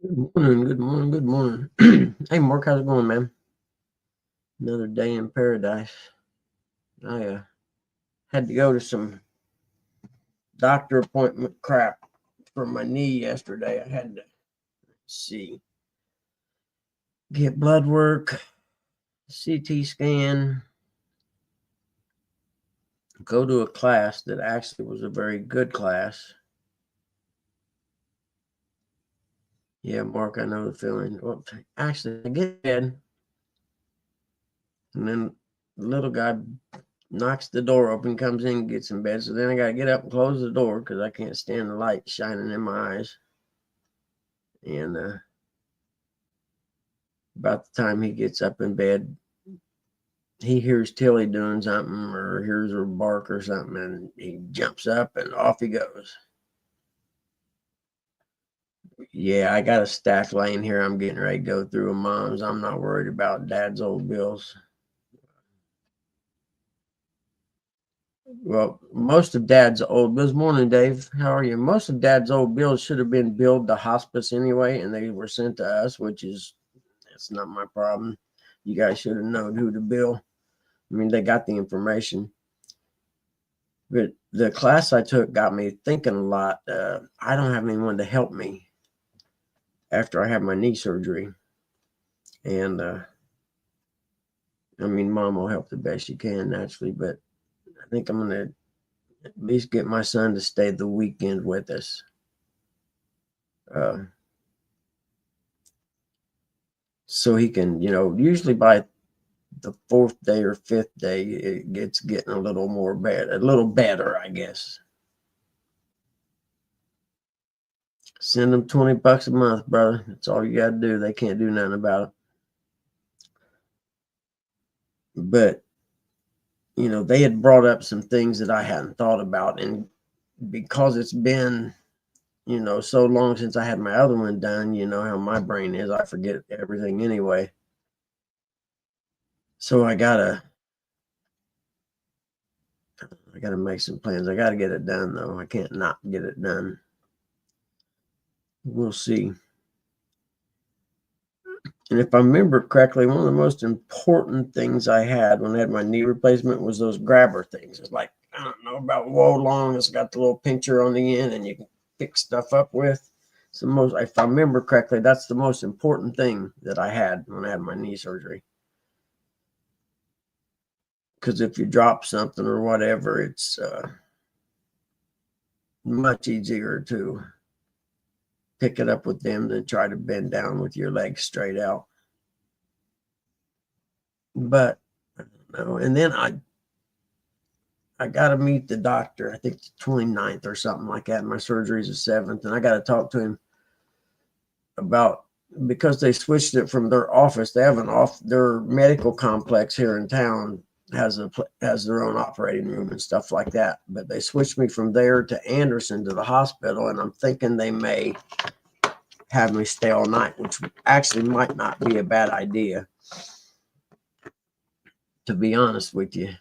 Good morning, good morning, good morning. Hey, Mark, how's it going, man? Another day in paradise. I had to go to some doctor appointment crap for my knee yesterday. I had to see, get blood work, CT scan, go to a class that actually was a very good class. Yeah, Mark, I know the feeling. Well, actually, I get in, and then the little guy knocks the door open, comes in, gets in bed. So then I got to get up and close the door because I can't stand the light shining in my eyes. And about the time he gets up in bed, he hears Tilly doing something or hears her bark or something, and he jumps up and off he goes. Yeah, I got a stack laying here. I'm getting ready to go through with Mom's. I'm not worried about Dad's old bills. Well, most of Dad's old bills. Morning, Dave. How are you? Most of Dad's old bills should have been billed to hospice anyway, and they were sent to us, which is that's not my problem. You guys should have known who to bill. I mean, they got the information. But the class I took got me thinking a lot. I don't have anyone to help me after I have my knee surgery. And I mean, Mom will help the best she can naturally, but I think I'm going to at least get my son to stay the weekend with us. Uh, so he can, usually by the fourth day or fifth day, it gets getting a little more bad, a little better, I guess. Send them $20 a month, brother. That's all you got to do. They can't do nothing about it. But, they had brought up some things that I hadn't thought about. And because it's been, so long since I had my other one done, you know how my brain is. I forget everything anyway. So I gotta make some plans. I gotta get it done though. I can't not get it done. We'll see. And if I remember correctly, one of the most important things I had when I had my knee replacement was those grabber things. It's like, I don't know about Woe Long. It's got the little pincher on the end and you can pick stuff up with. It's the most, if I remember correctly, that's the most important thing that I had when I had my knee surgery. Because if you drop something or whatever, it's much easier to pick it up with them than try to bend down with your legs straight out. But I don't know. And then I got to meet the doctor, I think the 29th or something like that. My surgery is the 7th. And I got to talk to him about, because they switched it from their office. They have their medical complex here in town has their own operating room and stuff like that. But they switched me from there to Anderson to the hospital. And I'm thinking they may have me stay all night, which actually might not be a bad idea, to be honest with you.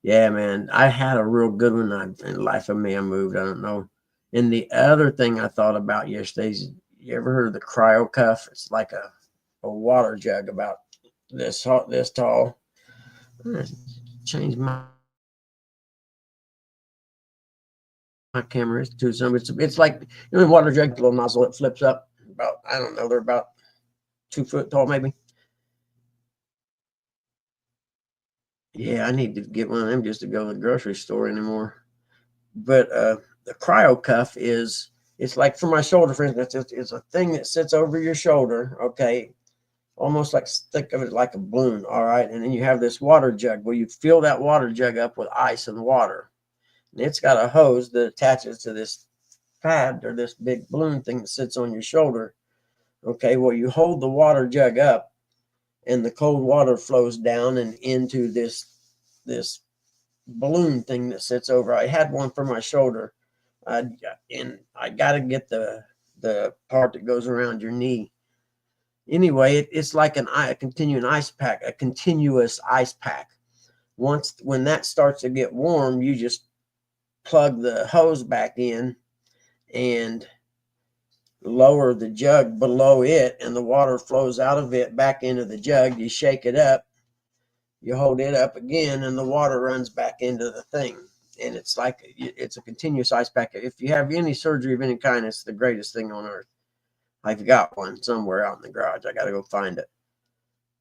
Yeah, man, I had a real good one in life of me. I moved. I don't know. And the other thing I thought about yesterday is, you ever heard of the cryo cuff? It's like a water jug about this tall. Change my camera to some. It's like, water jug, the little nozzle, it flips up. About, I don't know, they're about 2 foot tall, maybe. Yeah, I need to get one of them just to go to the grocery store anymore. But the cryo cuff it's like for my shoulder, for instance. It's a thing that sits over your shoulder, okay, almost like, think of it like a balloon, all right, and then you have this water jug where you fill that water jug up with ice and water, and it's got a hose that attaches to this pad or this big balloon thing that sits on your shoulder. Okay, well, you hold the water jug up and the cold water flows down and into this balloon thing that sits over. I had one for my shoulder. And I got to get the part that goes around your knee. Anyway, it's like a continuous ice pack. When that starts to get warm, you just plug the hose back in, and lower the jug below it, and the water flows out of it back into the jug. You shake it up, you hold it up again, and the water runs back into the thing. And it's like it's a continuous ice pack. If you have any surgery of any kind, it's the greatest thing on earth. I've got one somewhere out in the garage. I got to go find it.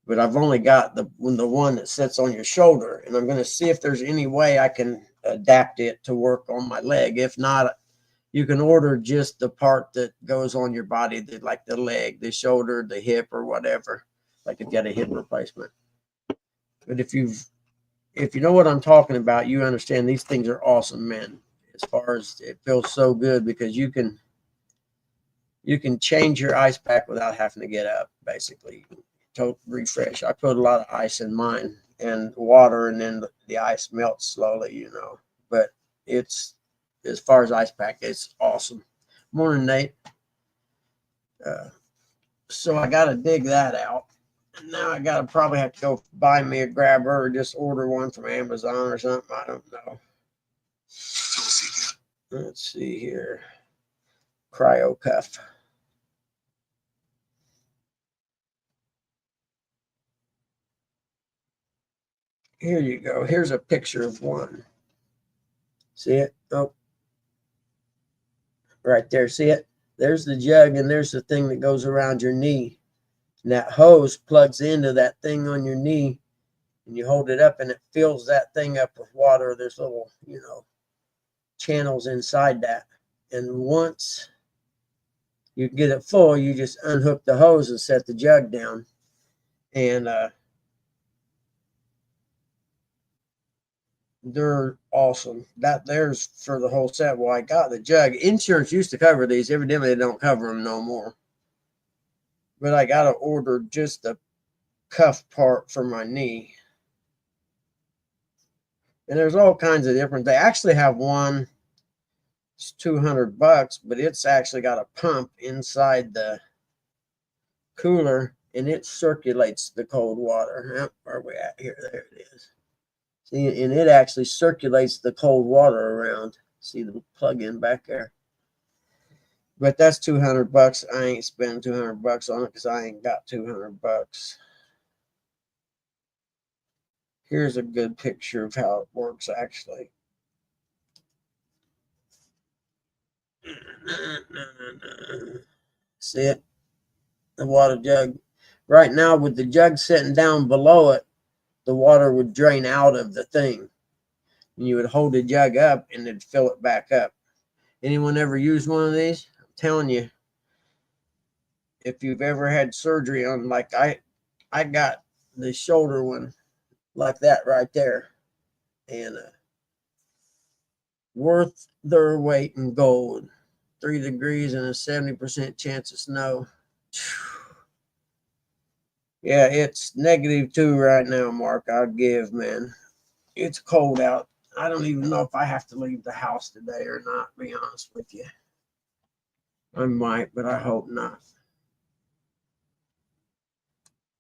But I've only got the one that sits on your shoulder, and I'm going to see if there's any way I can adapt it to work on my leg. If not, you can order just the part that goes on your body, like the leg, the shoulder, the hip, or whatever. Like if you got a hip replacement. But if you know what I'm talking about, you understand these things are awesome, man. As far as it feels so good because you can change your ice pack without having to get up, basically. Total refresh. I put a lot of ice in mine and water, and then the ice melts slowly, you know. But it's, as far as ice pack, it's awesome. Morning, Nate. So I got to dig that out. And now I got to probably have to go buy me a grabber or just order one from Amazon or something. I don't know. Let's see here. Cryo cuff. Here you go. Here's a picture of one. See it? Oh, right there. See it? There's the jug, and there's the thing that goes around your knee. And that hose plugs into that thing on your knee, and you hold it up, and it fills that thing up with water. There's little, channels inside that. And once you get it full, you just unhook the hose and set the jug down. And they're awesome. That there's for the whole set. Well, I got the jug. Insurance used to cover these. Evidently, they don't cover them no more. But I got to order just the cuff part for my knee. And there's all kinds of different. They actually have one. It's $200, but it's actually got a pump inside the cooler, and it circulates the cold water. Where are we at here? There it is. See, and it actually circulates the cold water around. See the plug-in back there. But that's $200. I ain't spending $200 on it because I ain't got $200. Here's a good picture of how it works actually. See it? The water jug. Right now, with the jug sitting down below it, the water would drain out of the thing. And you would hold the jug up and it'd fill it back up. Anyone ever used one of these? I'm telling you, if you've ever had surgery on, like I got the shoulder one like that right there, and worth their weight in gold. 3 degrees and a 70% chance of snow. Yeah, it's -2 right now, Mark. I'll give, man. It's cold out. I don't even know if I have to leave the house today or not, to be honest with you. I might, but I hope not.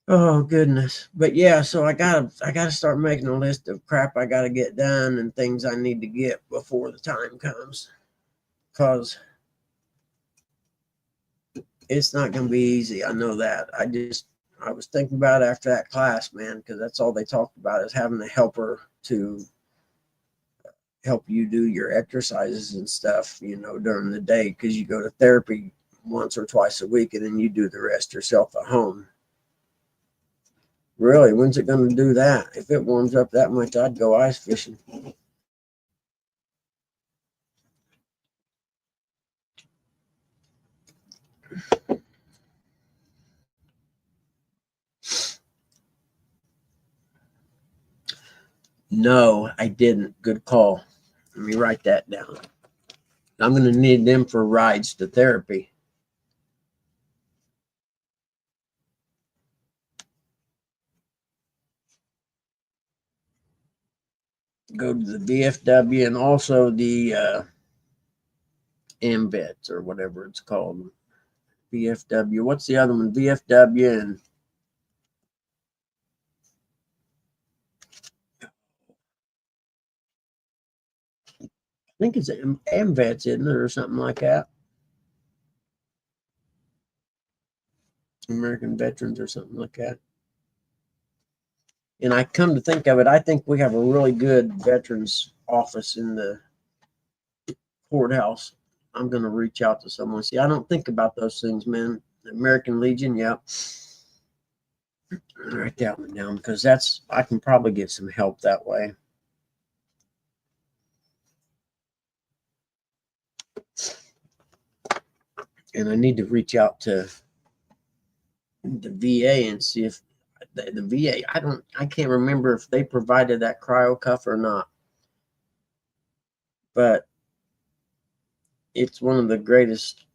Oh goodness. But yeah, so I gotta start making a list of crap I gotta get done and things I need to get before the time comes. Cause it's not gonna be easy. I know that. I was thinking about it after that class, man, because that's all they talked about is having a helper to help you do your exercises and stuff, during the day, because you go to therapy once or twice a week and then you do the rest yourself at home. Really, when's it going to do that? If it warms up that much, I'd go ice fishing. No, I didn't. Good call. Let me write that down. I'm going to need them for rides to therapy. Go to the VFW and also the MVets or whatever it's called. VFW. What's the other one? VFW and I think it's MVets, isn't it, or something like that? American Veterans or something like that. And I come to think of it, I think we have a really good veterans office in the courthouse. I'm going to reach out to someone. See, I don't think about those things, man. American Legion, yeah. Write that one down because I can probably get some help that way. And I need to reach out to the VA and see if the VA, I can't remember if they provided that cryo cuff or not. But it's one of the greatest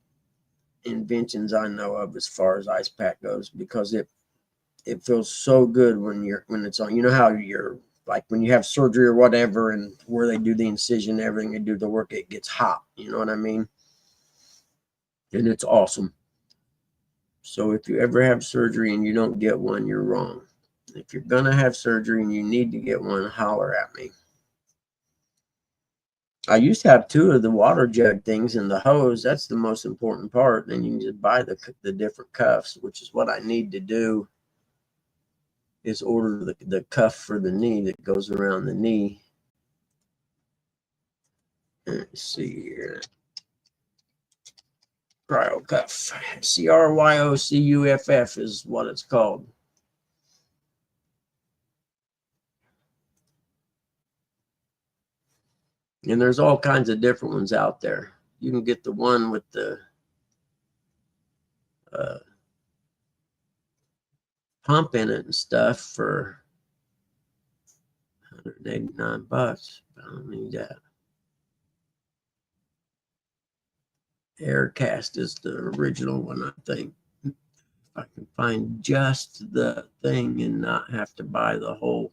inventions I know of as far as ice pack goes, because it feels so good when it's on. You know how you're like when you have surgery or whatever, and where they do the incision, everything they do the work, it gets hot. You know what I mean? And it's awesome. So if you ever have surgery and you don't get one, you're wrong. If you're gonna have surgery and you need to get one, holler at me. I used to have two of the water jug things and the hose. That's the most important part. Then you can just buy the different cuffs, which is what I need to do, is order the cuff for the knee that goes around the knee. Let's see here. Cryo cuff. CRYOCUFF is what it's called. And there's all kinds of different ones out there. You can get the one with the pump in it and stuff for $189. I don't need that. Aircast is the original one, I think. If I can find just the thing and not have to buy the whole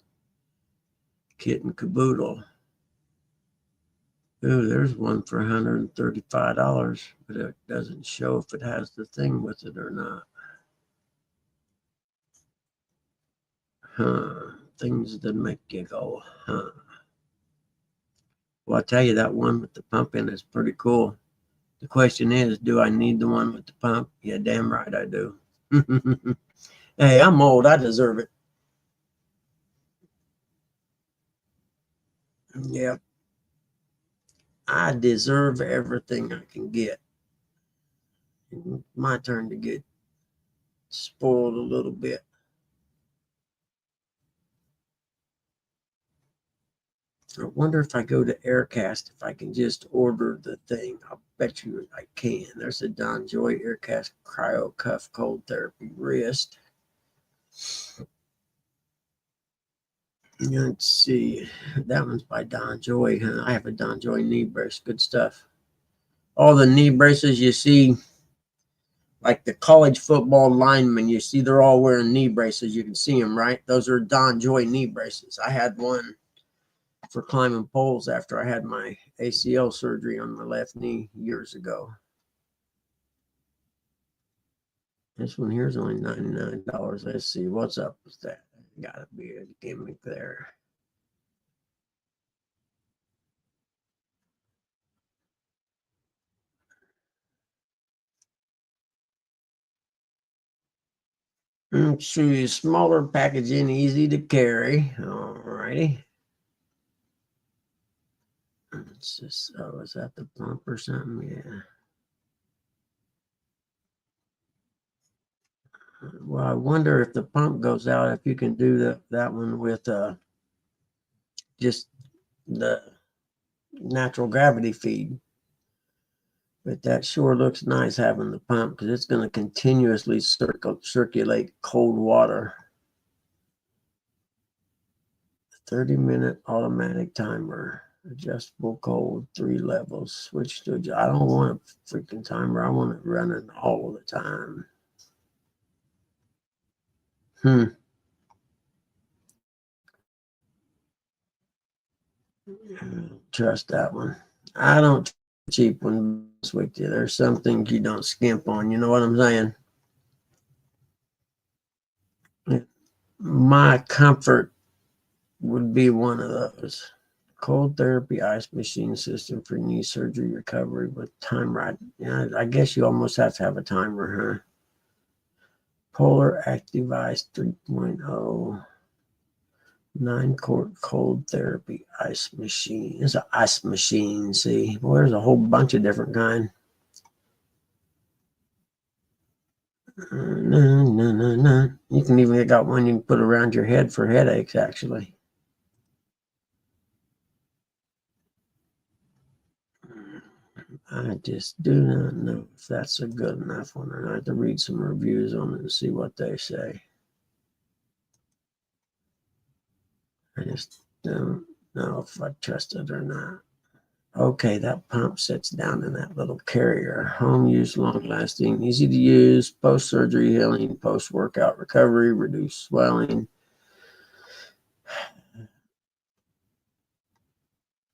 kit and caboodle. Ooh, there's one for $135, but it doesn't show if it has the thing with it or not. Things that make you go, huh. Well, I tell you, that one with the pump in is pretty cool. The question is, do I need the one with the pump? Yeah, damn right I do. Hey, I'm old. I deserve it. Yeah. I deserve everything I can get. My turn to get spoiled a little bit. I wonder if I go to Aircast, if I can just order the thing. I'll bet you I can. There's a DonJoy Aircast Cryo Cuff Cold Therapy Wrist. Let's see. That one's by DonJoy. Huh? I have a DonJoy knee brace. Good stuff. All the knee braces you see, like the college football linemen, you see they're all wearing knee braces. You can see them, right? Those are DonJoy knee braces. I had one for climbing poles after I had my ACL surgery on my left knee years ago. This one here is only $99. Let's see what's up with that. Gotta be a gimmick there. Let's see, smaller packaging, easy to carry. All righty. It's just, oh, is that the pump or something? Yeah. Well, I wonder if the pump goes out, if you can do that one with just the natural gravity feed. But that sure looks nice having the pump, because it's going to continuously circulate cold water. 30-minute automatic timer, adjustable cold, 3 levels. Switch to, I don't want a freaking timer. I want it running all the time. Trust that one. I don't cheap ones with you. There's some things you don't skimp on. You know what I'm saying? My comfort would be one of those. Cold therapy ice machine system for knee surgery recovery with timer. Yeah, I guess you almost have to have a timer, huh? Polar Active Ice 3.0. 9-quart cold therapy ice machine. It's an ice machine. See, well, there's a whole bunch of different kind. No. You can even got one you can put around your head for headaches, actually. I just do not know if that's a good enough one or not. I have to read some reviews on it and see what they say. I just don't know if I trust it or not. Okay, that pump sits down in that little carrier. Home use, long lasting, easy to use, post surgery healing, post workout recovery, reduce swelling.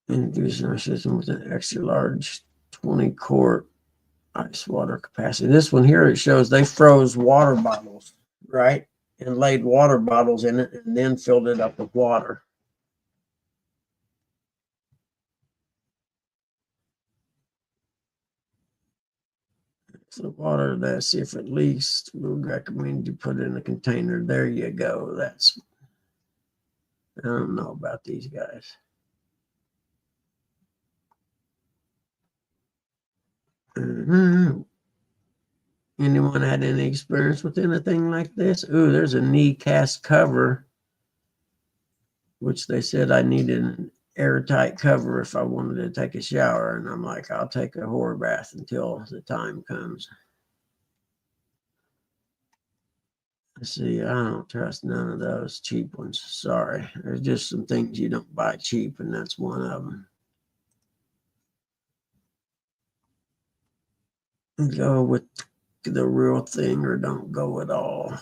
Introducing our system with an extra large 20-quart ice water capacity. This one here, it shows they froze water bottles, right? And laid water bottles in it and then filled it up with water. So water, let's see if it leaks. We would recommend you put it in a container. There you go. That's, I don't know about these guys. Anyone had any experience with anything like this? Ooh, there's a knee cast cover, which they said I needed an airtight cover if I wanted to take a shower. And I'm like, I'll take a horror bath until the time comes. See, I don't trust none of those cheap ones. Sorry. There's just some things you don't buy cheap, and that's one of them. Go with the real thing or don't go at all.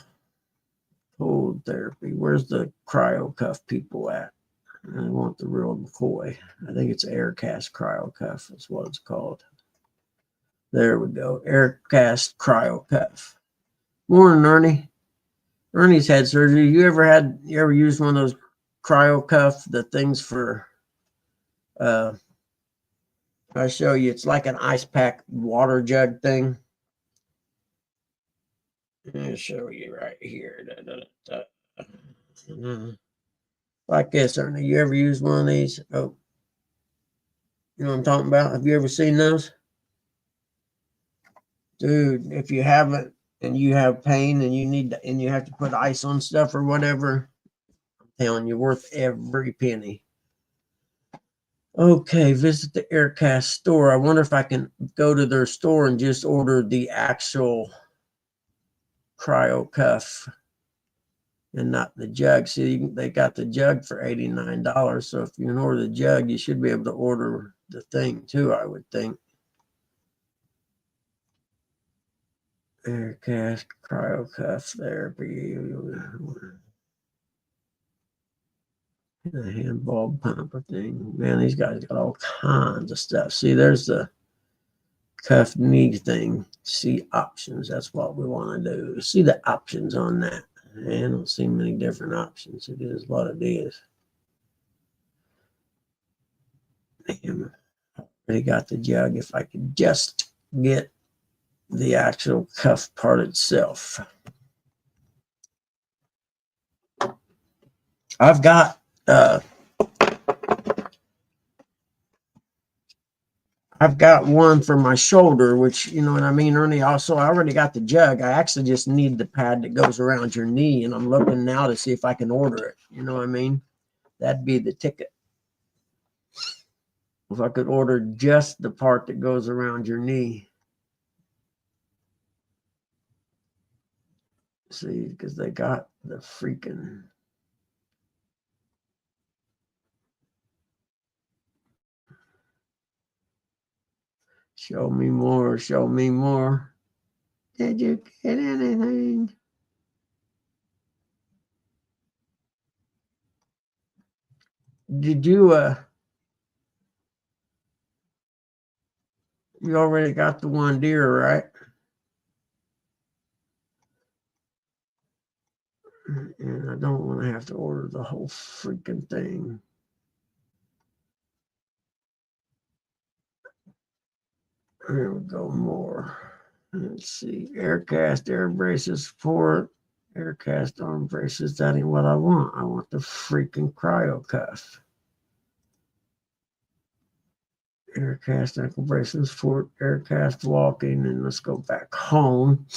Cold therapy. Where's the cryo cuff people at? I want the real McCoy. I think it's Aircast Cryo Cuff. That's what it's called. There we go. Aircast Cryo Cuff. Morning, Ernie. Ernie's had surgery. You ever used one of those cryo cuff, the things for I'll show you. It's like an ice pack water jug thing. I'll show you right here. Like this, Ernie. You ever used one of these? Oh, you know what I'm talking about? Have you ever seen those? Dude, if you haven't and you have pain and you have to put ice on stuff or whatever, I'm telling you, worth every penny. Okay, visit the Aircast store. I wonder if I can go to their store and just order the actual cryo cuff and not the jug. See, they got the jug for $89. So if you can order the jug, you should be able to order the thing too, I would think. Aircast cryo cuff therapy. The handball pumper thing. Man, these guys got all kinds of stuff. See, there's the cuff knee thing. See options. That's what we want to do. See the options on that. I don't see many different options. It is what it is. Damn, I already got the jug. If I could just get the actual cuff part itself. I've got one for my shoulder, which, you know what I mean, Ernie. Also, I already got the jug. I actually just need the pad that goes around your knee, and I'm looking now to see if I can order it. You know what I mean? That'd be the ticket. If I could order just the part that goes around your knee. See, because they got the freaking... Show me more, show me more. Did you get anything? Did you, you already got the one deer, right? And I don't want to have to order the whole freaking thing. Here we go, more. Let's see. Air cast air braces for air cast arm braces. That ain't what I want. I want the freaking cryo cuff. Air cast ankle braces for air cast walking. And let's go back home.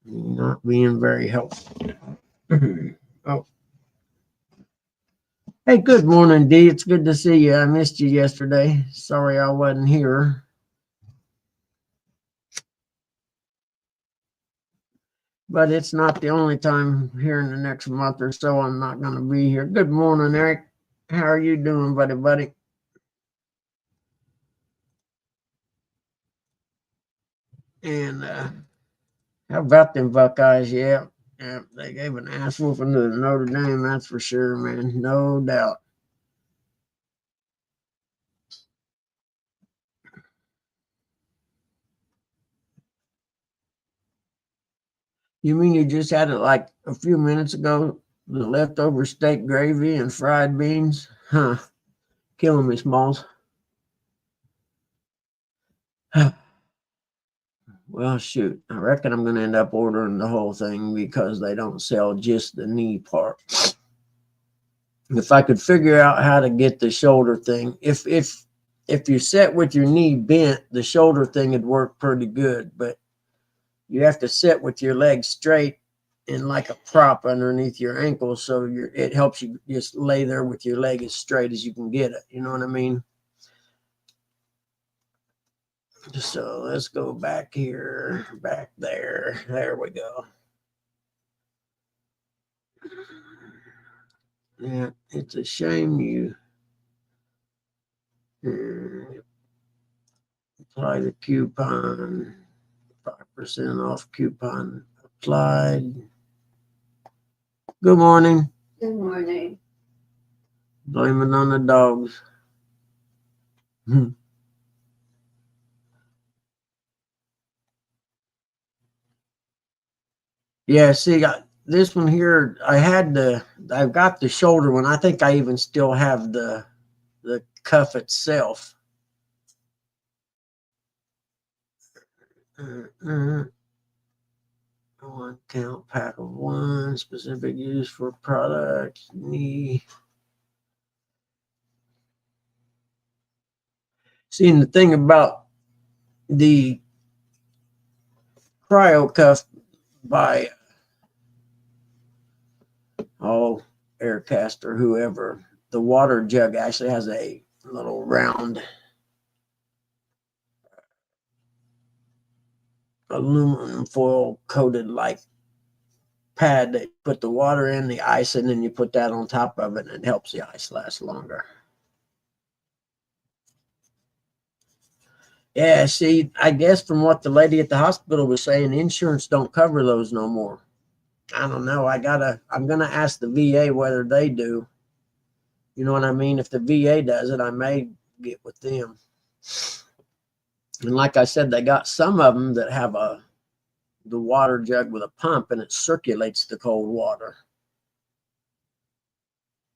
Not being very helpful. Oh. Hey, good morning, Dee. It's good to see you. I missed you yesterday. Sorry I wasn't here. But it's not the only time here in the next month or so I'm not going to be here. Good morning, Eric. How are you doing, buddy? And how about them Buckeyes? Yeah, they gave an ass whooping to Notre Dame, that's for sure, man. No doubt. You mean you just had it like a few minutes ago? The leftover steak gravy and fried beans? Huh. Killing me, Smalls. Well, shoot. I reckon I'm going to end up ordering the whole thing because they don't sell just the knee part. If I could figure out how to get the shoulder thing, if you sit with your knee bent, the shoulder thing would work pretty good, but you have to sit with your legs straight and like a prop underneath your ankle, so it helps you just lay there with your leg as straight as you can get it. You know what I mean? So let's go back here, back there. There we go. Yeah, it's a shame you apply the coupon. 5% off coupon applied. Good morning. Good morning. Blame it on the dogs. Yeah, see, this one here, I've got the shoulder one. I think I even still have the cuff itself. One count, pack of one, specific use for product, knee. Seeing the thing about the cryo cuff by Aircast or whoever, the water jug actually has a little round aluminum foil coated like pad that you put the water in, the ice, and then you put that on top of it, and it helps the ice last longer. Yeah, see, I guess from what the lady at the hospital was saying, insurance don't cover those no more. I don't know. I'm gonna ask the VA whether they do. You know what I mean? If the VA does it, I may get with them. And like I said, they got some of them that have the water jug with a pump, and it circulates the cold water.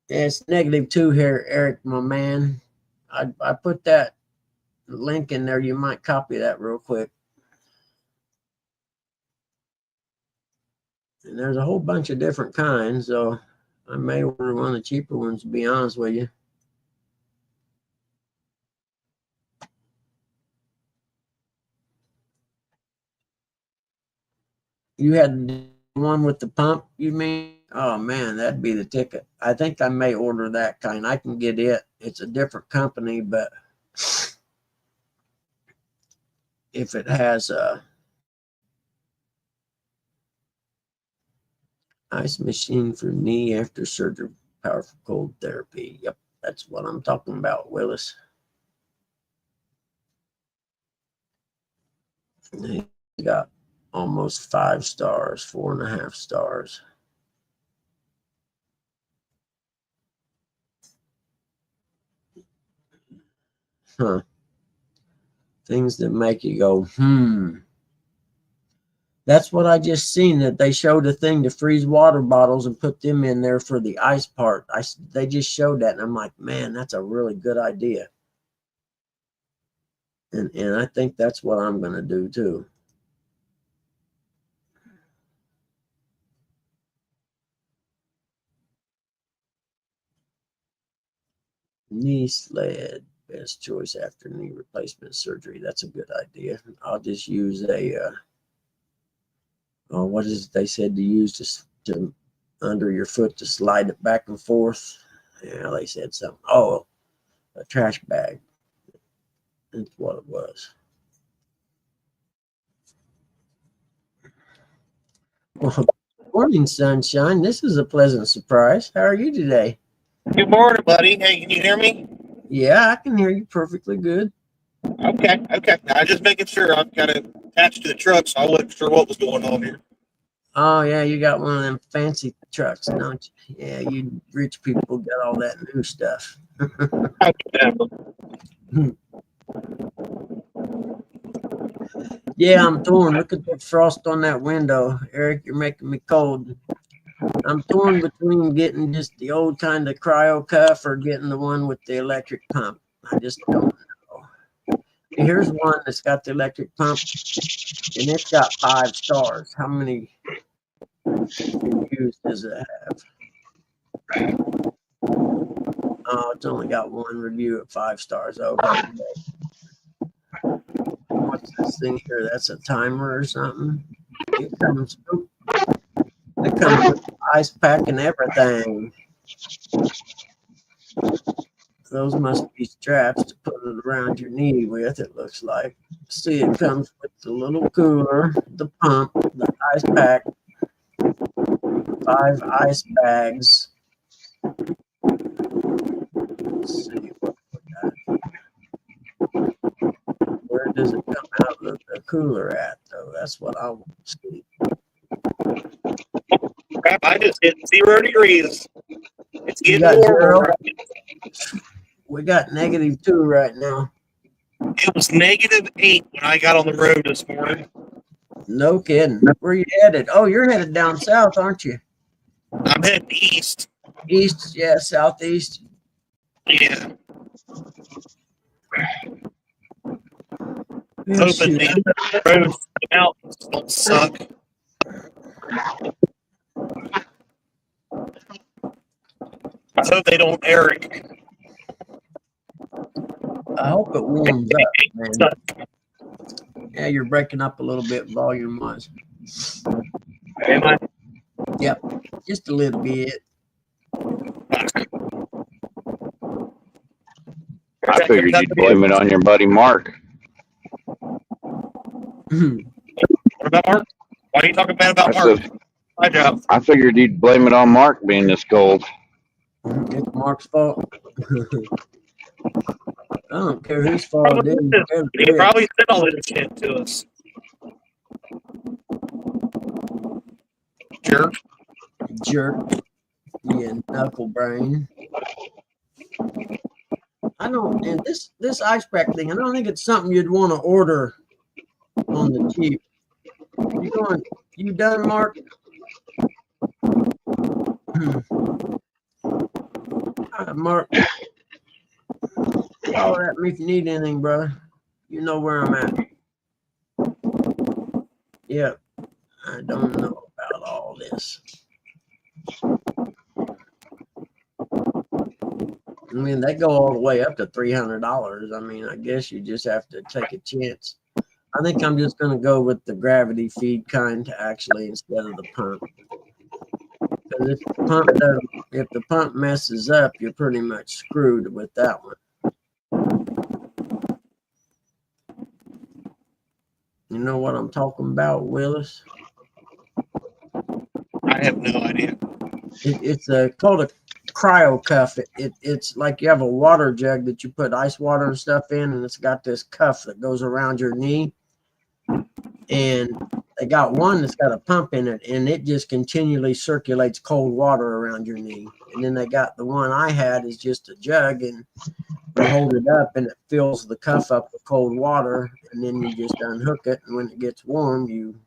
Yeah, it's -2 here, Eric, my man. I put that link in there. You might copy that real quick. And there's a whole bunch of different kinds, so I may order one of the cheaper ones, to be honest with you. You had one with the pump, you mean? Oh man, that'd be the ticket. I think I may order that kind. I can get it. It's a different company, but if it has a ice machine for knee after surgery, powerful cold therapy. Yep, that's what I'm talking about, Willis. They got almost 5 stars, 4.5 stars. Huh. Things that make you go, That's what I just seen, that they showed a thing to freeze water bottles and put them in there for the ice part. They just showed that, and I'm like, man, that's a really good idea. And I think that's what I'm going to do too. Knee sled, best choice after knee replacement surgery. That's a good idea. I'll just use a, what is it they said to use to under your foot to slide it back and forth? Yeah, they said something. Oh, a trash bag. That's what it was. Well, good morning, sunshine. This is a pleasant surprise. How are you today? Good morning, buddy. Hey, can you hear me? Yeah, I can hear you perfectly good. Okay. I'm just making sure. I've got it attached to the truck, so I wasn't sure what was going on here. Oh, yeah, you got one of them fancy trucks, don't you? Yeah, you rich people got all that new stuff. Yeah, I'm torn. Look at the frost on that window. Eric, you're making me cold. I'm torn between getting just the old kind of cryo cuff or getting the one with the electric pump. I just don't know. Here's one that's got the electric pump, and it's got 5 stars. How many reviews does it have? Oh, it's only got 1 review at 5 stars. Okay. What's this thing here? That's a timer or something. It comes with ice pack and everything. Those must be straps to put it around your knee with, it looks like. See, it comes with the little cooler, the pump, the ice pack, 5 ice bags. Let's see what we got. Where does it come out of the cooler at, though? That's what I want to see. Crap, I just hit 0 degrees. It's getting warmer. We got -2 right now. It was -8 when I got on the road this morning. No kidding. Where you headed? Oh, you're headed down south, aren't you? I'm heading east. East, yeah, southeast. Yeah. Hoping the roads out don't suck. I hope they don't, Eric. I hope it warms up, man. Yeah, you're breaking up a little bit volume-wise. Am I? Yep, just a little bit. I figured you'd blame it on your buddy Mark. What about Mark? Why are you talking bad about Mark? My job. I figured you'd blame it on Mark being this cold. It's Mark's fault. I don't care whose fault it is. He probably said all this shit to us. Jerk. Yeah, knuckle brain. I don't, and this ice pack thing, I don't think it's something you'd want to order on the cheap. You done, Mark? Mark, holler at me if you need anything, brother. You know where I'm at. Yep. I don't know about all this. I mean, they go all the way up to $300. I mean, I guess you just have to take a chance. I think I'm just going to go with the gravity feed kind actually instead of the pump. Because if the pump messes up, you're pretty much screwed with that one. You know what I'm talking about, Willis? I have no idea. It's called a cryo cuff. It's like you have a water jug that you put ice water and stuff in, and it's got this cuff that goes around your knee. And they got one that's got a pump in it, and it just continually circulates cold water around your knee. And then they got the one I had is just a jug, and you hold it up, and it fills the cuff up with cold water, and then you just unhook it, and when it gets warm, you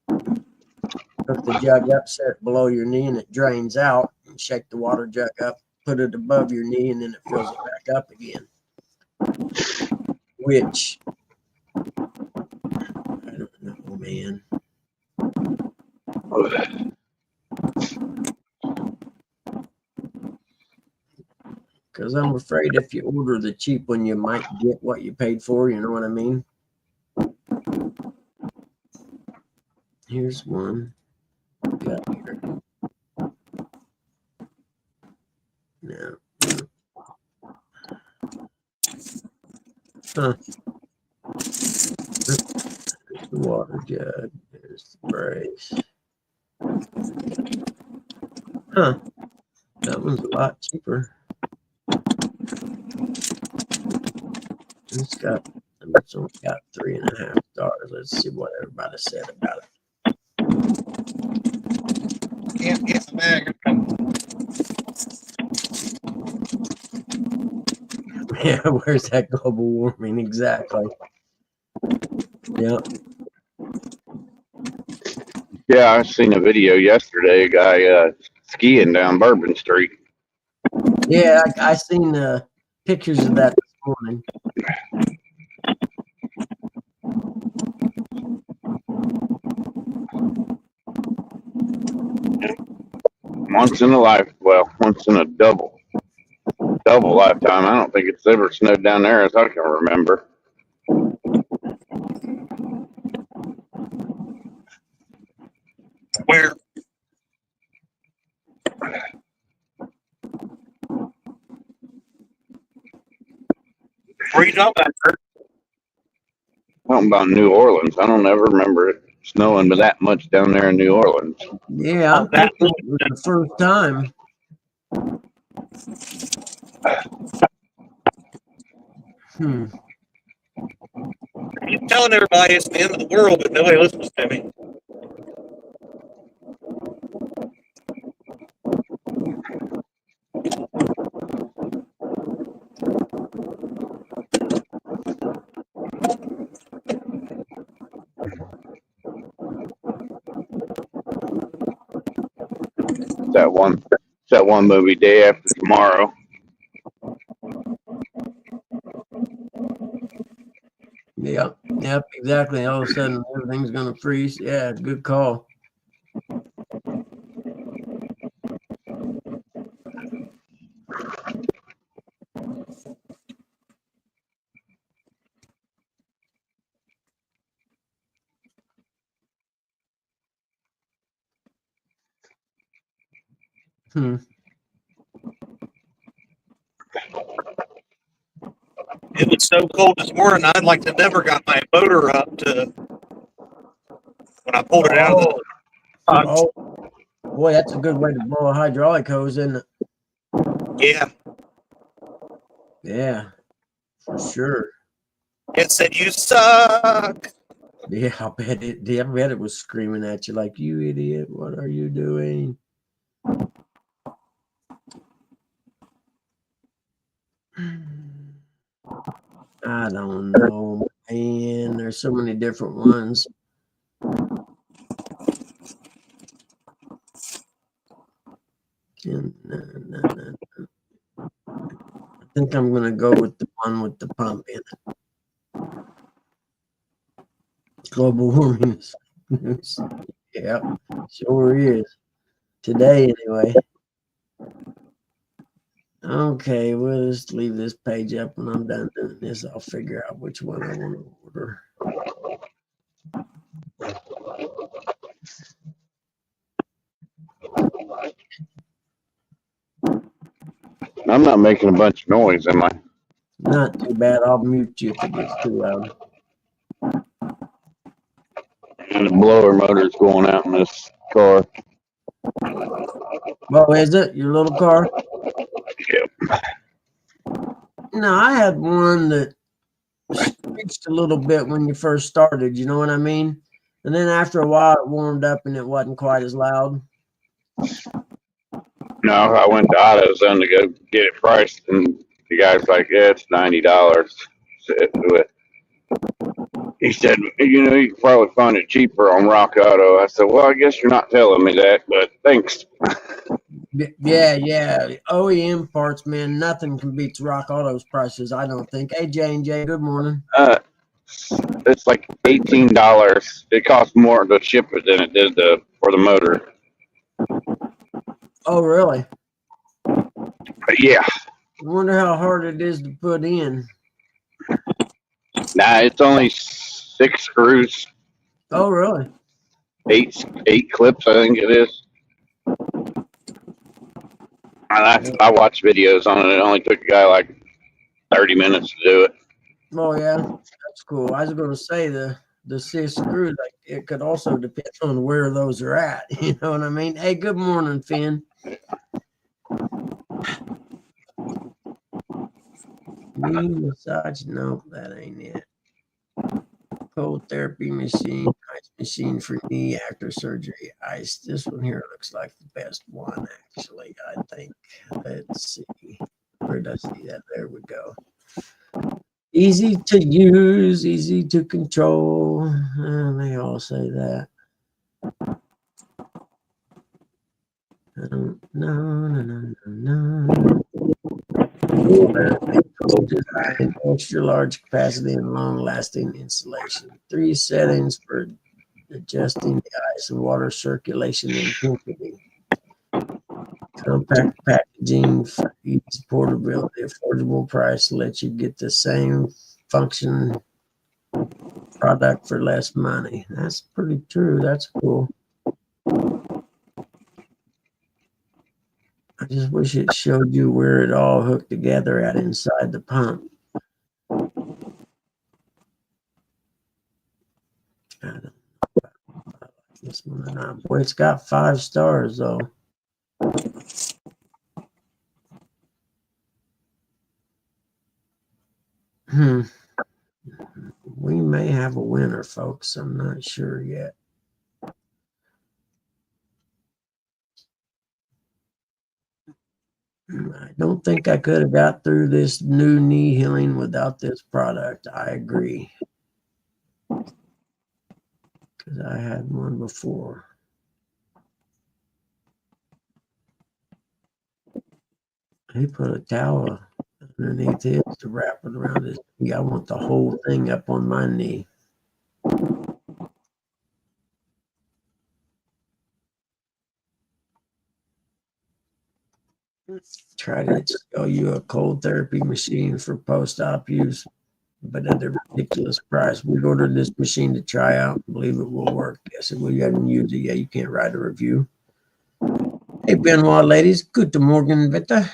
hook the jug up, set it below your knee, and it drains out, and shake the water jug up, put it above your knee, and then it fills it back up again. Which man. Because I'm afraid if you order the cheap one, you might get what you paid for. You know what I mean? Here's one. Got here. No. Huh. There's the water jug. There's the brace. Huh. That one's a lot cheaper. It's only got 3.5 stars. Let's see what everybody said about it. Can't get the bag. Yeah, where's that global warming exactly? Yeah. Yeah, I seen a video yesterday. A guy skiing down Bourbon Street. Yeah, I seen pictures of that this morning. Once in a double lifetime. I don't think it's ever snowed down there as I can remember. Where? Where you talking about, Kurt? Something about New Orleans. I don't ever remember it snowing that much down there in New Orleans. Yeah, I'm thinking it was the first time. I keep telling everybody it's the end of the world, but nobody listens to me. That one movie, Day After Tomorrow. Yep, exactly. All of a sudden, everything's gonna freeze. Yeah, good call. It was so cold this morning, I'd like to never got my motor up to when I pulled it out of the box. Oh, boy, that's a good way to blow a hydraulic hose, isn't it? Yeah. Yeah, for sure. It said, "You suck." Yeah, I bet it was screaming at you like, "You idiot, what are you doing?" I don't know, man. There's so many different ones. I think I'm going to go with the one with the pump in it. Global warming. Yeah, sure is. Today, anyway. Okay, we'll just leave this page up. When I'm done doing this, I'll figure out which one I want to order. I'm not making a bunch of noise, am I? Not too bad. I'll mute you if it gets too loud. And the blower motor's going out in this car. Well, is it your little car? Yep. No, I had one that screeched a little bit when you first started. You know what I mean? And then after a while, it warmed up and it wasn't quite as loud. No, I went to AutoZone to go get it priced, and the guy's like, "Yeah, it's $90." He said, "You know, you can probably find it cheaper on Rock Auto." I said, "Well, I guess you're not telling me that, but thanks." Yeah. OEM parts, man, nothing can beat Rock Auto's prices, I don't think. Hey, J&J, good morning. It's like $18. It costs more to ship it than it did for the motor. Oh, really? But yeah, I wonder how hard it is to put in. nah, it's only 6 screws, Oh, really? eight clips, I think it is. And I watched videos on it. It only took a guy like 30 minutes to do it. Oh, yeah. That's cool. I was going to say the 6 screws, like, it could also depend on where those are at. You know what I mean? Hey, good morning, Finn. Knee massage? No, that ain't it. Cold therapy machine, ice machine for knee after surgery. Ice. This one here looks like the best one, actually. I think. Let's see. Where did I see that? There we go. Easy to use, easy to control. They all say that. No. Design, extra large capacity and long lasting insulation. 3 settings for adjusting the ice and water circulation intensity. Compact packaging for ease, portability, affordable price lets you get the same function product for less money. That's pretty true. That's cool. I just wish it showed you where it all hooked together at inside the pump. I don't know about this one or not. Boy, it's got 5 stars though. We may have a winner, folks. I'm not sure yet. I don't think I could have got through this new knee healing without this product. I agree. Because I had one before. He put a towel underneath his to wrap it around his knee. I want the whole thing up on my knee. Try to sell you a cold therapy machine for post-op use, but at a ridiculous price. We ordered this machine to try out. Believe it will work. Yes, we haven't used it yet. You can't write a review. Hey, Benoit ladies. Guten Morgen, bitte.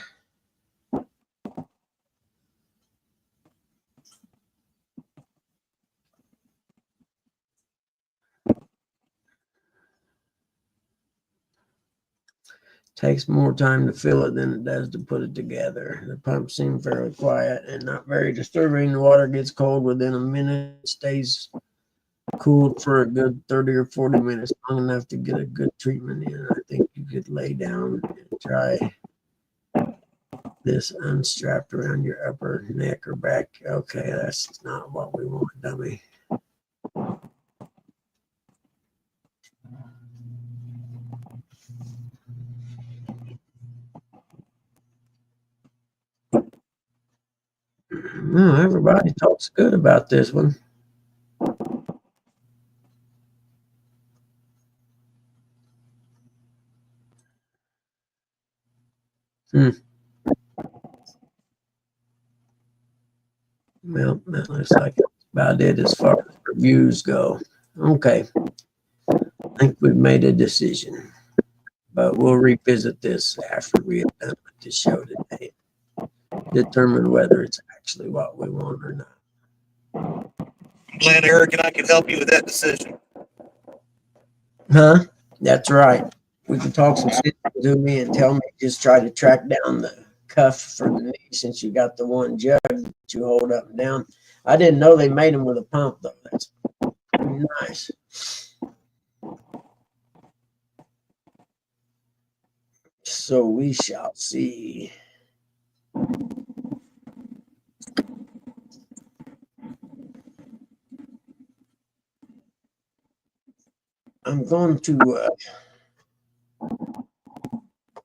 Takes more time to fill it than it does to put it together. The pump seemed fairly quiet and not very disturbing. The water gets cold within a minute, stays cooled for a good 30 or 40 minutes, long enough to get a good treatment in. I think you could lay down and try this unstrapped around your upper neck or back. Okay, that's not what we want, dummy. No, everybody talks good about this one. Well, that looks like that's about it as far as reviews go. Okay. I think we've made a decision, but we'll revisit this after we have done with the show today. Determine whether it's actually what we want or not. I'm glad Eric and I can help you with that decision. Huh? That's right. We can talk some sense to me and tell me just try to track down the cuff for the knee since you got the one jug that you hold up and down. I didn't know they made them with a pump though. That's pretty nice. So we shall see. I'm going to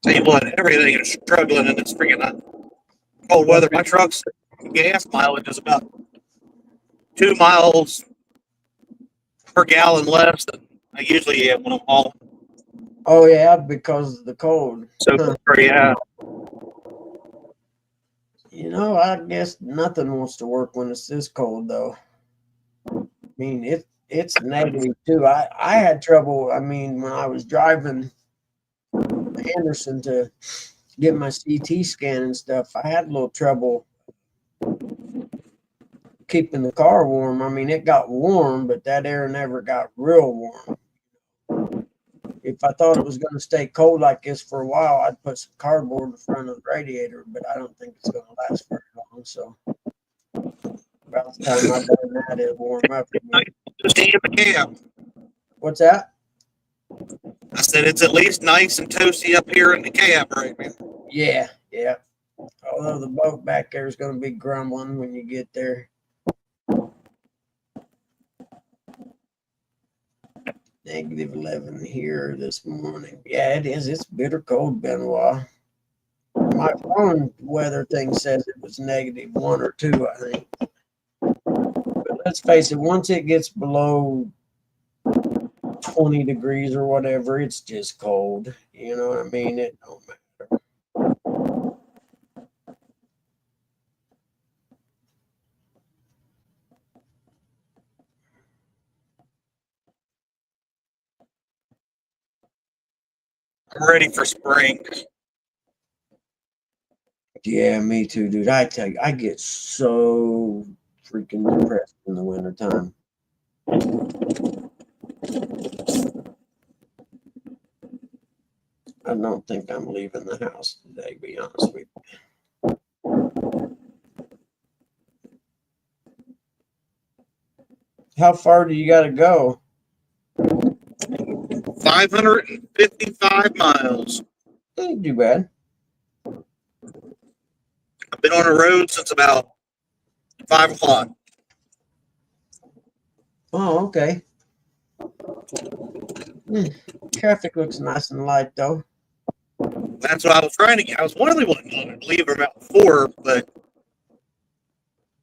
Tell you what, everything is struggling in this freaking cold weather. My truck's gas mileage is about 2 miles per gallon less than I usually am when I'm hauling. Oh yeah, because of the cold. So, Huh. yeah. You know, I guess nothing wants to work when it's this cold, though. I mean, it's negative too. I had trouble. I mean, when I was driving Anderson to get my CT scan and stuff, I had a little trouble keeping the car warm. I mean, it got warm, but that air never got real warm. If I thought it was going to stay cold like this for a while, I'd put some cardboard in front of the radiator, but I don't think it's going to last very long. So about the time I've done that, it'll warm up again. Just in the cab. What's that? I said it's at least nice and toasty up here in the cab right now. Yeah, yeah. Although the boat back there is going to be grumbling when you get there. Negative 11 here this morning. Yeah, it is. It's bitter cold, Benoit. My phone weather thing says it was negative 1 or 2, I think. But let's face it, once it gets below 20 degrees or whatever, it's just cold. You know what I mean? It don't matter. 'em ready for spring. Yeah, me too, dude. I tell you, I get so freaking depressed in the wintertime. I don't think I'm leaving the house today, to be honest with you. How far do you got to go? 555 miles. Ain't too bad. I've been on the road since about 5 o'clock. Oh, okay. Traffic looks nice and light, though. That's what I was trying to get. I was wanting to leave about 4, but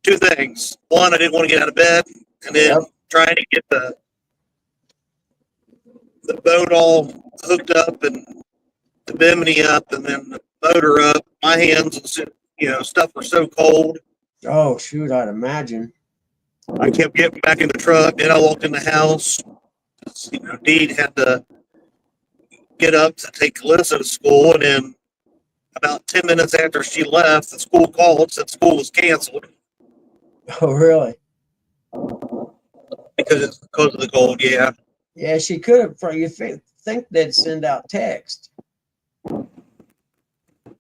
2 things. One, I didn't want to get out of bed, and then trying to get the boat all hooked up and the bimini up, and then the motor up. My hands and stuff were so cold. Oh shoot! I'd imagine. I kept getting back in the truck. Then I walked in the house. Deed had to get up to take Alyssa to school, and then about 10 minutes after she left, the school called, said school was canceled. Oh really? Because of the cold, yeah. Yeah, she could have. You think they'd send out text.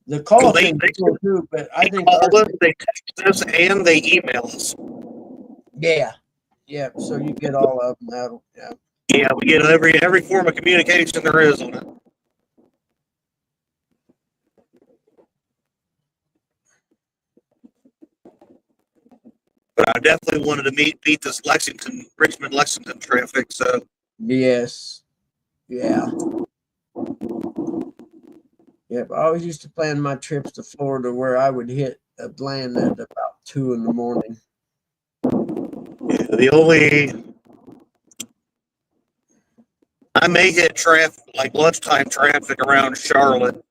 The call thing too, but I think they text us and they email us. Yeah. So you get all of them. That'll Yeah, we get every form of communication there is on it. But I definitely wanted to beat this Richmond Lexington traffic. So yes, yeah. Yep, I always used to plan my trips to Florida where I would hit Atlanta at about 2 in the morning. Yeah, I may hit traffic like lunchtime traffic around Charlotte.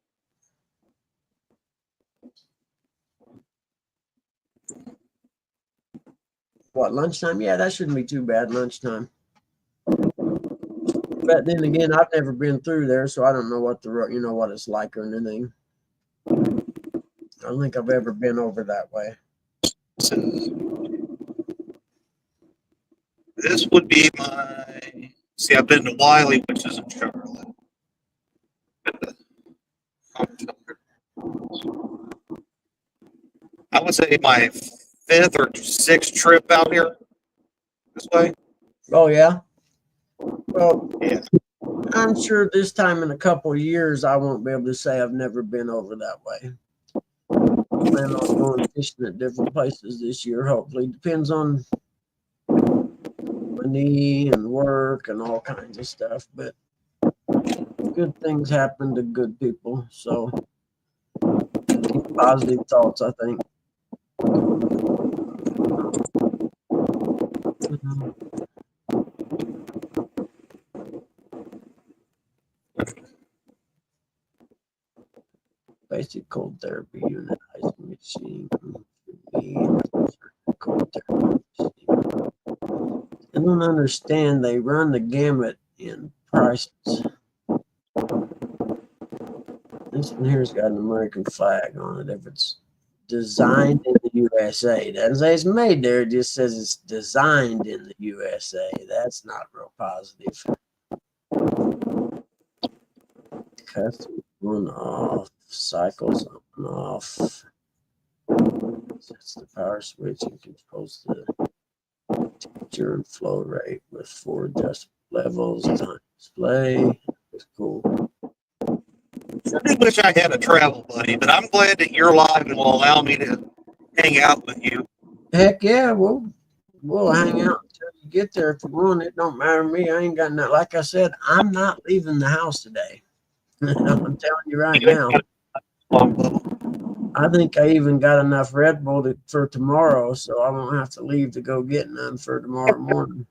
What, lunchtime? Yeah, that shouldn't be too bad, lunchtime. But then again, I've never been through there, so I don't know what what it's like or anything. I don't think I've ever been over that way. This would be I've been to Wiley, which is in Charlotte. I would say my 5th or 6th trip out here this way. Oh yeah. Well, yeah. I'm sure this time in a couple of years, I won't be able to say I've never been over that way. I plan on going fishing at different places this year, hopefully. Depends on my knee and work and all kinds of stuff, but good things happen to good people, so keep positive thoughts, I think. basic cold therapy unit, ice machine, cold therapy machine. I don't understand. They run the gamut in prices. This one here's got an American flag on it. If it's designed in the USA, it doesn't say it's made there. It just says it's designed in the USA. That's not real positive. Custom on off, cycles on and off. Sets the power switch and controls the temperature and flow rate with 4 adjustable levels. Time display. It's cool. I do wish I had a travel buddy, but I'm glad that you're live and will allow me to hang out with you. Heck yeah, we'll hang out until you get there if you want. It don't matter to me. I ain't got nothing. Like I said, I'm not leaving the house today. I'm telling you right now. I think I even got enough Red Bull for tomorrow, so I won't have to leave to go get none for tomorrow morning.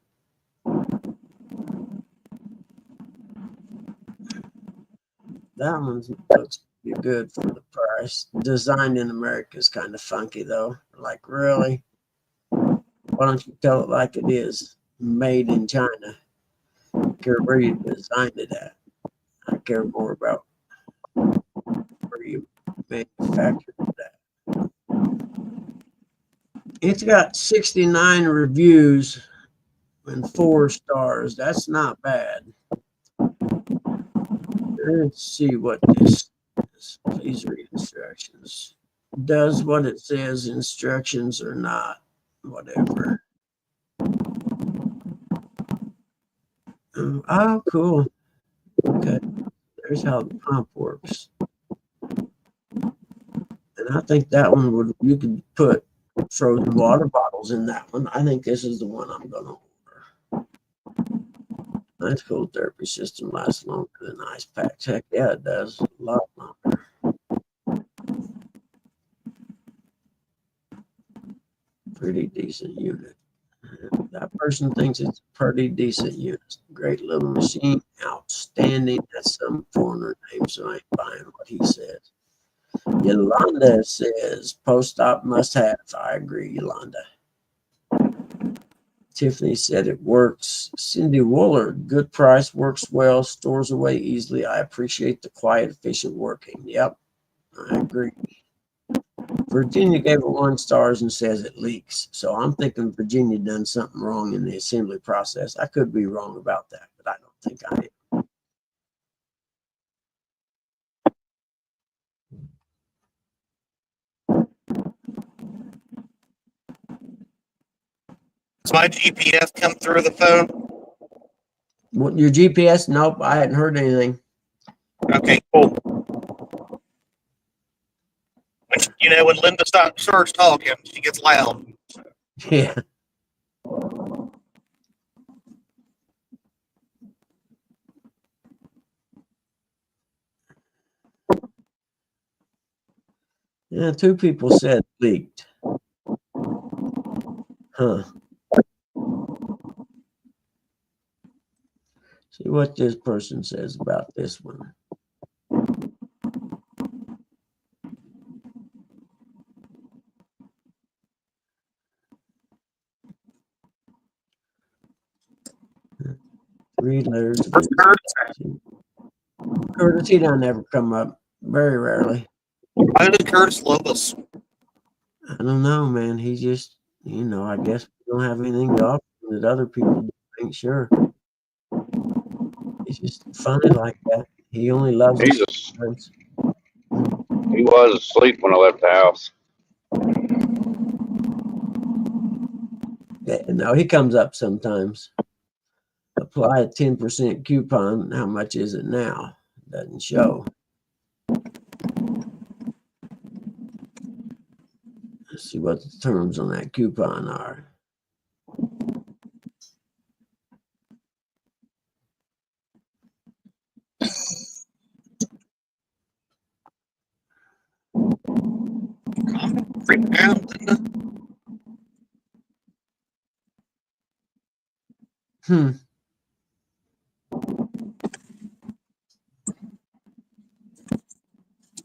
That one looks pretty good for the price. Designed in America is kind of funky, though. Like, really? Why don't you tell it like it is? Made in China. I don't care where you designed it at. I care more about where you manufactured it at. It's got 69 reviews and 4 stars. That's not bad. Let's see what this is. Please read instructions. Does what it says instructions or not? Whatever. Oh, cool. Okay. There's how the pump works. And I think that one you could put frozen water bottles in that one. I think this is the one I'm going to order. Nice cold therapy system lasts longer than ice packs. Heck yeah, it does. A lot longer. Pretty decent unit. That person thinks it's a pretty decent unit. Great little machine. Outstanding. That's some foreigner name, so I ain't buying what he says. Yolanda says post-op must have. I agree, Yolanda. Tiffany said it works. Cindy Wooler, good price, works well, stores away easily. I appreciate the quiet, efficient working. Yep, I agree. Virginia gave it 1 star and says it leaks. So I'm thinking Virginia done something wrong in the assembly process. I could be wrong about that, but I don't think I am. Does my GPS come through the phone? What, your GPS? Nope, I hadn't heard anything. Okay, cool. You know, when Linda starts talking, she gets loud. Yeah. Yeah, 2 people said leaked. Huh. See what this person says about this one. Three letters. Curtis, he don't ever come up. Very rarely. Why does Curtis love us? I don't know, man. He just, I guess we don't have anything to offer that other people do. I ain't sure. He's just funny like that. He only loves us sometimes. He was asleep when I left the house. Yeah, no, he comes up sometimes. Apply a 10% coupon. How much is it now? Doesn't show. Let's see what the terms on that coupon are. Freak out, Linda.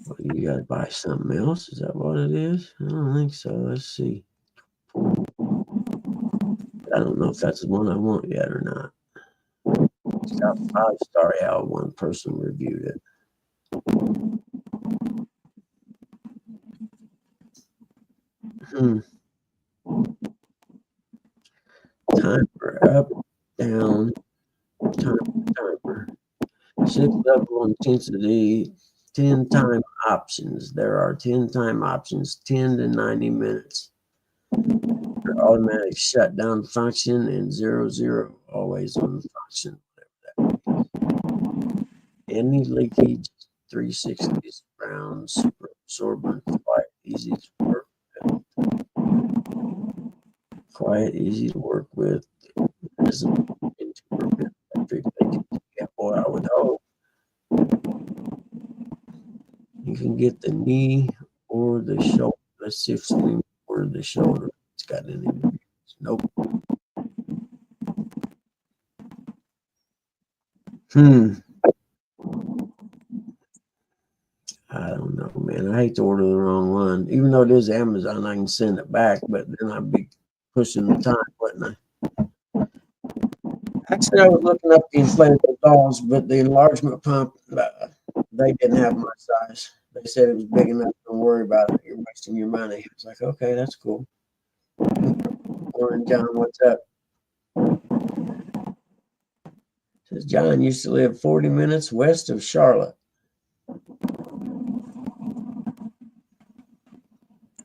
What do you You got to buy something else. Is that what it is? I don't think so. Let's see. I don't know if that's the one I want yet or not. It's got 5-star out. One person reviewed it. Timer up, down, timer. 6 level intensity, 10 time options. There are 10 time options, 10 to 90 minutes. Automatic shutdown function and 00 always on function. Any leakage, 360 round, super absorbent, quiet, easy to work with. Quiet, easy to work with. Doesn't into prevent electric leakage. Yeah, boy, I would hope. You can get the knee or the shoulder. Let's see if something or the shoulder. It's got any reviews. Nope. I don't know, man. I hate to order the wrong one. Even though it is Amazon, I can send it back, but then I'd be pushing the time, wouldn't I? Actually, I was looking up the inflatable dolls, but the enlargement pump, they didn't have my size. They said it was big enough. Don't worry about it. You're wasting your money. I was like, okay, that's cool. Morning, John. What's up? Says John used to live 40 minutes west of Charlotte.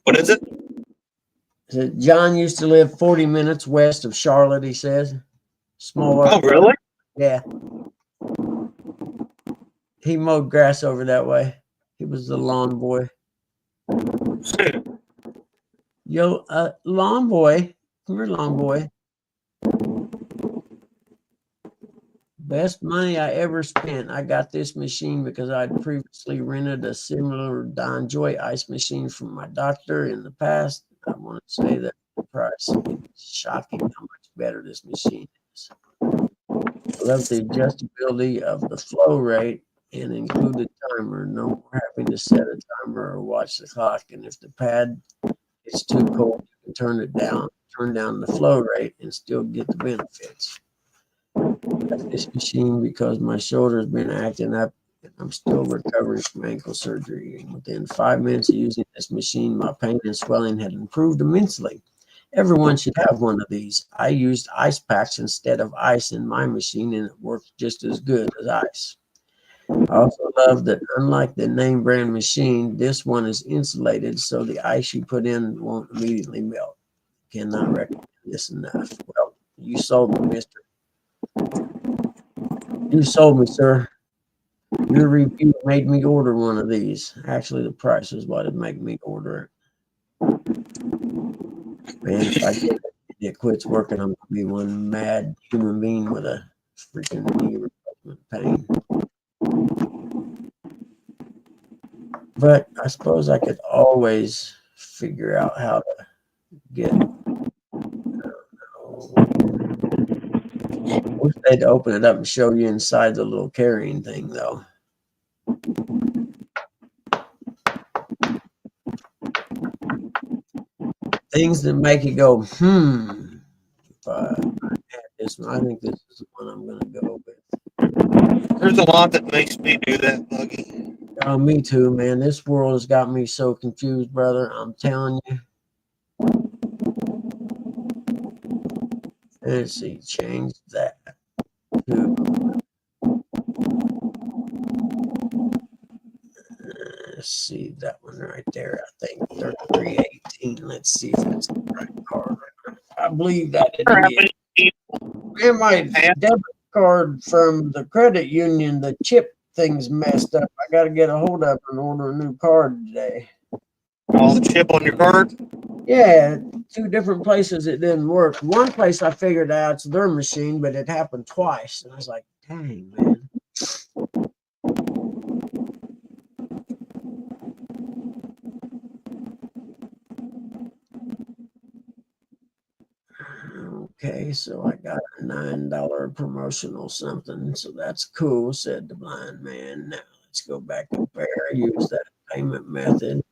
What is it? Says John used to live 40 minutes west of Charlotte. He says, small. Oh, really? Yeah. He mowed grass over that way. He was the lawn boy. Yo, lawn boy. Come here, lawn boy. Best money I ever spent. I got this machine because I'd previously rented a similar Don Joy ice machine from my doctor in the past. I want to say that the price is shocking how much better this machine is. I love the adjustability of the flow rate and included timer. No more having to set a timer or watch the clock. And if the pad gets too cold, you can turn it down, turn down the flow rate and still get the benefits. This machine because my shoulder has been acting up and I'm still recovering from ankle surgery. And within 5 minutes of using this machine, my pain and swelling had improved immensely. Everyone should have one of these. I used ice packs instead of ice in my machine and it worked just as good as ice. I also love that unlike the name brand machine, this one is insulated so the ice you put in won't immediately melt. Cannot recommend this enough. Well, you sold me, mister. You sold me, sir. Your review made me order one of these. Actually, the price is what it made me order it. Man, if I get it quits working, I'm gonna be one mad human being with a freaking knee replacement pain. But I suppose I could always figure out how to get. I wish they'd open it up and show you inside the little carrying thing, though. Things that make you go, If I had this one, I think this is the one I'm going to go with. There's a lot that makes me do that, Buggy. Oh, me too, man. This world has got me so confused, brother. I'm telling you. Let's see, change that to let's see that one right there. I think 3318. Let's see if it's the right card. I believe that it is. And my debit card from the credit union, the chip thing's messed up. I got to get a hold of it and order a new card today. Oh, the chip on your card? Yeah, 2 different places it didn't work. One place I figured out it's their machine, but it happened twice. And I was like, dang, man. Okay, so I got a $9 promotional something. So that's cool, said the blind man. Now let's go back and compare. I use that to payment method.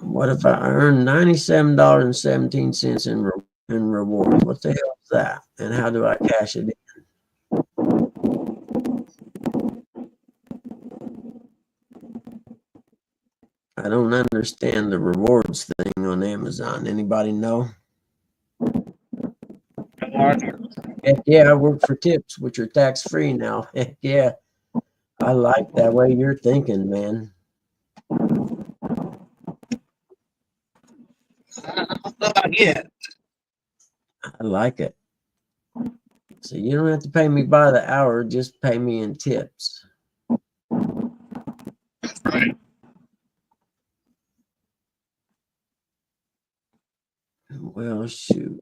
What if I earn $97.17 in rewards? What the hell is that? And how do I cash it in? I don't understand the rewards thing on Amazon. Anybody know? Heck yeah, I work for tips, which are tax free now. Heck yeah. I like that way you're thinking, man. Not yet. I like it. So you don't have to pay me by the hour, just pay me in tips. Right. Well, shoot.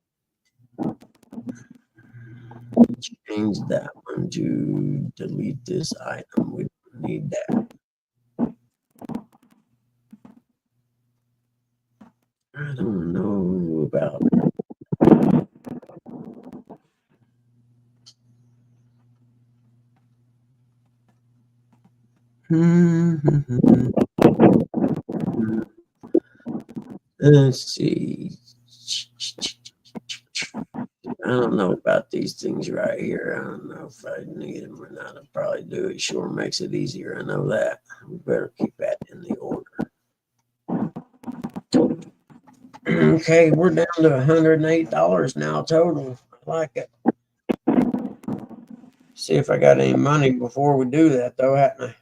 Change that one to delete this item. We don't need that. I don't know about Let's see. I don't know about these things right here. I don't know if I need them or not. I'll probably do it. Sure makes it easier. I know that. We better keep that in the order. Okay, we're down to $108 now total. I like it. See if I got any money before we do that, though, hadn't I?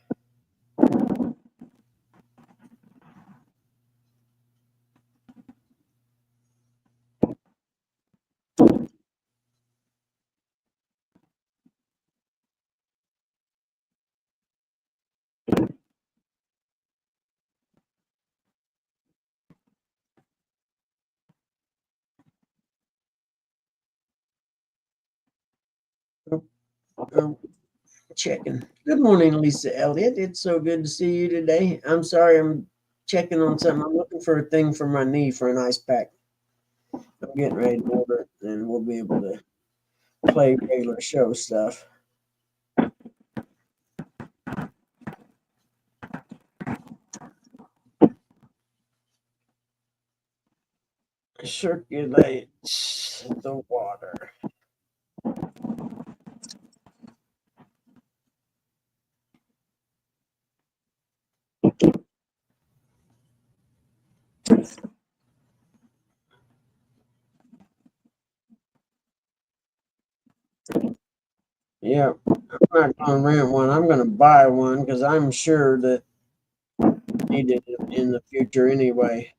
Checking. Good morning, Lisa Elliott. It's so good to see you today. I'm sorry, I'm checking on something. I'm looking for a thing for my knee for an ice pack. I'm getting ready to order it, and we'll be able to play regular show stuff. Circulate the water. Yeah, I'm not going to rent one. I'm going to buy one because I'm sure that I need it in the future anyway.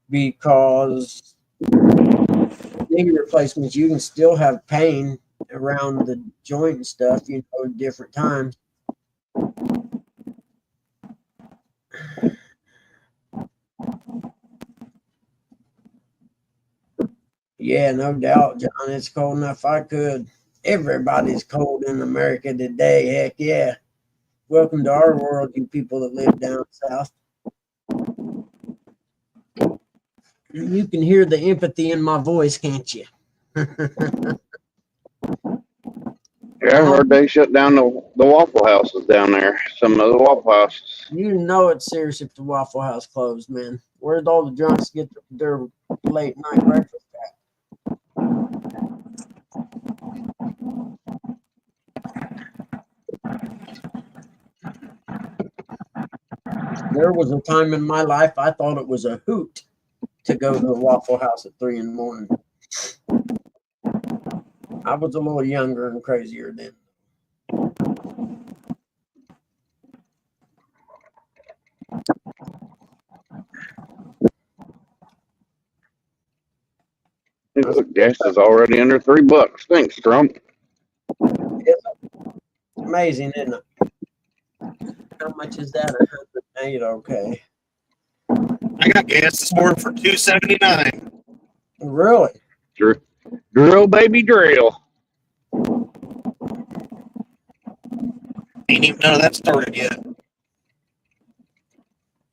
Because knee replacements, you can still have pain around the joint and stuff, at different times. Yeah, no doubt, John. It's cold enough. I could. Everybody's cold in America today. Heck yeah. Welcome to our world, you people that live down south. You can hear the empathy in my voice, can't you? Yeah, I heard they shut down the Waffle Houses down there. Some of the Waffle Houses. You know it's serious if the Waffle House closed, man. Where'd all the drunks get their late night breakfast at? There was a time in my life I thought it was a hoot to go to the Waffle House at 3 in the morning. I was a little younger and crazier then. Hey, look, gas is already under $3. Thanks, Trump. It's amazing, isn't it? How much is that? 108. Okay. I got gas this morning for $2.79. Really? Drill, baby, drill. Ain't even none of that started yet.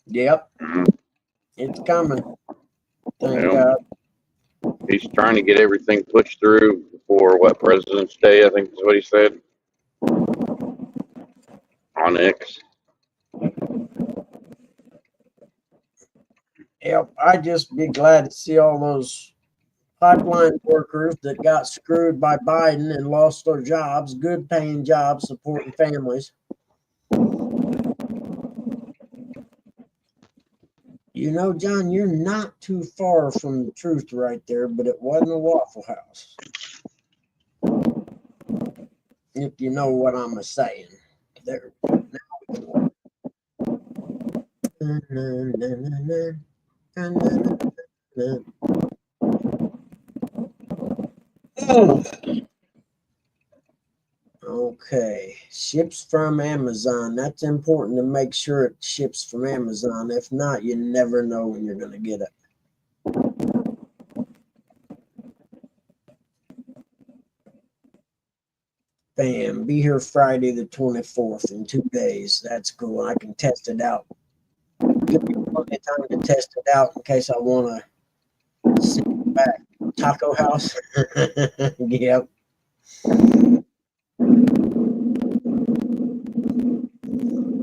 Yep. Mhm. It's coming. Thank Yeah. God. He's trying to get everything pushed through before what, President's Day, I think is what he said on X. Yep, I'd just be glad to see all those pipeline workers that got screwed by Biden and lost their jobs, good paying jobs supporting families. You know, John, you're not too far from the truth right there, but it wasn't a Waffle House. If you know what I'm saying. There. Okay, ships from Amazon. That's important to make sure it ships from Amazon. If not, you never know when you're going to get it. Bam, be here Friday the 24th in 2 days. That's cool. I can test it out. Give me plenty of time to test it out in case I want to sit back. Taco House. Yep.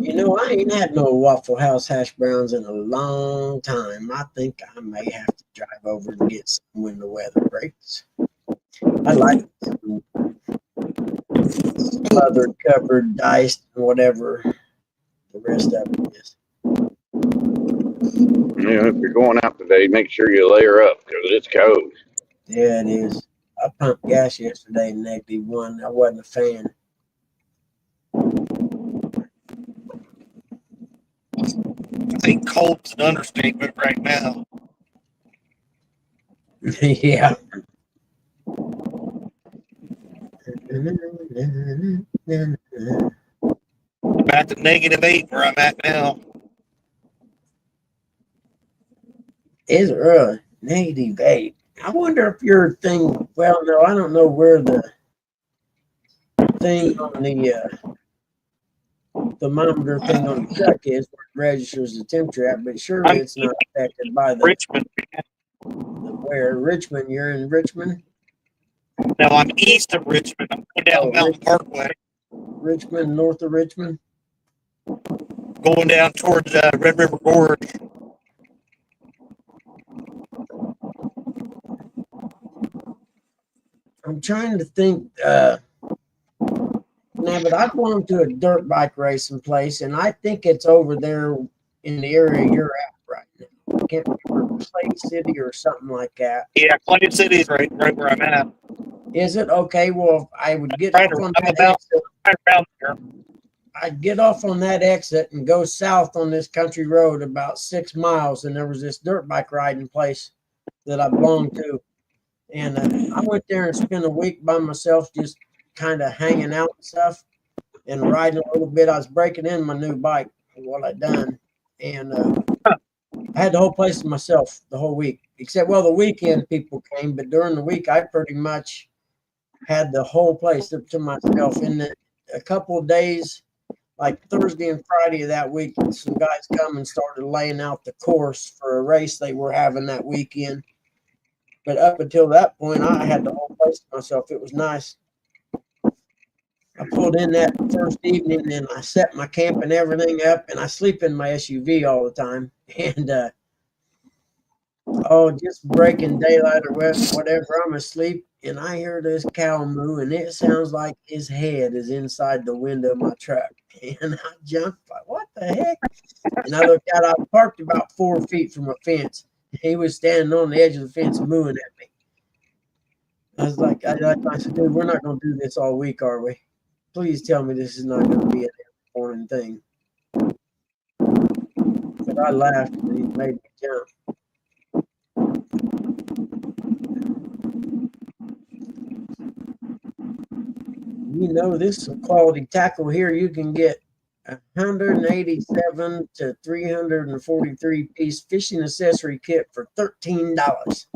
You know, I ain't had no Waffle House hash browns in a long time. I think I may have to drive over to get some when the weather breaks. I like smothered, covered, diced, whatever the rest of it is. You know, if you're going out today, make sure you layer up because it's cold. Yeah, it is. I pumped gas yesterday, -1. I wasn't a fan. I think cold's an understatement right now. Yeah. Back to -8 where I'm at now. Is it really? -8. I wonder if your thing, well, no, I don't know where the thing on the thermometer thing on the truck is, where it registers the temperature at, but surely it's not affected by the Richmond. where Richmond, you're in Richmond? No, I'm east of Richmond. I'm going down Mountain Parkway, Richmond, north of Richmond? going down towards Red River Gorge. I'm trying to think. Now, but I've gone to a dirt bike racing place, and I think it's over there in the area you're at right now. I can't remember, Clay City or something like that. Yeah, Clay City's right where I'm at. Is it? Okay, well, I would get Right off on I'm that about exit. right around there. I'd get off on that exit and go south on this country road about 6 miles, and there was this dirt bike riding place that I belonged to. And I went there and spent a week by myself, just kind of hanging out and stuff and riding a little bit. I was breaking in my new bike, what I done. And I had the whole place to myself the whole week, except, well, the weekend people came, but during the week, I pretty much had the whole place to myself. In a couple of days, like Thursday and Friday of that week, some guys come and started laying out the course for a race they were having that weekend. But up until that point, I had the whole place to myself. It was nice. I pulled in that first evening and I set my camp and everything up, and I sleep in my SUV all the time. And just breaking daylight or whatever, I'm asleep and I hear this cow moo, and it sounds like his head is inside the window of my truck. And I jumped, like, what the heck? And I looked out. I parked about 4 feet from a fence. He was standing on the edge of the fence mooing at me. I was like, I said, dude, we're not going to do this all week, are we? Please tell me this is not going to be an morning thing. But I laughed and he made me jump. You know, this is a quality tackle here. You can get 187 to 343 piece fishing accessory kit for $13.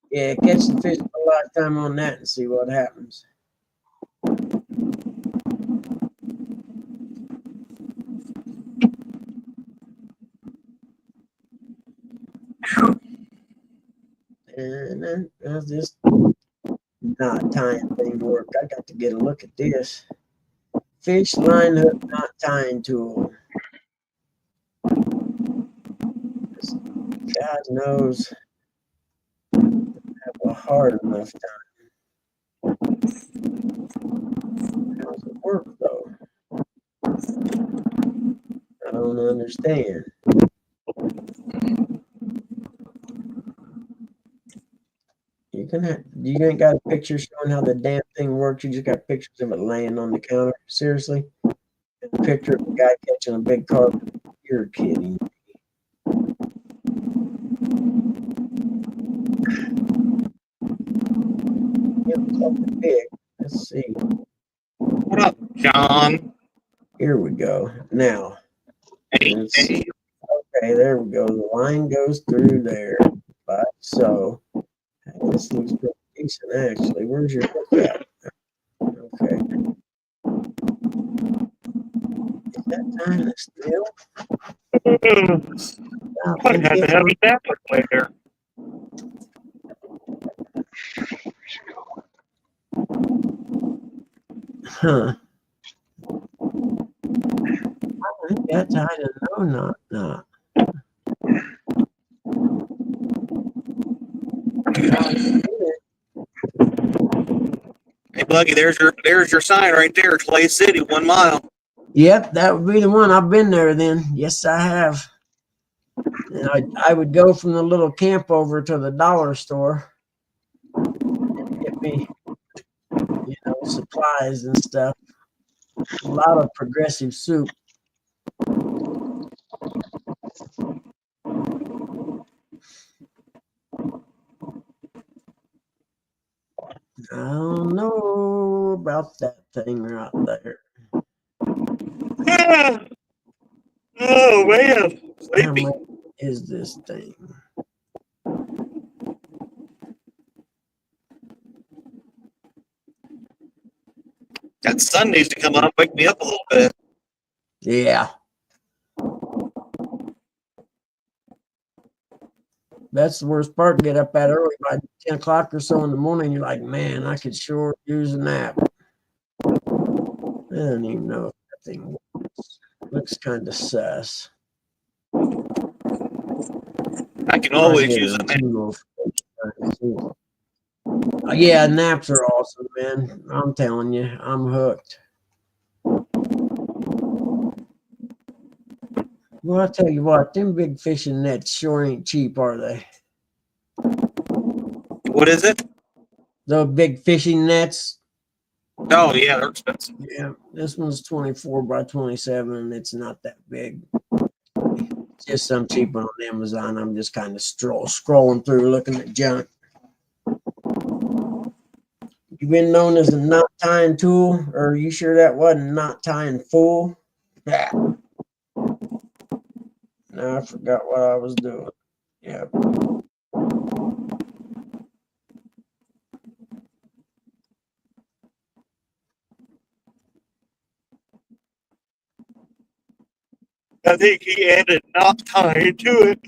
Yeah, catch the fish for a lifetime on that and see what happens. And I'll just knot tying thing work. I got to get a look at this. Fish line hook knot tying tool. God knows I have a hard enough time. How does it work though? I don't understand. You ain't got a picture showing how the damn thing works. You just got pictures of it laying on the counter. Seriously? A picture of a guy catching a big carp. You're kidding. It was something big. Let's see. What up, John? Here we go. Now, Hey, let's hey. see. Okay, there we go. The line goes through there, like so. This looks pretty decent, actually. Where's your hook at? Okay. Is that time to still? I had to have that one there. Huh. I think that's tied a no knot. Hey, Buggy, there's your sign right there, Clay City, 1 mile. Yep, that would be the one. I've been there then. Yes, I have. And I would go from the little camp over to the dollar store and get me, supplies and stuff. A lot of Progressive soup. I don't know about that thing right there. Oh, man. How much is this thing? That sun needs to come up, wake me up a little bit. Yeah. That's the worst part. Get up at early by 10 o'clock or so in the morning. You're like, man, I could sure use a nap. I don't even know if that thing works. Looks kind of sus. I can always use a nap. Yeah, naps are awesome, man. I'm telling you, I'm hooked. Well, I'll tell you what, them big fishing nets sure ain't cheap, are they? What is it? The big fishing nets. Oh, yeah, they're expensive. Yeah, this one's 24 by 27, and it's not that big. It's just some cheap one on Amazon. I'm just kind of scrolling through, looking at junk. You've been known as a knot tying tool, or are you sure that wasn't knot tying fool? Yeah. Now I forgot what I was doing. Yeah. I think he added knot tying to it.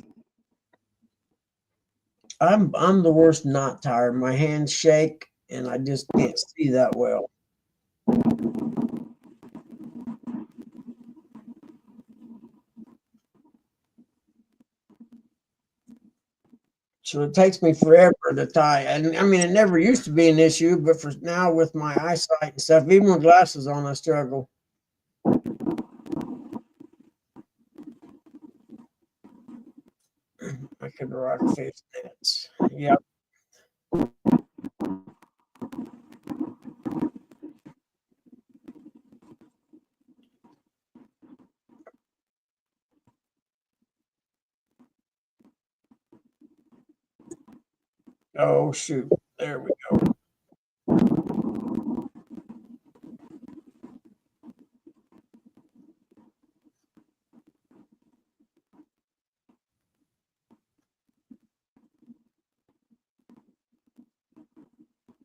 I'm the worst knot tire. My hands shake and I just can't see that well. So it takes me forever to tie. And I mean, it never used to be an issue, but for now with my eyesight and stuff, even with glasses on, I struggle. I could rock fish nets. Yep. Oh shoot. There we go.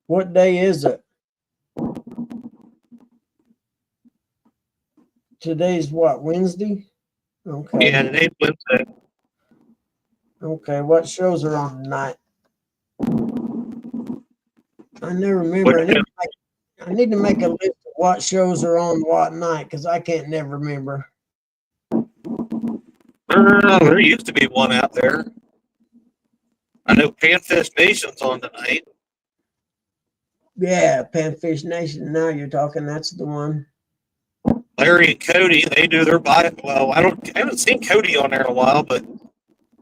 What day is it? Today's what, Wednesday? Okay. Yeah, today's Wednesday. Okay, what shows are on tonight? I never remember. I need to make a list of what shows are on what night because I can't never remember. There used to be one out there. I know Panfish Nation's on tonight. Yeah, Panfish Nation. Now you're talking. That's the one. Larry and Cody, they do their Bible. Well, I haven't seen Cody on there in a while, but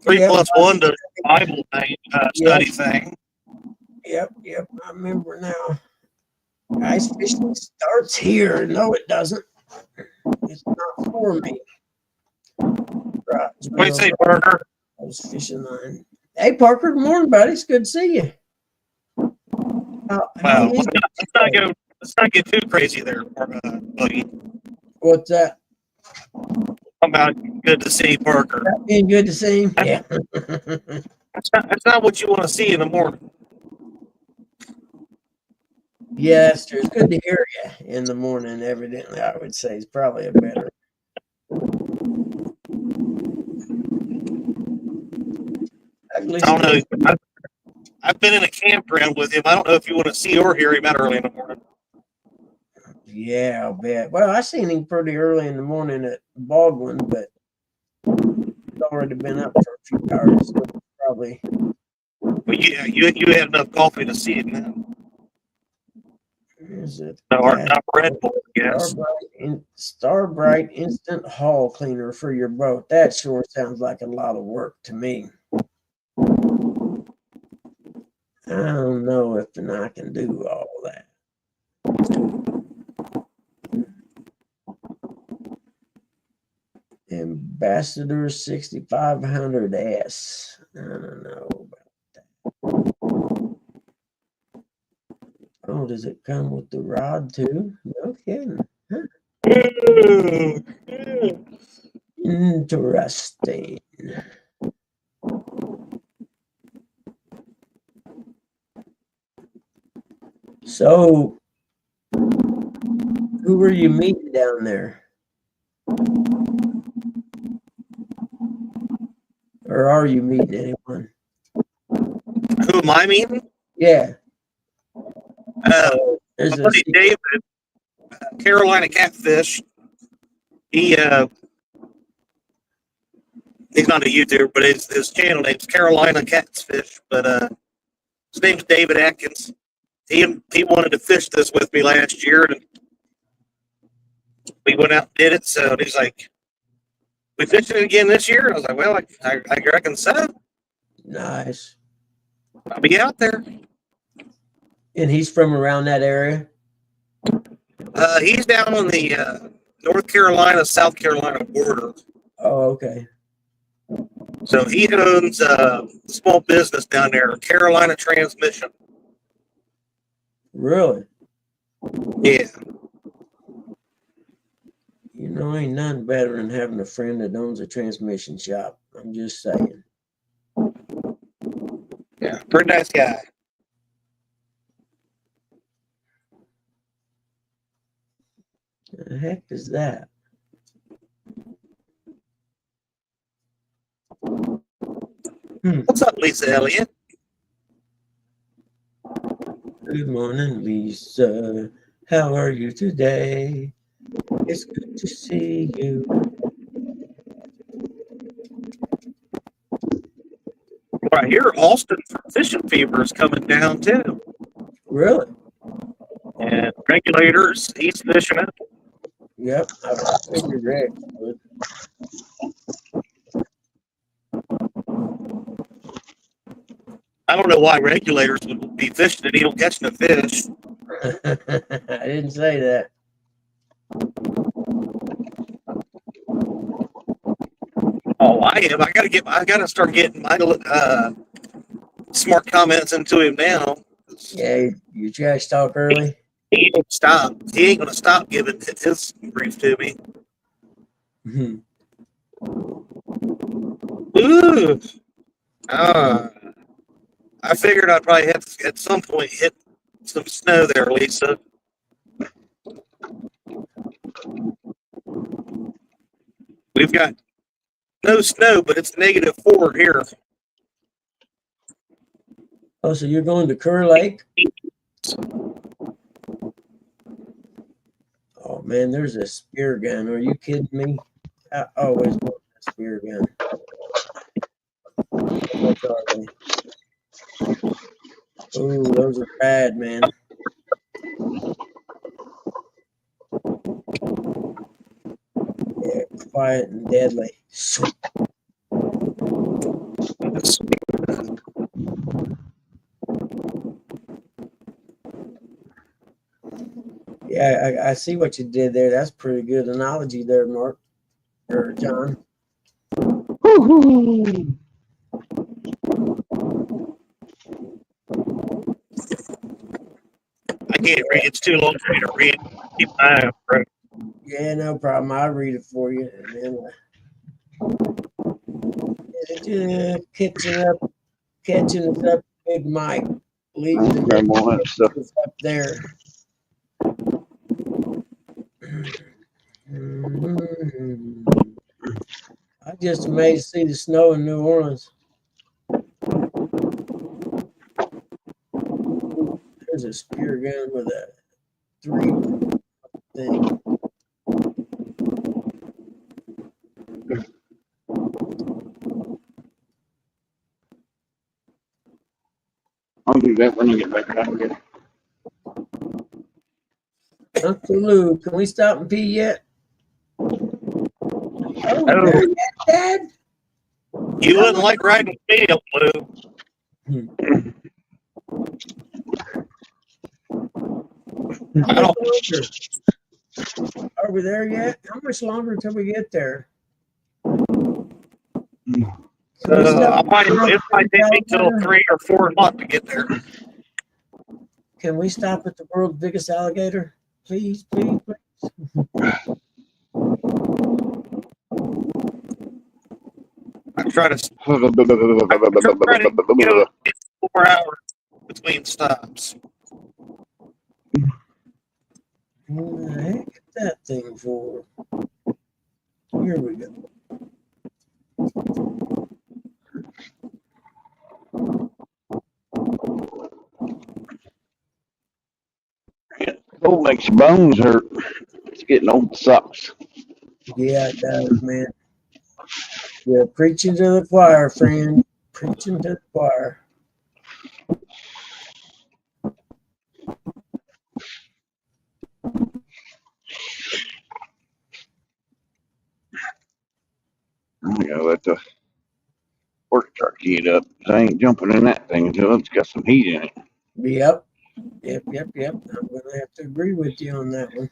3+1 does the Bible thing, study thing. Yep. I remember now. Ice fishing starts here. No, it doesn't. It's not for me. Right. What do you say, Parker? I was fishing line. Hey, Parker. Good morning, buddy. It's good to see you. Well, Hey, let's not get too crazy there, Buggy. what's that? How about good to see Parker? Being good to see him. Yeah. That's not what you want to see in the morning. Yes, it's good to hear you in the morning. Evidently, I would say is probably a better. I don't know. I've been in a campground with him. I don't know if you want to see or hear him out early in the morning. Yeah, I'll bet. Well, I seen him pretty early in the morning at Baldwin, but he's already been up for a few hours. So probably. But yeah, you had enough coffee to see it now. Is it? No, not Red Bull, yes. Starbright Instant Hull Cleaner for your boat. That sure sounds like a lot of work to me. I don't know if I can do all that. Ambassador 6500S. I don't know about that. Oh, does it come with the rod too? No kidding. Huh? Interesting. So, who were you meeting down there? Or are you meeting anyone? Who am I meeting? Yeah. My buddy David, Carolina Catfish. He's not a YouTuber, but his channel name's Carolina Catfish. But his name's David Atkins. He wanted to fish this with me last year, and we went out and did it. So he's like, "We fishing it again this year?" I was like, "Well, I reckon so." Nice. I'll be out there. And he's from around that area? He's down on the North Carolina, South Carolina border. Oh, okay. So he owns a small business down there, Carolina Transmission. Really? Yeah. You know, ain't nothing better than having a friend that owns a transmission shop. I'm just saying. Yeah, pretty nice guy. The heck is that? What's up, Lisa Elliott? Good morning, Lisa. How are you today? It's good to see you. Right here, Austin Fishing Fever is coming down too. Really? And Regulators, he's fishing it. Yep, I figured that. I don't know why Regulators would be fishing it. He don't catch no fish. I didn't say that. Oh, I am. I gotta start getting my smart comments into him now. Yeah, you trash talk early. He ain't stop. He ain't gonna stop giving his grief to me. Ooh. I figured I'd probably have to, at some point, hit some snow there, Lisa. We've got no snow, but it's -4 here. Oh, so you're going to Kerr Lake? stops. Oh man, there's a spear gun. Are you kidding me? I always want a spear gun. How much are they? Oh, those are bad, man. Yeah, quiet and deadly. Yeah, I see what you did there. That's pretty good analogy there, Mark or John. I can't read. It's too long for me to read. Keep my eye on it. Yeah, no problem. I'll read it for you. And then catching us up, Big Mike. Leaving the Grab all that stuff. up there. Mhm. I'm just amazed to see the snow in New Orleans. There's a spear gun with a 3 thing. I'll do that when I get back out again. Uncle Lou, can we stop and pee yet? Oh, Oh. there you at, Dad? You wouldn't like riding with me, Blue. How I much don't. longer? Are we there yet? How much longer until we get there? I might. It might take me till 3 or 4 o'clock to get there. Can we stop at the world's biggest alligator? Please, please, please. I try to. Get 4 hours between stops. What the heck is that thing for? Here we go. Cold makes your bones hurt. It's getting old sucks. Yeah, it does, man. You're preaching to the choir, friend. Preaching to the choir. I gotta let the work truck heat up. I ain't jumping in that thing until it's got some heat in it. Yep. Yep. I'm gonna have to agree with you on that one.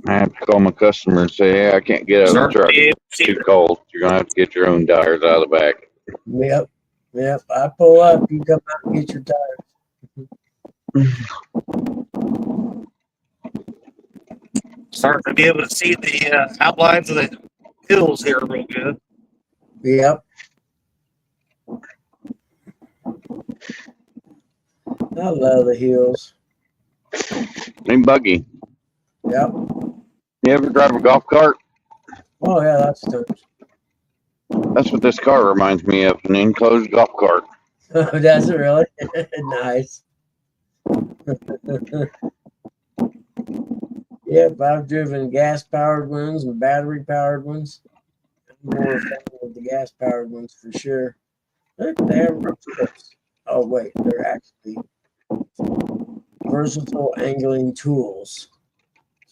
I have to call my customer and say, hey, I can't get out of the truck. It's too cold. You're gonna have to get your own tires out of the back. Yep. I pull up, you come out and get your tires. Starting to be able to see the outlines of the hills here real good. Yep. I love the hills. Hey, Buggy, Yep. you ever drive a golf cart? Oh yeah, that's times. That's what this car reminds me of, an enclosed golf cart. Oh, that's really nice. Yep, I've driven gas-powered ones and battery-powered ones. I'm more a fan of the gas-powered ones for sure. Look, they have rope strips. Oh wait, they're actually versatile angling tools.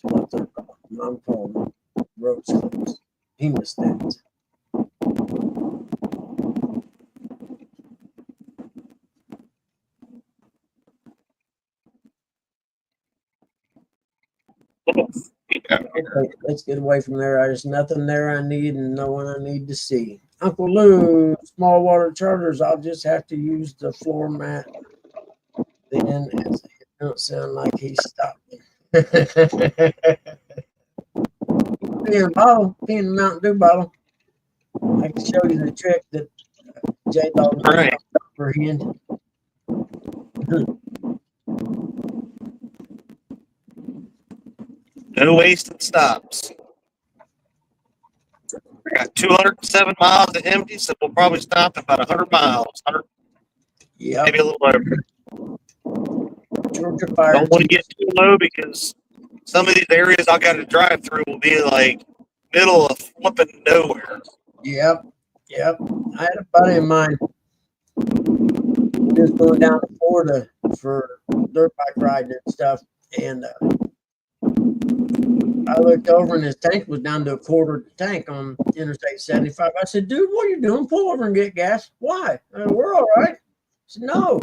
That's what they're called. I'm calling them rope strips. Hemostats. Okay, let's get away from there. There's nothing there I need and no one I need to see. Uncle Lou, small water charters, I'll just have to use the floor mat. Then it don't sound like he's stopping. Peeing Mountain Dew bottle. I can show you the trick that J Dog Right. for hand. No wasted stops. got 207 miles to empty, so we'll probably stop at about 100 miles, 100, Yep. maybe a little over. Georgia Fire Don't want to Chiefs. get too low because some of these areas I got to drive through will be like middle of flipping nowhere. Yep. Yep. I had a buddy of mine just going down to Florida for dirt bike riding and stuff. And I looked over and his tank was down to a quarter tank on Interstate 75. I said, dude, what are you doing? Pull over and get gas. Why? We're all right. I said, no.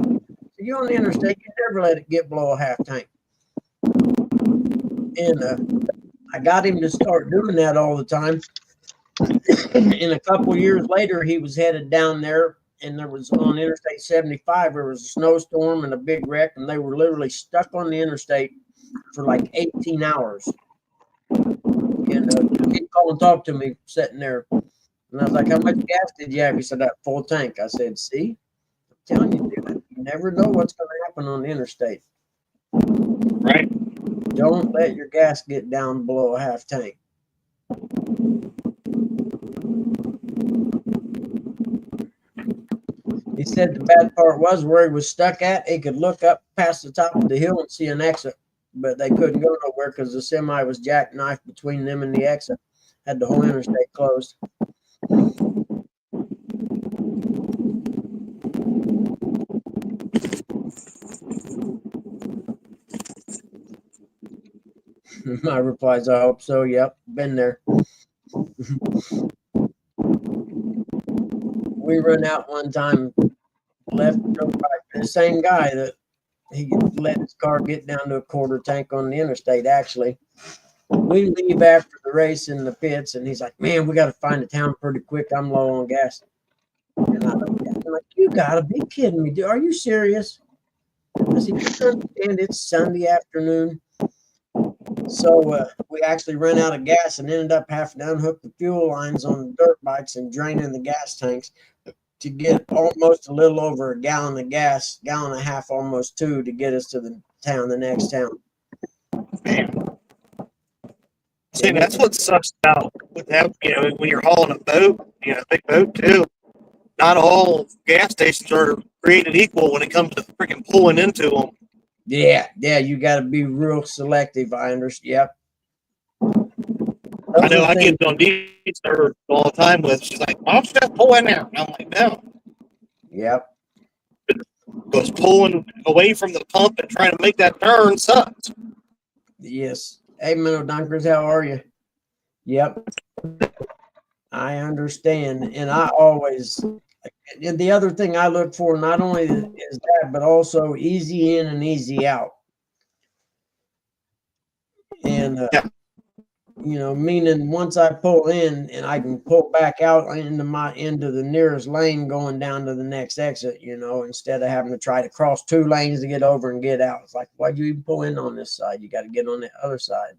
You're on the interstate. You never let it get below a half tank. And I got him to start doing that all the time. And a couple years later, he was headed down there, and there was on Interstate 75, there was a snowstorm and a big wreck, and they were literally stuck on the interstate for like 18 hours. And he'd call and talk to me sitting there. And I was like, how much gas did you have? He said, that full tank. I said, see, I'm telling you, dude, you never know what's going to happen on the interstate. Right. Don't let your gas get down below a half tank. He said the bad part was where he was stuck at, he could look up past the top of the hill and see an exit, but they couldn't go nowhere because the semi was jackknifed between them and the exit. Had the whole interstate closed. My reply is, I hope so. Yep, been there. We run out one time, left the same guy that he let his car get down to a quarter tank on the interstate. Actually, we leave after the race in the pits, and he's like, man, we got to find a town pretty quick. I'm low on gas. And I'm like, you got to be kidding me, dude. Are you serious? I said, you understand it's Sunday afternoon. So we actually ran out of gas and ended up having to unhook the fuel lines on the dirt bikes and draining the gas tanks to get almost a little over a gallon of gas, gallon and a half, almost two, to get us to the next town. See, that's what sucks about with that, when you're hauling a boat, a big boat too. Not all gas stations are created equal when it comes to freaking pulling into them. Yeah, you got to be real selective. I understand. Yep. I know I get on Dee's server all the time with, she's like, why don't you just pull in there? And I'm like, no. Yep. Because pulling away from the pump and trying to make that turn sucks. Yes. Hey, Minnow Dunkers, how are you? Yep. I understand. And I always, and the other thing I look for not only is that, but also easy in and easy out. And, meaning once I pull in and I can pull back out into the nearest lane going down to the next exit, instead of having to try to cross two lanes to get over and get out. It's like, why'd you even pull in on this side? You got to get on the other side.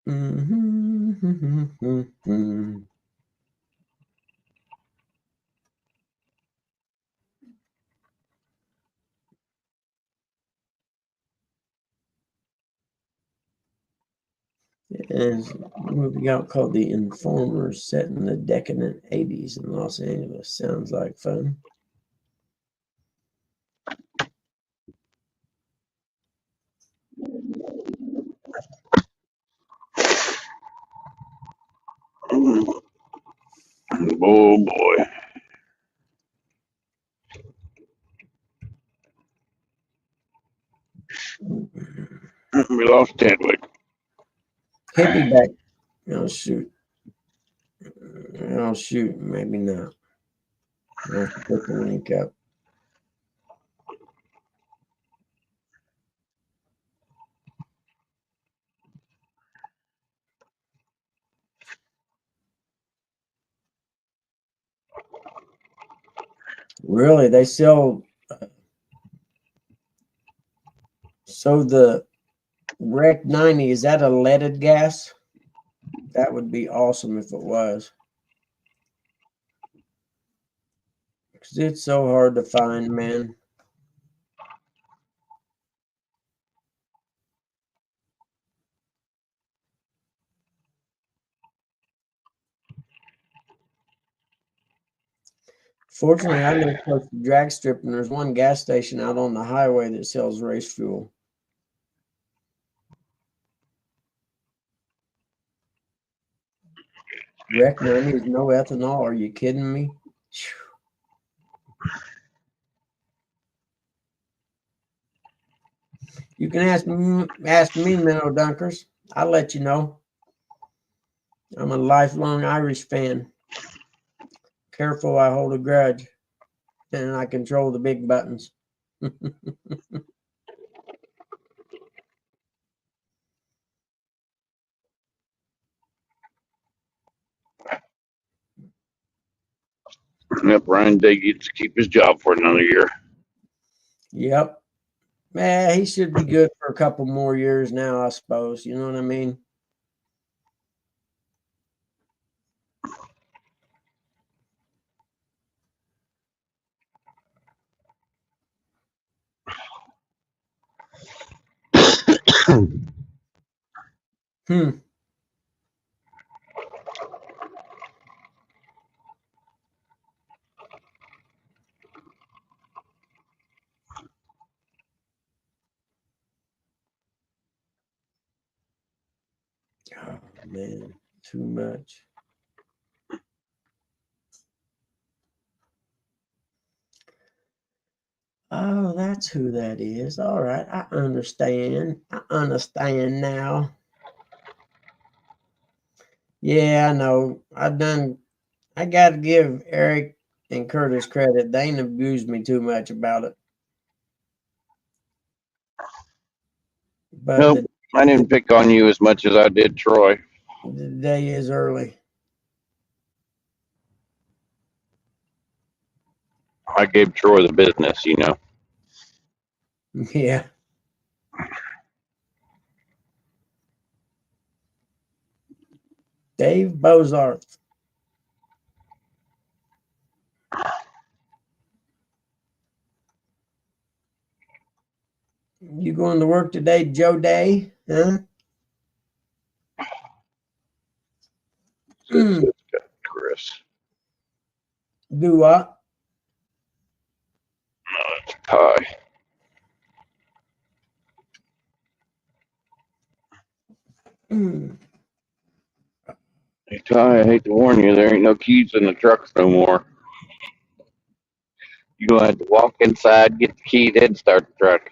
Mm-hmm. There's a movie out called The Informer set in the decadent 80s in Los Angeles. Sounds like fun. Oh boy. We lost Chadwick. He'll be back. Oh, shoot. Oh, shoot. Maybe not. I'll have to put the link up. Really? They sell. So the Rec 90, is that a leaded gas? That would be awesome if it was. Because it's so hard to find, man. Fortunately, I live close to drag strip, and there's one gas station out on the highway that sells race fuel. Rec 90 is no ethanol. Are you kidding me? You can ask me, Minnow Dunkers. I'll let you know. I'm a lifelong Irish fan. Careful, I hold a grudge, and I control the big buttons. Yep, Ryan Day gets to keep his job for another year. Yep. Man, he should be good for a couple more years now, I suppose. You know what I mean? Hmm. Oh, man, too much. Oh, that's who that is. All right, I understand. I understand now. Yeah, I know. I got to give Eric and Curtis credit. They ain't abused me too much about it. But Nope, I didn't pick on you as much as I did Troy. the day is early. I gave Troy the business, you know. Yeah. Dave Bozarth. You going to work today, Joe Day? Huh? Chris. Do what? It's pie. Mm. Hey, Ty, I hate to warn you, there ain't no keys in the trucks no more. You gonna have to walk inside, get the key, then start the truck.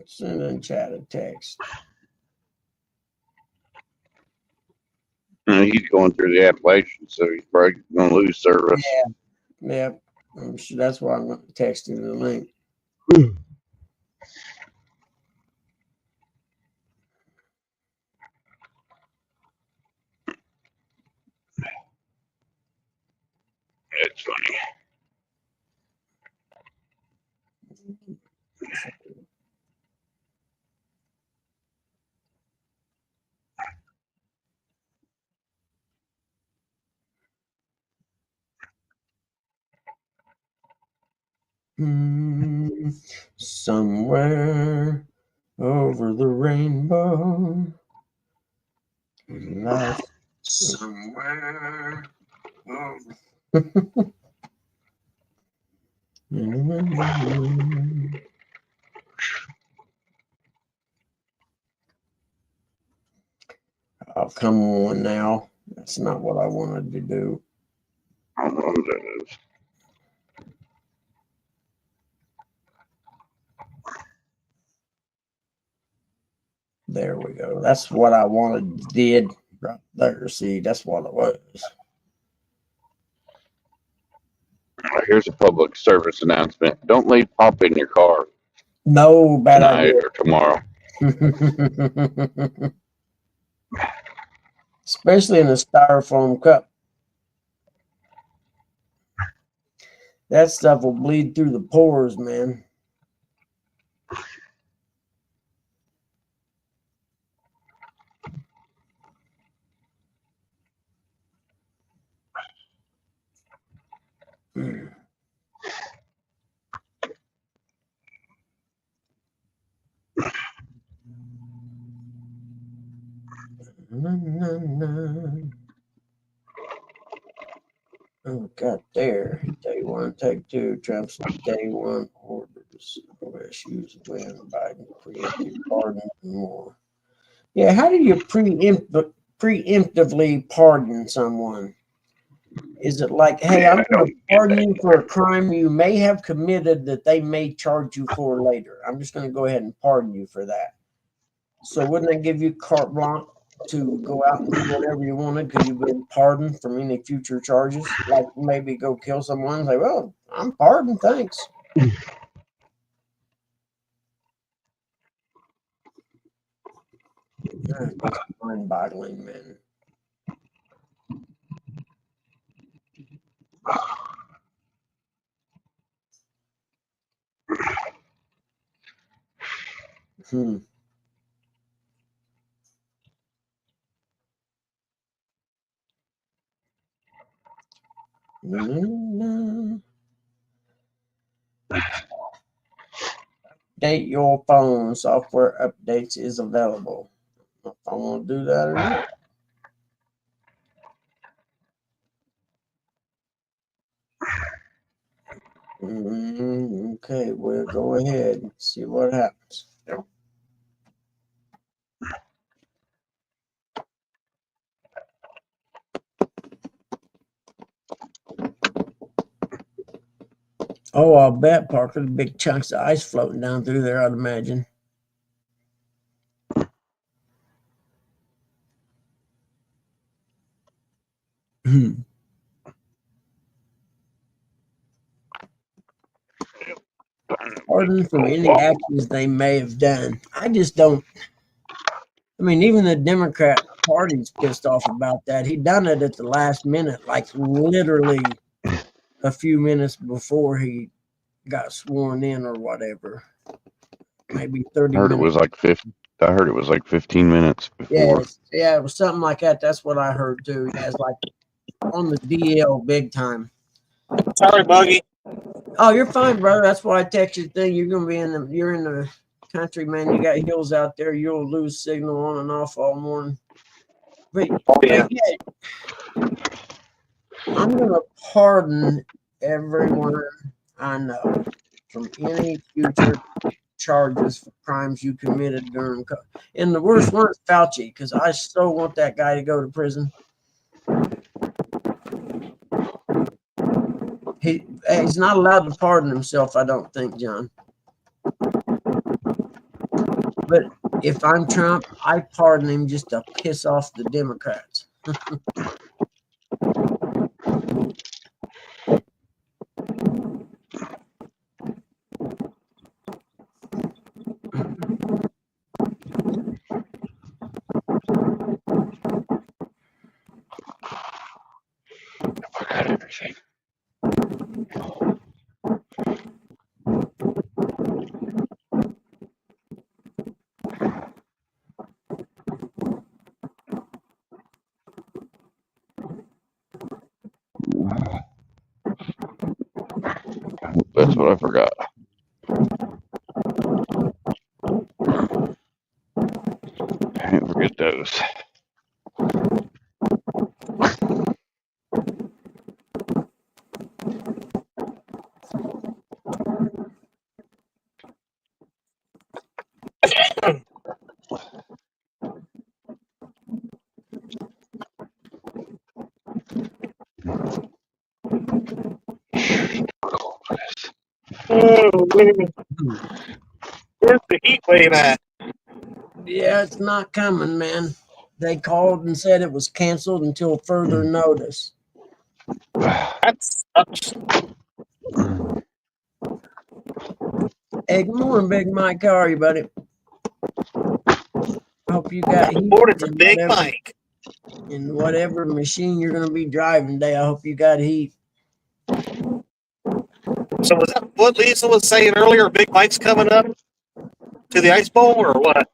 Send in chat a text. He's going through the Appalachians, so he's probably gonna lose service. Yeah, I'm sure that's why I'm going to text him the link. It's funny. Somewhere over the rainbow, life somewhere over. Oh, come on now. That's not what I wanted to do. I don't know what that is. There we go. That's what I wanted did right there. See, that's what it was. Here's a public service announcement. Don't leave pop in your car No bad tonight idea. or tomorrow. Especially in a styrofoam cup. That stuff will bleed through the pores, man. Na, na, na. Oh, got there. Day one, take two. Trump's day one orders. OSU's win. Biden preemptive pardon and more. Yeah, how do you preemptively pardon someone? Is it like, hey, Yeah, I'm I going don't to get pardon that. you for a crime you may have committed that they may charge you for later? I'm just going to go ahead and pardon you for that. So wouldn't that give you carte blanche to go out and do whatever you wanted because you've been pardoned from any future charges? Like maybe go kill someone and say, well, I'm pardoned, thanks. Just mind-boggling, man. Hmm. Na-na-na. Update your phone. Software updates is available. If I want to do that or not. Okay, we'll go ahead and see what happens. Oh, I'll bet, Parker, the big chunks of ice floating down through there, I'd imagine. Pardon from any actions they may have done. I just don't. I mean, even the Democrat Party's pissed off about that. He done it at the last minute, like literally a few minutes before he got sworn in or whatever. Maybe 30 I heard it minutes. was like 50. I heard it was like 15 minutes before. Yeah, it was something like that. That's what I heard too. Yeah, it's like on the DL big time. Sorry, Buggy. Oh, you're fine, brother. That's why I text you the thing. You're gonna be you're in the country, man. You got hills out there. You'll lose signal on and off all morning. But, Yeah. I'm gonna pardon everyone I know from any future charges for crimes you committed during. And the worst one is Fauci, because I so want that guy to go to prison. He's not allowed to pardon himself, I don't think, John. But if I'm Trump, I pardon him just to piss off the Democrats. I forgot everything. That's what I forgot. Can't forget those. Oh, man. Where's the heat wave at? Yeah, it's not coming, man. They called and said it was canceled until further notice. That's sucks. Hey, good morning, Big Mike. How are you, buddy? Hope you got heat Board, it's a in big whatever, mic. in whatever machine you're going to be driving today. I hope you got heat. So was that what Lisa was saying earlier? Big Mike's coming up to the Ice Bowl or what?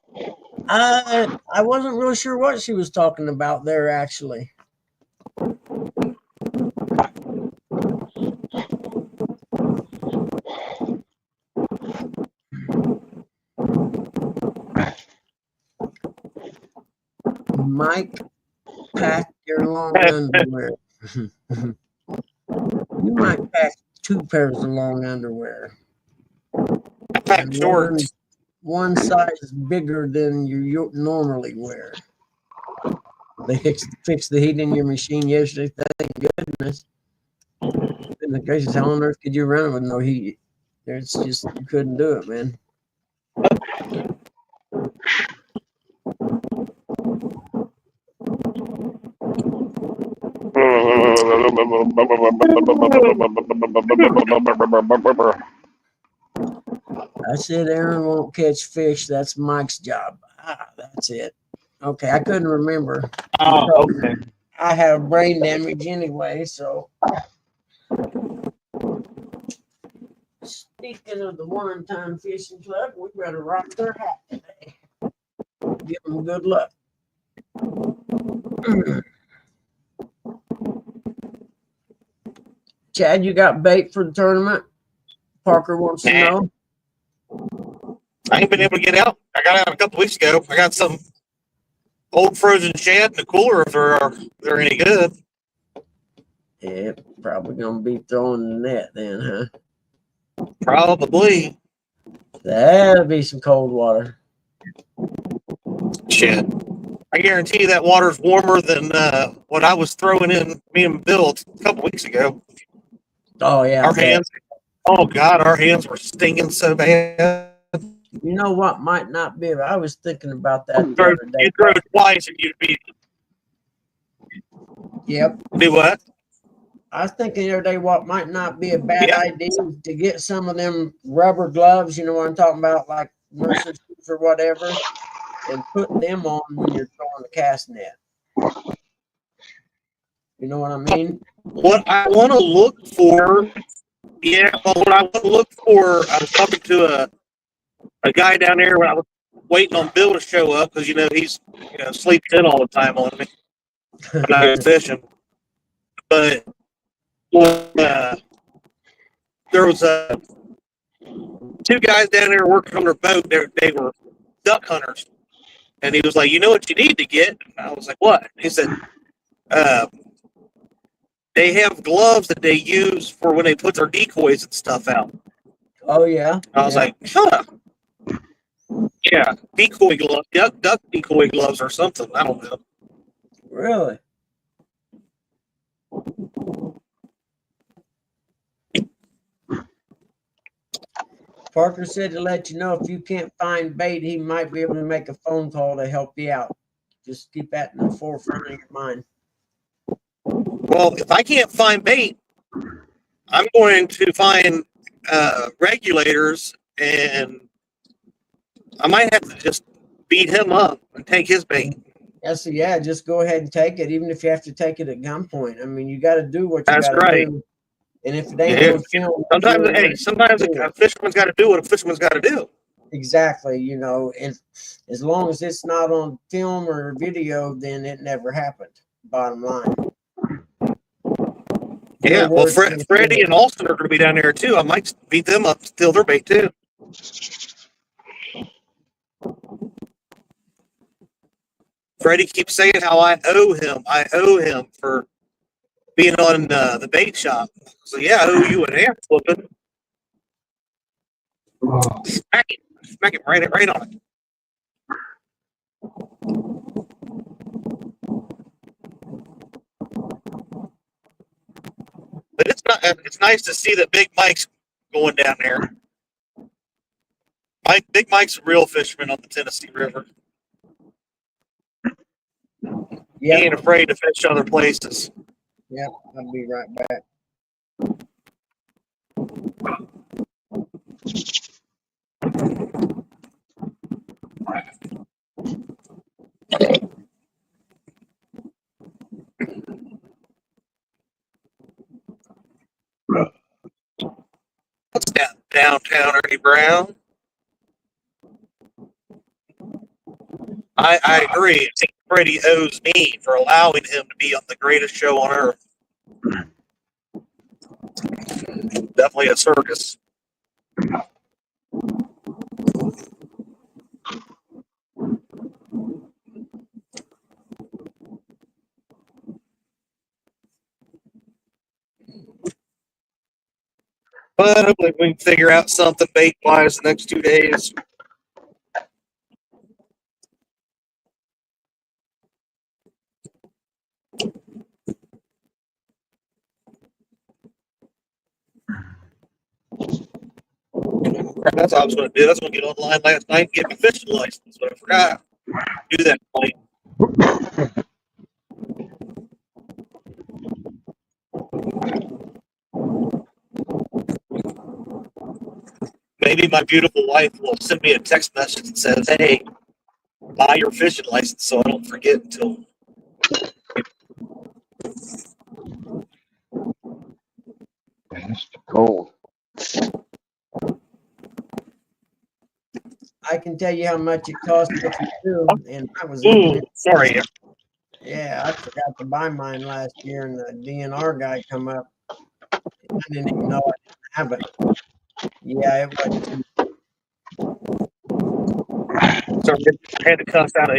I wasn't really sure what she was talking about there, actually. Mike packed your long underwear. You might pack 2 pairs of long underwear. I pack And shorts. one size bigger than you normally wear. They fixed the heat in your machine yesterday. Thank goodness. Goodness gracious, how on earth could you run it with no heat? It's just you couldn't do it, man. I said Aaron won't catch fish. That's Mike's job. That's it. Okay, I couldn't remember. Oh, okay. I have brain damage anyway, so. Speaking of the one-time fishing club, we better rock their hat today. Give them good luck. Chad, you got bait for the tournament? Parker wants to know. I ain't been able to get out. I got out a couple weeks ago. I got some old frozen shad in the cooler if they're any good. Yeah, probably gonna be throwing the net then, huh? Probably. That'll be some cold water. Shit. I guarantee you that water's warmer than what I was throwing in me and Bill a couple weeks ago. Oh yeah. Our hands. Oh God, our hands were stinging so bad. You know what might not be? I was thinking about that the other day. You throw it twice and you'd be. Yep. Do what? I was thinking the other day what might not be a bad idea to get some of them rubber gloves, you know what I'm talking about, like nurses or whatever, and put them on when you're throwing the cast net. You know what I mean? What I want to look for, what I want to look for, I was talking to a guy down there when I was waiting on Bill to show up because, he's sleeps in all the time on me when I go fishing. But there was 2 guys down there working on their boat. They were duck hunters. And he was like, you know what you need to get? And I was like, what? He said, they have gloves that they use for when they put their decoys and stuff out. Oh, yeah. I was like, huh. Yeah, decoy gloves, duck decoy gloves or something. I don't know. Really? Parker said to let you know if you can't find bait, he might be able to make a phone call to help you out. Just keep that in the forefront of your mind. Well, if I can't find bait, I'm going to find regulators, and I might have to just beat him up and take his bait. Yeah, just go ahead and take it, even if you have to take it at gunpoint. I mean, you got to do what you got to That's right. do. And if it ain't on film, sometimes a fisherman's got to do what a fisherman's got to do. Exactly, and as long as it's not on film or video, then it never happened. Bottom line. Yeah, well, Freddie and Austin are going to be down there too. I might beat them up, steal their bait too. Freddie keeps saying how I owe him for being on the bait shop. So yeah, I owe you an ass whooping. Smack it right on it. But it's nice to see that Big Mike's going down there. Big Mike's a real fisherman on the Tennessee River. He ain't afraid to fish other places. Yep, I'll be right back. What's downtown Ernie Brown? I agree. I think Freddie owes me for allowing him to be on the greatest show on earth. Definitely a circus. But hopefully we can figure out something bait wise the next 2 days. That's what I was going to do. That's going to get online last night and get my fishing license, but I forgot to do that tonight. Maybe my beautiful wife will send me a text message that says, "Hey, buy your fishing license so I don't forget until." It's cold. I can tell you how much it costs if you do, and I was looking Ooh, at. sorry. Yeah, I forgot to buy mine last year, and the DNR guy come up. I didn't even know I didn't have it. Yeah, it wasn't cheap. So I had to cuss out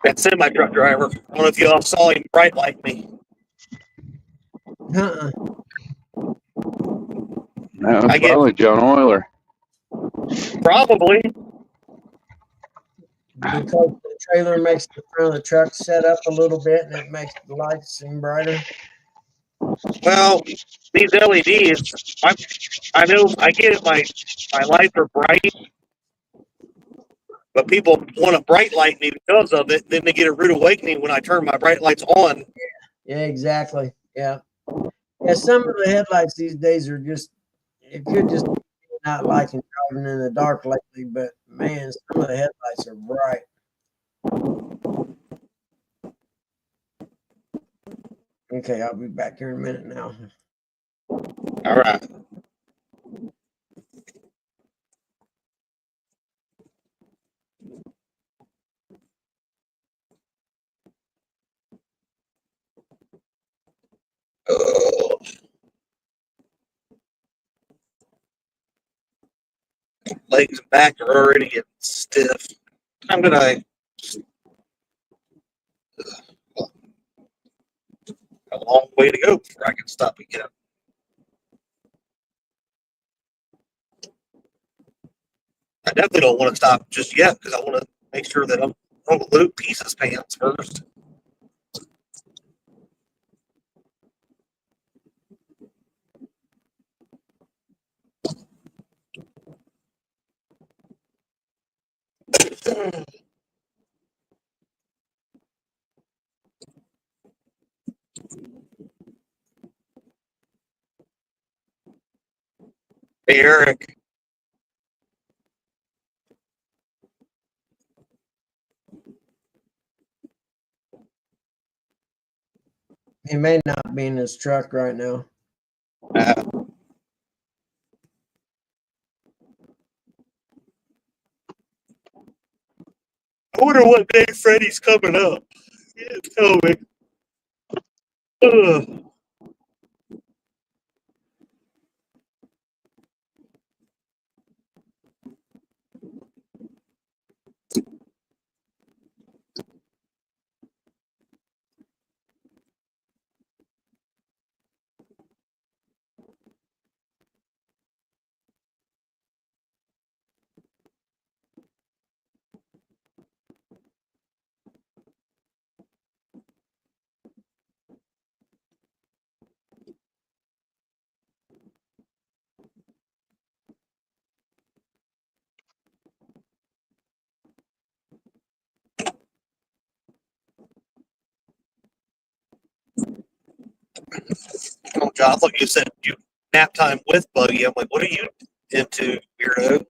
that semi truck driver. I don't know if you all saw him bright like me. Uh-uh. No, I get probably John Euler. probably. Because the trailer makes the front of the truck set up a little bit, and it makes the lights seem brighter. Well, these LEDs, I know I get it. My lights are bright, but people want to bright light me because of it. Then they get a rude awakening when I turn my bright lights on. Yeah, exactly. Yeah. Yeah, some of the headlights these days are just, it could just be not liking driving in the dark lately, but man, some of the headlights are bright. Okay, I'll be back here in a minute now. All right. Legs and back are already getting stiff. I'm gonna a long way to go before I can stop again. I definitely don't want to stop just yet because I want to make sure that I'm on the loop pieces pants first. Hey, Eric. He may not be in his truck right now. I wonder what day Freddie's coming up. Yeah, tell me. Ugh. Oh, John, I thought you said you nap time with Buggy. I'm like, what are you into, weirdo?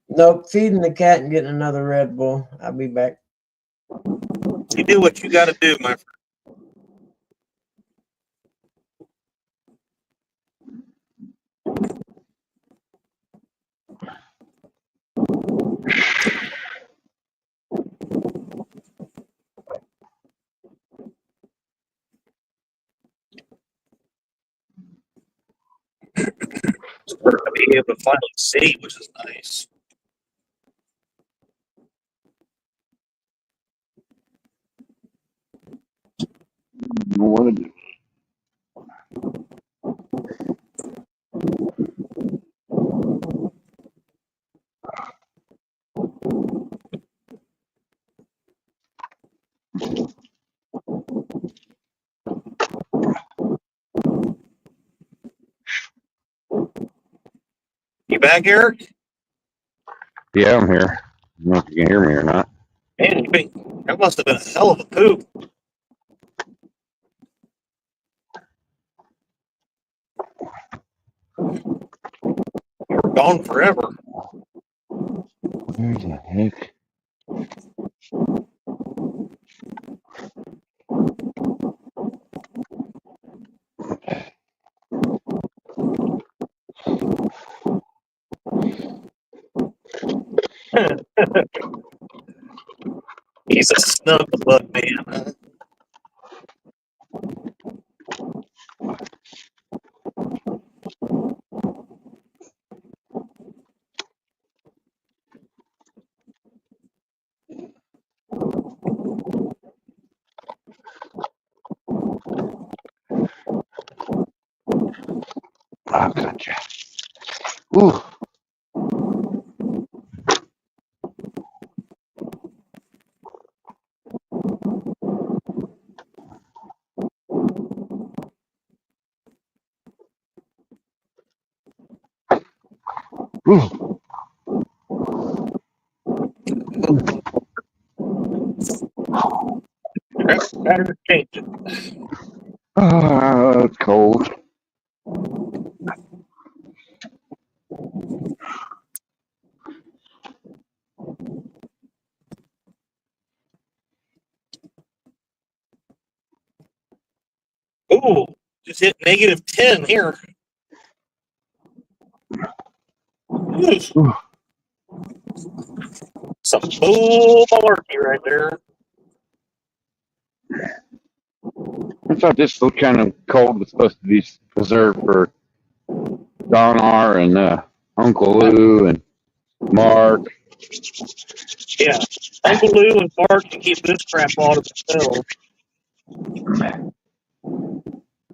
Nope, feeding the cat and getting another Red Bull. I'll be back. You do what you got to do, my friend. We're going to be able to finally see, which is nice. You back, Eric? Yeah, I'm here. I don't know if you can hear me or not. Man, that must have been a hell of a poop. You were gone forever. Where the heck? He's a snuggle bug man. Huh? Oh, gotcha. Ooh. Ooh. Better change it. Ah, it's cold. Ooh, just hit -10 here. Ooh, Ooh. some bull malarkey right there. I thought this kind of cold was supposed to be preserved for Donar and Uncle Lou and Mark. Yeah, Uncle Lou and Bart can keep this crap all to themselves.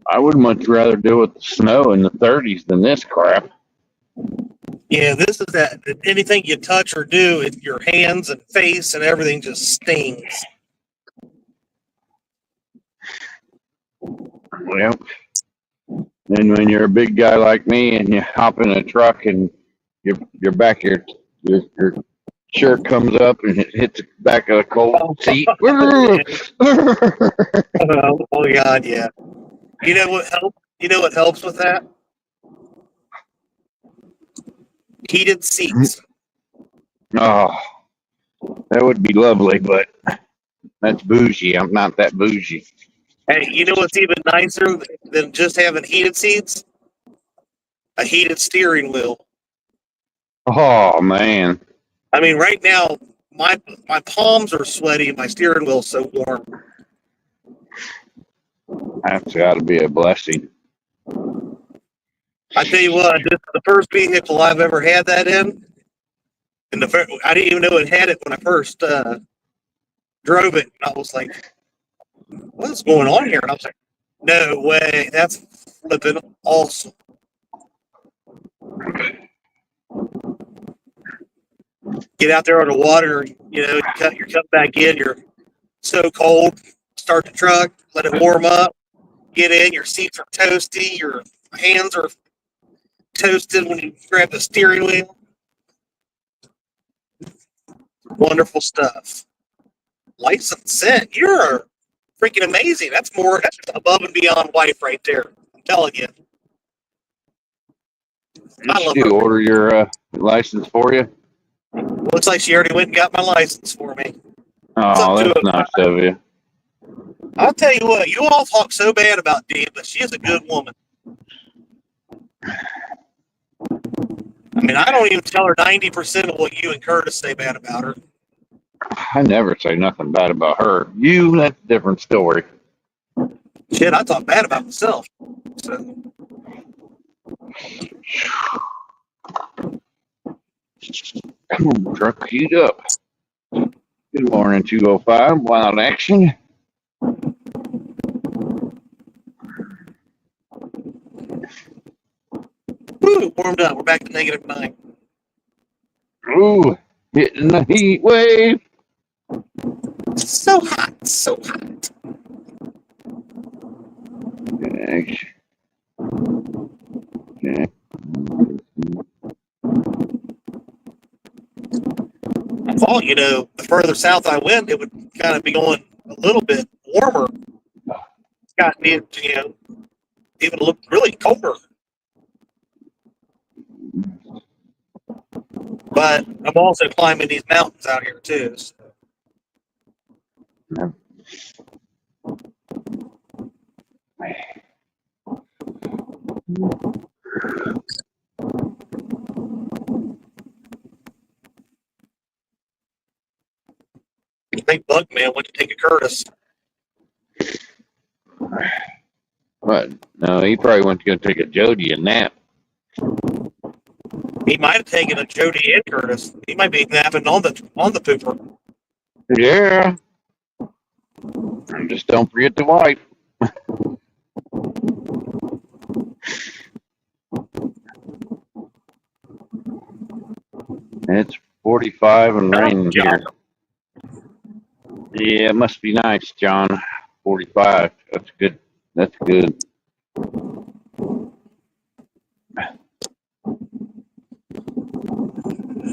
I would much rather deal with the snow in the 30s than this crap. Yeah, this is that. Anything you touch or do, your hands and face and everything just stings. Well, and when you're a big guy like me and you hop in a truck and your back your shirt comes up and it hits the back of the cold seat. Oh God, yeah. You know what helps? You know what helps with that? Heated seats. Oh, that would be lovely, but that's bougie. I'm not that bougie. Hey, you know what's even nicer than just having heated seats? A heated steering wheel. Oh man, I mean, right now my palms are sweaty and my steering wheel's so warm. that's got to be a blessing. I tell you what, this is the first vehicle I've ever had that in, and I didn't even know it had it when I first drove it. And I was like, "What's going on here?" And I was like, "No way, that's flipping awesome." Get out there on the water, you come back in, you're so cold, start the truck, let it warm up, get in, your seats are toasty, your hands are toasted when you grab the steering wheel. Wonderful stuff. License sent. You're freaking amazing. That's above and beyond wife right there. I'm telling you. I love Did her. she order your license for you? Looks like she already went and got my license for me. Oh, that's nice of you. I'll tell you what, you all talk so bad about Dee, but she is a good woman. I mean, I don't even tell her 90% of what you and Curtis say bad about her. I never say nothing bad about her. You, that's a different story. Shit, I talk bad about myself. So. Come on, truck, heat up. Good morning, 205, Wild Action. warmed up. We're back to -9. Ooh, hitting the heat wave. So hot, so hot. Okay. I thought, the further south I went, it would kind of be going a little bit warmer. It's got me, even look really colder. But I'm also climbing these mountains out here too. So. I think Bugman went to take a Curtis. What? No, he probably went to go take a Jody a nap. He might have taken a Jody and Curtis. He might be napping on the pooper. Yeah. And just don't forget to wipe. It's 45 and raining here. Yeah, it must be nice, John. 45. That's good. That's good.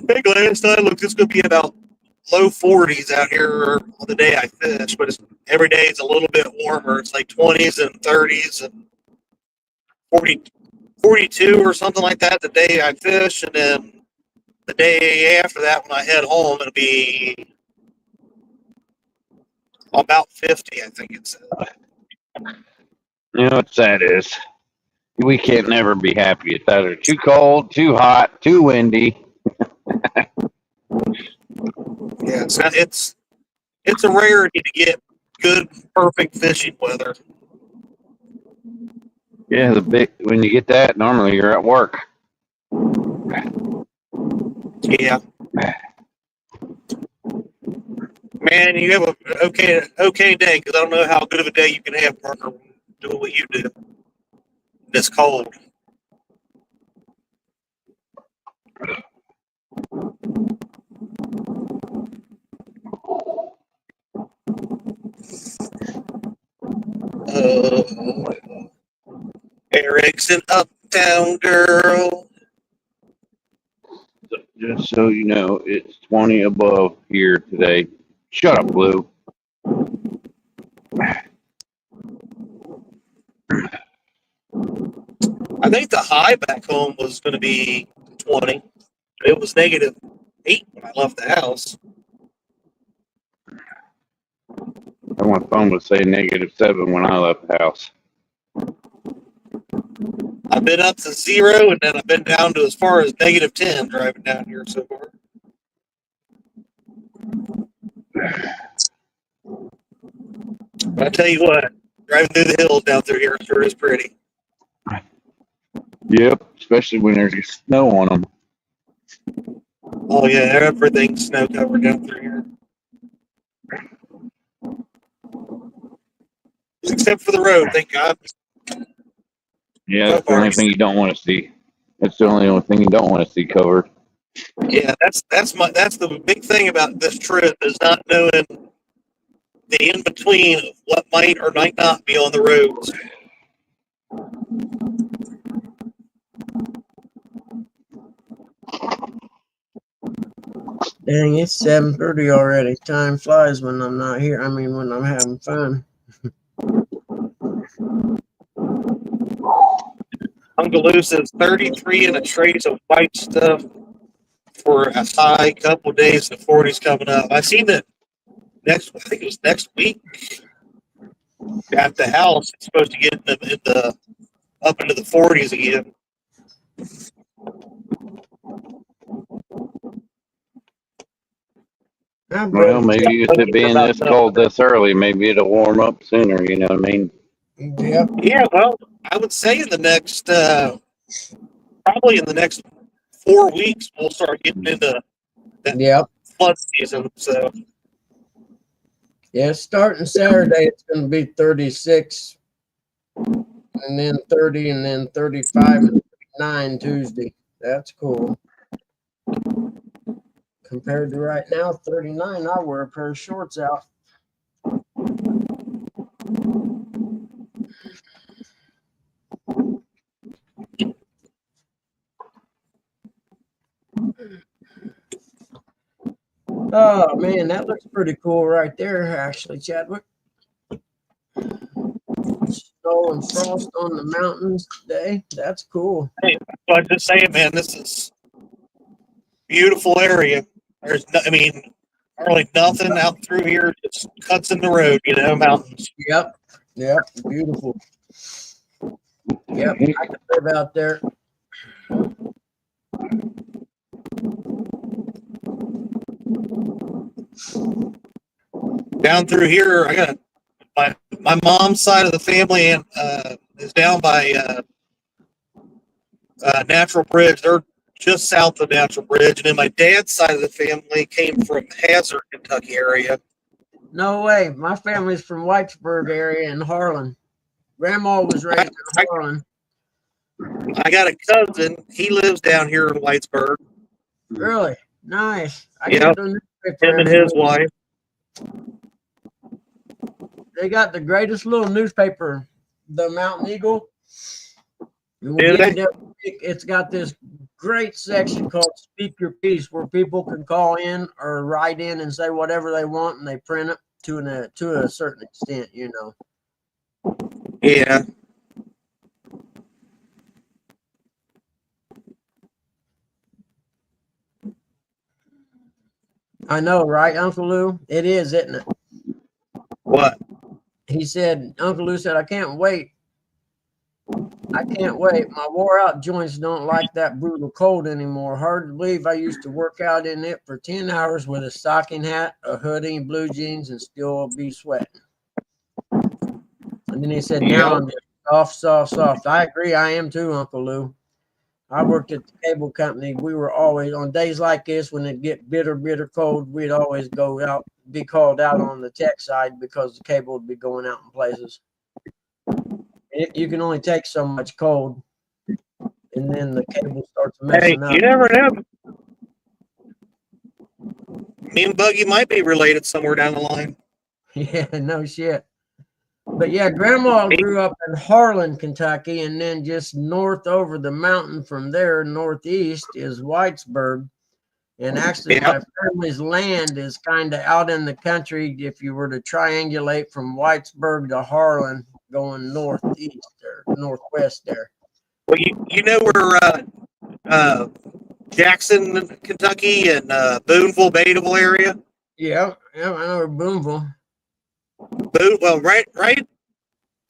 Hey, last I looked, it's going to be about low 40s out here on the day I fish, but every day it's a little bit warmer. It's like 20s and 30s and 42 or something like that the day I fish, and then the day after that when I head home, it'll be about 50, I think it said. You know what that is? We can't never be happy. It's either too cold, too hot, too windy. Yeah, it's a rarity to get good, perfect fishing weather. Yeah, when you get that, normally you're at work. Yeah. Man, you have an okay day, because I don't know how good of a day you can have, Parker, doing what you do. It's cold. Eric's an uptown girl. Just so you know, it's 20 above here today. Shut up, Blue. I think the high back home was going to be 20. It was -8 when I left the house. On my phone would say -7 when I left the house. I've been up to 0, and then I've been down to as far as -10 driving down here so far. But I tell you what, driving through the hills down through here sure is pretty. Yep, especially when there's snow on them. Oh yeah, everything's snow covered down through here. Except for the road, thank God. Yeah, that's the only thing you don't want to see. That's the only thing you don't want to see covered. Yeah, that's the big thing about this trip, is not knowing the in between of what might or might not be on the roads. Dang, it's 7:30 already. Time flies when I'm not here. I mean, when I'm having fun. Ungaloo says 33 and a trace of white stuff for a high couple of days. The 40s coming up. I seen that I think it was next week at the house. It's supposed to get up into the 40s again. Well, maybe with it being this cold this early, maybe it'll warm up sooner. You know what I mean? Yep. Yeah, well, I would say in the next, probably in the next 4 weeks, we'll start getting into that flood season. So, yeah, starting Saturday, it's going to be 36, and then 30, and then 35, and 39 Tuesday. That's cool. Compared to right now, 39, I wear a pair of shorts out. Oh man, that looks pretty cool right there, actually, Chadwick. Snow and frost on the mountains today. That's cool. So I'm just saying, man, this is beautiful area. There's, no, I mean, hardly nothing out through here. Just cuts in the road, you know, mountains. Yep. Yep. Beautiful. Yep. I could live out there. Down through here, I got my mom's side of the family and is down by Natural Bridge. They're just south of Natural Bridge, and then my dad's side of the family came from Hazard, Kentucky area. No way. My family's from Whitesburg area in Harlan. Grandma was raised in Harlan. I got a cousin. He lives down here in Whitesburg. Really? Nice. I Yep. get the newspaper Him and every his week. wife. They got the greatest little newspaper, the Mountain Eagle. And Do they? it's got this great section called Speak Your Piece where people can call in or write in and say whatever they want, and they print it to a certain extent, you know. Yeah. I know, right, Uncle Lou? It is, isn't it? What? He said, Uncle Lou said, I can't wait. I can't wait. My wore out joints don't like that brutal cold anymore. Hard to believe I used to work out in it for 10 hours with a stocking hat, a hoodie, and blue jeans and still be sweating. And then he said, now I'm just soft. I agree. I am too, Uncle Lou. I worked at the cable company. We were always on days like this when it get bitter cold. We'd always go out, be called out on the tech side because the cable would be going out in places. You can only take so much cold, and then the cable starts Hey, messing up. you never know. Me and Buggy might be related somewhere down the line. Yeah, no shit. But yeah, Grandma grew up in Harlan, Kentucky, and then just north over the mountain from there, northeast, is Whitesburg. And actually, my family's land is kind of out in the country. If you were to triangulate from Whitesburg to Harlan, going northeast or northwest there. Well, you know where Jackson, Kentucky, and Boonville, Badeville area. Yeah, I know where Boonville. Well, right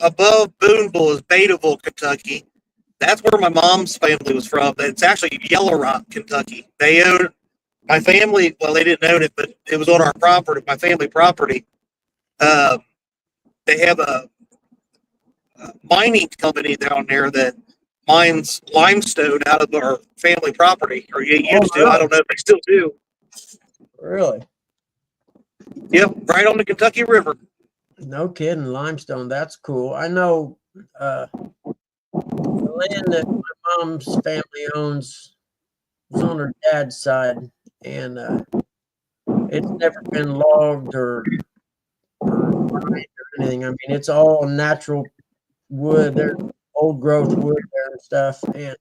above Boonville is Badeville, Kentucky. That's where my mom's family was from. It's actually Yellow Rock, Kentucky. They own my family. Well, they didn't own it, but it was on our property, my family property. They have a mining company down there that mines limestone out of our family property, or you used to. I don't know if they still do. Really? Yep, right on the Kentucky River. No kidding, limestone. That's cool. I know the land that my mom's family owns is on her dad's side, and it's never been logged or anything. I mean, it's all natural wood. There's old growth wood there and stuff, and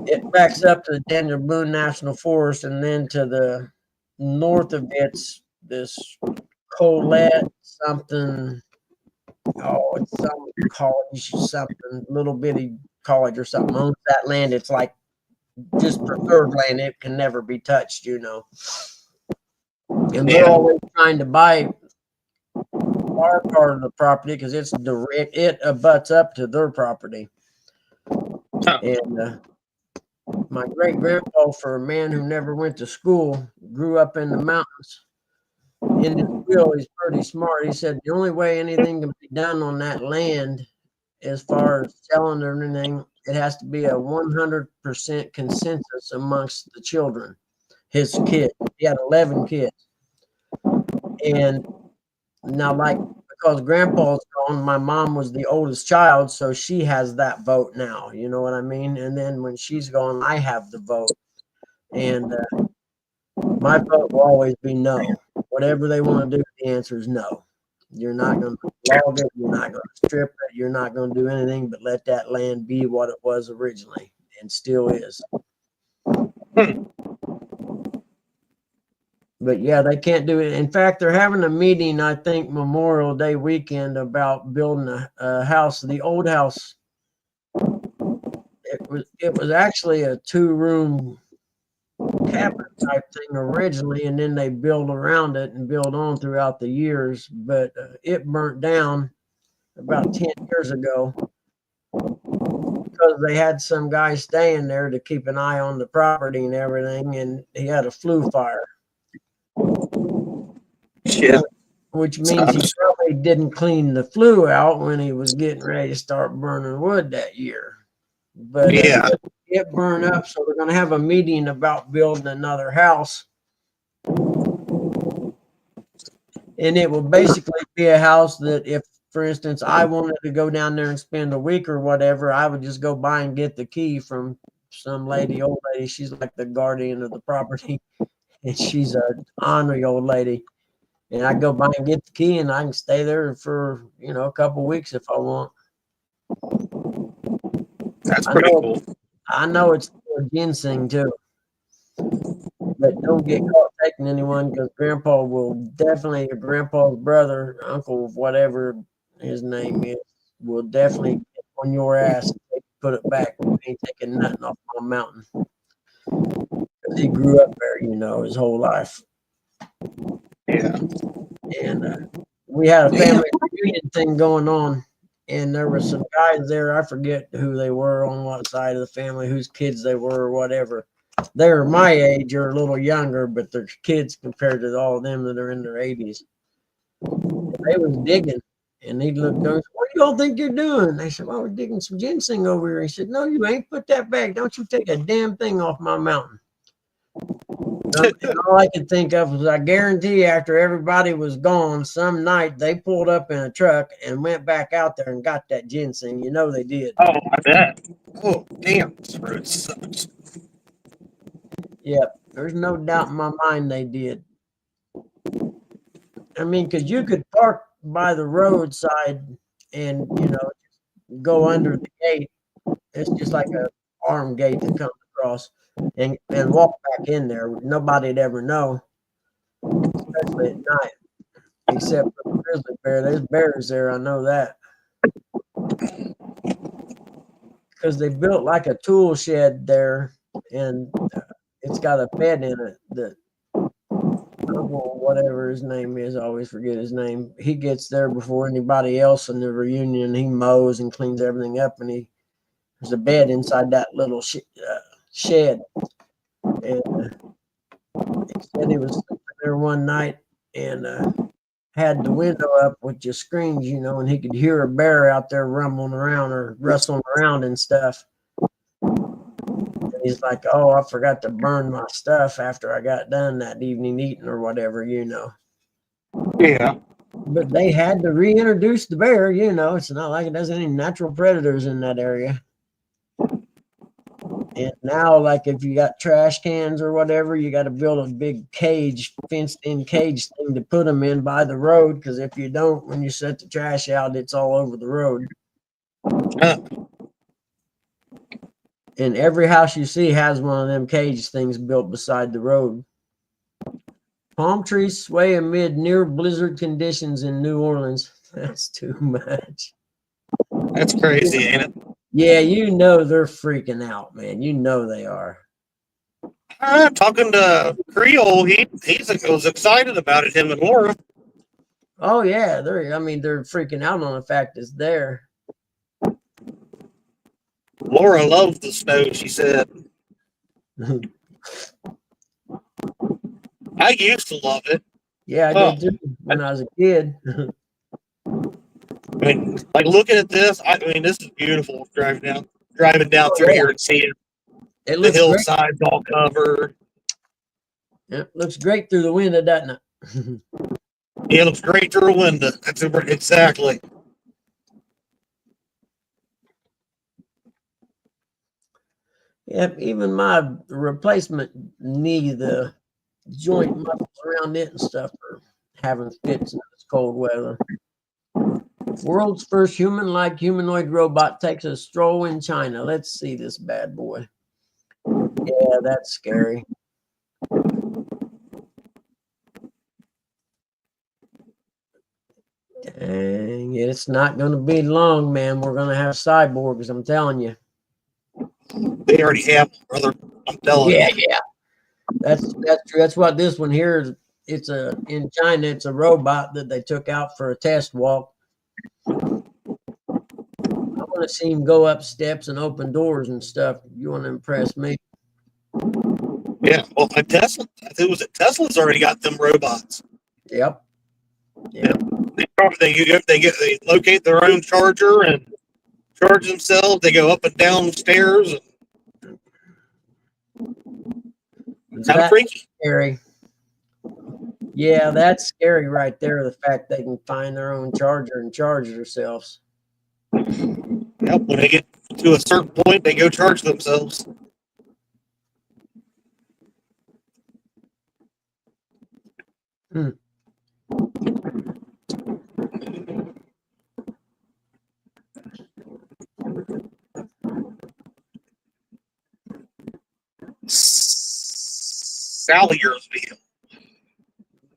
it backs up to the Daniel Boone National Forest, and then to the north of it's this Colette something. Oh, it's some college, something little bitty college or something owns that land. It's like just preserved land. It can never be touched, you know. And they're always trying to buy our part of the property because it abuts up to their property. And my great grandpa, for a man who never went to school, grew up in the mountains. In his will, he's pretty smart. He said the only way anything can be done on that land, as far as selling or anything, it has to be a 100% consensus amongst the children, his kids. He had 11 kids. And now, like because grandpa's gone, my mom was the oldest child, so she has that vote now. You know what I mean? And then when she's gone, I have the vote. And my vote will always be no. Whatever they want to do, the answer is no. You're not going to log it. You're not going to strip it. You're not going to do anything but let that land be what it was originally and still is. But yeah, they can't do it. In fact, they're having a meeting, I think, Memorial Day weekend about building a house, the old house. It was actually a 2-room cabin type thing originally, and then they built around it and built on throughout the years. But it burnt down about 10 years ago because they had some guy staying there to keep an eye on the property and everything, and he had a flue fire. Yeah. Which means he probably didn't clean the flue out when he was getting ready to start burning wood that year. But Yeah. it burned up, so they're going to have a meeting about building another house. And it will basically be a house that if, for instance, I wanted to go down there and spend a week or whatever, I would just go by and get the key from some lady, old lady. She's like the guardian of the property, and she's an ornery old lady. And I go by and get the key, and I can stay there for, a couple of weeks if I want. That's pretty cool. I know it's for ginseng too. But don't get caught taking anyone, because Grandpa will definitely, your grandpa's brother, uncle, whatever his name is, will definitely get on your ass and put it back. We ain't taking nothing off my mountain. Because he grew up there, his whole life. Yeah. And we had a family reunion thing going on, and there were some guys there. I forget who they were, on what side of the family, whose kids they were or whatever. They were my age or a little younger, but they're kids compared to all of them that are in their 80s. They was digging, and he looked over, what do y'all think you're doing? They said, well, we're digging some ginseng over here. He said, no, you ain't. Put that back. Don't you take a damn thing off my mountain. And all I could think of was, I guarantee after everybody was gone, some night they pulled up in a truck and went back out there and got that ginseng. They did. Oh, I bet. Oh, damn. This road sucks. Yep. There's no doubt in my mind they did. I mean, because you could park by the roadside and, go under the gate. It's just like a arm gate that comes across. And walk back in there. Nobody'd ever know, especially at night, except for the grizzly bear. There's bears there, I know that. Because they built like a tool shed there, and it's got a bed in it that, whatever his name is, I always forget his name. He gets there before anybody else in the reunion. He mows and cleans everything up, and there's a bed inside that little shed. And he said he was sleeping there one night and had the window up with just screens, and he could hear a bear out there rumbling around or rustling around and stuff. And he's like, oh, I forgot to burn my stuff after I got done that evening eating or whatever, Yeah. But they had to reintroduce the bear, It's not like it has any natural predators in that area. And now, like, if you got trash cans or whatever, you got to build a big cage, fenced-in cage thing to put them in by the road. Because if you don't, when you set the trash out, it's all over the road. And every house you see has one of them cage things built beside the road. Palm trees sway amid near blizzard conditions in New Orleans. That's too much. That's crazy, ain't it? Yeah, they're freaking out, man. They are. Talking to Creole, he was excited about it, him and Laura. Oh yeah, they're freaking out on the fact it's there. Laura loves the snow, she said. I used to love it. Yeah, I did too when I was a kid. I mean, like, looking at this, this is beautiful driving down through here and seeing the hillsides all covered. It looks great through the window, doesn't it? Yeah, it looks great through a window. That's exactly. Yep, even my replacement knee, the joint muscles around it and stuff are having fits in this cold weather. World's first human-like humanoid robot takes a stroll in China. Let's see this bad boy. Yeah, that's scary. Dang, it's not going to be long, man. We're going to have cyborgs, I'm telling you. They already have, brother. I'm telling you. Yeah. That's true. That's what this one here is. It's in China, it's a robot that they took out for a test walk. I want to see him go up steps and open doors and stuff. You want to impress me? Yeah. Well, Tesla. I think it was Tesla's already got them robots. Yep. They locate their own charger and charge themselves. They go up and down stairs. Kind of freaky. Scary. Yeah, that's scary right there. The fact they can find their own charger and charge themselves. Yep. When they get to a certain point, they go charge themselves. Salyersville.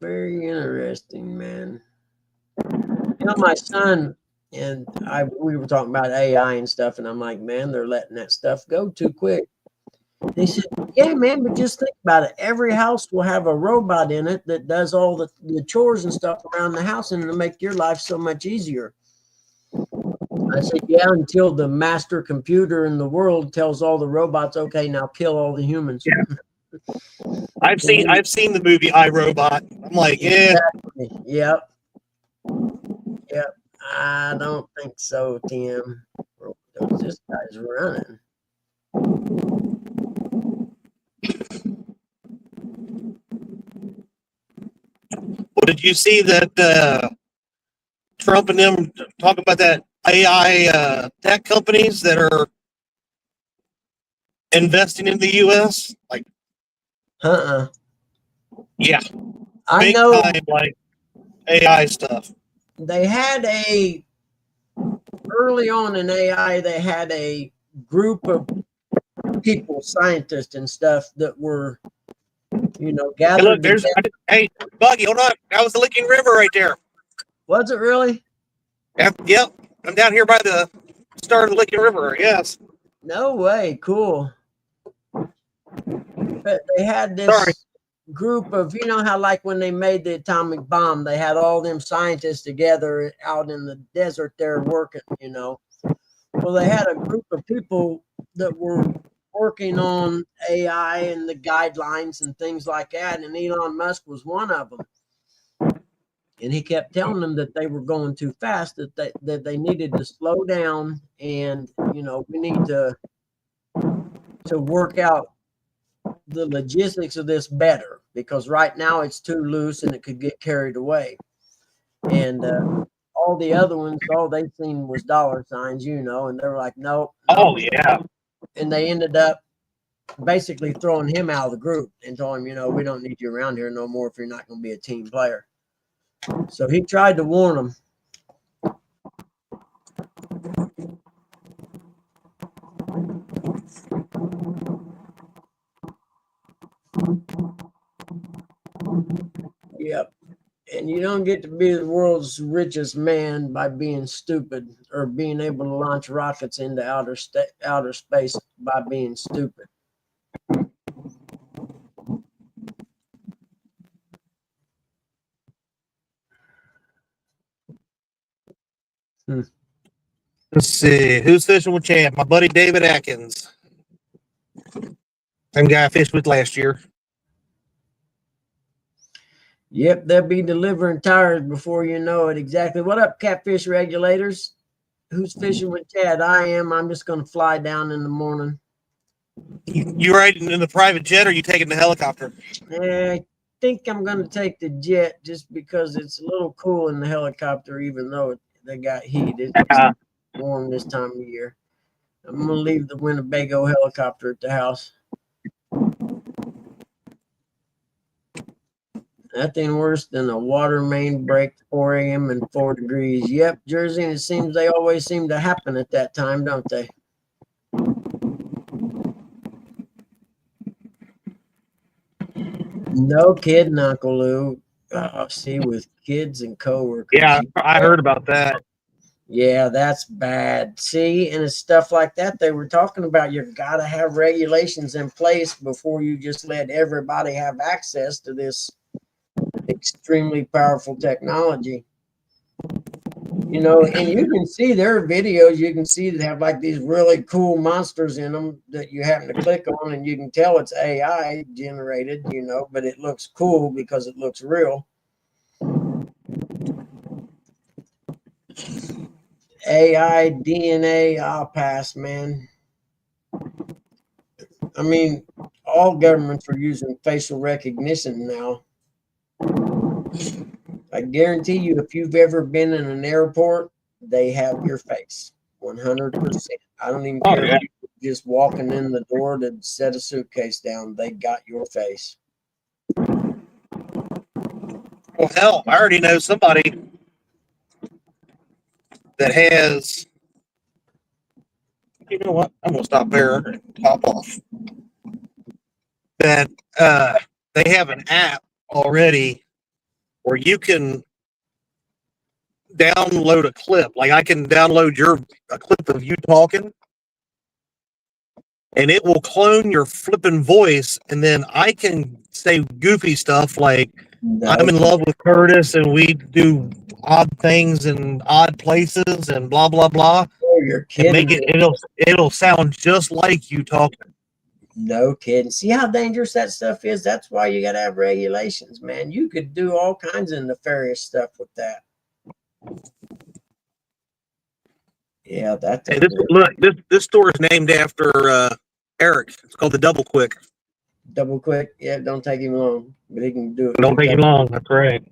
Very interesting, man. You know, my son and we were talking about AI and stuff, and I'm like, man, they're letting that stuff go too quick. They said, yeah, man, but just think about it. Every house will have a robot in it that does all the chores and stuff around the house, and it'll make your life so much easier. I said, yeah, until the master computer in the world tells all the robots, okay, now kill all the humans. Yeah. I've seen the movie iRobot. I'm like, yeah. Exactly. Yep. I don't think so, Tim. This guy's running. Well, did you see that Trump and them talk about that AI tech companies that are investing in the U.S.? Like, yeah, I know. Time, like AI stuff. They had early on in AI, they had a group of people, scientists and stuff that were, gathered. Hey, Buggy, hold on. That was the Licking River right there. Was it really? Yep. I'm down here by the start of the Licking River. Yes. No way. Cool. But they had this group of, how like when they made the atomic bomb, they had all them scientists together out in the desert there working, Well, they had a group of people that were working on AI and the guidelines and things like that, and Elon Musk was one of them. And he kept telling them that they were going too fast, that they needed to slow down, and we need to work out the logistics of this better, because right now it's too loose and it could get carried away. And all the other ones, all they seen was dollar signs, and they were like, nope. Oh yeah. And they ended up basically throwing him out of the group and told him, we don't need you around here no more if you're not going to be a team player. So he tried to warn them. Yep. And you don't get to be the world's richest man by being stupid, or being able to launch rockets into outer space by being stupid. Let's see. Who's fishing with Champ? My buddy David Atkins. Same guy I fished with last year. Yep, they'll be delivering tires before you know it. Exactly. What up, Catfish Regulators? Who's fishing with Chad? I am. I'm just going to fly down in the morning. You riding in the private jet, or you taking the helicopter? think I'm going to take the jet just because it's a little cool in the helicopter, even though they got heat. It's warm this time of year. I'm going to leave the Winnebago helicopter at the house. Nothing worse than a water main break, 4 a.m. and 4 degrees. Yep, Jersey, and it seems they always seem to happen at that time, don't they? No kidding, Uncle Lou. See, with kids and coworkers. Yeah, I heard about that. Yeah, that's bad. See, and it's stuff like that they were talking about. You got to have regulations in place before you just let everybody have access to this extremely powerful technology. You know, and you can see their videos. You can see they have like these really cool monsters in them that you happen to click on, and you can tell it's AI generated, you know, but it looks cool because it looks real. AI, DNA, I'll pass, man. I mean, all governments are using facial recognition now. I guarantee you, if you've ever been in an airport, they have your face 100%. I don't even care if you're just walking in the door to set a suitcase down, they got your face. Well, hell, I already know somebody that has. You know what? I'm gonna stop there and hop off. That they have an app already where you can download a clip. Like I can download a clip of you talking, and it will clone your flipping voice, and then I can say goofy stuff like I'm in love with Curtis, and we do odd things in odd places, and blah blah blah. Oh, you're kidding. And make it'll sound just like you talking. No kidding. See how dangerous that stuff is? That's why you got to have regulations, man. You could do all kinds of nefarious stuff with that. Yeah, that's. Hey, this store is named after Eric. It's called the Double Quick. Double Quick. Yeah, don't take him long, but he can do it. Don't take him long. That's right.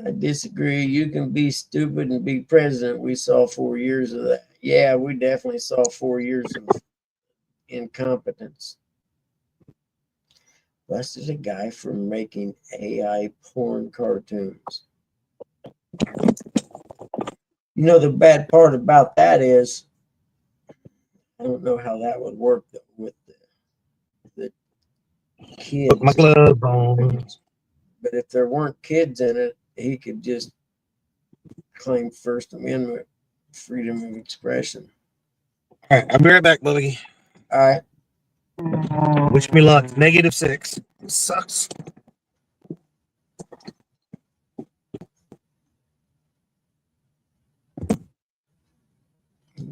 I disagree. You can be stupid and be president. We saw 4 years of that. Yeah, we definitely saw 4 years of incompetence. Busted a guy for making AI porn cartoons. You know, the bad part about that is, I don't know how that would work though, with the kids. Put my gloves on. But if there weren't kids in it, he could just claim First Amendment freedom of expression. All right, I'll be right back, buddy. All right. Wish me luck. -6. Sucks.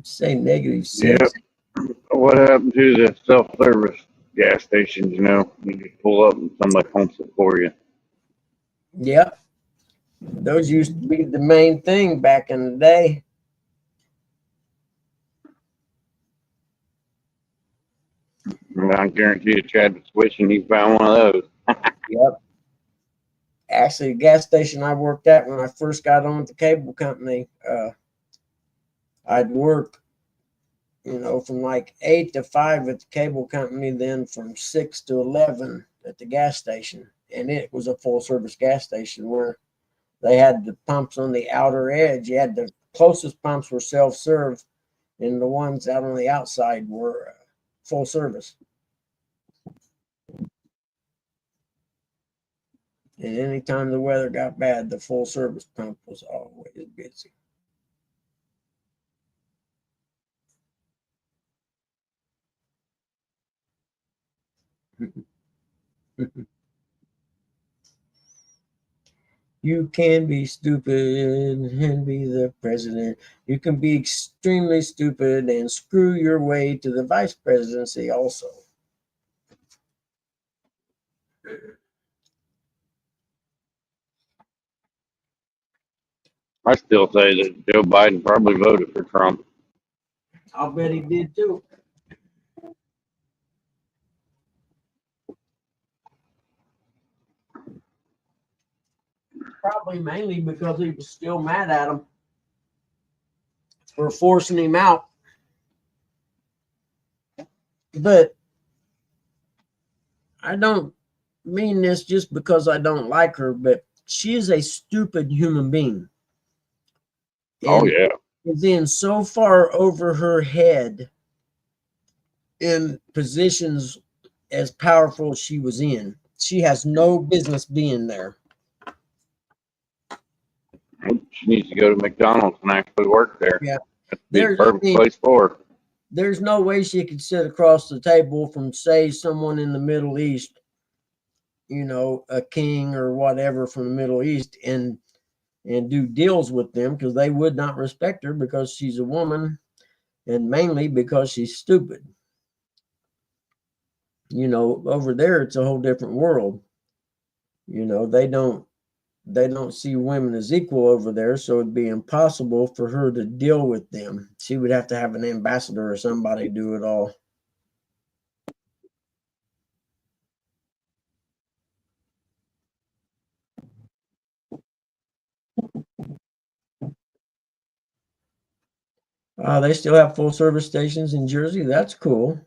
Say -6. Yeah. What happened to the self-service gas stations? You know, you just pull up and somebody pumps it for you. Yep. Those used to be the main thing back in the day. I guarantee you, Chad was wishing he found one of those. Yep. Actually, the gas station I worked at when I first got on with the cable company, I'd work, you know, from like 8 to 5 at the cable company, then from 6 to 11 at the gas station. And it was a full service gas station where they had the pumps on the outer edge. You had the closest pumps were self-serve, and the ones out on the outside were full service. And anytime the weather got bad, the full service pump was always busy. You can be stupid and be the president. You can be extremely stupid and screw your way to the vice presidency also. I still say that Joe Biden probably voted for Trump. I'll bet he did too. Probably mainly because he was still mad at him for forcing him out. But I don't mean this just because I don't like her, but she is a stupid human being. Oh And yeah. is in so far over her head in positions as powerful as she was in. She has no business being there. She needs to go to McDonald's and actually work there. Yeah. That'd be the There's, perfect place for her. there's no way she could sit across the table from, say, someone in the Middle East, a king or whatever from the Middle East, and do deals with them, because they would not respect her because she's a woman, and mainly because she's stupid. Over there it's a whole different world. They don't see women as equal over there, so it'd be impossible for her to deal with them. She would have to have an ambassador or somebody do it all. They still have full service stations in Jersey. That's cool.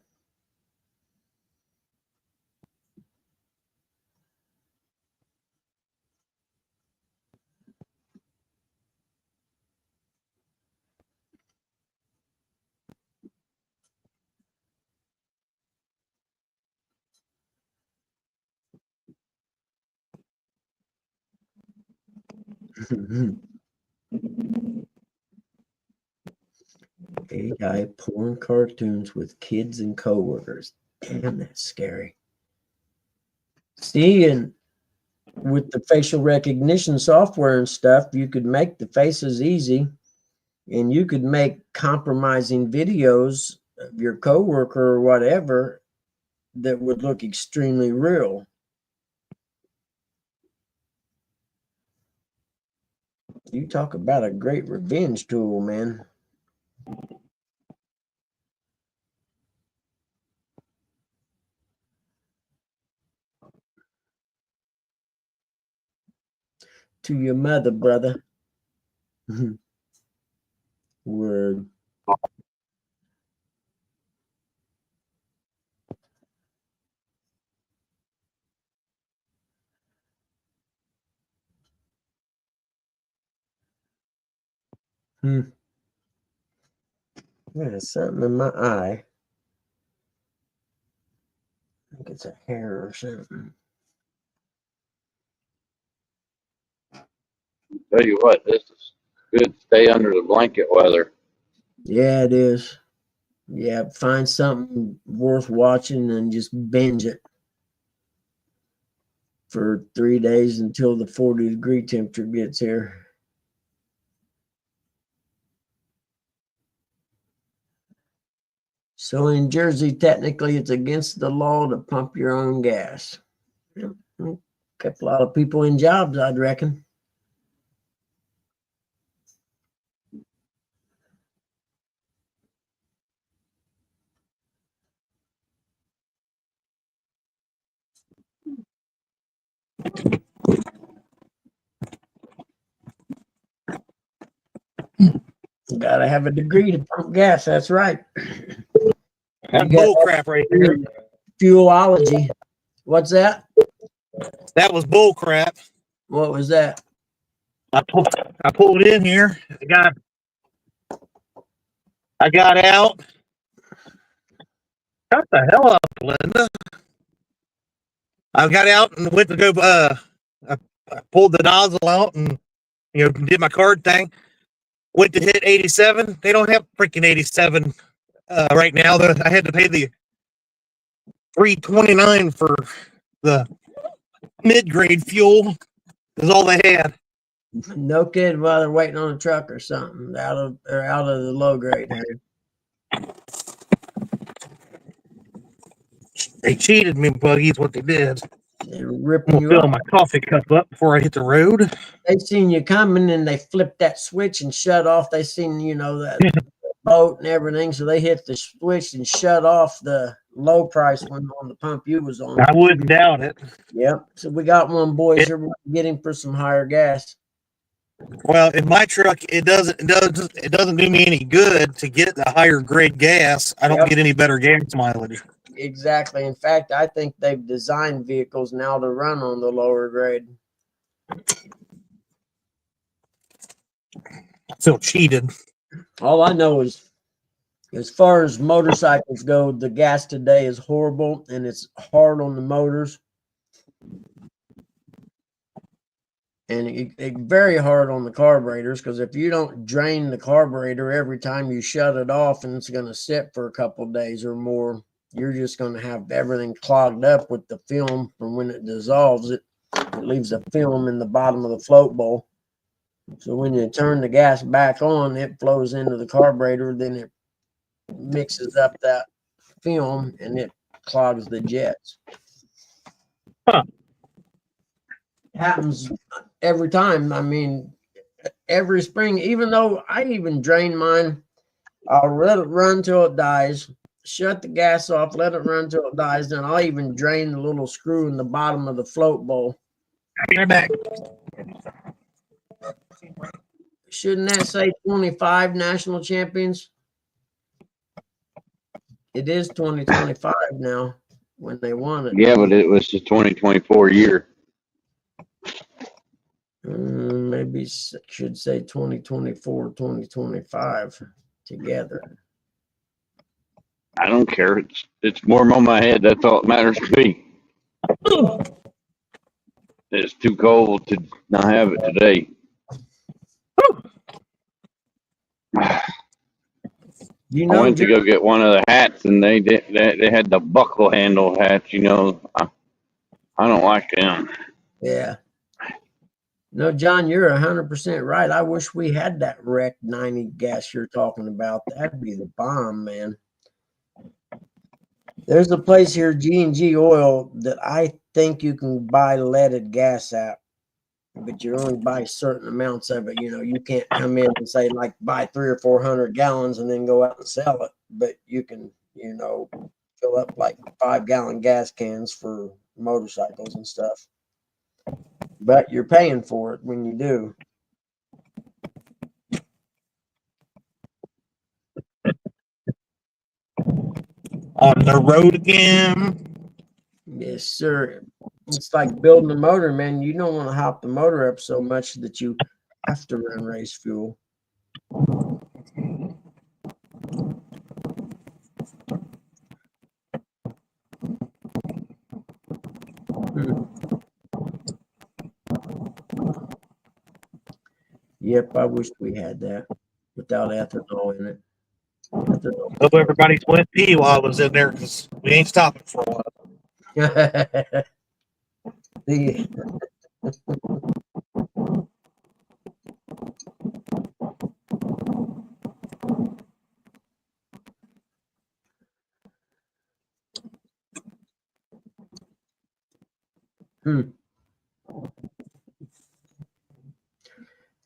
AI porn cartoons with kids and coworkers. Damn, that's scary. See, and with the facial recognition software and stuff, you could make the faces easy, and you could make compromising videos of your coworker or whatever that would look extremely real. You talk about a great revenge tool, man. To your mother, brother. Word. There's something in my eye. I think it's a hair or something. Tell you what, this is good. Stay under the blanket weather. Yeah, it is. Yeah, find something worth watching and just binge it for 3 days until the 40-degree temperature gets here. So in Jersey, technically, it's against the law to pump your own gas. Kept a lot of people in jobs, I'd reckon. Gotta have a degree to pump gas. That's right. That's bull crap right there. Fuelology. What's that? That was bull crap. What was that? I pulled in here. I got out. Shut the hell up, Linda. I got out and went to go. I pulled the nozzle out and did my card thing. Went to hit 87. They don't have freaking 87 right now. I had to pay the $3.29 for the mid-grade fuel. Is all they had. No kidding. While they're waiting on a truck or something out of the low grade. They cheated me, Buggy, is what they did. They're I'm ripping gonna you fill up. my coffee cup up before I hit the road. They seen you coming and they flipped that switch and shut off. They seen, that boat and everything. So they hit the switch and shut off the low price one on the pump you was on. I wouldn't doubt it. Yep. So we got one, boys. Here we're getting for some higher gas. Well, in my truck, it doesn't do me any good to get the higher grade gas. I don't Yep. get any better gas mileage. Exactly. In fact, I think they've designed vehicles now to run on the lower grade. I feel cheated. All I know is, as far as motorcycles go, the gas today is horrible and it's hard on the motors. And it very hard on the carburetors, because if you don't drain the carburetor every time you shut it off and it's going to sit for a couple of days or more, you're just going to have everything clogged up with the film from when it dissolves. It leaves a film in the bottom of the float bowl. So when you turn the gas back on, it flows into the carburetor, then it mixes up that film and it clogs the jets. Huh. Happens every time. I mean, every spring, even though I even drain mine, I'll let it run till it dies, shut the gas off, let it run till it dies, then I'll even drain the little screw in the bottom of the float bowl. I'll be right back. Shouldn't that say 25 national champions? It is 2025 now when they won it. Yeah, but it was the 2024 year. Maybe should say 2024, 2025 together. I don't care. It's warm on my head. That's all that matters to me. It's too cold to not have it today. You I know, went to go get one of the hats, and they had the buckle handle hats. You know, I don't like them. yeah. No, John, you're 100% right. I wish we had that Rec 90 gas you're talking about. That'd be the bomb, man. There's a place here, G&G Oil, that I think you can buy leaded gas at, but you only buy certain amounts of it. You know, you can't come in and say, like, buy 300 or 400 gallons and then go out and sell it. But you can, you know, fill up like 5-gallon gas cans for motorcycles and stuff. But you're paying for it when you do. On the road again. Yes, sir. It's like building a motor, man. You don't want to hop the motor up so much that you have to run race fuel. Yep, I wish we had that without ethanol in it. Ethanol. Hope everybody's went pee while I was in there, because we ain't stopping for a while.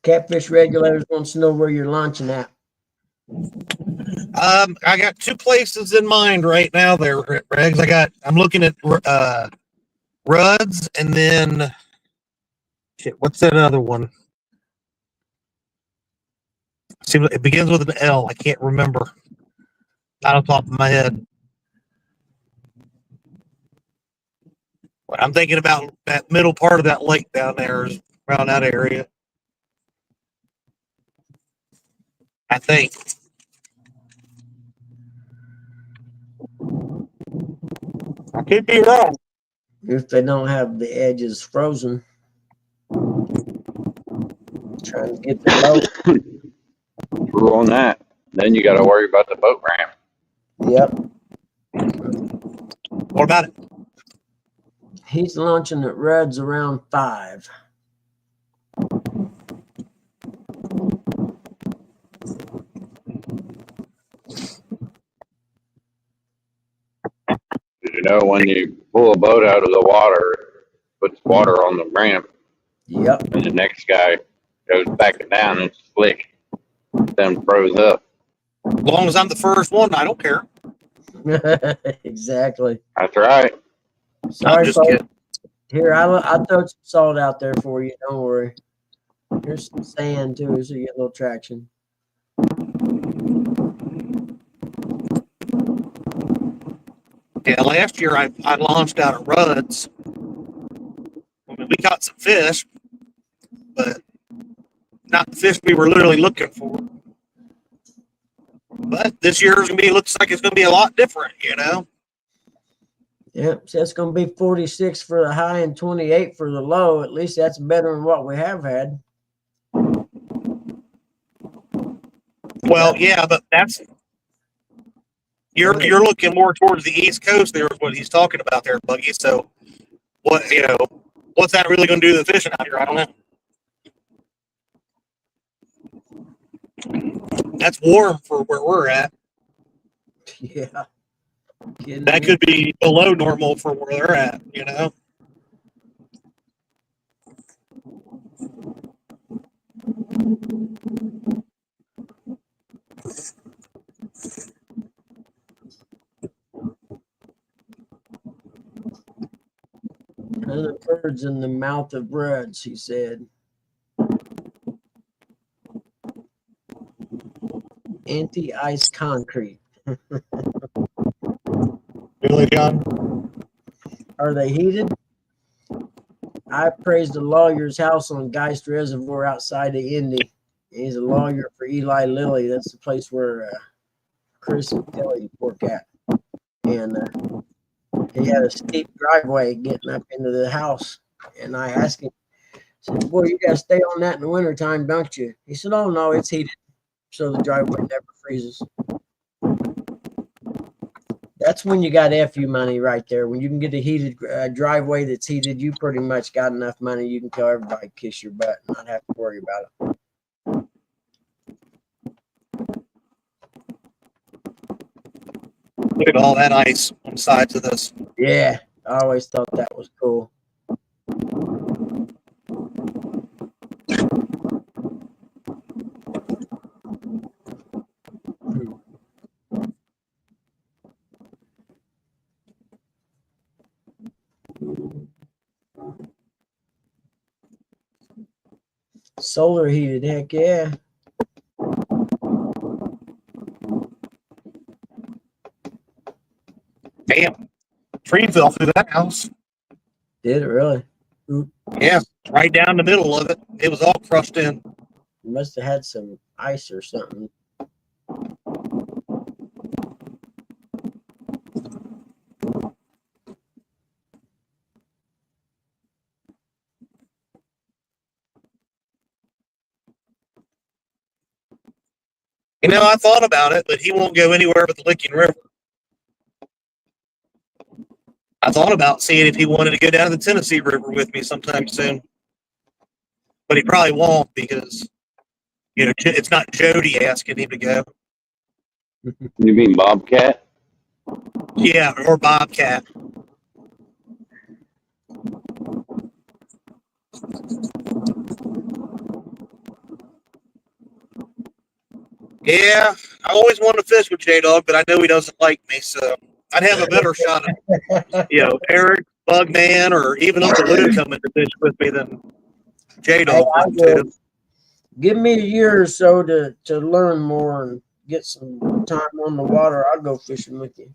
Catfish Regulators wants to know where you're launching at. I got 2 places in mind right now there, Regs. I'm looking at Rudd's, and then shit, what's that other one? It begins with an L. I can't remember. Not on top of my head. But I'm thinking about that middle part of that lake down there, around that area. I think. I could be wrong. If they don't have the edges frozen. Trying to get the boat. True on that. Then you got to worry about the boat ramp. Yep. What about it? He's launching at Rudd's around 5. You know, when you pull a boat out of the water, it puts water on the ramp, Yep. and the next guy goes back down and it's slick. Then froze up. As long as I'm the first one, I don't care. Exactly. That's right. I'm Sorry, just folks. kidding. Here, I throw some salt out there for you. Don't worry. Here's some sand too, so you get a little traction. Yeah, last year I launched out at Rudd's. I mean, we caught some fish, but not the fish we were literally looking for. But this year's looks like it's gonna be a lot different, you know. Yep, so it's going to be 46 for the high and 28 for the low. At least that's better than what we have had. Well, yeah, but that's you're looking more towards the East Coast. There is what he's talking about there, Buggy. So what's that really going to do to the fishing out here? I don't know. That's warm for where we're at. Yeah. Kidding That me? could be below normal for where they're at, you know. Ton of birds in the mouth of Rudd's, he said. Anti-ice concrete. Really, John? Are they heated? I appraised a lawyer's house on Geist Reservoir outside of Indy. He's a lawyer for Eli Lilly. That's the place where Chris and Kelly work at. And he had a steep driveway getting up into the house. And I asked him, I said, boy, you got to stay on that in the wintertime, don't you? He said, oh, no, it's heated. So the driveway never freezes. That's when you got FU money right there. When you can get a heated driveway that's heated, you pretty much got enough money. You can tell everybody kiss your butt and not have to worry about it. Look at all that ice on the sides of this. Yeah, I always thought that was cool. Solar heated, heck yeah. Damn, tree fell through that house. Did it really? Yeah, right down the middle of it. It was all crushed in. Must have had some ice or something. You know, I thought about it, but he won't go anywhere but the Licking River. I thought about seeing if he wanted to go down to the Tennessee River with me sometime soon. But he probably won't because, you know, it's not Jody asking him to go. You mean Bobcat? Yeah, or Bobcat. Yeah, I always wanted to fish with J-Dog, but I know he doesn't like me, so I'd have a better shot at, you know, Eric, Bugman, or even Uncle Lou coming to fish with me than J-Dog would too. Give me a year or so to learn more and get some time on the water. I'll go fishing with you.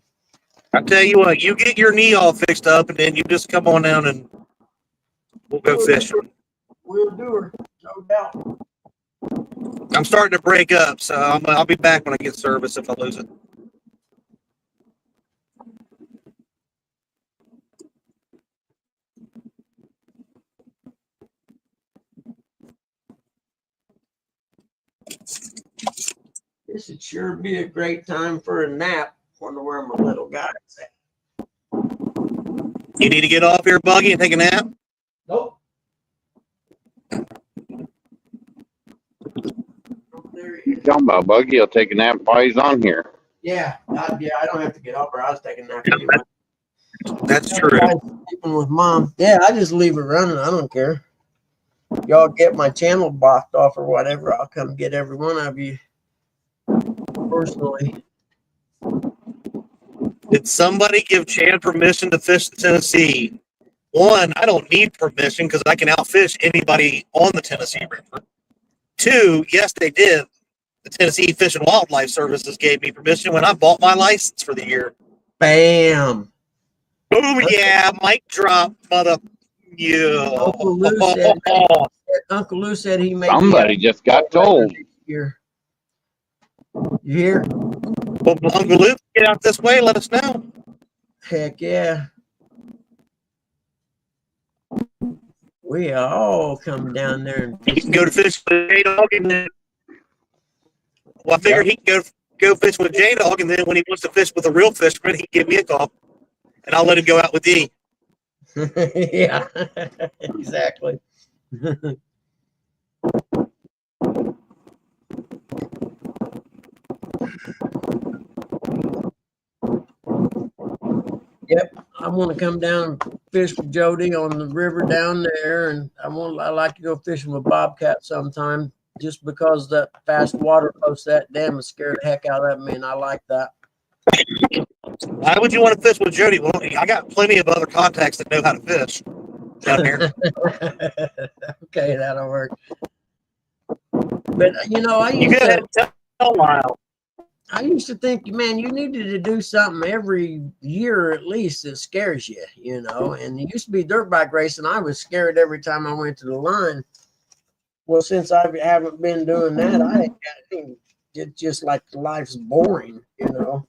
I tell you what, you get your knee all fixed up, and then you just come on down and we'll go fishing. We'll do her, no doubt. I'm starting to break up, so I'll be back when I get service if I lose it. This would sure be a great time for a nap. Wonder where my little guy's at. You need to get off here, Buggy, and take a nap? Nope. You talking about Buggy? He'll take a nap while he's on here. Yeah, I don't have to get up or I was taking a nap anyway. That's true. Sleeping with mom. Yeah, I just leave it running. I don't care. Y'all get my channel blocked off or whatever. I'll come get every one of you. personally. Did somebody give Chad permission to fish the Tennessee? One, I don't need permission because I can outfish anybody on the Tennessee River. Two, yes, they did. The Tennessee Fish and Wildlife Services gave me permission when I bought my license for the year. Bam. Oh yeah, mic drop, mother. Uncle Lou said, Uncle Lou said he made Somebody just got told. here. You hear? Well, Uncle Luke, get out this way. Let us know. Heck yeah. We all come down there and He can go to fish with J-Dog, and then well, I figured he can go fish with J-Dog, and then when he wants to fish with a real fisherman, he can give me a call, and I'll let him go out with D. yeah, exactly. Yep, I want to come down and fish with Jody on the river down there, and I like to go fishing with Bobcat sometime, just because that fast water post that dam has scared the heck out of me, and I like that. Why would you want to fish with Jody? Well, I got plenty of other contacts that know how to fish down here. Okay, that'll work. But you know, You got to tell Lyle. I used to think, man, you needed to do something every year at least that scares you, you know. And it used to be dirt bike racing. I was scared every time I went to the line. Well, since I haven't been doing that, I think it's just like life's boring, you know.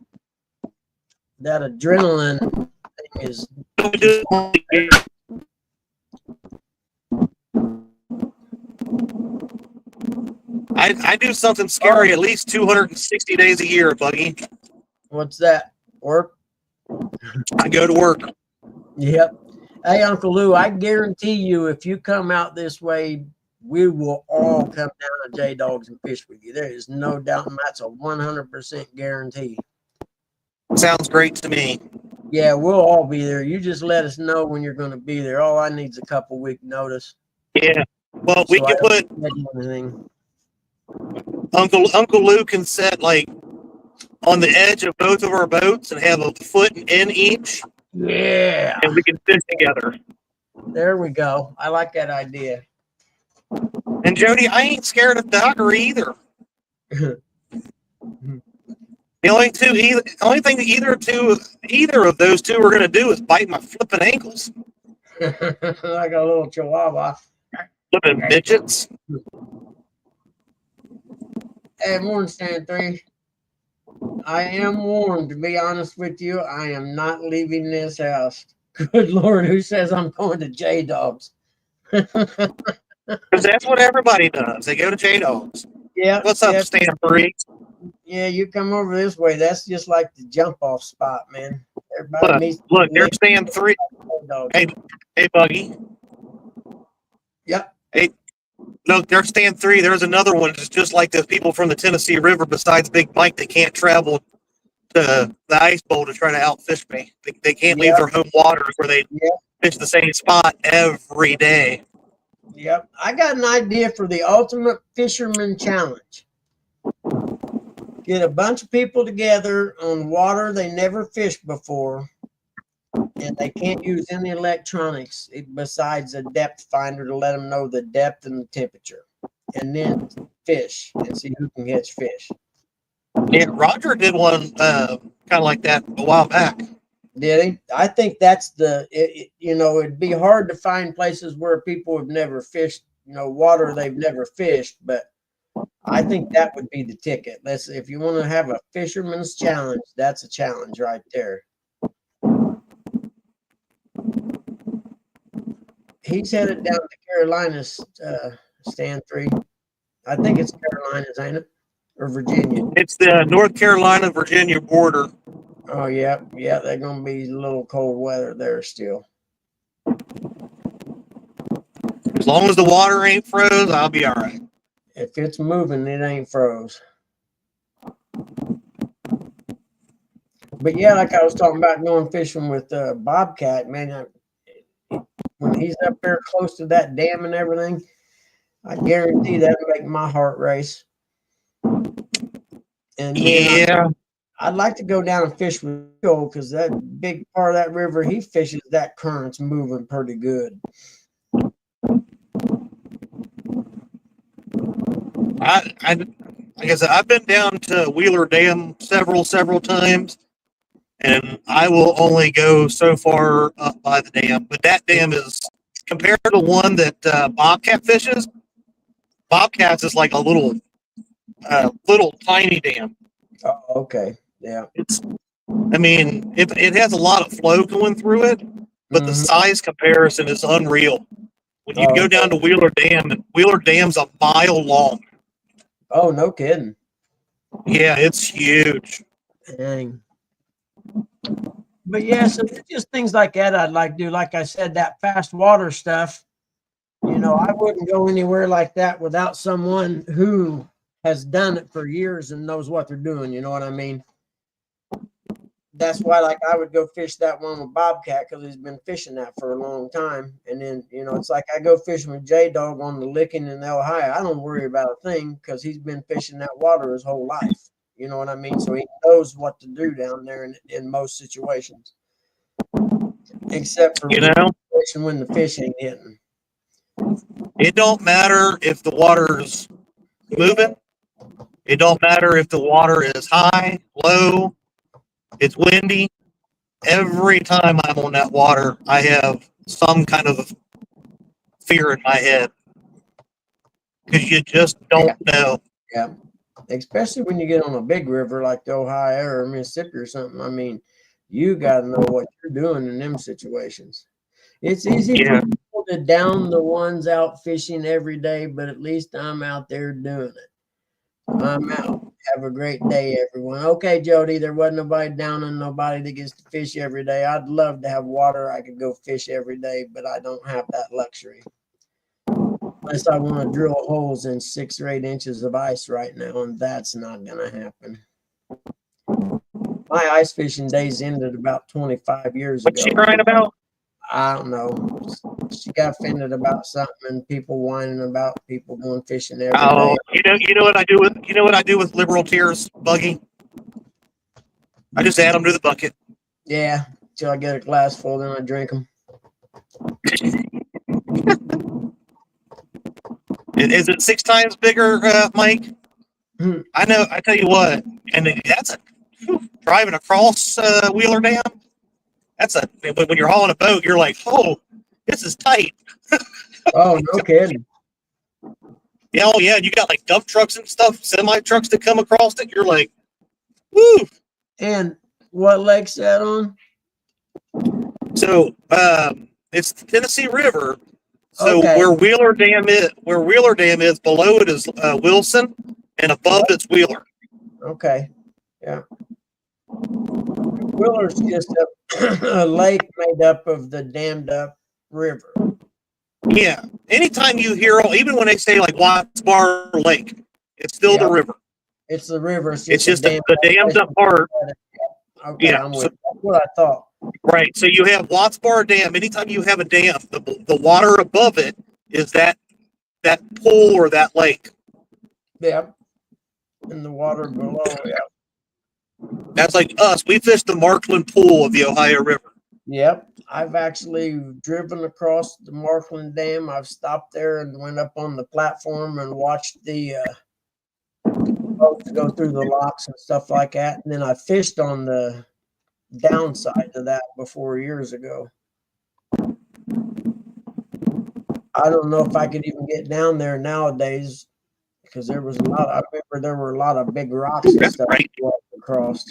That adrenaline thing is. I do something scary at least 260 days a year, Buggy. What's that? Work? I go to work. Yep. Hey, Uncle Lou, I guarantee you, if you come out this way, we will all come down to J-Dogs and fish with you. There is no doubt, and that's a 100% guarantee. Sounds great to me. Yeah, we'll all be there. You just let us know when you're going to be there. All I need is a couple week notice. Yeah. Well, we So can I put don't schedule anything. Uncle Lou can set like on the edge of both of our boats and have a foot in each, Yeah. and we can fish together. There we go. I like that idea. And Jody, I ain't scared of Dogger either. The only thing that either of those two are gonna do is bite my flipping ankles. Like a little chihuahua. Flipping midgets. Hey, morning, Stand 3. I am warned, to be honest with you. I am not leaving this house. Good Lord, who says I'm going to J-Dogs? Because that's what everybody does. They go to J-Dogs. Yeah. What's up, Stan Free? Yeah, you come over this way. That's just like the jump off spot, man. Everybody meets. Look, there's Stan 3. Hey, Buggy. Yep. Hey, look, there's Stand 3. There's another one. It's just like the people from the Tennessee River. Besides Big Mike, they can't travel to the ice bowl to try to outfish me. They can't leave their home waters where they fish the same spot every day. Yep. I got an idea for the ultimate fisherman challenge. Get a bunch of people together on water they never fished before, and they can't use any electronics besides a depth finder to let them know the depth and the temperature, and then fish and see who can catch fish. Yeah, Roger did one kind of like that a while back. Did he? I think that's it'd be hard to find places where people have never fished, water they've never fished, but I think that would be the ticket. If you want to have a fisherman's challenge, that's a challenge right there. He's headed down to Carolinas, Stand 3. I think it's Carolinas, ain't it? Or Virginia? It's the North Carolina-Virginia border. Oh, yeah. Yeah, they're going to be a little cold weather there still. As long as the water ain't froze, I'll be all right. If it's moving, it ain't froze. But yeah, like I was talking about going fishing with Bobcat, man, when he's up there close to that dam and everything, I guarantee that'll make my heart race. And then Yeah. I'd like to go down and fish with Joe because that big part of that river he fishes, that current's moving pretty good. Like I said, I've been down to Wheeler Dam several times, and I will only go so far up by the dam. But that dam is compared to one that Bobcat fishes. Bobcats is like a little tiny dam. Oh, okay. Yeah. I mean, it has a lot of flow going through it, but the Mhm. size comparison is unreal. When you Oh, go down to Wheeler Dam's a mile long. Oh, no kidding. Yeah, it's huge. Dang. But yeah, so it's just things like that I'd like to do. Like I said, that fast water stuff, I wouldn't go anywhere like that without someone who has done it for years and knows what they're doing. You know what I mean? That's why, like, I would go fish that one with Bobcat because he's been fishing that for a long time. And then, it's like I go fishing with J Dog on the Licking in Ohio. I don't worry about a thing because he's been fishing that water his whole life. You know what I mean? So he knows what to do down there in most situations, except for when the fish ain't hitting. It don't matter if the water's moving. It don't matter if the water is high, low, it's windy. Every time I'm on that water, I have some kind of fear in my head because you just don't know. Yeah. Especially when you get on a big river like the Ohio or Mississippi or something. I mean, you got to know what you're doing in them situations. It's easy for people to down the ones out fishing every day, but at least I'm out there doing it. I'm out. Have a great day, everyone. Okay, Jody, there wasn't nobody downing nobody that gets to fish every day. I'd love to have water. I could go fish every day, but I don't have that luxury. Unless I want to drill holes in 6 or 8 inches of ice right now, and that's not going to happen. My ice fishing days ended about 25 years ago. What's she crying about? I don't know. She got offended about something and people whining about people going fishing every day. You know what I do with liberal tears, Buggy? I just add them to the bucket. Yeah, till I get a glass full, then I drink them. Is it 6 times bigger, Mike? I know. I tell you what, and that's driving across Wheeler Dam. That's when you're hauling a boat, you're like, oh, this is tight. Oh, no kidding. Yeah, oh yeah, you got like dump trucks and stuff, semi trucks that come across it. You're like, woo. And what lake's that on? So it's the Tennessee River. So Okay. where Wheeler Dam is, below it is Wilson, and above it's Wheeler. Okay. Yeah. Wheeler's just a lake made up of the dammed up river. Yeah. Anytime you hear, even when they say like Watts Bar Lake, it's still the river. It's the river. It's just the dammed up part. Okay, Yeah, I'm with you. That's what I thought. Right. So you have Watts Bar Dam. Anytime you have a dam, the water above it is that pool or that lake. Yeah. And the water below, yeah. That's like us. We fish the Markland Pool of the Ohio River. Yep. I've actually driven across the Markland Dam. I've stopped there and went up on the platform and watched the boats go through the locks and stuff like that. And then I fished on the downside of that before years ago. I don't know if I could even get down there nowadays because there was I remember there were a lot of big rocks and stuff across.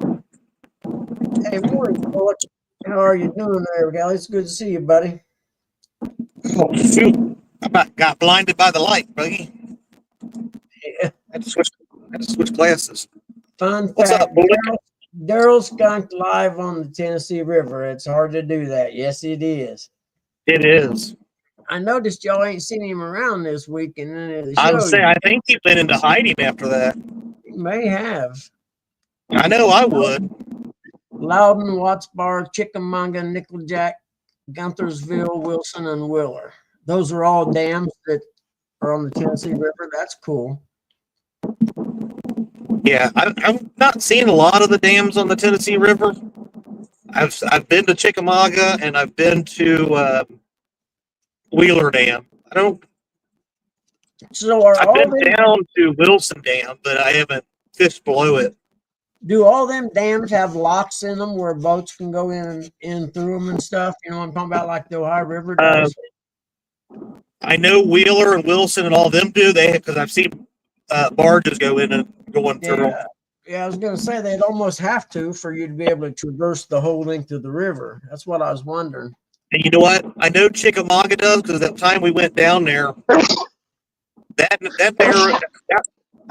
Hey, morning, Bullock. How are you doing there, gal? It's good to see you, buddy. Oh, shoot. I about got blinded by the light, buddy. Yeah. I had to switch glasses. Fun What's fact, up, Bullock? Daryl skunked live on the Tennessee River. It's hard to do that. Yes, it is. It is. I noticed y'all ain't seen him around this week, and then I would say I think he went into hiding after that. He may have. I know I would. Loudon, Watts Bar, Chickamauga, Nickeljack, Guntersville, Wilson, and Wheeler. Those are all dams that are on the Tennessee River. That's cool. Yeah, I'm not seeing a lot of the dams on the Tennessee River. I've been to Chickamauga and I've been to Wheeler Dam. So are I've all been them, down to Wilson Dam, but I haven't fished below it. do all them dams have locks in them where boats can go in through them and stuff? You know what I'm talking about, like the Ohio River Uh, does? I know Wheeler and Wilson and all them do. They because I've seen barges go in and going through them. Yeah. Yeah, I was gonna say they'd almost have to for you to be able to traverse the whole length of the river. That's what I was wondering. And you know what? I know Chickamauga does because that time we went down there, that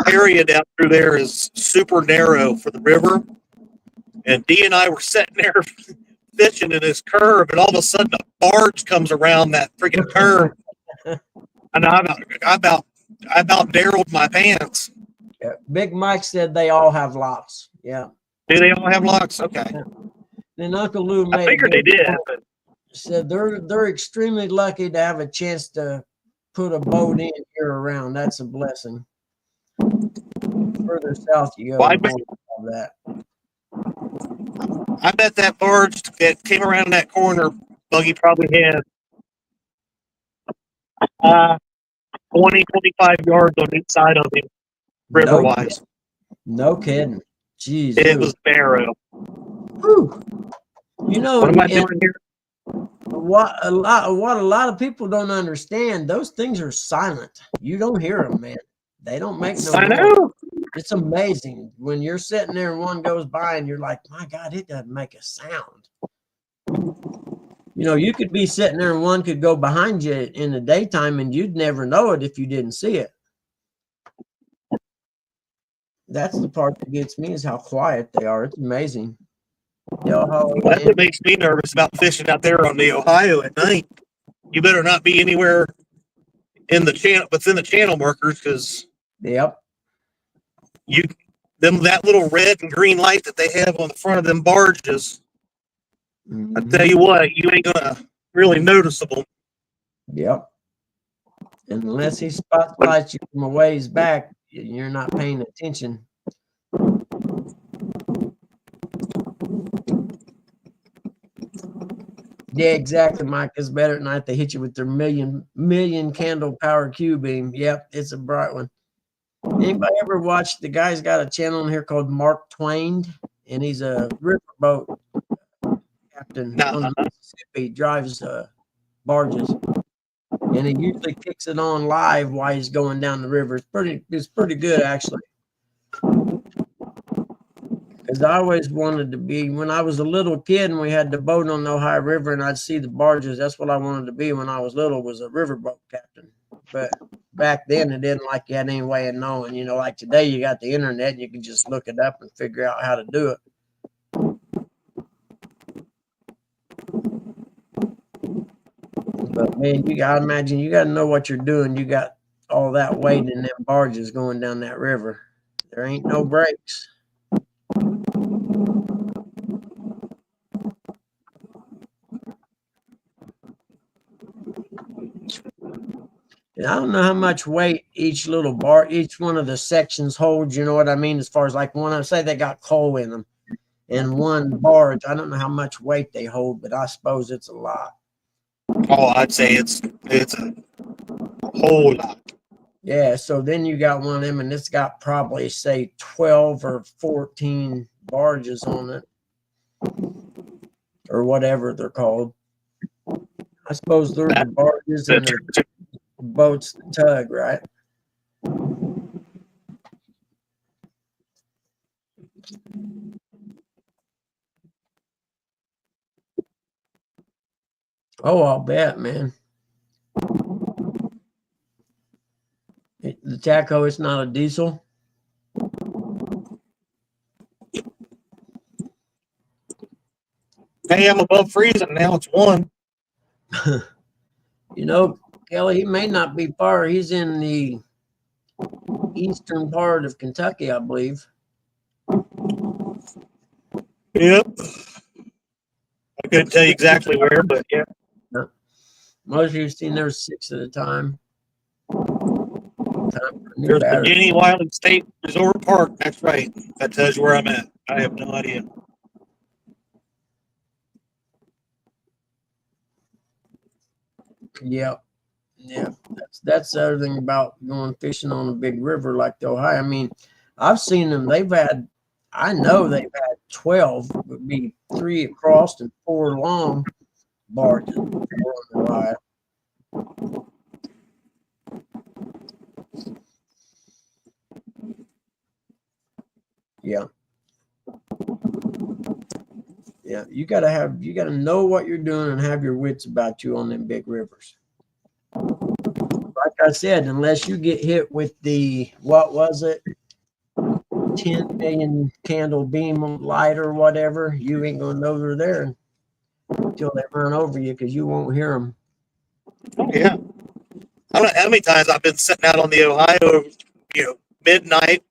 area down through there is super narrow for the river. And Dee and I were sitting there fishing in this curve, and all of a sudden a barge comes around that freaking curve, and I about darrelled my pants. Yeah. Big Mike said they all have locks. Yeah. Do they all have locks? Okay, Then Uncle Lou I made a figured they good did. point. But Said they're extremely lucky to have a chance to put a boat in year around. That's a blessing. Further south you go, Well, the more you have that. I bet that barge that came around that corner, Buggy probably had 20, 25 yards on each side of him, river wise. No kidding. Jeez, It Lou. was narrow. Whew. You know, What am I and doing here? what a lot of people don't understand, those things are silent. You don't hear them, man. They don't make no I noise. know. It's amazing when you're sitting there and one goes by and you're like, my God, it doesn't make a sound. You know, you could be sitting there and one could go behind you in the daytime and you'd never know it if you didn't see it. That's the part that gets me, is how quiet they are. It's amazing. That's what makes me nervous about fishing out there on the Ohio at night. You better not be anywhere in the channel within the channel markers, because Yep. that little red and green light that they have on the front of them barges. I tell you what, you ain't gonna really noticeable. Yep. Unless he spotlights you from a ways back, you're not paying attention. Yeah, exactly, Mike. It's better at night. They hit you with their million candle power Q beam. Yep, it's a bright one. Anybody ever watch, the guy's got a channel in here called Mark Twain, and he's a riverboat captain on the Mississippi, drives barges, and he usually kicks it on live while he's going down the river. It's pretty good, actually. Because I always wanted to be, when I was a little kid and we had the boat on the Ohio River and I'd see the barges, that's what I wanted to be when I was little, was a riverboat captain. But back then it didn't like you had any way of knowing. You know, like today you got the internet and you can just look it up and figure out how to do it. But man, you gotta imagine, you gotta know what you're doing. You got all that weight in them barges going down that river. There ain't no brakes. And I don't know how much weight each little bar, each one of the sections holds. You know what I mean? As far as like when I say they got coal in them, and one barge, I don't know how much weight they hold, but I suppose it's a lot. Oh, I'd say it's a whole lot. Yeah. So then you got one of them, and it's got probably say 12 or 14 barges on it, or whatever they're called. I suppose they're the barges and the boats that tug, right? Oh, I'll bet, man. The Taco, it's not a diesel. Hey, I'm above freezing now. It's 1. You know, Kelly, he may not be far. He's in the eastern part of Kentucky, I believe. Yep. I couldn't tell you exactly where, but yeah. Most of you've seen there's 6 at a time. Time for a new There's battery. Virginia Wildlife State Resort Park. That's right. That tells you where I'm at. I have no idea. Yep. Yeah. That's the other thing about going fishing on a big river like the Ohio. I mean, I've seen them. I know they've had 12, would be 3 across and 4 long barges before on the Ohio. Yeah. Yeah. You gotta know what you're doing and have your wits about you on them big rivers. Like I said, unless you get hit with what was it, 10 million candle beam light or whatever, you ain't gonna know they're there until they run over you because you won't hear them. Oh, yeah. I don't know how many times I've been sitting out on the Ohio, midnight,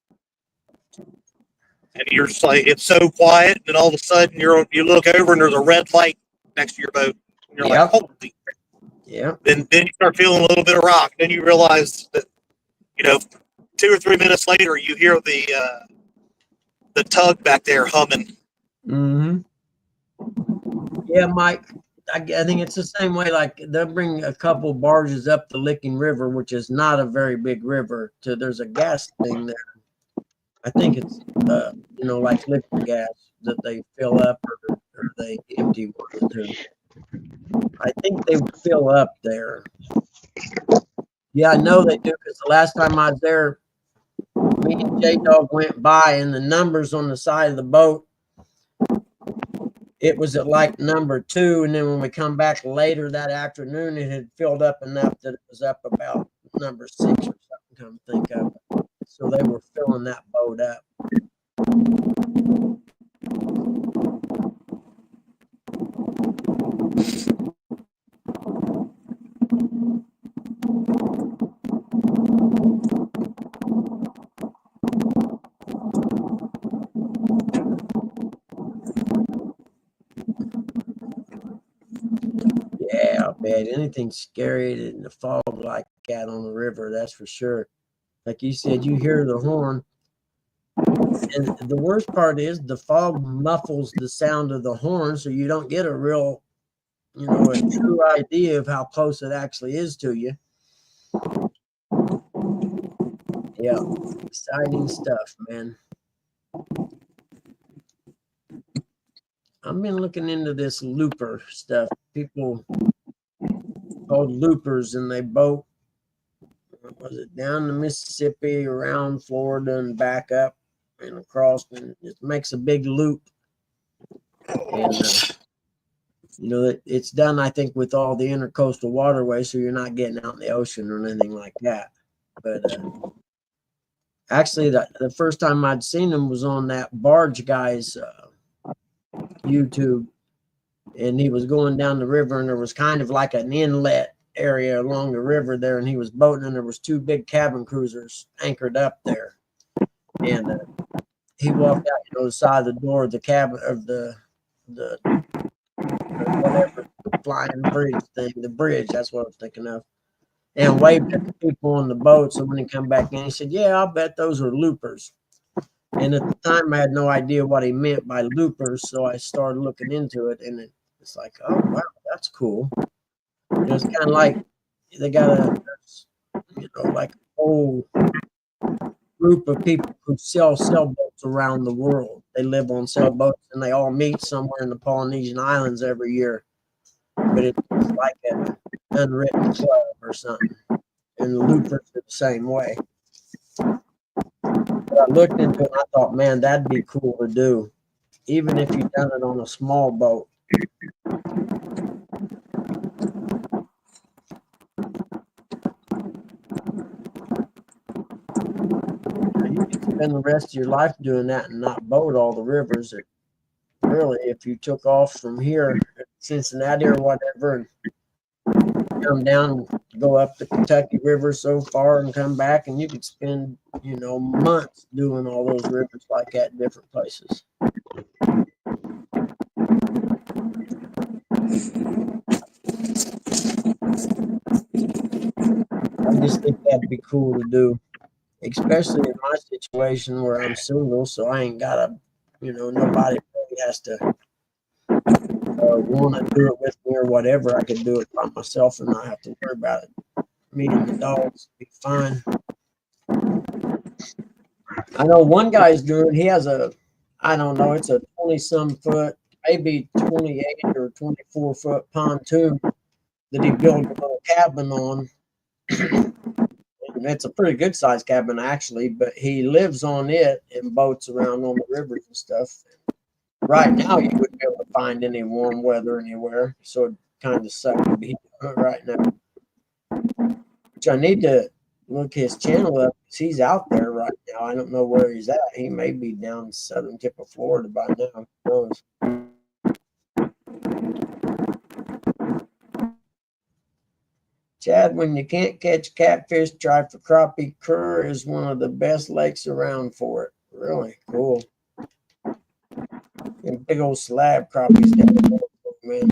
and you're just like, it's so quiet, and all of a sudden you look over and there's a red light next to your boat. And you're Yep. like, holy. Yeah. Then you start feeling a little bit of rock. Then you realize that, 2 or 3 minutes later, you hear the tug back there humming. Mm-hmm. Yeah, Mike. I think it's the same way. Like they'll bring a couple barges up the Licking River, which is not a very big river. There's a gas thing there. I think it's like liquid gas that they fill up or they empty one of the two. I think they fill up there. Yeah, I know they do because the last time I was there, me and J-Dog went by and the numbers on the side of the boat, it was at like number 2. And then when we come back later that afternoon, it had filled up enough that it was up about number 6 or something, come to think of it. So they were filling that boat up. Yeah, I bet anything scary in the fog like that on the river, that's for sure. Like you said, you hear the horn. And the worst part is the fog muffles the sound of the horn, so you don't get a real, a true idea of how close it actually is to you. Yeah, exciting stuff, man. I've been looking into this looper stuff. People called loopers, and they boat, was it down the Mississippi, around Florida, and back up and across, and it makes a big loop. And it's done, I think, with all the intercoastal waterways, so you're not getting out in the ocean or anything like that. But actually, the first time I'd seen them was on that barge guy's YouTube, and he was going down the river, and there was kind of like an inlet area along the river there, and he was boating, and there was 2 big cabin cruisers anchored up there, and he walked out the side of the door of the cabin of the whatever flying bridge thing, the bridge, that's what I was thinking of, and waved at the people on the boat. So when he come back in, he said, yeah, I'll bet those are loopers. And at the time I had no idea what he meant by loopers, so I started looking into it, and it's like, oh wow, that's cool. It's kind of like they got like a whole group of people who sell sailboats around the world. They live on sailboats, and they all meet somewhere in the Polynesian Islands every year. But it's like an unwritten club or something. And the loopers are the same way. But I looked into it and I thought, man, that'd be cool to do, even if you've done it on a small boat. You could spend the rest of your life doing that and not boat all the rivers. Really, if you took off from here, Cincinnati or whatever, and come down and go up the Kentucky River so far and come back, and you could spend, months doing all those rivers like that in different places. I just think that'd be cool to do. especially in my situation where I'm single, so I ain't got a, nobody really has to want to do it with me or whatever. I can do it by myself and not have to worry about it. Me and the dogs be fine. I know one guy's doing. He has I don't know, it's a 20-some foot, maybe 28 or 24-foot pontoon that he built a little cabin on. And it's a pretty good sized cabin actually, but he lives on it and boats around on the rivers and stuff. Right now, you wouldn't be able to find any warm weather anywhere, so it kind of sucks to be doing it right now. Which I need to look his channel up because he's out there right now. I don't know where he's at. He may be down southern tip of Florida by now. Who knows? Chad, when you can't catch catfish, try for crappie. Kerr is one of the best lakes around for it. Really cool. And big old slab crappies down there, man.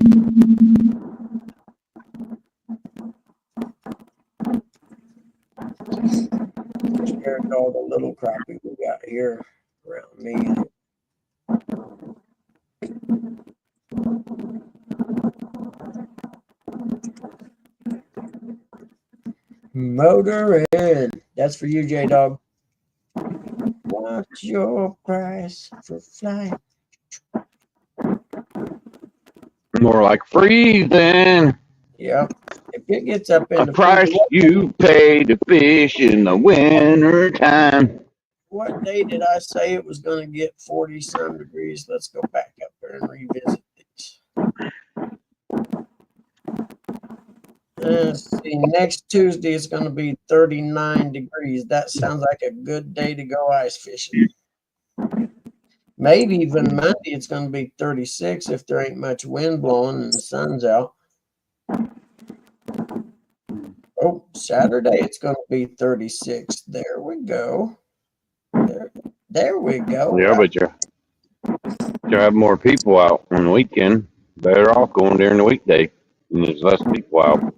Compared to all the little crappie we got here around me. Motor in. That's for you, J Dog. What's your price for flight? More like freezing. Yep. If it gets up A in the price you pay to fish in the winter time. what day did I say it was going to get 40-some degrees? Let's go back up there and revisit these. Let's see. Next Tuesday it's going to be 39 degrees. That sounds like a good day to go ice fishing. Maybe even Monday it's going to be 36 if there ain't much wind blowing and the sun's out. Oh, Saturday it's going to be 36. There we go. There we go. Yeah, but you have more people out on the weekend. Better off going during the weekday. And there's less people out.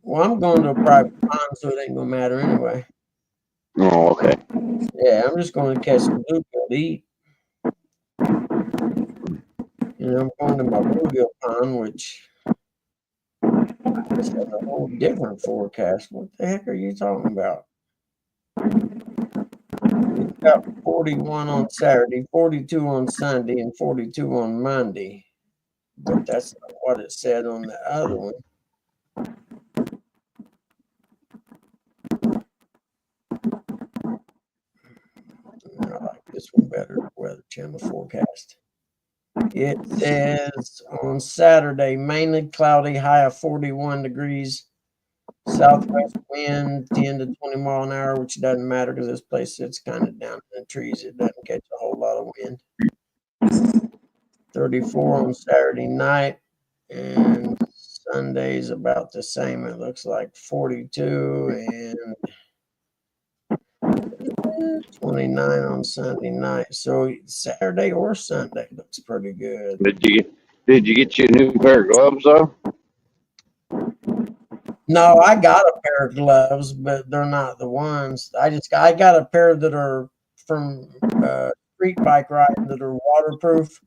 Well, I'm going to a private pond, so it ain't going to matter anyway. Oh, okay. Yeah, I'm just going to catch some bluegill to eat. I'm going to my bluegill pond, which has a whole different forecast. What the heck are you talking about? It's got 41 on Saturday, 42 on Sunday, and 42 on Monday. But that's not what it said on the other one. I like this one better, Weather Channel forecast. It says on Saturday, mainly cloudy, high of 41 degrees. Southwest wind 10 to 20 mile an hour, which doesn't matter because this place sits kind of down in the trees. It doesn't catch a whole lot of wind. 34 on Saturday night, and Sunday's about the same. It looks like 42 and 29 on Sunday night. So Saturday or Sunday looks pretty good. Did you get you a new pair of gloves though? No, I got a pair of gloves, but they're not the ones. I got a pair that are from street bike riding that are waterproof.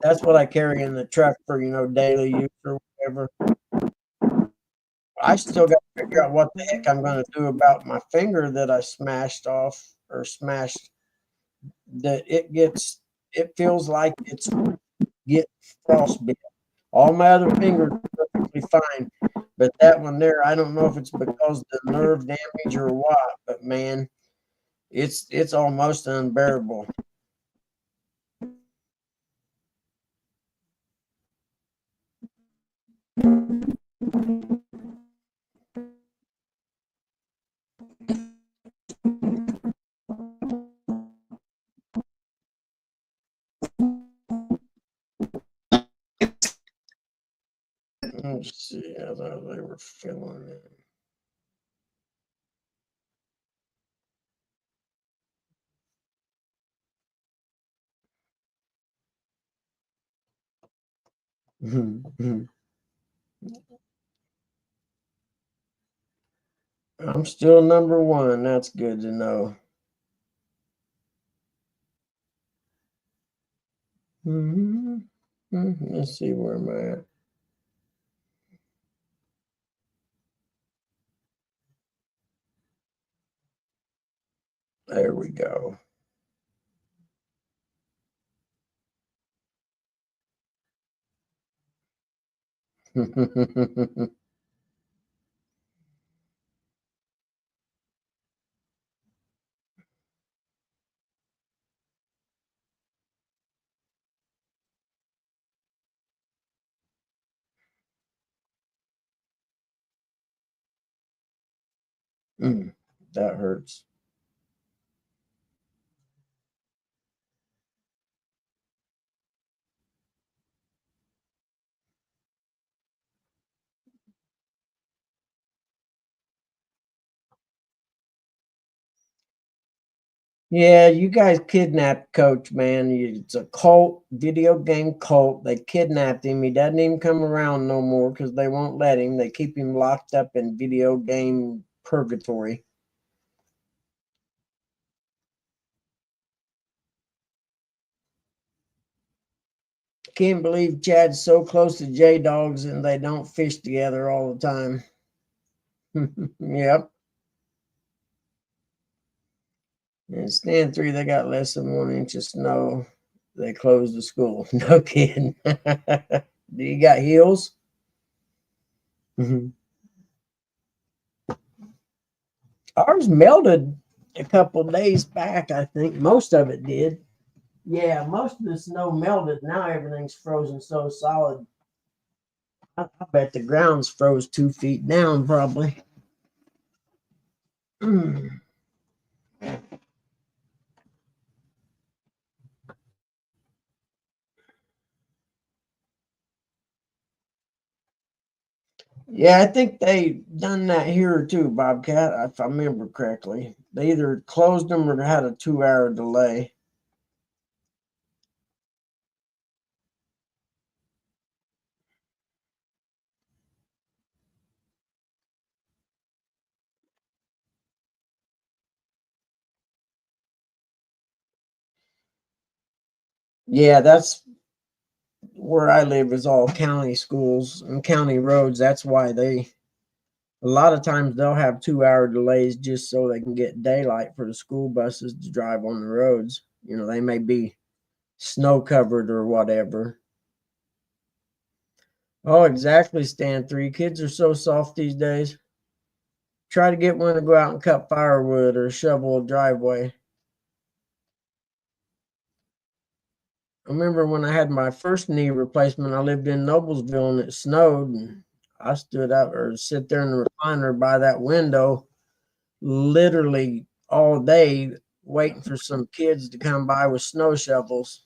That's what I carry in the truck for daily use or whatever. I still got to figure out what the heck I'm going to do about my finger that I smashed off or smashed. That it feels like it's get frostbite. All my other fingers are perfectly fine, but that one there, I don't know if it's because of the nerve damage or what. But man, it's almost unbearable. Let's see how they were filling in. I'm still number one. That's good to know. Let's see where am I at. There we go. That hurts. Yeah, you guys kidnapped Coach, man. It's a cult, video game cult. They kidnapped him. He doesn't even come around no more because they won't let him. They keep him locked up in video game purgatory. Can't believe Chad's so close to J Dogs and they don't fish together all the time. Yep. And stand 3, they got less than 1 inch of snow. They closed the school. No kidding. Do you got heels? Ours melted a couple days back, I think. Most of it did. Yeah, most of the snow melted. Now everything's frozen so solid. I bet the ground's froze 2 feet down, probably. Yeah, I think they done that here too, Bobcat, if I remember correctly. They either closed them or had a 2-hour delay. Yeah, that's where I live is all county schools and county roads. That's why a lot of times they'll have 2-hour delays just so they can get daylight for the school buses to drive on the roads. They may be snow covered or whatever. Oh, exactly, Stand 3. Kids are so soft these days. Try to get one to go out and cut firewood or shovel a driveway. I remember when I had my first knee replacement, I lived in Noblesville and it snowed, and I stood up or sit there in the recliner by that window literally all day waiting for some kids to come by with snow shovels.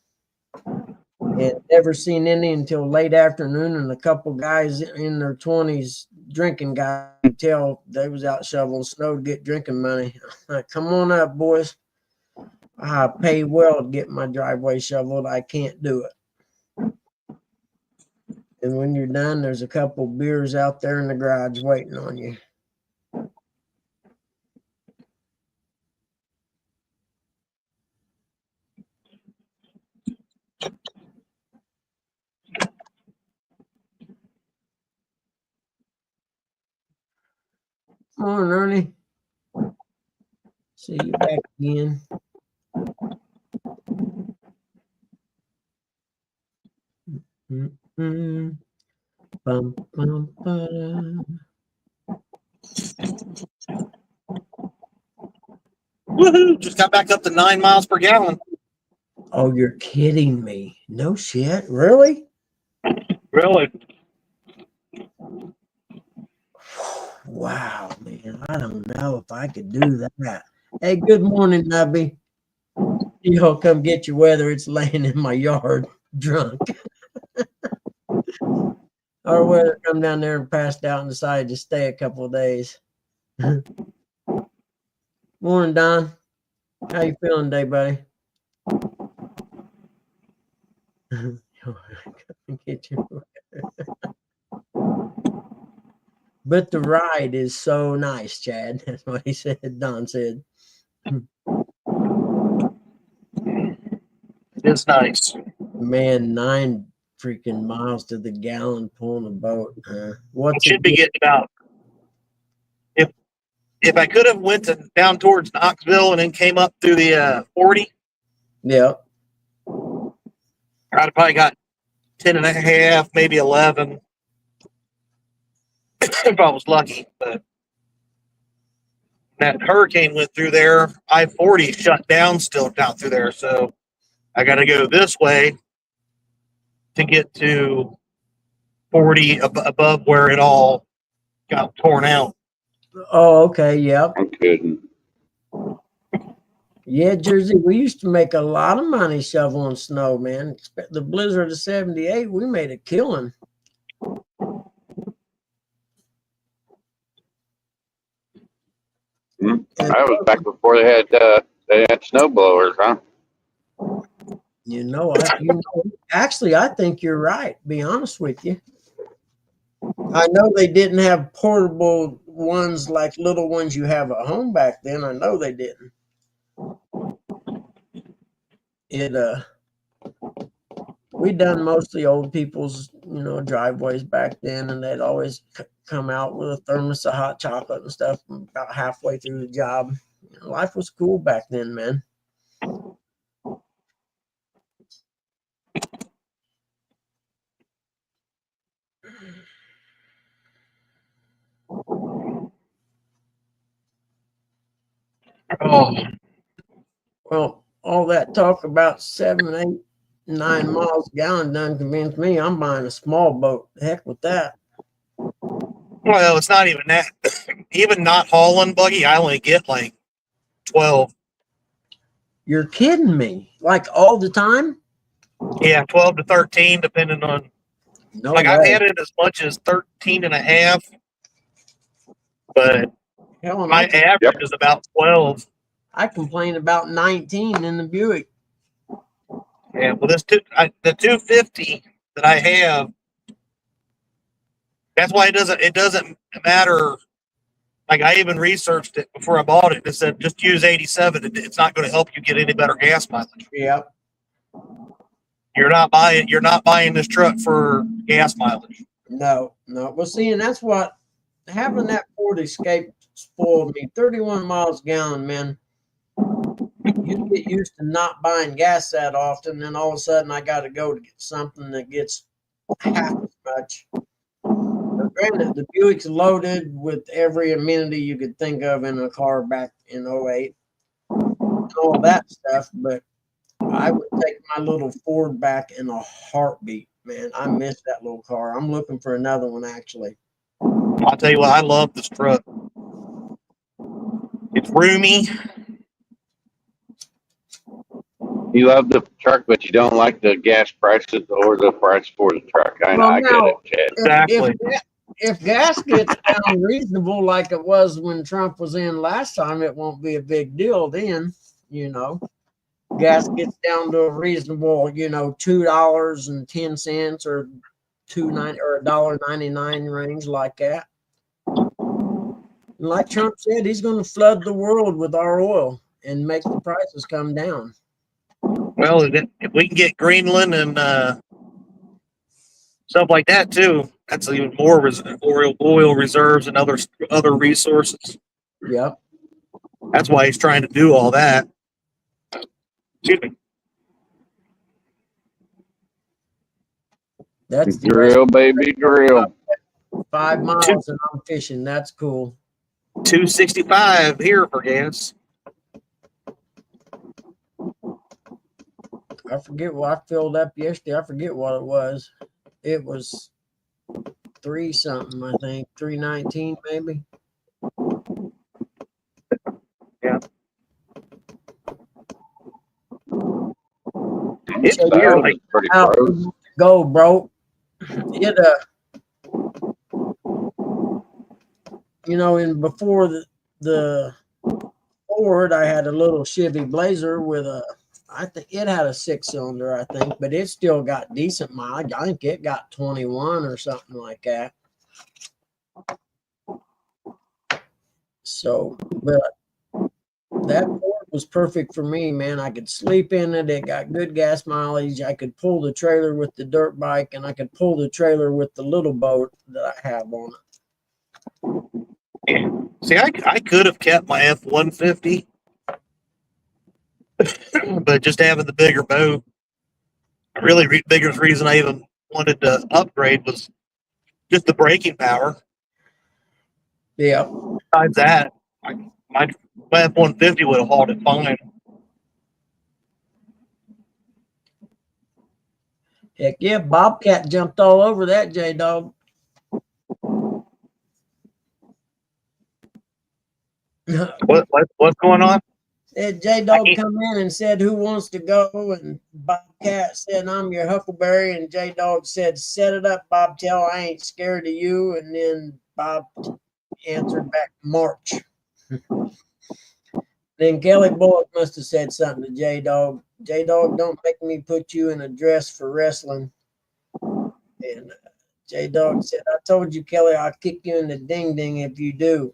And never seen any until late afternoon, and a couple guys in their 20s drinking guys could tell they was out shoveling snow to get drinking money. Like, come on up, boys. I pay well to get my driveway shoveled. I can't do it. And when you're done, there's a couple beers out there in the garage waiting on you. Come on, Ernie. See you back again. Mm-hmm. Bum, bum, ba-da. Woohoo! Just got back up to 9 miles per gallon. Oh, you're kidding me. No shit. Really? Really? Wow, man. I don't know if I could do that. Hey, good morning, Nubby. You'll come get your weather. It's laying in my yard drunk. Our weather come down there and passed out and decided to stay a couple of days. Morning, Don. How you feeling today, buddy? Get you. But the ride is so nice, Chad. That's what he said. Don said. It's nice. Man, 9 freaking miles to the gallon pulling a boat. I What's should it be get? getting about if I could have went down towards Knoxville and then came up through the 40, Yeah. I'd have probably got 10 and a half, maybe 11 if I was lucky. But that hurricane went through there. I-40 shut down still down through there. So I got to go this way to get to 40 above where it all got torn out. Oh, okay. Yep. I'm kidding. Yeah, Jersey. We used to make a lot of money shoveling snow, man. The blizzard of '78, we made a killing. That was back before they had snow blowers, huh? Actually, I think you're right. Be honest with you. I know they didn't have portable ones like little ones you have at home back then. I know they didn't. We done mostly old people's, driveways back then, and they'd always come out with a thermos of hot chocolate and stuff about halfway through the job. Life was cool back then, man. Oh, Well, all that talk about 7, 8, 9 miles a gallon done convinced me I'm buying a small boat. The heck with that. well, it's not even that. Even not hauling buggy, I only get like 12. You're kidding me. Like all the time? Yeah, 12 to 13, depending on. No Like, way. I've had it as much as 13 and a half, but Hell, and my average is about 12. I complained about 19 in the Buick. Yeah, well, the 250 that I have, that's why it doesn't matter. Like, I even researched it before I bought it. It said just use 87. It's not going to help you get any better gas mileage. Yep. You're not buying this truck for gas mileage. No. Well, see, and that's what having that Ford Escape spoiled me. 31 miles a gallon, man. You get used to not buying gas that often, then all of a sudden I got to go to get something that gets half as much. But granted, the Buick's loaded with every amenity you could think of in a car back in 08. All that stuff, but I would take my little Ford back in a heartbeat, man. I miss that little car. I'm looking for another one, actually. I'll tell you what, I love this truck. It's roomy. You love the truck, but you don't like the gas prices or the price for the truck. I get it, Chad. Exactly. If gas gets down reasonable like it was when Trump was in last time, it won't be a big deal then, Gas gets down to a reasonable, $2.10 or $2.90 or $1.99 range like that. And like Trump said, he's going to flood the world with our oil and make the prices come down. Well, if we can get Greenland and stuff like that too, that's even more oil reserves and other resources. Yep. That's why he's trying to do all that. Excuse me. That's the Drill, baby, drill. 5 miles and I'm fishing. That's cool. 265 here for gas. I forget what I filled up yesterday. I forget what it was. It was 3 something, I think. 319 maybe. Yeah. It's So weird, weird, like, pretty Out close. go, bro. It and before the Ford, I had a little Chevy Blazer with I think it had a 6-cylinder, I think, but it still got decent mileage. I think it got 21 or something like that. So, but that Ford was perfect for me, man. I could sleep in it. It got good gas mileage. I could pull the trailer with the dirt bike, and I could pull the trailer with the little boat that I have on it. Yeah. See, I could have kept my F-150, but just having the bigger boat, really biggest reason I even wanted to upgrade was just the braking power. Yeah. Besides that, my F-150 would have hauled it fine. Heck yeah, Bobcat jumped all over that J-Dog. What's going on? J-Dog come in and said, who wants to go? And Bobcat said, I'm your Huckleberry. And J-Dog said, set it up, Bobtail. I ain't scared of you. And then Bob answered back, March. Then Kelly Bullock must have said something to J-Dog. J-Dog, don't make me put you in a dress for wrestling. And J-Dog said, I told you, Kelly, I'll kick you in the ding-ding if you do.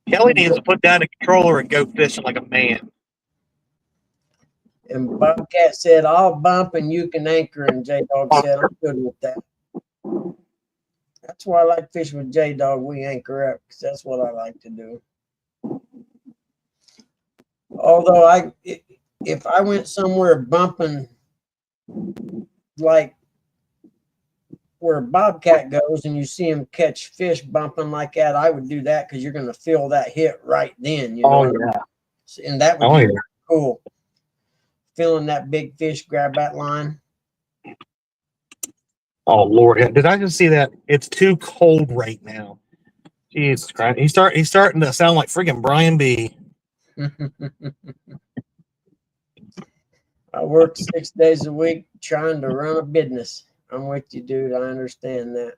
Kelly needs to put down the controller and go fishing like a man. And Bobcat said, I'll bump and you can anchor. And J-Dog said, I'm good with that. That's why I like fishing with J-Dog. We anchor up because that's what I like to do. Although if I went somewhere bumping like where Bobcat goes and you see him catch fish bumping like that, I would do that because you're going to feel that hit right then. You know? Yeah. And that would be cool. Feeling that big fish grab that line. Oh Lord, did I just see that? It's too cold right now. Jesus Christ, he's starting to sound like freaking Brian B. I work 6 days a week trying to run a business. I'm with you, dude. I understand that.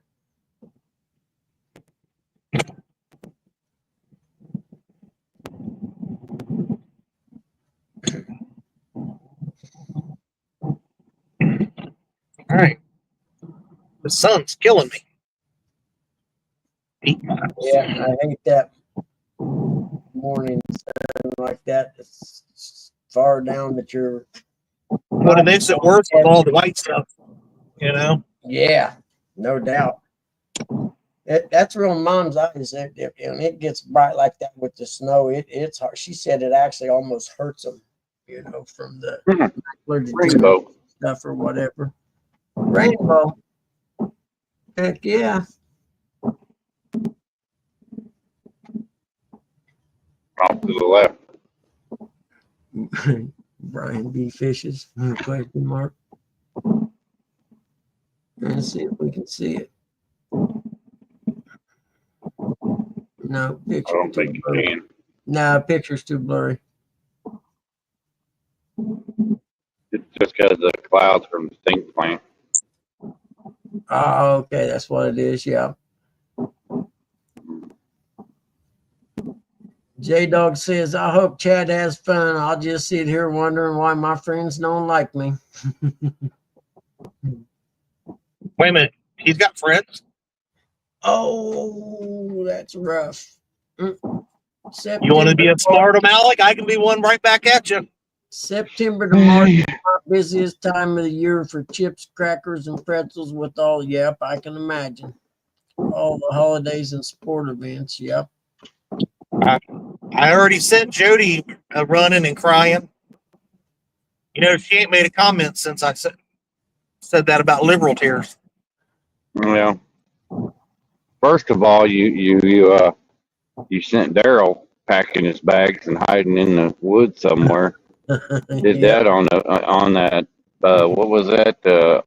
All right, the sun's killing me. 8 miles. Yeah, I hate that morning sun like that. It's far down that you're. But it makes it worse with all the white stuff, you know? Yeah, no doubt. That's real mom's eyes. And it gets bright like that with the snow. It's hard. She said it actually almost hurts them, you know, from the Rainbow stuff or whatever. Rainbow. Heck yeah. off to the left. Brian B. Fishes? Question mark. Let's see if we can see it. No, I picture. don't think you can. No, picture's too blurry. It's just because the clouds from the stink plant. Oh, okay, that's what it is. Yeah. J-Dog says, I hope Chad has fun. I'll just sit here wondering why my friends don't like me. Wait a minute, he's got friends? Oh, that's rough. You want to be a smart Malik? I can be one right back at you. September to March is my busiest time of the year for chips, crackers, and pretzels with all. Yep, I can imagine. All the holidays and sport events. Yep. I already sent Jody running and crying. You know, she ain't made a comment since I said that about liberal tears. Well, first of all, you sent Daryl packing his bags and hiding in the woods somewhere. Did that on that what was that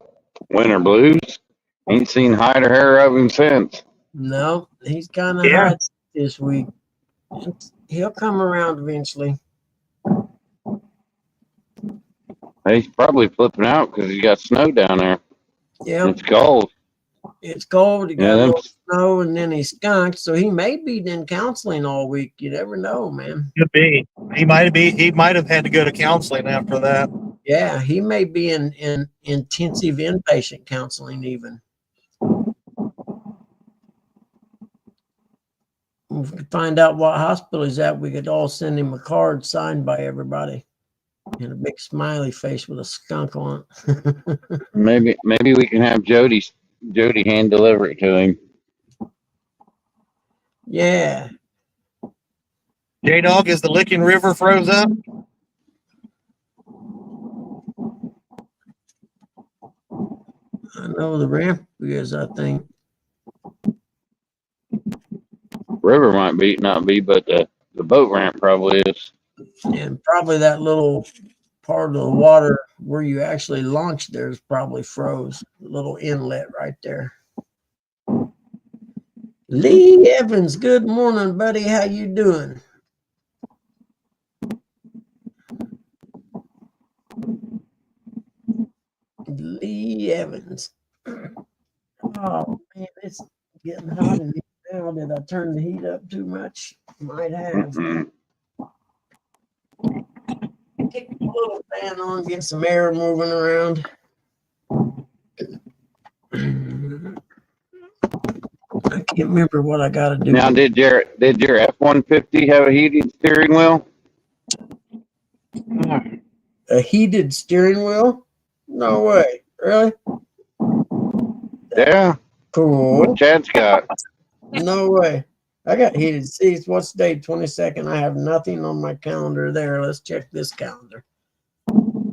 Winter Blues? Ain't seen hide or hair of him since. No, he's kind of hot this week. He'll come around eventually. He's probably flipping out because he got snow down there. Yeah, it's cold. It's cold. He got a little snow, and then he skunked. So he may be in counseling all week. You never know, man. Could be. He might have had to go to counseling after that. Yeah, he may be in intensive inpatient counseling even. we could find out what hospital he's at, we could all send him a card signed by everybody and a big smiley face with a skunk on it. Maybe we can have Jody hand deliver it to him. Yeah. J-Dog, is the Licking River froze up? I know the ramp is, I think. River might not be, but the boat ramp probably is. And probably that little part of the water where you actually launch there is probably froze. The little inlet right there. Lee Evans, good morning, buddy. How you doing? Lee Evans. Oh man, it's getting hot in here now. Did I turn the heat up too much? Might have. Mm-mm. Kick the little fan on, get some air moving around. I can't remember what I got to do. Now, did your F-150 have a heated steering wheel? A heated steering wheel? No way. Really? Yeah, Cool. what Chad's got. No way. I got heated seats. What's the date? 22nd. I have nothing on my calendar there. Let's check this calendar.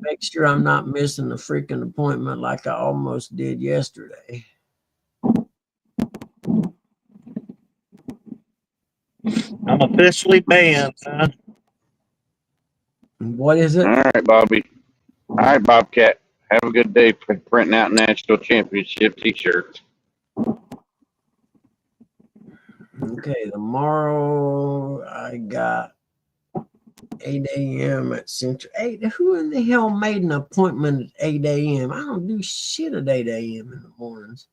Make sure I'm not missing a freaking appointment like I almost did yesterday. I'm officially banned, huh? What is it? All right, Bobby. All right, Bobcat. Have a good day printing out national championship T-shirts. Okay, tomorrow I got 8 a.m. at Central. 8. Who in the hell made an appointment at 8 a.m.? I don't do shit at 8 a.m. in the mornings.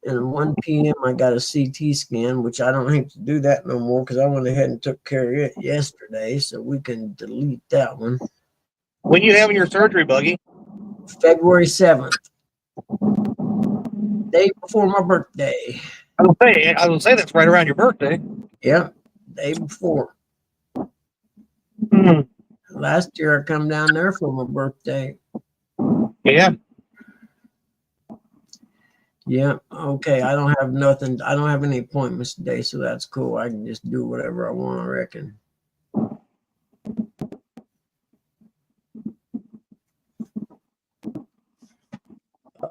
And at 1 p.m. I got a CT scan, which I don't have to do that no more because I went ahead and took care of it yesterday, so we can delete that one. When you having your surgery, Buggy? February 7th. Day before my birthday. I was say that's right around your birthday. Yeah, day before. Hmm. Last year I come down there for my birthday. Yeah. Yeah, okay. I don't have nothing. I don't have any appointments today, so that's cool. I can just do whatever I want, I reckon.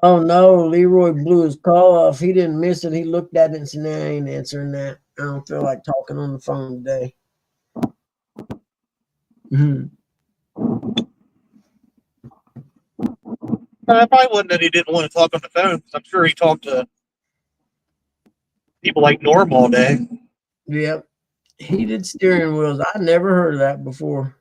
Oh no, Leroy blew his call off. He didn't miss it. He looked at it and said, "Nah, I ain't answering that. I don't feel like talking on the phone today." It probably wasn't that he didn't want to talk on the phone, because I'm sure he talked to people like Norm all day. Yep. Heated steering wheels. I never heard of that before.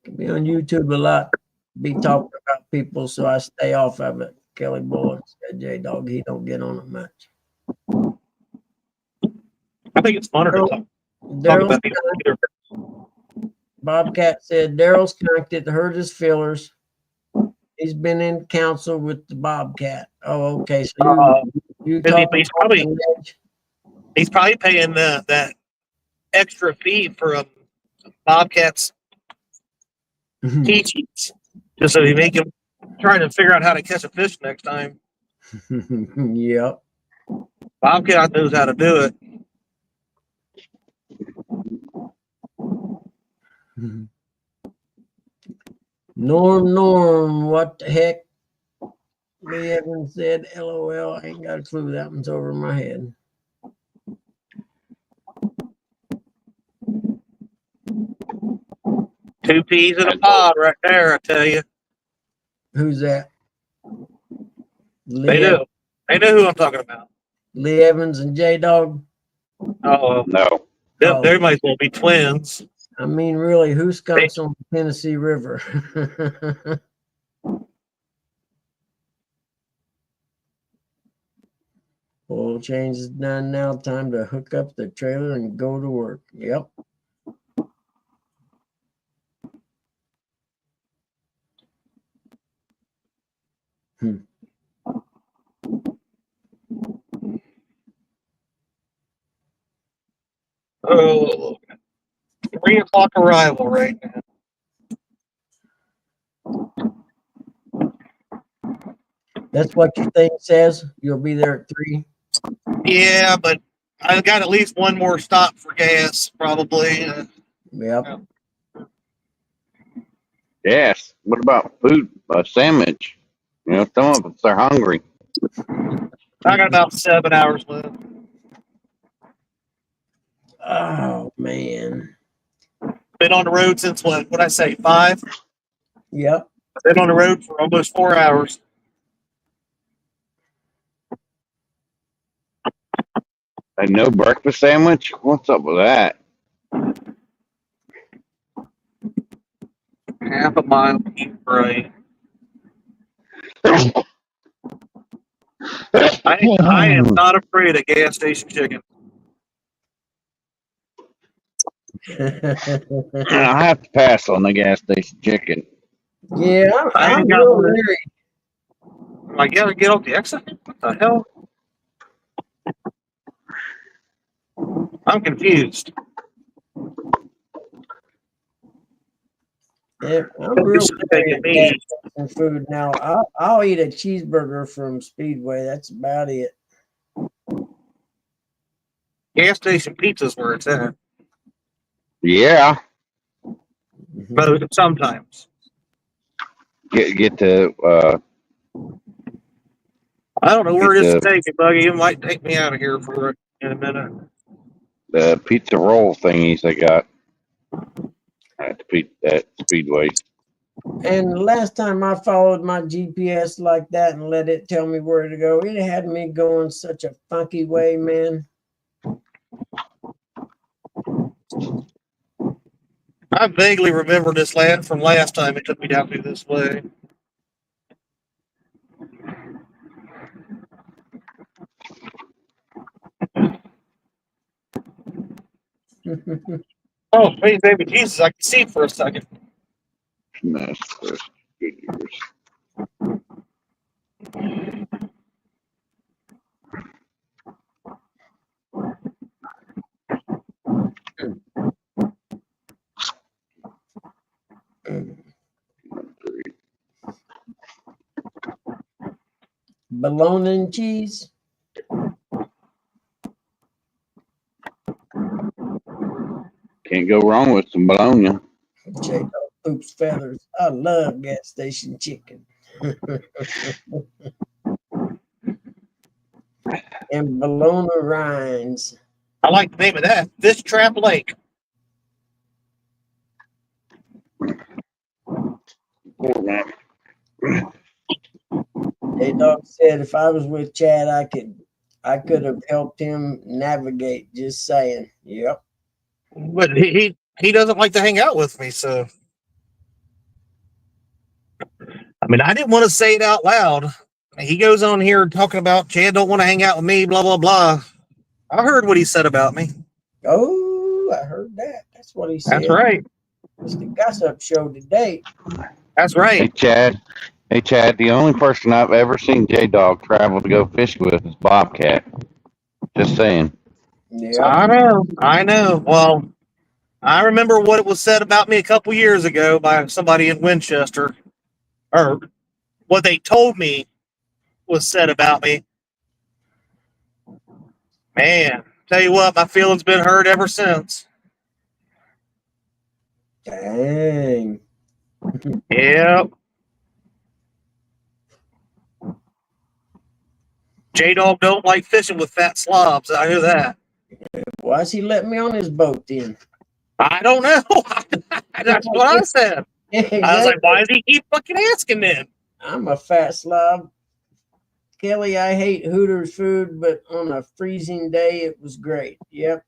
Can be on YouTube a lot. Be talking about people, so I stay off of it. Kelly Bullock said J-Dog, he don't get on it much. I think it's funner to talk Daryl's about people either. Bobcat said Daryl's connected, hurt his feelers. He's been in council with the Bobcat. Oh, okay. So you He's probably paying that extra fee for Bobcat's teachings, just so he make him trying to figure out how to catch a fish next time. Yep. Bobcat knows how to do it. Norm, what the heck? Lee Evans said, LOL. I ain't got a clue. That one's over my head. Two peas in a pod right there, I tell you. Who's that? They do. They know who I'm talking about. Lee Evans and J-Dog. Oh, No. they might as well be twins. I mean, really, who skunks on the Tennessee River? Oil change is done now. Time to hook up the trailer and go to work. Yep. Oh, 3 o'clock arrival right now. That's what your thing says. You'll be there at 3. Yeah, but I got at least one more stop for gas, probably. Yep. Yes. What about food? A sandwich. You know, some of us are hungry. I got about 7 hours left. Oh man. Been on the road since what I say, 5? Yep. Been on the road for almost 4 hours. And no breakfast sandwich? What's up with that? Half a mile right. I am not afraid of gas station chicken. I have to pass on the gas station chicken. Yeah, I I'm ain't got real one. leery. I gotta get off the exit. What the hell? I'm confused. Yeah, I'm real This is leery taking of me. gas station food now. I'll eat a cheeseburger from Speedway. That's about it. Gas station pizza's where it's at. Yeah. Mhm. But sometimes. Get the I don't know where Get this is the- taking, Buggy. It might take me out of here for in a minute. pizza roll thingies they got at that Speedway. And the last time I followed my GPS like that and let it tell me where to go, it had me going such a funky way, man. I vaguely remember this from last time it took me down through this way. Oh, praise baby Jesus, I can see it for a second. Nice. Good years. Bologna and cheese. Can't go wrong with some bologna. J-Dog poops feathers. I love gas station chicken. And bologna rinds. I like the name of that. Fish Trap Lake. Poor man. J-Dog said if I was with Chad, I could have helped him navigate. Just saying. Yep. But he doesn't like to hang out with me, so I mean I didn't want to say it out loud. He goes on here talking about Chad don't want to hang out with me, blah blah blah. I heard what he said about me. Oh, I heard that. That's what he said. That's right. It's the gossip show today. That's Hey right. Chad. Hey Chad, the only person I've ever seen J-Dog travel to go fishing with is Bobcat. Just saying. Yeah. I know. I know. Well, I remember what it was said about me a couple years ago by somebody in Winchester, or what they told me was said about me. Man, tell you what, my feelings been hurt ever since. Dang. Yep. J-Dog don't like fishing with fat slobs. I knew that. Why's he letting me on his boat then? I don't know. That's what I said. I was like, why does he keep fucking asking then? I'm a fat slob. Kelly, I hate Hooters food, but on a freezing day, it was great. Yep.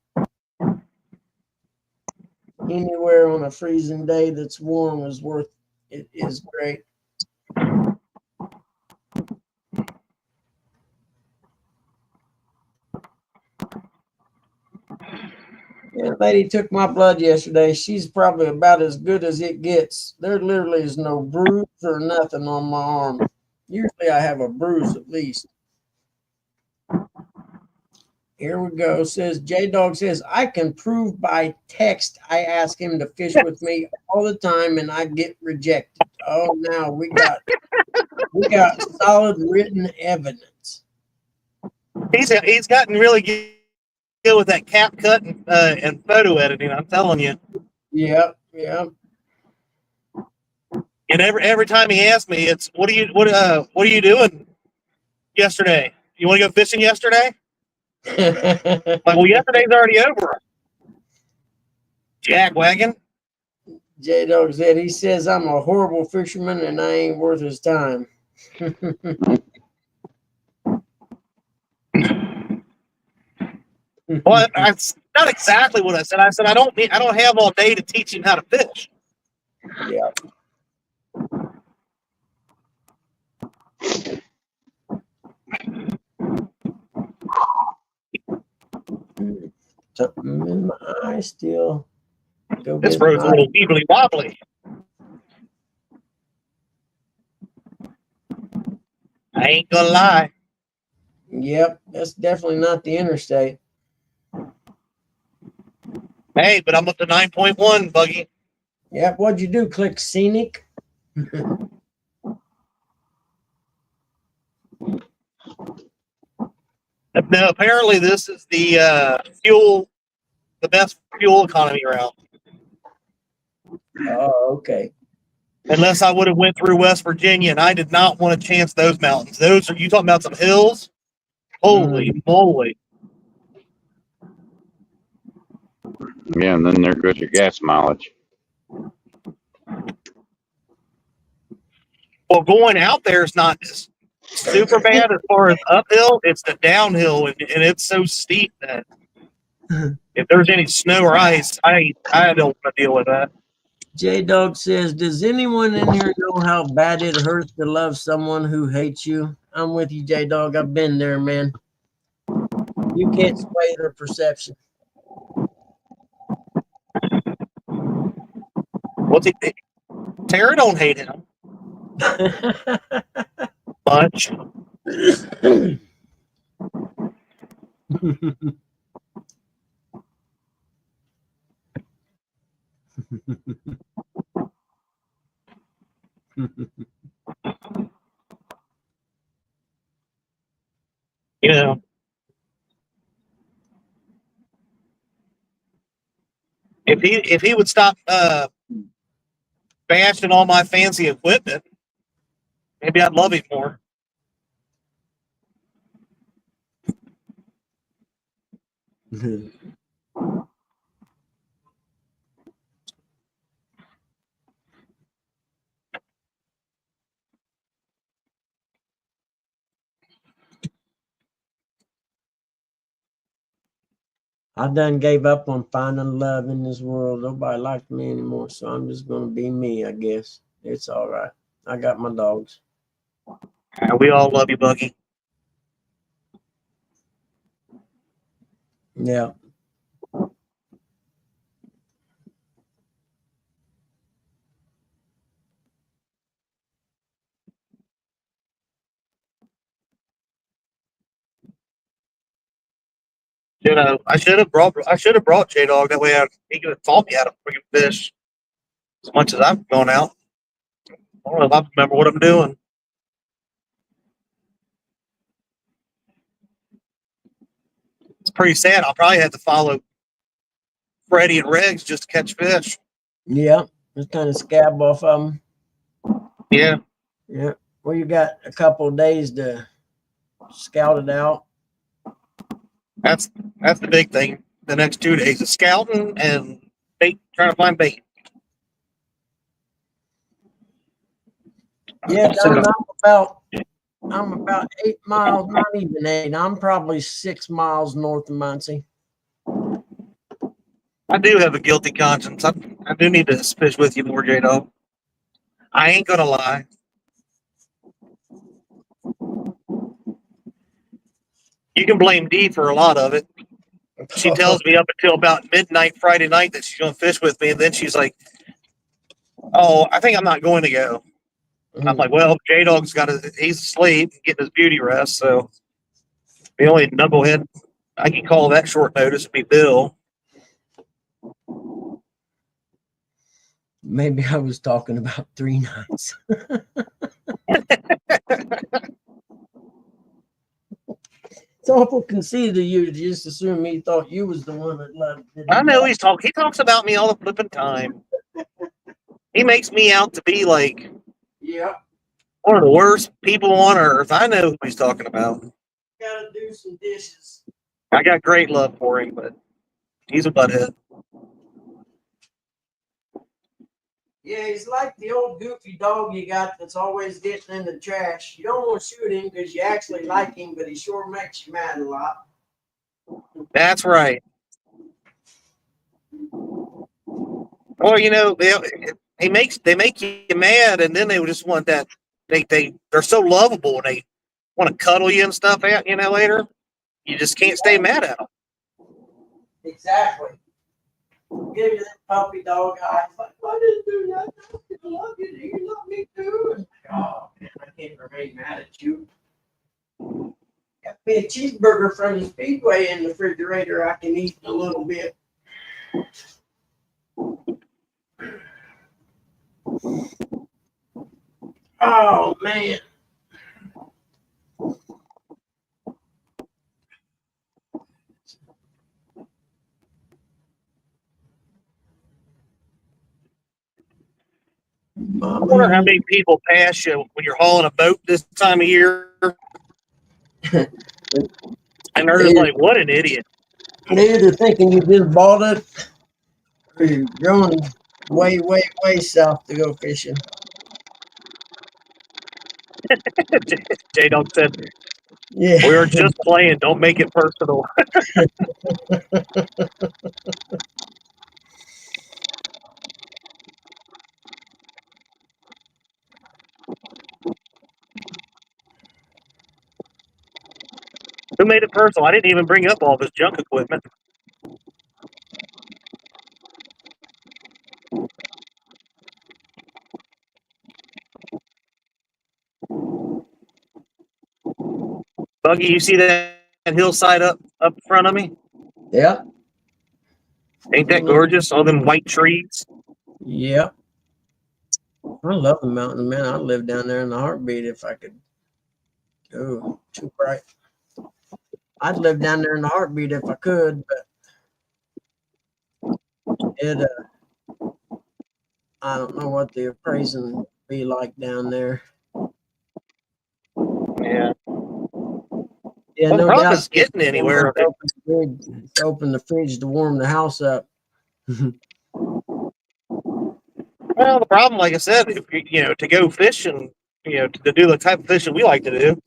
Anywhere on a freezing day that's warm is worth it, is great. Yeah, lady took my blood yesterday. She's probably about as good as it gets. There literally is no bruise or nothing on my arm. Usually I have a bruise at least. Here we go. Says J Dog says, I can prove by text I ask him to fish with me all the time and I get rejected. Oh, now we got solid written evidence. He's gotten really good with that cap cut and photo editing. I'm telling you. Yep, yep. And every time he asks me, it's what are you doing yesterday? You want to go fishing yesterday? Like, well, yesterday's already over. Jackwagon. J Dog said he says I'm a horrible fisherman and I ain't worth his time. Well, that's not exactly what I said. I said I don't have all day to teach him how to fish. Yeah. Something in my eye still. Go This get road's a my little weebly wobbly. I ain't gonna lie. Yep, that's definitely not the interstate. Hey, but I'm up to 9.1, Buggy. Yep, what'd you do? Click scenic? No, apparently this is the best fuel economy route. Oh, okay. Unless I would have went through West Virginia, and I did not want to chance those mountains. Those are you talking about some hills? Holy moly! Yeah, and then there goes your gas mileage. Well, going out there is not super bad as far as uphill. It's the downhill, and it's so steep that if there's any snow or ice, I don't want to deal with that. J Dog says, does anyone in here know how bad it hurts to love someone who hates you? I'm with you, J Dog. I've been there, man. You can't sway their perception. What's he? Tara don't hate him much. You know, if he would stop bashing all my fancy equipment, maybe I'd love him more. I done gave up on finding love in this world. Nobody likes me anymore, so I'm just gonna be me, I guess. It's all right. I got my dogs. We all love you, Buggy. Yeah. You know, I should have brought J Dog. That way he could have taught me how to freaking fish as much as I've gone out. I don't know if I remember what I'm doing. It's pretty sad. I'll probably have to follow Freddie and Regs just to catch fish. Yeah. Just kind of scab off of them. Yeah. Yeah. Well, you got a couple of days to scout it out. That's the big thing. The next 2 days is scouting and bait, trying to find bait. Yeah, So, I'm about 8 miles, not even 8. I'm probably 6 miles north of Muncie. I do have a guilty conscience. I do need to fish with you more, J Dog. I ain't gonna lie. You can blame D for a lot of it. She tells me up until about midnight Friday night that she's going to fish with me, and then she's like, "Oh, I think I'm not going to go." I'm like, "Well, J Dog's he's asleep, getting his beauty rest, so the only knucklehead I can call that short notice would be Bill." Maybe I was talking about 3 nights. It's awful conceited of you to just assume he thought you was the one that loved it. I know he talks about me all the flipping time. He makes me out to be like Yeah, one of the worst people on earth. I know who he's talking about. gotta do some dishes. I got great love for him, but he's a butthead. Yeah, he's like the old goofy dog you got that's always getting in the trash. You don't want to shoot him because you actually like him, but he sure makes you mad a lot. That's right. Well, you know, they make you mad, and then they just want that. They're so lovable, and they want to cuddle you and stuff. Out, later, you just can't stay mad at them. Exactly. Give you that puppy dog eyes. Like, I didn't do nothing. I love you. Do you love me too? And, oh, man, I can't remain mad at you. Got me a cheeseburger from the Speedway in the refrigerator I can eat in a little bit. Oh, man. I wonder how many people pass you when you're hauling a boat this time of year. And they're just like, what an idiot. They're either thinking you just bought it or you're going way, way, way south to go fishing. J-Dog said, Yeah. we were just playing. Don't make it personal. Who made it personal? I didn't even bring up all of his junk equipment. Buggy, you see that hillside up in front of me? Yeah. Ain't that gorgeous? All them white trees. Yep. I love the mountain, man. I'd live down there in a heartbeat if I could. Oh, too bright. I'd live down there in a heartbeat if I could, but I don't know what the appraising would be like down there. Yeah. Yeah, Well, no the problem doubt. is getting anywhere. Open the fridge to warm the house up. Well, the problem, like I said, to go fishing, to do the type of fishing we like to do,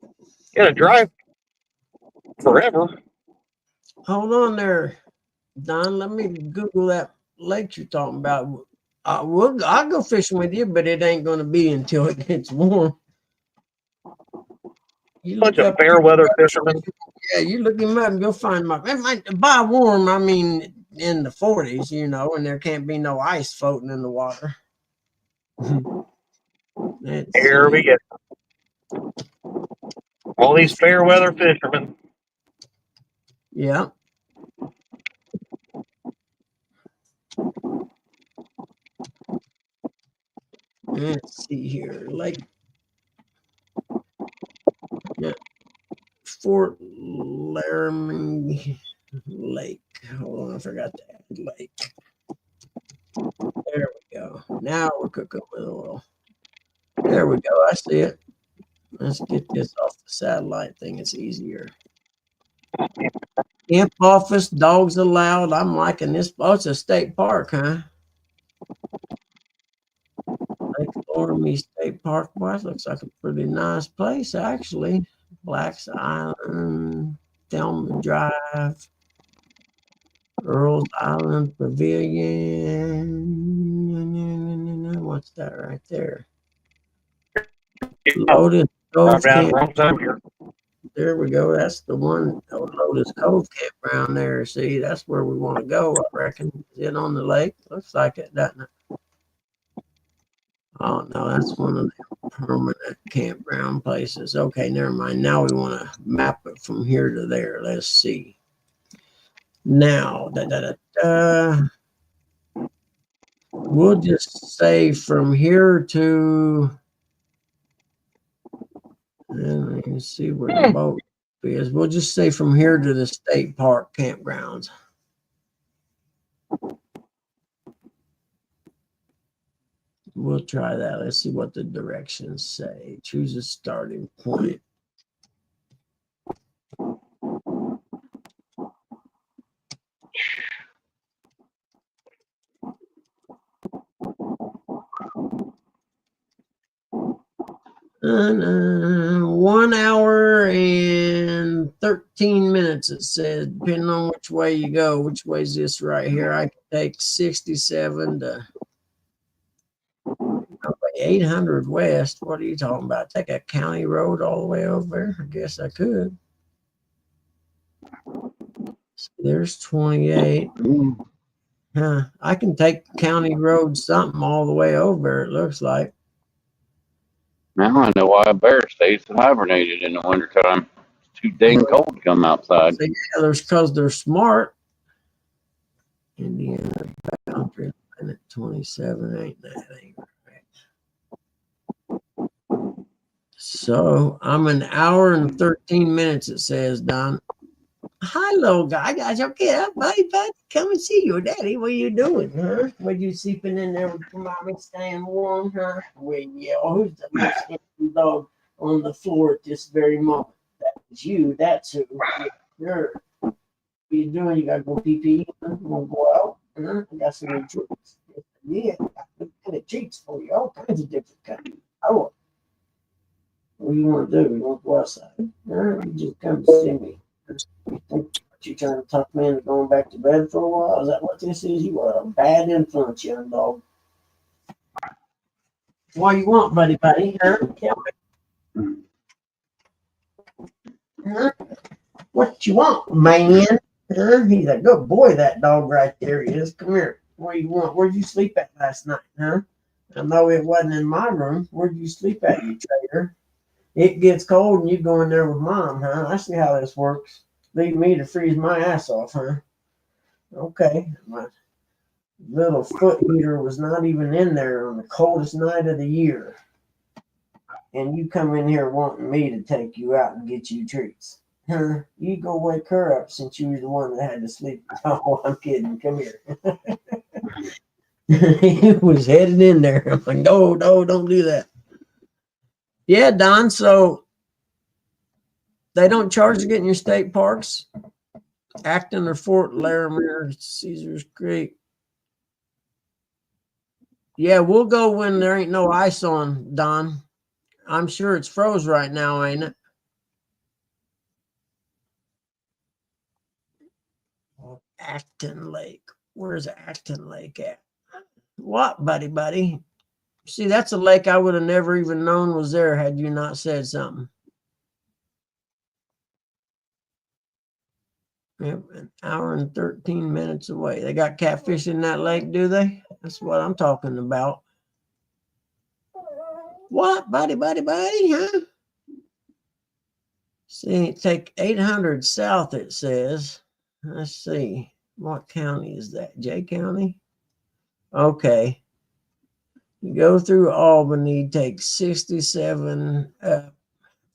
you gotta drive forever. Hold on there, Don. Let me Google that lake you're talking about. I'll go fishing with you, but it ain't going to be until it gets warm. You Bunch of fair weather fishermen. Yeah, you look him up and go find my. By warm, I mean in the 40s, and there can't be no ice floating in the water. Here we go. All these fair weather fishermen. Yeah. Let's see here. Lake. Yeah. Fort Laramie Lake. Hold on, I forgot to add lake. There we go. Now we're cooking with oil. There we go. I see it. Let's get this off the satellite thing. It's easier. Camp office, dogs allowed. I'm liking this. Oh, it's a state park, huh? Lake Laramie State Park. Well, that looks like a pretty nice place, actually. Blacks Island, Thelma Drive, Earls Island Pavilion. What's that right there? Loaded stove camp. There we go. That's the one. Loaded Lotus Cove campground there. See, that's where we want to go, I reckon. Is it on the lake? Looks like it, doesn't it? Oh, no, that's one of the permanent campground places. Okay, never mind. Now we want to map it from here to there. Let's see. Now, we'll just say from here to, and I can see where the boat is. We'll just say from here to the state park campgrounds. We'll try that. Let's see what the directions say. Choose a starting point. And, 1 hour and 13 minutes, it says, depending on which way you go. Which way is this right here? I can take 67 to 800 west. What are you talking about? Take a county road all the way over there? I guess I could. So there's 28. Huh. I can take county road something all the way over, it looks like. Now I know why a bear stays hibernated in the wintertime. It's too dang cold to come outside. So, yeah, there's because they're smart. Indiana boundary line at 27 ain't right. So I'm an hour and 13 minutes, it says, Don. Hi, little guy. Guys, okay, up, buddy, come and see your daddy. What are you doing, huh? Were you sleeping in there with your mommy, staying warm, huh? Well, yeah. Who's the most dog on the floor at this very moment? That's you. That's who. Sure. What are you doing? You gotta go pee-pee? Huh? You wanna go out? Huh? I got some new treats. Yeah, I got some kind of treats for you. All kinds of different kinds. Oh, what do you want to do? You want to go outside? Huh? You just come to see me. You think you trying to talk me into going back to bed for a while? Is that what this is? You are a bad influence, young dog. What you want, buddy? Huh? Tell me. Huh? What you want, man? Huh? He's a good boy, that dog right there. He is. Come here. What do you want? Where'd you sleep at last night, huh? I know it wasn't in my room. Where'd you sleep at, you traitor? It gets cold and you go in there with mom, huh? I see how this works. Leave me to freeze my ass off, huh? Okay. My little foot heater was not even in there on the coldest night of the year. And you come in here wanting me to take you out and get you treats. Huh? You go wake her up since you were the one that had to sleep. Oh, I'm kidding. Come here. He was headed in there. I'm like, no, don't do that. Yeah, Don, so they don't charge to get in your state parks? Acton or Fort Laramie, Caesars Creek. Yeah, we'll go when there ain't no ice on, Don. I'm sure it's froze right now, ain't it? Acton Lake. Where's Acton Lake at? What, buddy? See, that's a lake I would have never even known was there had you not said something. Yep, an hour and 13 minutes away. They got catfish in that lake, do they? That's what I'm talking about. What, buddy, huh? See, take 800 south, it says. Let's see. What county is that? Jay County? Okay. You go through Albany, take 67 up.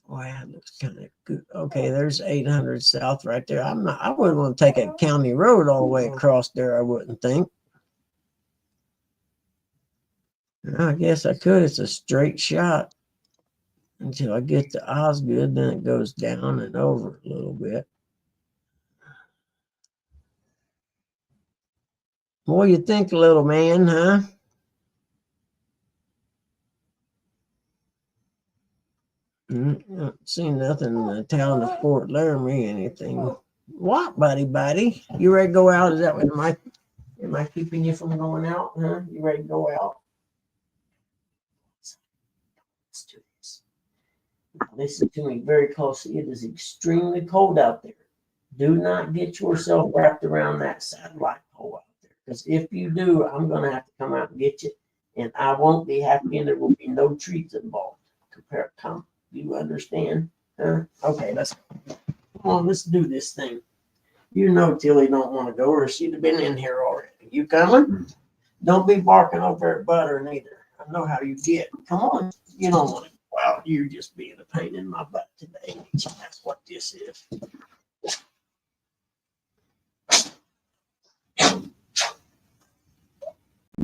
Boy, that looks kind of good. Okay, there's 800 south right there. I wouldn't want to take a county road all the way across there, I wouldn't think. I guess I could. It's a straight shot until I get to Osgood, then it goes down and over a little bit. What do you think, little man, huh? Not seen nothing in the town of Fort Laramie, anything. What, buddy? You ready to go out? Is that what am I keeping you from going out? Huh? You ready to go out? Let's do this. Listen to me very closely. It is extremely cold out there. do not get yourself wrapped around that satellite pole out there. Because if you do, I'm going to have to come out and get you. And I won't be happy, and there will be no treats involved. Come, you understand? Huh? Okay, come on, let's do this thing. You know Tilly don't want to go, or she'd have been in here already. You coming? Don't be barking over at Butter neither. I know how you get. Come on. You don't want to go out. You're just being a pain in my butt today. That's what this is.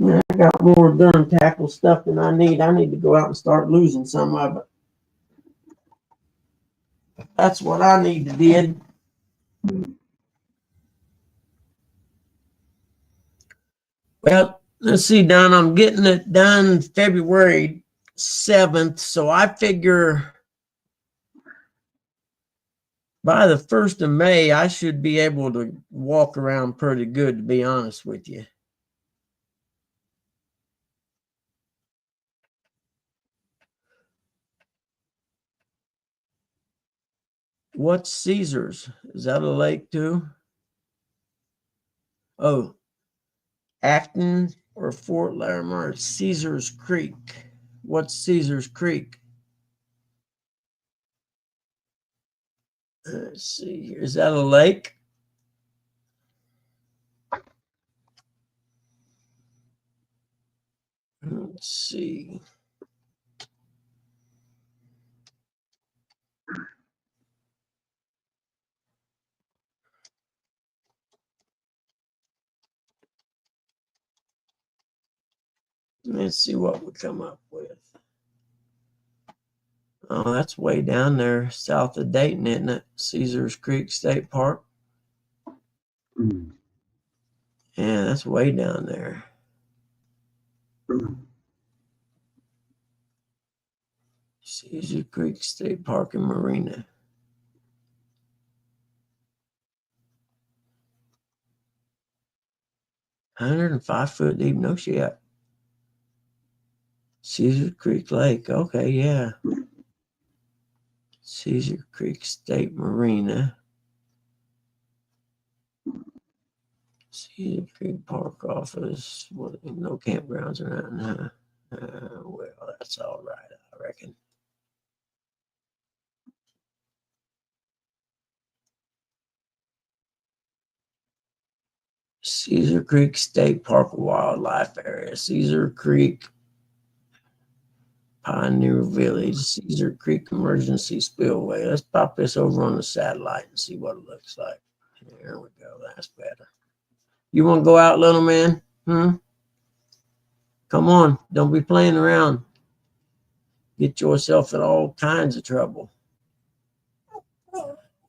I got more gun tackle stuff than I need. I need to go out and start losing some of it. That's what I need to do. Well, let's see, Don. I'm getting it done February 7th, so I figure by the 1st of May, I should be able to walk around pretty good, to be honest with you. What's Caesars? Is that a lake too? Oh, Acton or Fort Larimer? Caesars Creek. What's Caesars Creek? Let's see. Is that a lake? Let's see. Let's see what we come up with. Oh, that's way down there south of Dayton, isn't it? Caesars Creek State Park. Yeah, that's way down there. Caesar Creek State Park and Marina. $105 deep. No shit. Caesar Creek Lake. Okay, yeah. Caesar Creek State Marina. Caesar Creek Park Office. Well, no campgrounds around, huh? Well, that's all right, I reckon. Caesar Creek State Park Wildlife Area. Caesar Creek Pioneer Village. Caesar Creek Emergency Spillway. Let's pop this over on the satellite and see what it looks like. There we go. That's better. You want to go out, little man? Come on. Don't be playing around. Get yourself in all kinds of trouble.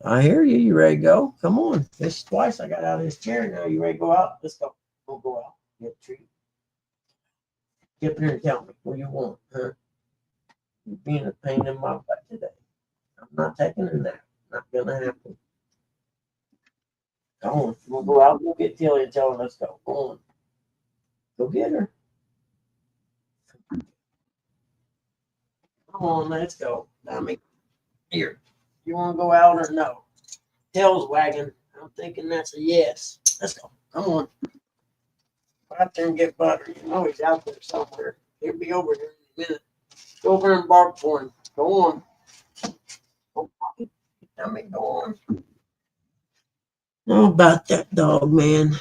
I hear you. You ready to go? Come on. This is twice I got out of this chair now. You ready to go out? Let's go. We'll go out. Get a treat. Get up here and tell me what you want, huh? You're being a pain in my butt today. I'm not taking a nap. Not gonna happen. Come on. We'll go out. We'll get Tilly and tell her let's go. Go on. Go get her. Come on, let's go. Here. You want to go out or no? Tail's wagging. I'm thinking that's a yes. Let's go. Come on. Go out there and get Butter. You know he's out there somewhere. He'll be over here in a minute. Go over and bark for him. Go on. Go on. How about that dog, man?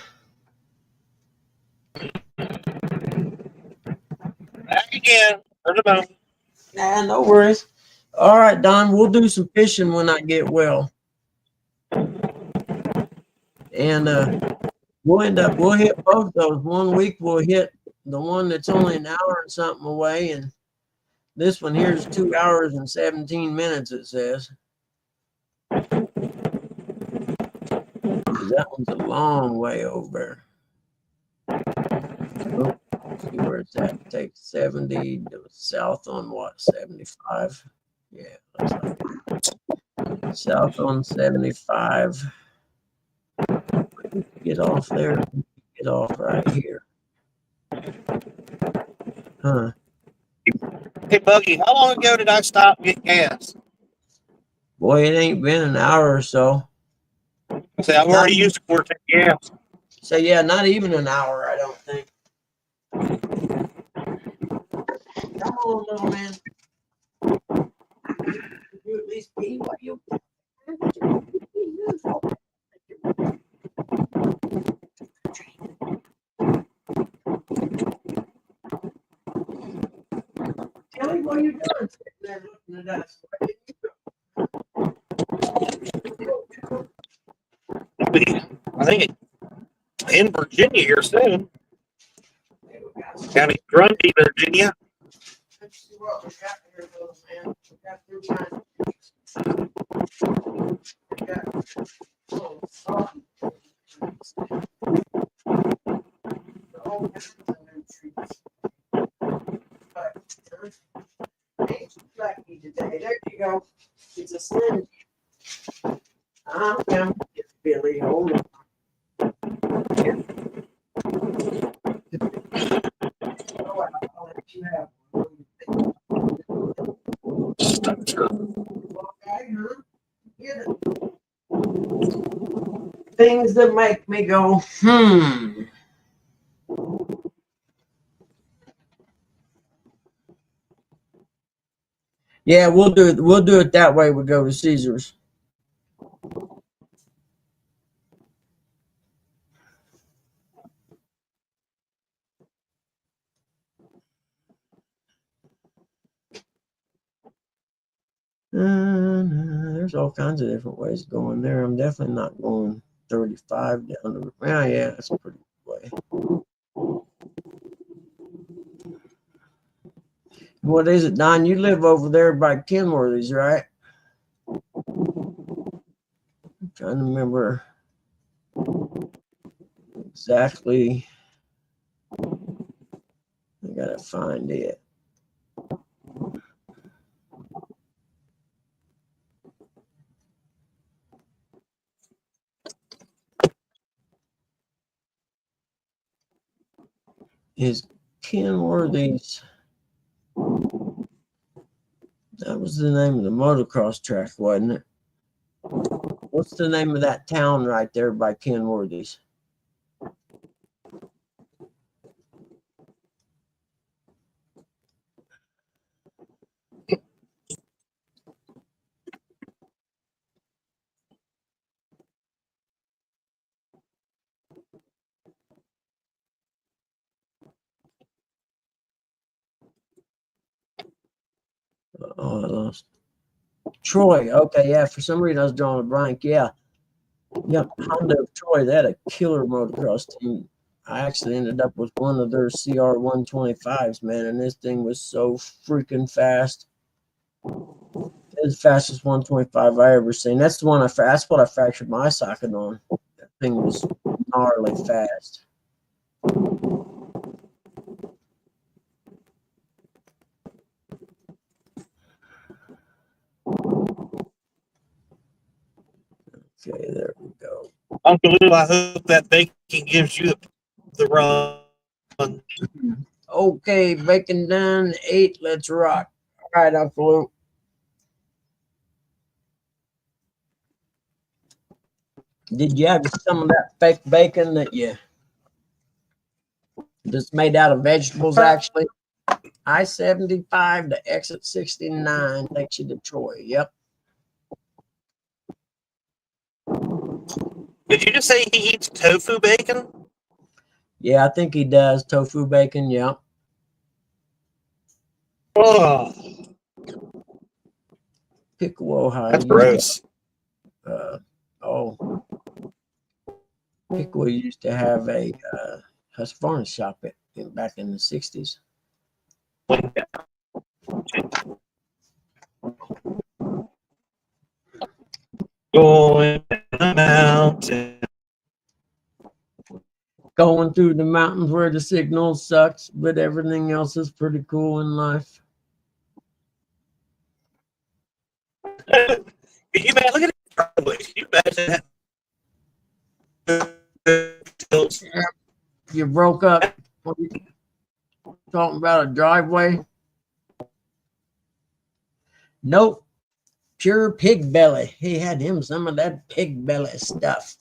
Back again. Heard about it. Nah, no worries. All right, Don, we'll do some fishing when I get well. And we'll hit both those. 1 week we'll hit the one that's only an hour and something away, and this one here is 2 hours and 17 minutes, it says. That one's a long way over. So, see where it's at. It takes 70 to south on what? 75? Yeah, looks like it. South on 75. Get off there. Get off right here. Huh. Hey, Buggy, how long ago did I stop and get gas? Boy, it ain't been an hour or so. Say, I've already used a quarter tank of gas. So yeah, not even an hour, I don't think. Come on, little man. You at least pee while you. Tell me what you're doing sitting there looking at us. I think in Virginia here soon. County Grundy, Virginia. Let's see what we got here, little man. We got 3 We got salt. All kinds of new treats. But ain't you lucky today? There you go. It's a slim. Yeah. It's Billy. Hold it. Oh, I'll let you have one. Okay, huh? Get it. Things that make me go, Yeah, we'll do it. We'll do it that way. We go to Caesar's. There's all kinds of different ways of going there. I'm definitely not going 35 down the. Well, yeah, that's a pretty good way. What is it, Don? You live over there by Kenworthy's, right? I'm trying to remember exactly. I gotta find it. Is Kenworthy's? That was the name of the motocross track, wasn't it? What's the name of that town right there by Kenworthy's? Oh, I lost. Troy. Okay, yeah. For some reason, I was drawing a blank. Yeah. Yep. Honda of Troy. They had a killer motocross team. I actually ended up with one of their CR 125s, man, and this thing was so freaking fast. It was the fastest 125 I ever seen. That's the one that's what I fractured my socket on. That thing was gnarly fast. Okay, there we go. Uncle Lou, I hope that bacon gives you the run. Okay, bacon done. 8. Let's rock. All right, Uncle Lou. Did you have some of that fake bacon that you just made out of vegetables, actually? I-75 to exit 69 takes you to Troy. Yep. Did you just say he eats tofu bacon? Yeah, I think he does. Tofu bacon, yep. Oh, Pickle, Ohio. that's gross. Pickle used to have a Husqvarna shop back in the 60s. Going to the mountain. Going through the mountains where the signal sucks, but everything else is pretty cool in life. Can you imagine? Look at the driveway. Can you imagine that? You broke up. Talking about a driveway? Nope. Pure pig belly. He had him some of that pig belly stuff.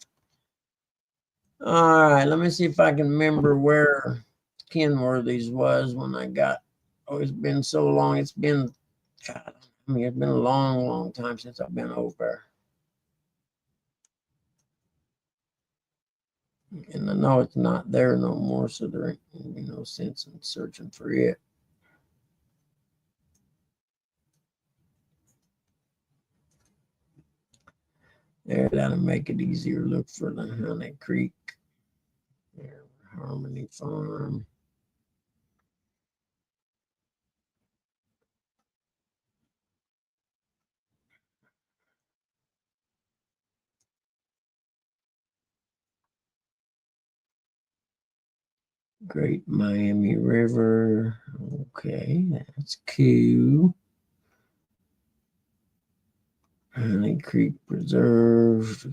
All right, let me see if I can remember where Kenworthy's was when I got. Oh, it's been so long. It's been, God, I mean, it's been a long, long time since I've been over. And I know it's not there no more, so there ain't no sense in searching for it. There, that'll make it easier. Look for the Honey Creek. There, Harmony Farm. Great Miami River. Okay, that's cool. Honey Creek Preserve.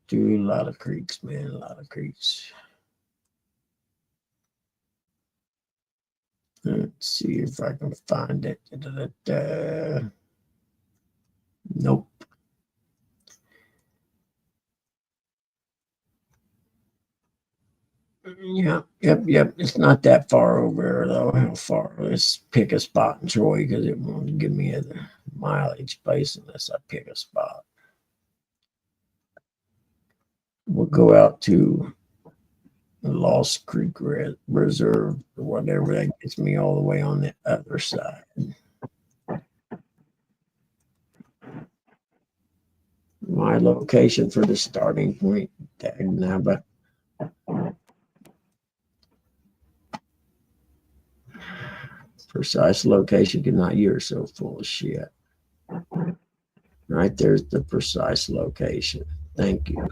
Do a lot of creeks, man. A lot of creeks. Let's see if I can find it. Nope. Yeah, yep. It's not that far over there, though. How far? Let's pick a spot in Troy because it won't give me a mileage place unless I pick a spot. We'll go out to Lost Creek Reserve or whatever. That gets me all the way on the other side. My location for the starting point tag now, but precise location. Good night. You're so full of shit. Right there's the precise location. Thank you.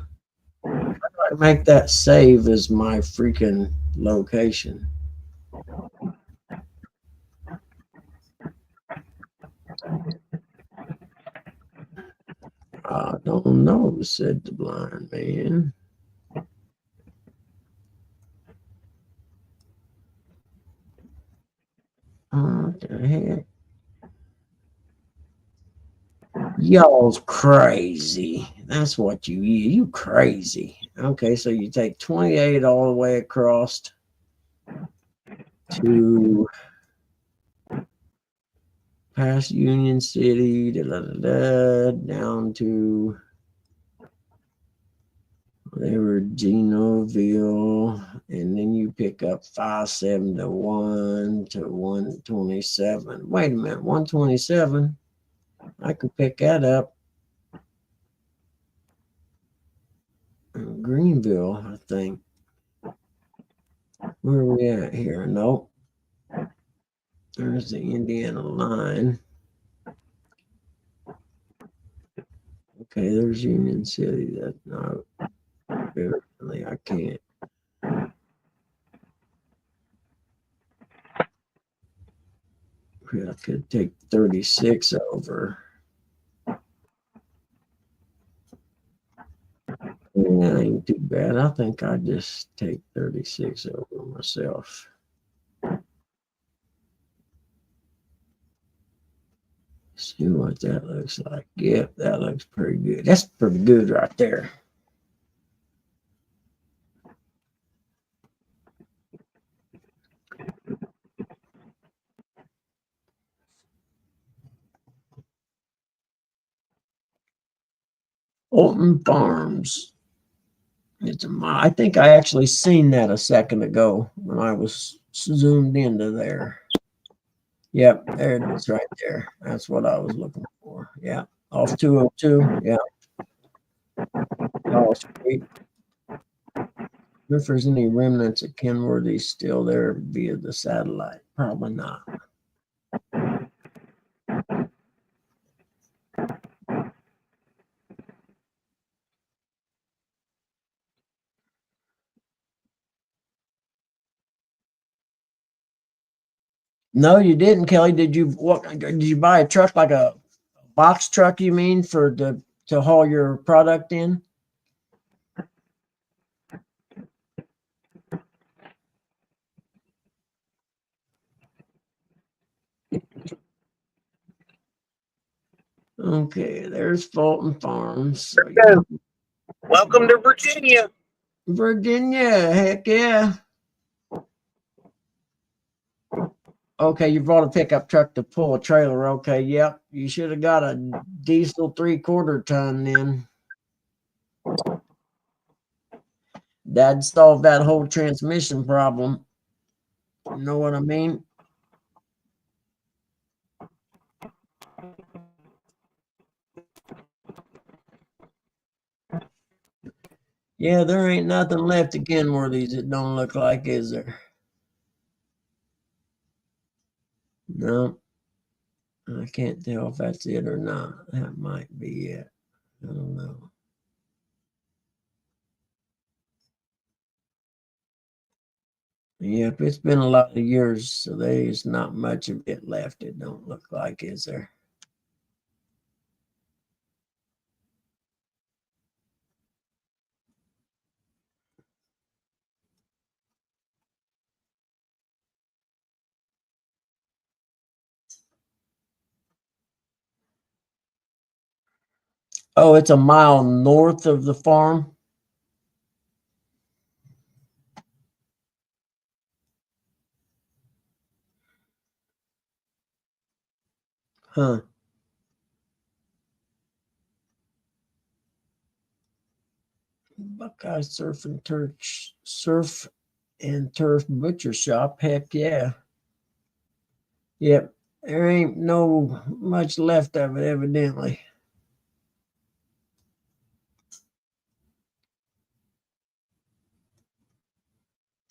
How do I make that save as my freaking location? I don't know, said the blind man. What the heck? Y'all's crazy. That's what you crazy. Okay, so you take 28 all the way across to past Union City, down to whatever Genoville, and then you pick up 571 to 127. Wait a minute, 127. I could pick that up in Greenville, I think. Where are we at here? Nope. There's the Indiana line. Okay, there's Union City. That's not really, I can't. I could take 36 over. Yeah, ain't too bad. I think I just take 36 over myself. See what that looks like. Yep, that looks pretty good. That's pretty good right there. Alton Farms. I think I actually seen that a second ago when I was zoomed into there. Yep, there it is right there. That's what I was looking for. Yeah, off 202. Yeah. Oh, Street. If there's any remnants of Kenworthy still there via the satellite, probably not. No, you didn't, Kelly. Did you? What did you buy a truck, like a box truck? You mean to haul your product in? Okay, there's Fulton Farms. So Welcome to Virginia. Virginia, heck yeah. Okay, you brought a pickup truck to pull a trailer. Okay, yep. You should have got a diesel 3/4 ton then. That'd solve that whole transmission problem. You know what I mean? Yeah, there ain't nothing left of Kenworthy's, it don't look like, is there? No, I can't tell if that's it or not. That might be it. I don't know. Yep, it's been a lot of years, so there's not much of it left. It don't look like, is there? Oh, it's a mile north of the farm. Huh. Buckeye surf and turf butcher shop. Heck yeah. Yep. There ain't no much left of it, evidently.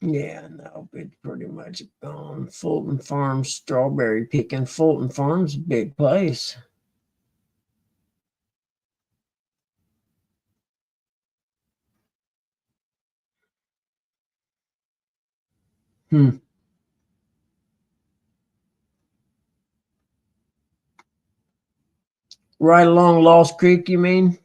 Yeah, no, it's pretty much gone. Fulton Farms, strawberry picking. Fulton Farms, big place. Hmm. Right along Lost Creek, you mean?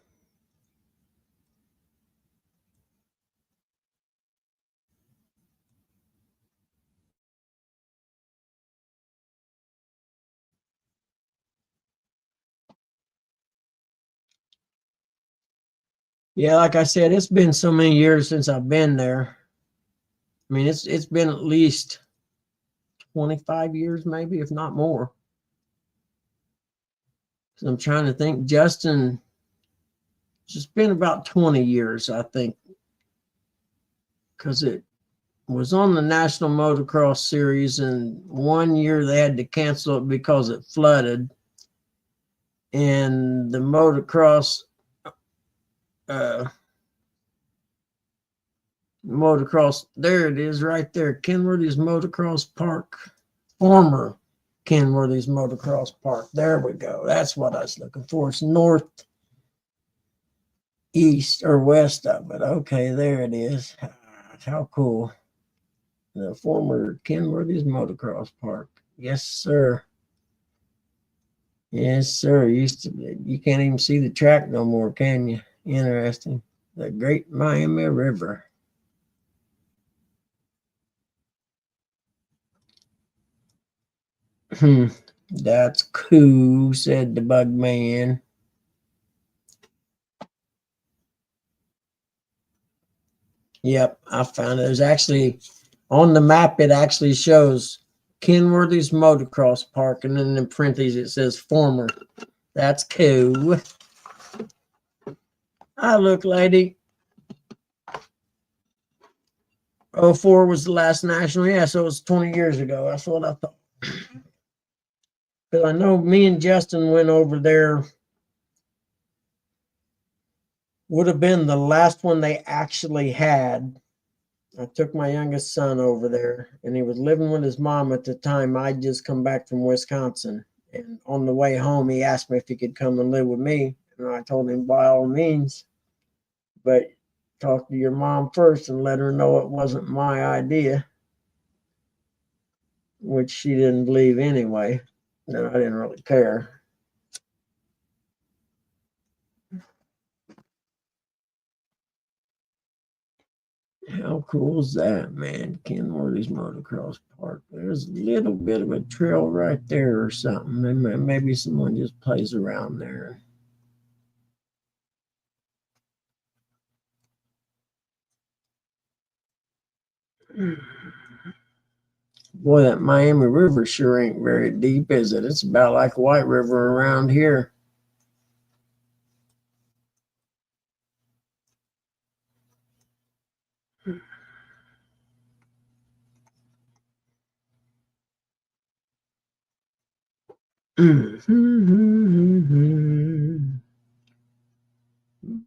Yeah, like I said, it's been so many years since I've been there. I mean, it's been at least 25 years, maybe, if not more. So I'm trying to think. Justin, it's just been about 20 years, I think, because it was on the National Motocross Series, and one year they had to cancel it because it flooded. And the motocross, there it is right there. Kenworthy's Motocross Park, former Kenworthy's Motocross Park. There we go. That's what I was looking for. It's north, east, or west of it. Okay, there it is. How cool. The former Kenworthy's Motocross Park. Yes, sir. Yes, sir. You can't even see the track no more, can you? Interesting. The Great Miami River. That's cool, said the bug man. Yep, I found it. There's actually on the map, it actually shows Kenworthy's Motocross Park, and then in parentheses it says former. That's cool. Look, lady. 04 was the last national. Yeah, so it was 20 years ago. That's what I thought. Because I know me and Justin went over there. Would have been the last one they actually had. I took my youngest son over there, and he was living with his mom at the time. I'd just come back from Wisconsin. And on the way home, he asked me if he could come and live with me. And I told him, by all means, but talk to your mom first and let her know it wasn't my idea, which she didn't believe anyway. No, I didn't really care. How cool is that, man? Kenworthy's Motocross Park. There's a little bit of a trail right there or something. Maybe someone just plays around there. Boy, that Miami River sure ain't very deep, is it? It's about like White River around here.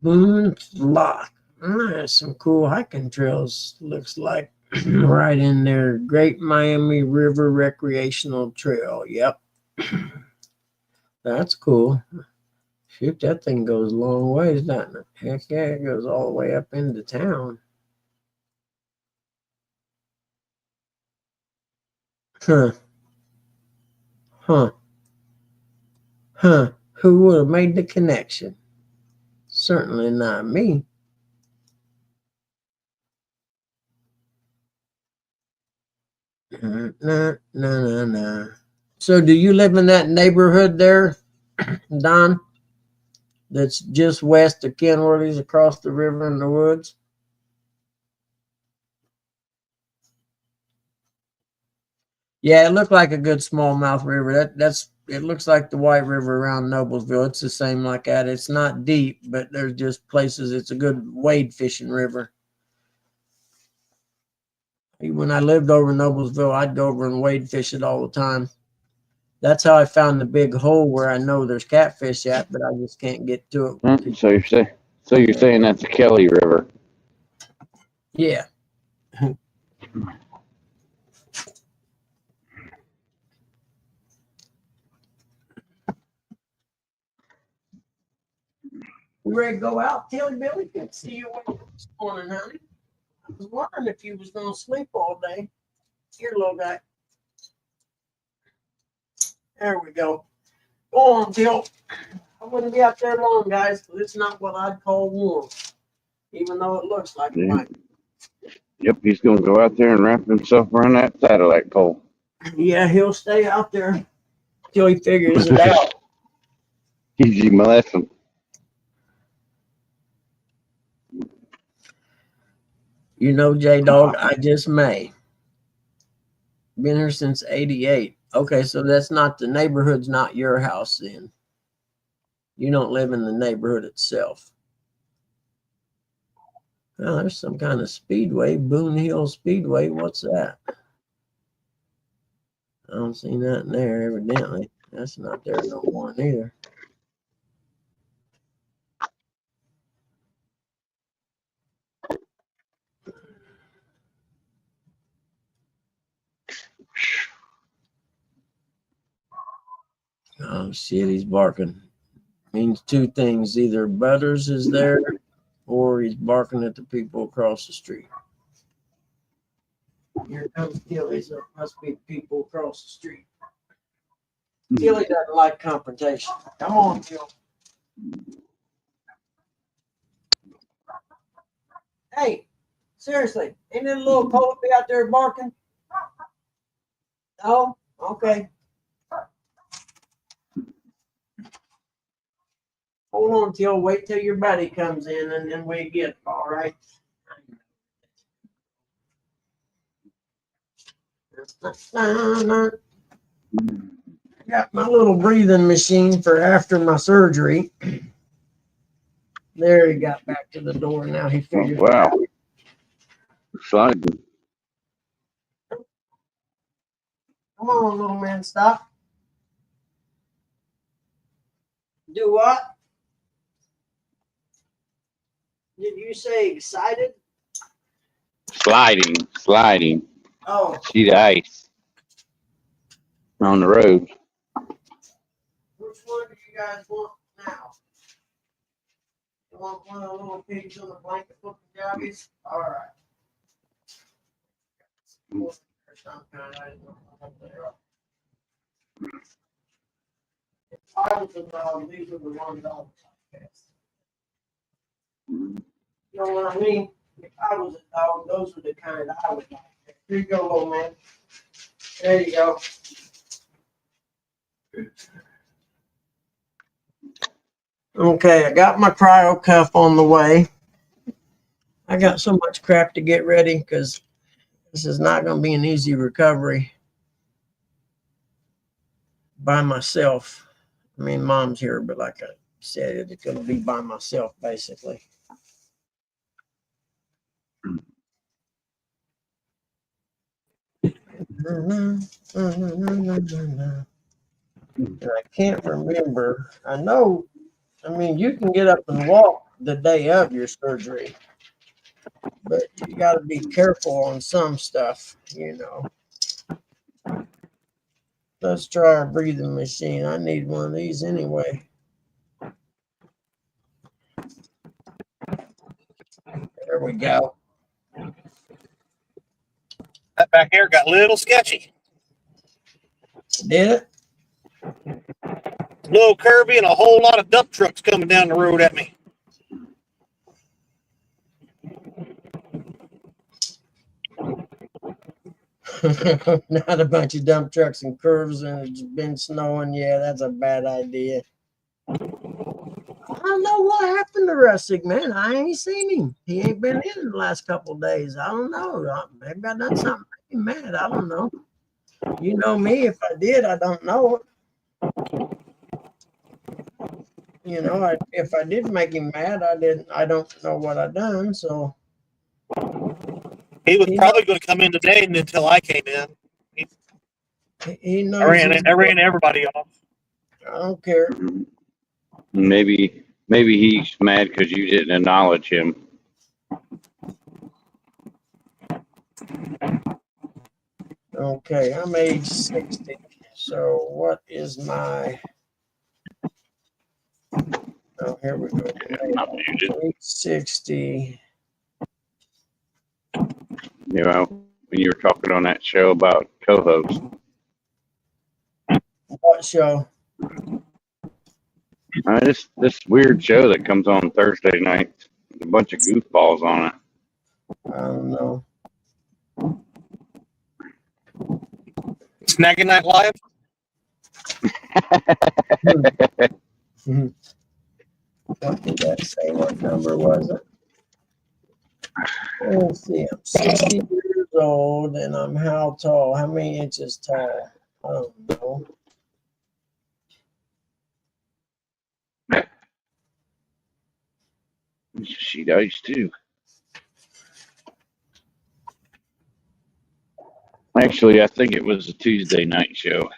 Boone's Lock. There's some cool hiking trails, looks like, right in there. Great Miami River Recreational Trail. Yep. That's cool. Shoot, that thing goes a long ways, doesn't it? Heck yeah, it goes all the way up into town. Huh. Huh. Huh. Who would have made the connection? Certainly not me. Nah. So do you live in that neighborhood there, Don? That's just west of Kenworthy's across the river in the woods? Yeah, it looked like a good smallmouth river. It looks like the White River around Noblesville. It's the same like that. It's not deep, but there's just places. It's a good wade fishing river. When I lived over in Noblesville, I'd go over and wade fish it all the time. That's how I found the big hole where I know there's catfish at, but I just can't get to it. So you're saying that's the Kelly River? Yeah. You ready to go out, Tilly Billy? Good to see you this morning, honey. I was wondering if you was going to sleep all day. Here, little guy. There we go. Go on, Till. I wouldn't be out there long, guys, but it's not what I'd call warm, even though it looks like it might. Yep, he's gonna go out there and wrap himself around that satellite pole. Yeah, he'll stay out there till he figures it out. Easy lesson. You know, J-Dog, I just may. Been here since 88. Okay, so that's not, the neighborhood's not your house then. You don't live in the neighborhood itself. Oh, there's some kind of speedway, Boone Hill Speedway. What's that? I don't see nothing there, evidently. That's not there no more neither. Oh shit, he's barking. Means two things. Either Butters is there or he's barking at the people across the street. Here comes Tilly, so it must be people across the street. Tilly doesn't like confrontation. Come on, Tilly. Hey, seriously, ain't that little poet be out there barking? Oh, okay. Hold on, Till. Wait till your buddy comes in and then we get, all right? I got my little breathing machine for after my surgery. There, he got back to the door. Now he figured. Oh, wow. Sliding. Come on, little man, stop. Do what? Did you say excited? Sliding. Oh, Sheet of ice on the road. which one do you guys want now? You want one of the little pigs on the blanket looking jobbies? All right. Some kind, I don't know what they are. If I was a dog, these are the one dogs I guess. You know what I mean? If I was a dog, those are the kind I would like. Here you go, little man. There you go. Okay, I got my cryo cuff on the way. I got so much crap to get ready because This is not going to be an easy recovery by myself. I mean, Mom's here, but like I said, it's going to be by myself, basically. And I can't remember. I know, I mean, you can get up and walk the day of your surgery, but you got to be careful on some stuff, you know. Let's try our breathing machine. I need one of these anyway. There we go. That back there got a little sketchy. Did it? Little curvy and a whole lot of dump trucks coming down the road at me. Not a bunch of dump trucks and curves and it's been snowing. Yeah, that's a bad idea. I don't know what happened to Russick, man. I ain't seen him. He ain't been in the last couple of days. I don't know. Maybe I done something to make him mad. I don't know. You know me. If I did, I don't know it. You know, if I did make him mad, I don't know what I done. So He was probably going to come in today until I came in. he knows. I ran everybody off. I don't care. Maybe he's mad because you didn't acknowledge him. Okay, I'm age 60. So what is my? Oh, here we go. Not muted. Age 60. You know, when you were talking on that show about co-host, What show? this weird show that comes on Thursday nights, a bunch of goofballs on it. I don't know. Snagging Night Live. What did that say? What number was it? Let's see. I'm 60 years old and I'm how tall? How many inches tall? I don't know. She does too. Actually, I think it was a Tuesday night show.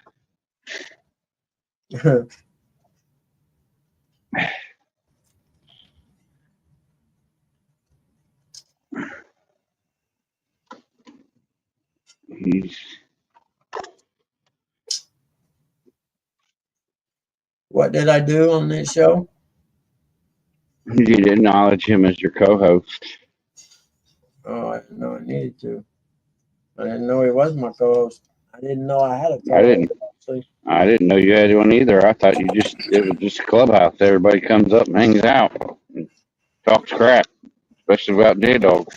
What did I do on this show? You didn't acknowledge him as your co-host. Oh, I didn't know I needed to. I didn't know he was my co-host. I didn't know I had a co-host. I didn't know you had one either. I thought it was just a clubhouse. Everybody comes up and hangs out and talks crap, especially about J-Dog.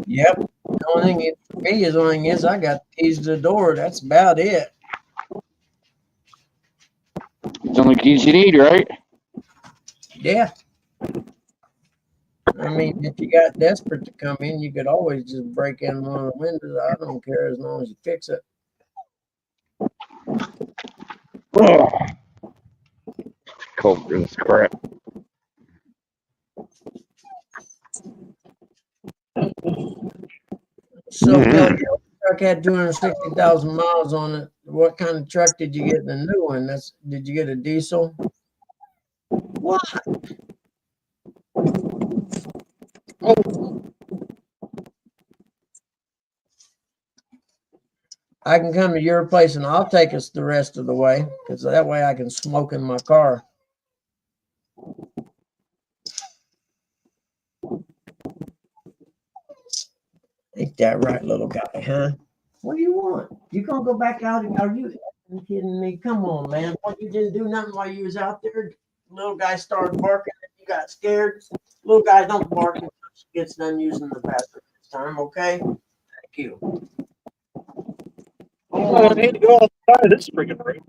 Yep. The only thing for me is I got keys to the door. That's about it. It's the only keys you need, right? Yeah. I mean, if you got desperate to come in, you could always just break in one of the windows. I don't care as long as you fix it. Oh, cold for this crap. So, Bill, your truck had 260,000 miles on it. What kind of truck did you get in the new one? Did you get a diesel? What? Oh. I can come to your place and I'll take us the rest of the way because that way I can smoke in my car. Ain't that right, little guy, huh? What do you want? You gonna go back out? Are you kidding me? Come on, man. What, you didn't do nothing while you was out there? Little guy started barking and you got scared. Little guy don't bark until he gets done using the bathroom this time, okay? Thank you. Oh, I need to go outside of this freaking room.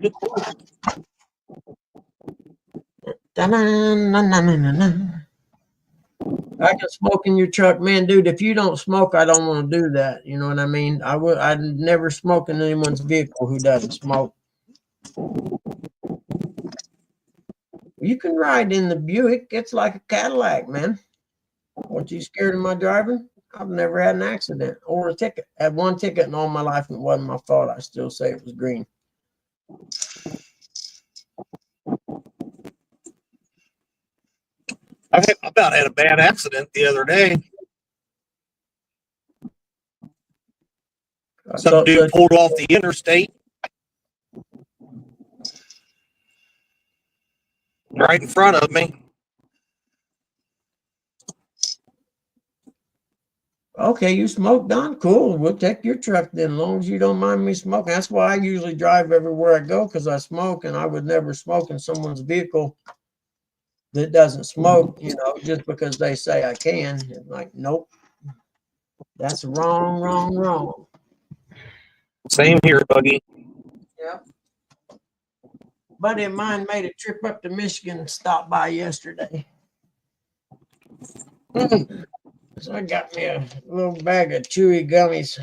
I can smoke in your truck, man, dude. If you don't smoke, I don't want to do that. You know what I mean? I'd never smoke in anyone's vehicle who doesn't smoke. You can ride in the Buick. It's like a Cadillac, man. What, you scared of my driving? I've never had an accident or a ticket. I had one ticket in all my life and it wasn't my fault. I still say it was green. I about had a bad accident the other day. Some dude pulled off the interstate right in front of me. Okay, you smoke, Don? Cool. We'll take your truck then, as long as you don't mind me smoking. That's why I usually drive everywhere I go, because I smoke, and I would never smoke in someone's vehicle that doesn't smoke, you know, just because they say I can. It's like, nope. That's wrong, wrong, wrong. Same here, Buggy. Yep. Buddy of mine made a trip up to Michigan and stopped by yesterday. So I got me a little bag of chewy gummies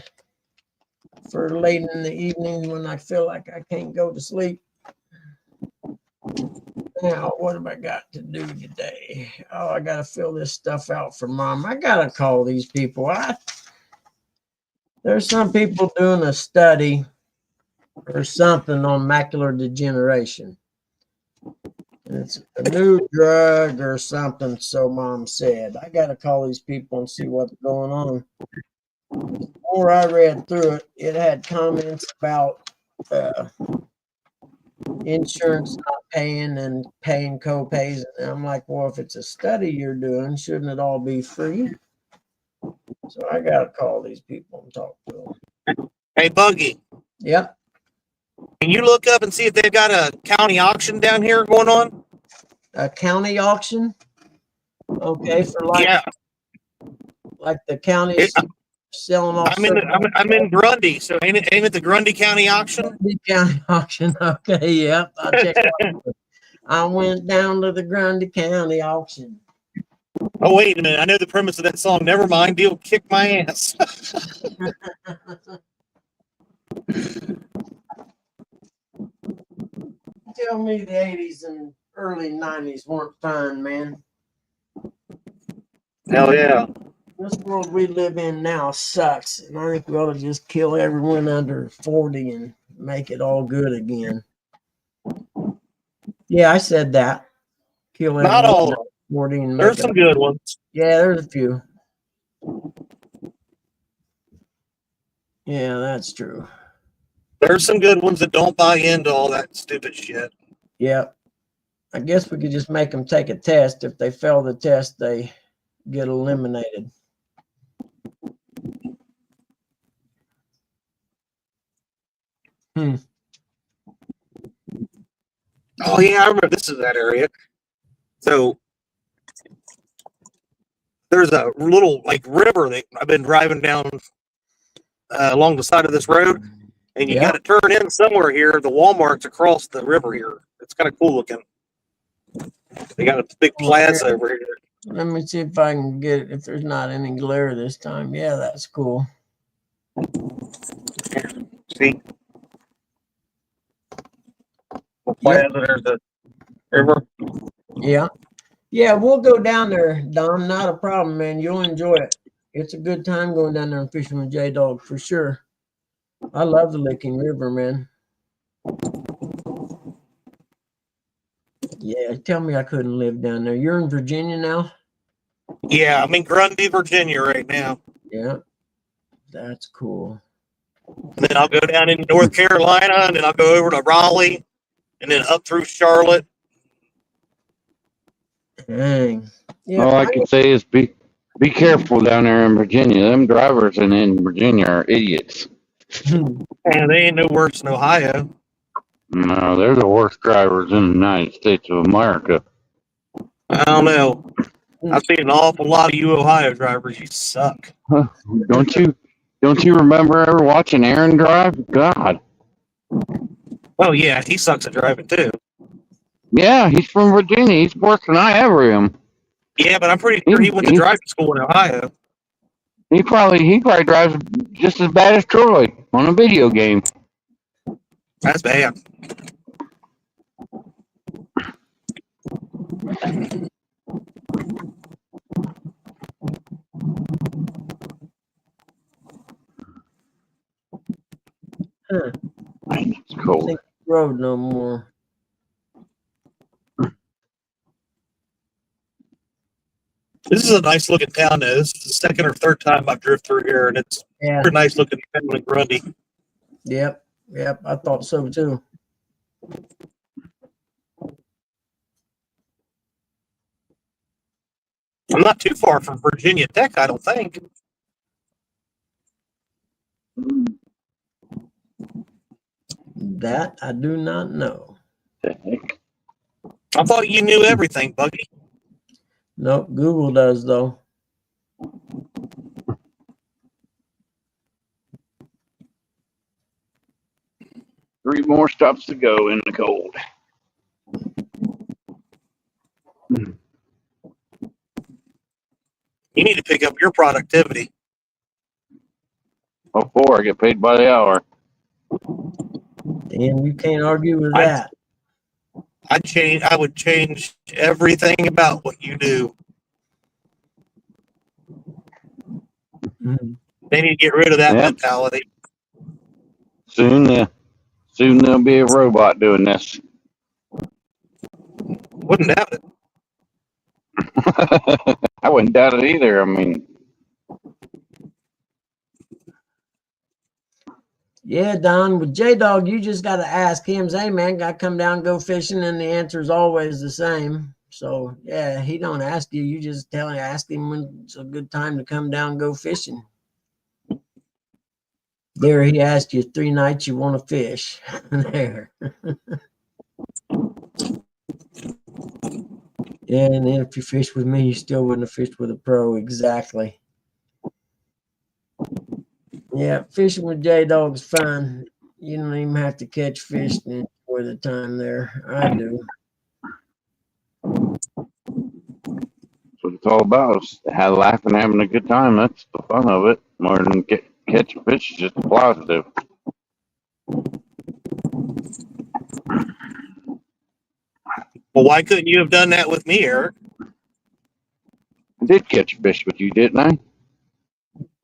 for late in the evening when I feel like I can't go to sleep. Now, what have I got to do today? Oh, I got to fill this stuff out for Mom. I got to call these people. There's some people doing a study or something on macular degeneration. It's a new drug or something, so Mom said. I got to call these people and see what's going on. Before I read through it, it had comments about insurance not paying and paying co-pays. And I'm like, well, if it's a study you're doing, shouldn't it all be free? So I got to call these people and talk to them. Hey, Buggy. Yep. Can you look up and see if they've got a county auction down here going on? A county auction? Okay, for like the county selling off. I'm in Grundy, so ain't it the Grundy County auction? Grundy County auction. Okay, yep. I'll check it out. I went down to the Grundy County auction. Oh, wait a minute. I know the premise of that song. Never mind. Deal kick my ass. Tell me the 80s and early 90s weren't fun, man. Hell yeah. This world we live in now sucks. And I think we ought to just kill everyone under 40 and make it all good again. Yeah, I said that. Kill everyone Not all of them. 40 and There's some good ones. Yeah, there's a few. Yeah, that's true. There's some good ones that don't buy into all that stupid shit. Yeah. I guess we could just make them take a test. If they fail the test, they get eliminated. Oh, yeah, I remember this is that area. So there's a little like river that I've been driving down along the side of this road, and you got to turn in somewhere here. The Walmart's across the river here. It's kind of cool looking. They got a big plaza over here. Let me see if I can get it, if there's not any glare this time. Yeah, that's cool. See? The plaza, there's the river. Yeah. Yeah, we'll go down there, Don. Not a problem, man. You'll enjoy it. It's a good time going down there and fishing with J-Dog for sure. I love the Licking River, man. Yeah, tell me I couldn't live down there. You're in Virginia now? Yeah, I'm in Grundy, Virginia right now. Yeah, that's cool. And then I'll go down in North Carolina, and then I'll go over to Raleigh, and then up through Charlotte. Dang. Yeah, All I can say is be careful down there in Virginia. Them drivers in Virginia are idiots. And they ain't no worse than Ohio. No, they're the worst drivers in the United States of America. I don't know. I've seen an awful lot of you Ohio drivers. You suck. Don't you remember ever watching Aaron drive? God. Oh yeah, he sucks at driving too. Yeah, he's from Virginia. He's worse than I ever am. Yeah, but I'm pretty sure he went to driving school in Ohio. He probably drives just as bad as Troy on a video game. That's bad. Huh. Man, it's cold. Think road no more. This is a nice looking town. Though. This is the second or third time I've driven through here, and it's Yeah. a nice looking town in Grundy. Yep. Yep. I thought so too. I'm not too far from Virginia Tech, I don't think. That I do not know. The heck? I thought you knew everything, Buggy. Nope. Google does though. Three more stops to go in the cold. You need to pick up your productivity. Oh, four. I get paid by the hour. And you can't argue with that. I would change everything about what you do. Mhm. They need to get rid of that Yep. mentality. Soon there'll be a robot doing this. Wouldn't doubt it. I wouldn't doubt it either. I mean, Yeah, Don, with J Dog, you just got to ask him, say, man, got to come down and go fishing, and the answer is always the same. So, yeah, he don't ask you. You just ask him when it's a good time to come down and go fishing. There, he asked you 3 nights you want to fish. There. Yeah, and then if you fish with me, you still wouldn't have fished with a pro. Exactly. Yeah, fishing with J Dog is fun. You don't even have to catch fish and enjoy the time there. I do. that's what it's all about. Is laughing, having a good time. That's the fun of it. More than catching fish is just a positive. Well, why couldn't you have done that with me, Eric? I did catch a fish with you, didn't I?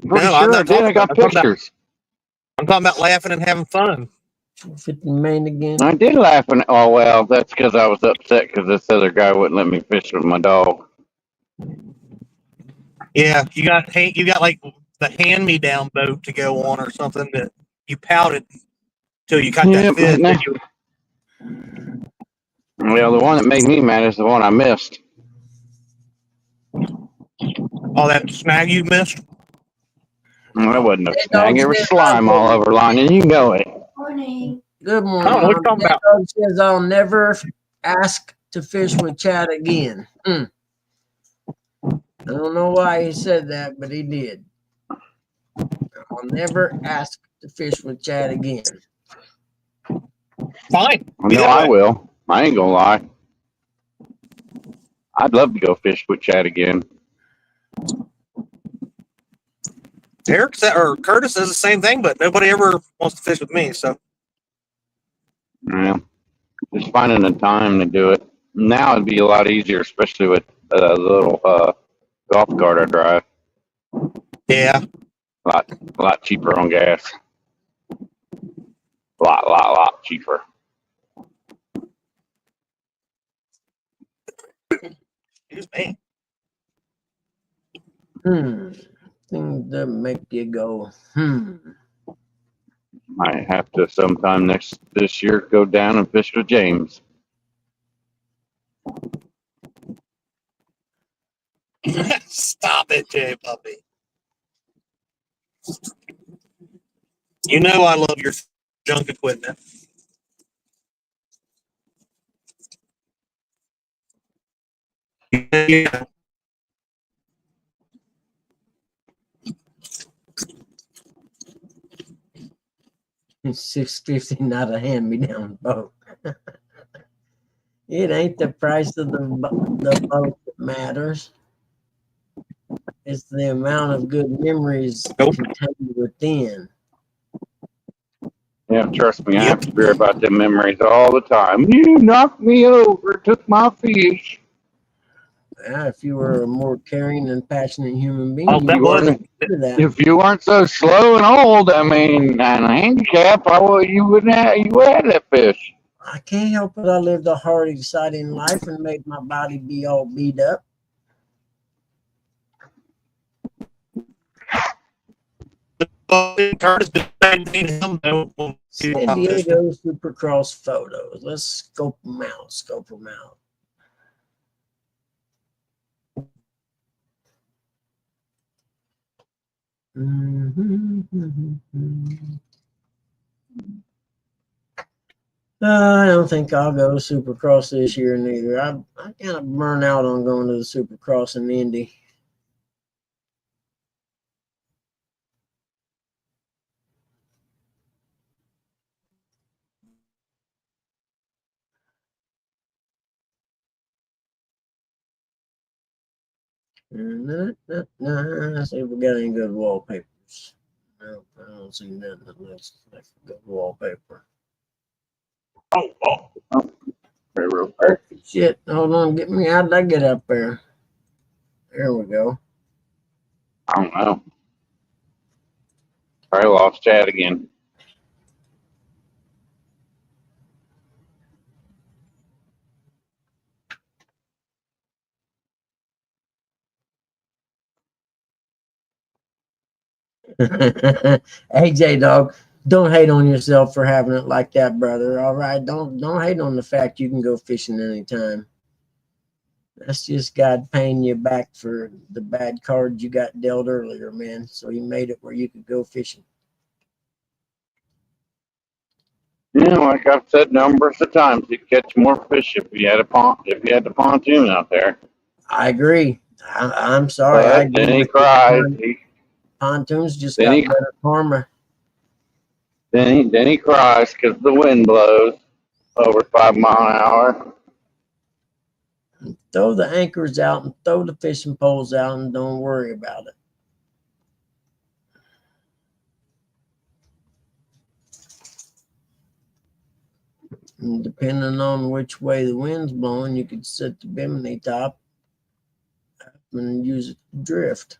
No, Pretty I'm sure not I did. talking I got about- I'm talking about- pictures. I'm talking about laughing and having fun. 50 Maine again. I did laugh, and oh well, that's because I was upset because this other guy wouldn't let me fish with my dog. Yeah, you got like the hand-me-down boat to go on or something that you pouted till you got Yep, that fish. no. and you- Well, the one that made me mad is the one I missed. all that snag you missed. Well, that wasn't a Hey, snag. There was dog, slime all over line, and you know it. Morning. Good morning. Oh, what you talking J about? Dog says I'll never ask to fish with Chad again. I don't know why he said that, but he did. I'll never ask to fish with Chad again. Fine. No, I will. I ain't gonna lie. I'd love to go fish with Chad again. Eric said, or Curtis says the same thing, but nobody ever wants to fish with me. So Yeah, just finding the time to do it. Now it'd be a lot easier, especially with the little golf cart I drive. yeah, A lot cheaper on gas. Lot cheaper. excuse me. Things that make you go, I have to sometime this year go down and fish with James. Stop it, Jay Puppy. You know I love your junk equipment. Yeah. 650, not a hand-me-down boat. It ain't the price of the boat that matters. It's the amount of good memories Nope. contained within. Yeah, trust me, I have Yep. to fear about them memories all the time. You knocked me over, took my fish. If you were a more caring and passionate human being, Oh, you that You would was weren't. do that. If you weren't so slow and old, I mean, and a handicap, you wouldn't have. You would have that fish. I can't help it. I lived a hard, exciting life and made my body be all beat up. Curtis did him. San Diego Supercross photos. Let's scope them out. Scope them out. I don't think I'll go to Supercross this year neither. I kind of burn out on going to the Supercross in Indy. Let's see if we got any good wallpapers. No, I don't see nothing that looks like good wallpaper. Real Oh, quick. shit. Hold on. Get me. How did I get up there? There we go. I don't know. Probably lost Chad again. AJ dog, don't hate on yourself for having it like that, brother. All right, don't hate on the fact you can go fishing anytime. That's just God paying you back for the bad cards you got dealt earlier, man. So he made it where you could go fishing. Yeah, like I've said numbers of times, you'd catch more fish if you had if you had the pontoon out there. I agree. I'm sorry. I But agree then he with you. cries. Pontoons just Then got he better karma. then he cries because the wind blows over 5 mile an hour. Throw the anchors out and throw the fishing poles out and don't worry about it. And depending on which way the wind's blowing, you could set the bimini top up and use it to drift.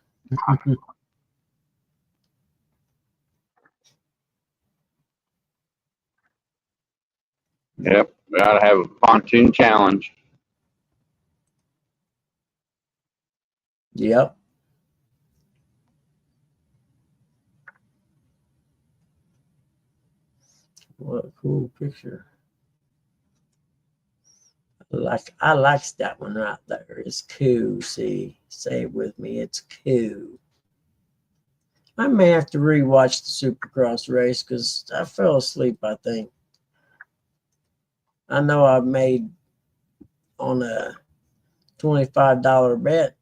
Yep, we gotta have a pontoon challenge. Yep. What a cool picture. I like that one right there. It's cool. See, say it with me. It's cool. I may have to rewatch the Supercross race because I fell asleep, I think. I know I made on a $25 bet.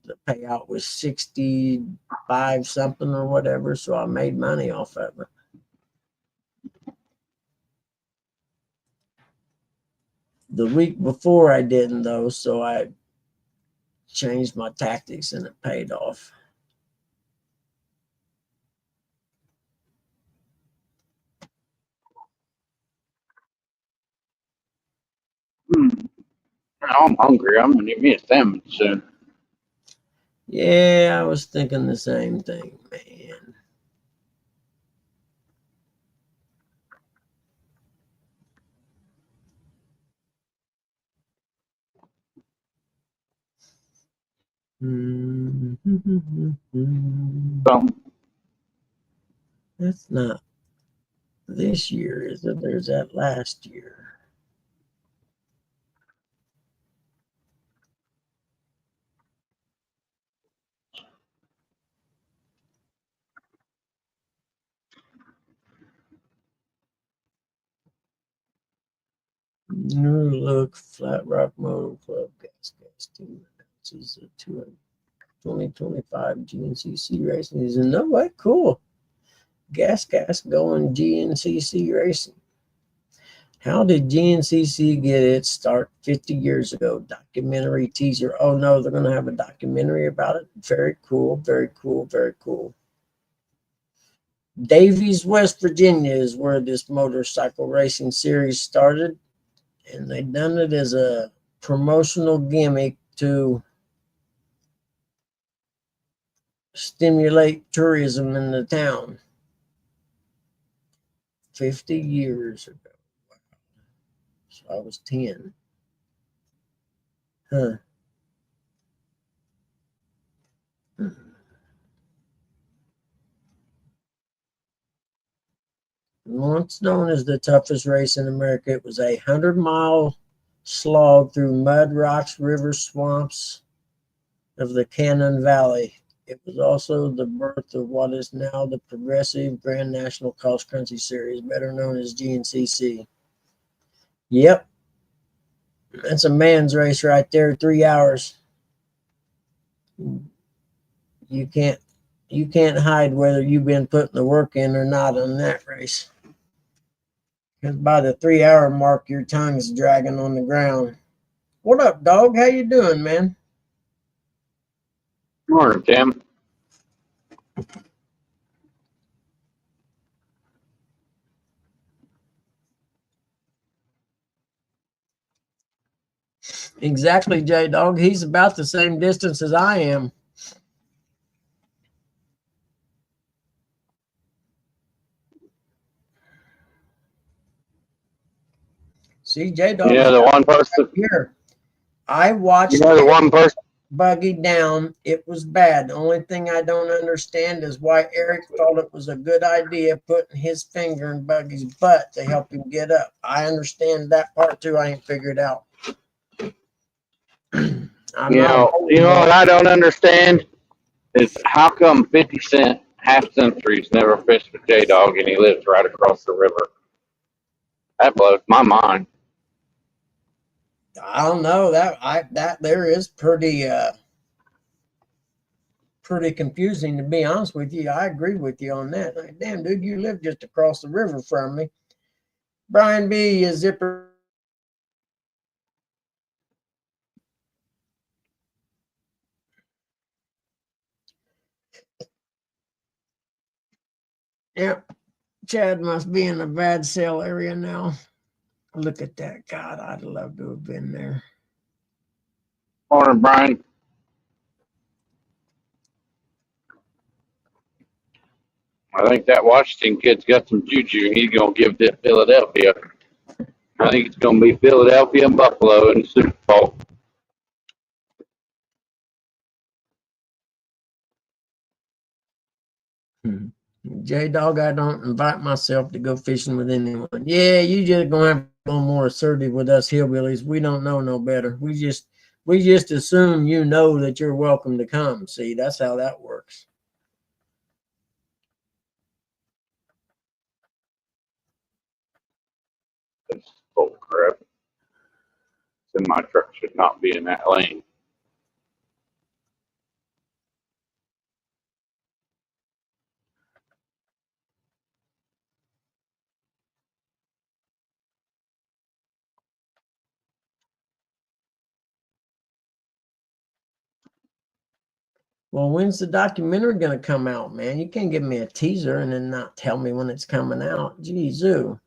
The payout was 65 something or whatever, so I made money off of it. The week before I didn't though, so I changed my tactics and it paid off. I'm hungry. I'm gonna give me a sandwich soon. Yeah, I was thinking the same thing, man. So, That's not this year, is it? There's that last year. New look, Flat Rock Motor Club, gas team announces the 2025 GNCC racing is no way cool. Gas going GNCC racing. How did GNCC get its start 50 years ago? Documentary teaser. Oh no, they're going to have a documentary about it. Very cool, very cool, very cool. Davies, West Virginia is where this motorcycle racing series started, and they done it as a promotional gimmick to stimulate tourism in the town. 50 years ago. So I was 10. Huh. Once known as the toughest race in America, it was a 100-mile slog through mud, rocks, rivers, swamps of the Cannon Valley. It was also the birth of what is now the Progressive Grand National Cross Country Series, better known as GNCC. Yep, that's a man's race right there, 3 hours. You can't hide whether you've been putting the work in or not on that race. Because by the 3 hour mark, your tongue's dragging on the ground. What up, dog? How you doing, man? Morning, Tim. Exactly, J Dog. He's about the same distance as I am. See, J Dog The one person. here. I watched The one person. buggy down. It was bad. The only thing I don't understand is why Eric thought it was a good idea putting his finger in Buggy's butt to help him get up. I understand that part too. I ain't figured out. You know what I don't understand is how come 50 Cent half centuries never fished with J Dog and he lives right across the river? That blows my mind. I don't know that there is pretty confusing, to be honest with you. I agree with you on that. Like, damn, dude, you live just across the river from me. Brian B is zipper. Yep. Chad must be in a bad sale area now. Look at that. God, I'd love to have been there. Morning, Brian. I think that Washington kid's got some juju. He's going to give this Philadelphia. I think it's going to be Philadelphia and Buffalo in the Super Bowl. J Dog, I don't invite myself to go fishing with anyone. Yeah, you just gonna have to be more assertive with us hillbillies. We don't know no better. We just assume you know that you're welcome to come. See, that's how that works. That's bull crap. My truck should not be in that lane. Well, when's the documentary gonna come out, man? You can't give me a teaser and then not tell me when it's coming out. Jeez.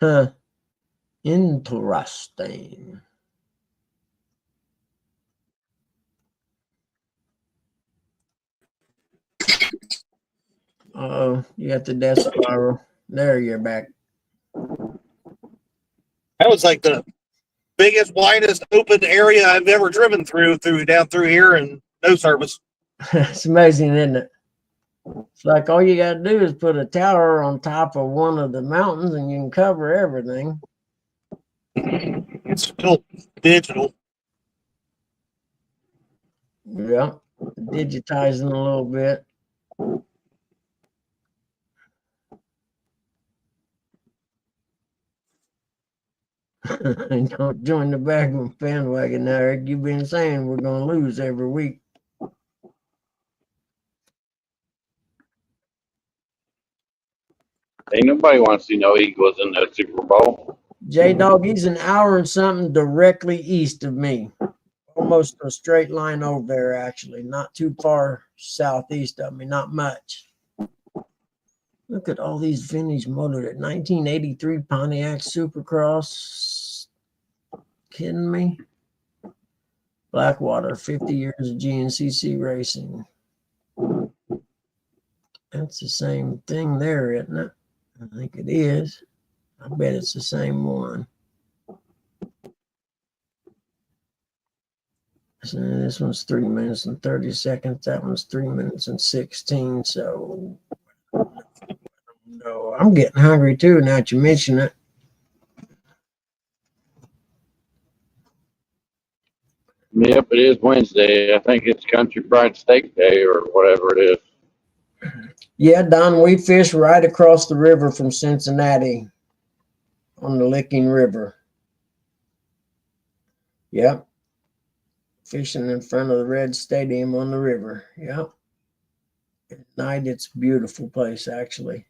Huh. Interesting. Oh, you got the death spiral. There, you're back. That was like the biggest, widest open area I've ever driven through down through here, and no service. It's amazing, isn't it? It's like all you got to do is put a tower on top of one of the mountains and you can cover everything. It's still digital. Yeah. digitizing a little bit. Don't join the bandwagon now, Eric. You've been saying we're going to lose every week. Ain't nobody wants to see no Eagles in the Super Bowl. J-Dog, he's an hour and something directly east of me. Almost a straight line over there, actually. Not too far southeast of me, not much. Look at all these vintage motors. 1983 Pontiac Supercross. Kidding me? Blackwater, 50 years of GNCC racing. That's the same thing there, isn't it? I think it is. I bet it's the same one. So this one's 3 minutes and 30 seconds. That one's 3 minutes and 16. So, no, I'm getting hungry too now that you mention it. Yep, it is Wednesday. I think it's Country Fried Steak Day or whatever it is. Yeah, Don, we fish right across the river from Cincinnati on the Licking River. Yep. Fishing in front of the Red Stadium on the river. Yep. At night, it's a beautiful place, actually.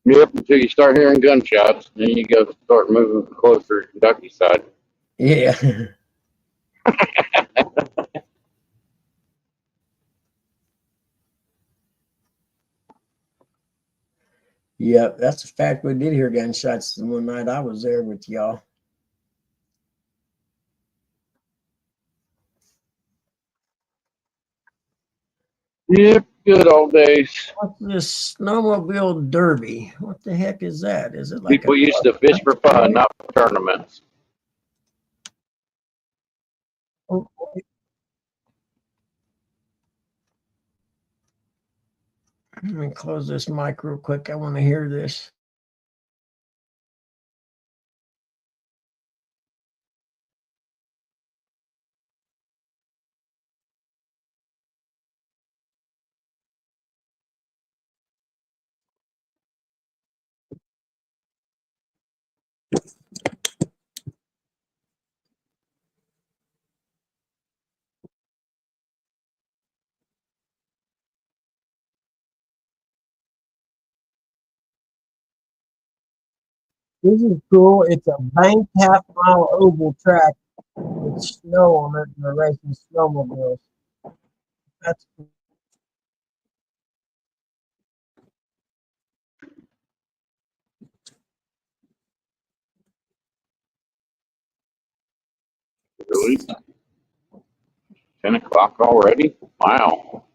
Yep, until you start hearing gunshots, then you go start moving closer to Kentucky side. Yeah. Yep, that's a fact. We did hear gunshots the one night I was there with y'all. Yep, good old days. What's this snowmobile derby? What the heck is that? Is it like People used to fish for fun, not for tournaments. Let me close this mic real quick. I want to hear this. This is cool. It's a banked half-mile oval track with snow on it, and they're racing snowmobiles. That's cool. Really? 10 o'clock already? Wow.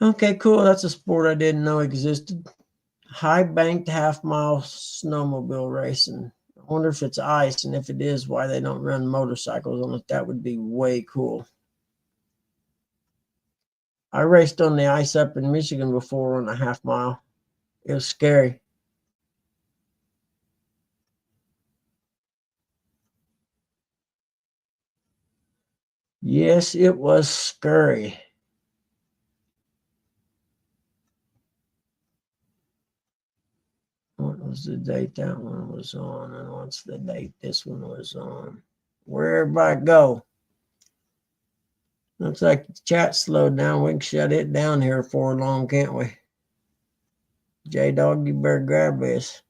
Okay, cool. That's a sport I didn't know existed. High banked half-mile snowmobile racing. I wonder if it's ice, and if it is, why they don't run motorcycles on it. That would be way cool. I raced on the ice up in Michigan before on a half mile. It was scary. Yes, it was scary. What was the date that one was on? And what's the date this one was on? Where everybody go? Looks like the chat slowed down. We can shut it down here for long, can't we? J-Dog, you better grab this.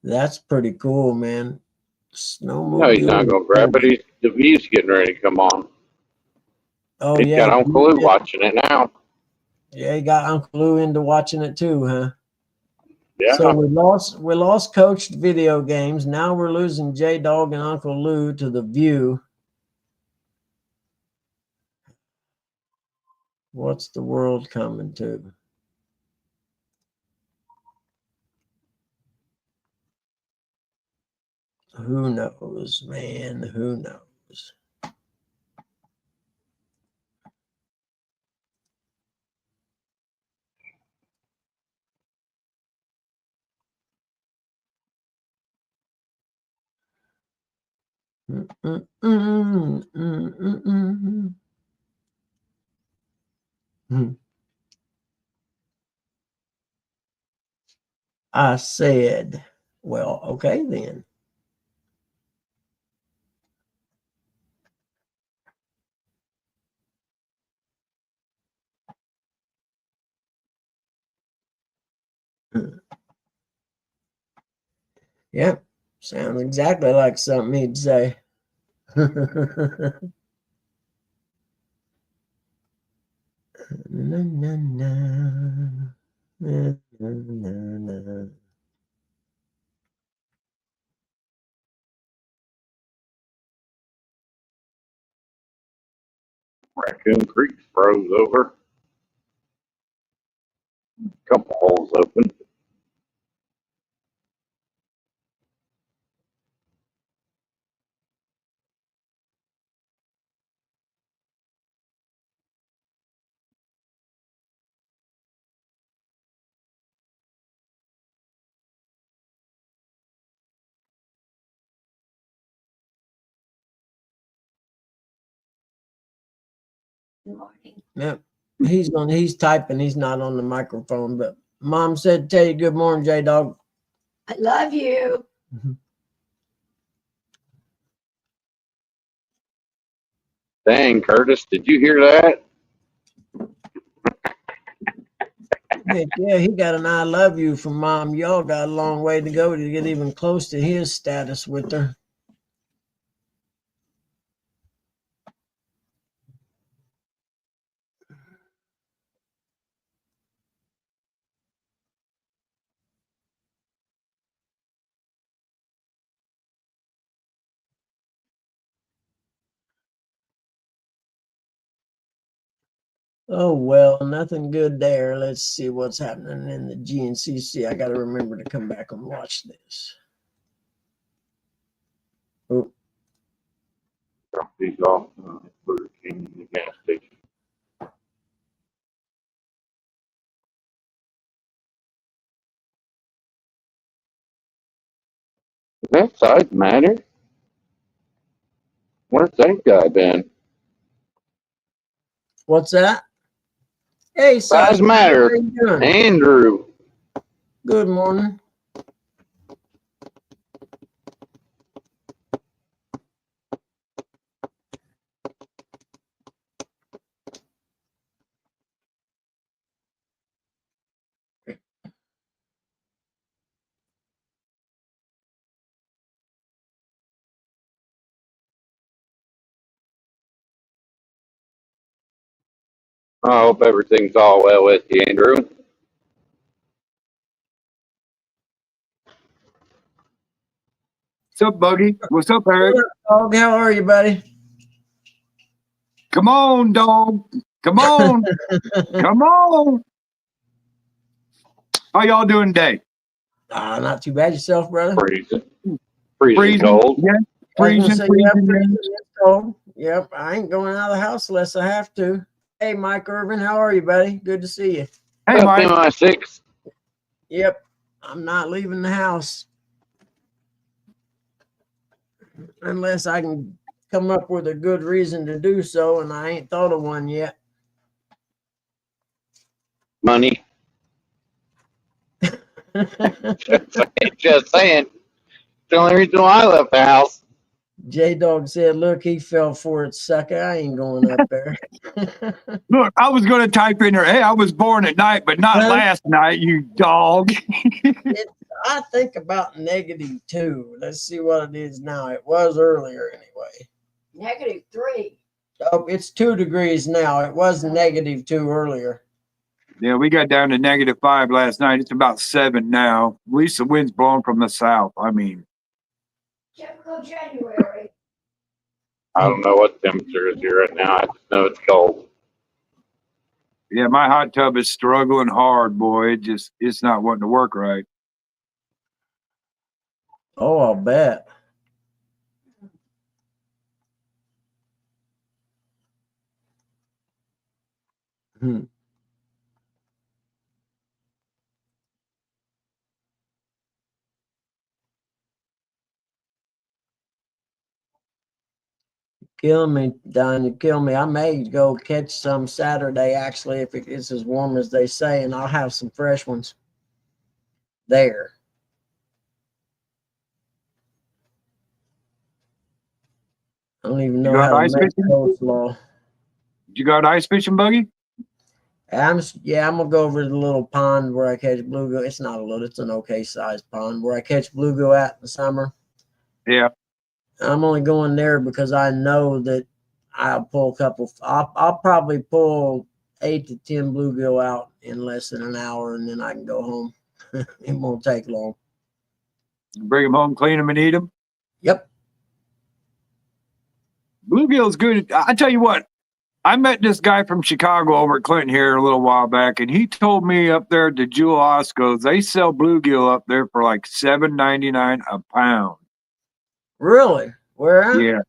That's pretty cool, man. Snowmobile. No, he's not gonna grab it. The view's getting ready to come on. Oh He's yeah. got Uncle Lou watching it now. Yeah, he got Uncle Lou into watching it too, huh? Yeah. So we lost coached video games. Now we're losing J Dog and Uncle Lou to the view. What's the world coming to? Who knows, man? Who knows? I said, well, okay then. Yep, sounds exactly like something he'd say. Na, na, na. Na, na, na, na. Raccoon Creek froze over. Couple holes open. Good morning. Yep, he's typing. He's not on the microphone, but Mom said, "Tell you good morning, J Dog." I love you. Dang, Curtis, did you hear that? Heck yeah, he got an "I love you" from Mom. Y'all got a long way to go to get even close to his status with her. Oh well, nothing good there. Let's see what's happening in the GNCC. I got to remember to come back and watch this. Oh, Drop these off. Burger King in the gas station. Does that size matter? Where's that guy been? what's that? Hey, Size Sasha, how matter. are you doing? Andrew. Good morning. I hope everything's all well with you, Andrew. What's up, Buggy? What's up, Eric? What up, dog? How are you, buddy? Come on, dog. Come on. Come on. How y'all doing today? Not too bad yourself, brother. Freezing. Freezing cold. Yeah. I was gonna Freezing, say, freezing. yeah, yeah. freezing, it's cold. Yep, I ain't going out of the house unless I have to. Hey, Mike Irvin, how are you, buddy? Good to see you. Hey, About Mike. MI6. Yep, I'm not leaving the house unless I can come up with a good reason to do so, and I ain't thought of one yet. Money. Just saying. The only reason why I left the house. J Dog said, "Look, he fell for it, sucker. I ain't going up there." Look, I was going to type in there, hey, I was born at night, but not Huh? last night, you dog. I think about -2. Let's see what it is now. It was earlier anyway. -3. Oh, it's 2 degrees now. It was -2 earlier. Yeah, we got down to -5 last night. It's about 7 now. At least the wind's blowing from the south. I mean, Typical January. I don't know what temperature is here right now. I just know it's cold. yeah, my hot tub is struggling hard, boy. It's not wanting to work right. Oh, I'll bet. Hmm. Kill me, Don. You kill me. I may go catch some Saturday, actually, if it gets as warm as they say, and I'll have some fresh ones there. I don't even know got how to ice make fishing? coleslaw. You got ice fishing, Buggy? I'm gonna go over to the little pond where I catch bluegill. It's not a little, it's an okay sized pond where I catch bluegill at in the summer. Yeah. I'm only going there because I know that I'll pull a couple. I'll probably pull 8 to 10 bluegill out in less than an hour, and then I can go home. It won't take long. Bring them home, clean them, and eat them. Yep. Bluegill's good. I tell you what, I met this guy from Chicago over at Clinton here a little while back, and he told me up there at the Jewel Osco's, they sell bluegill up there for like $7.99 a pound. Really? Where at? Yeah.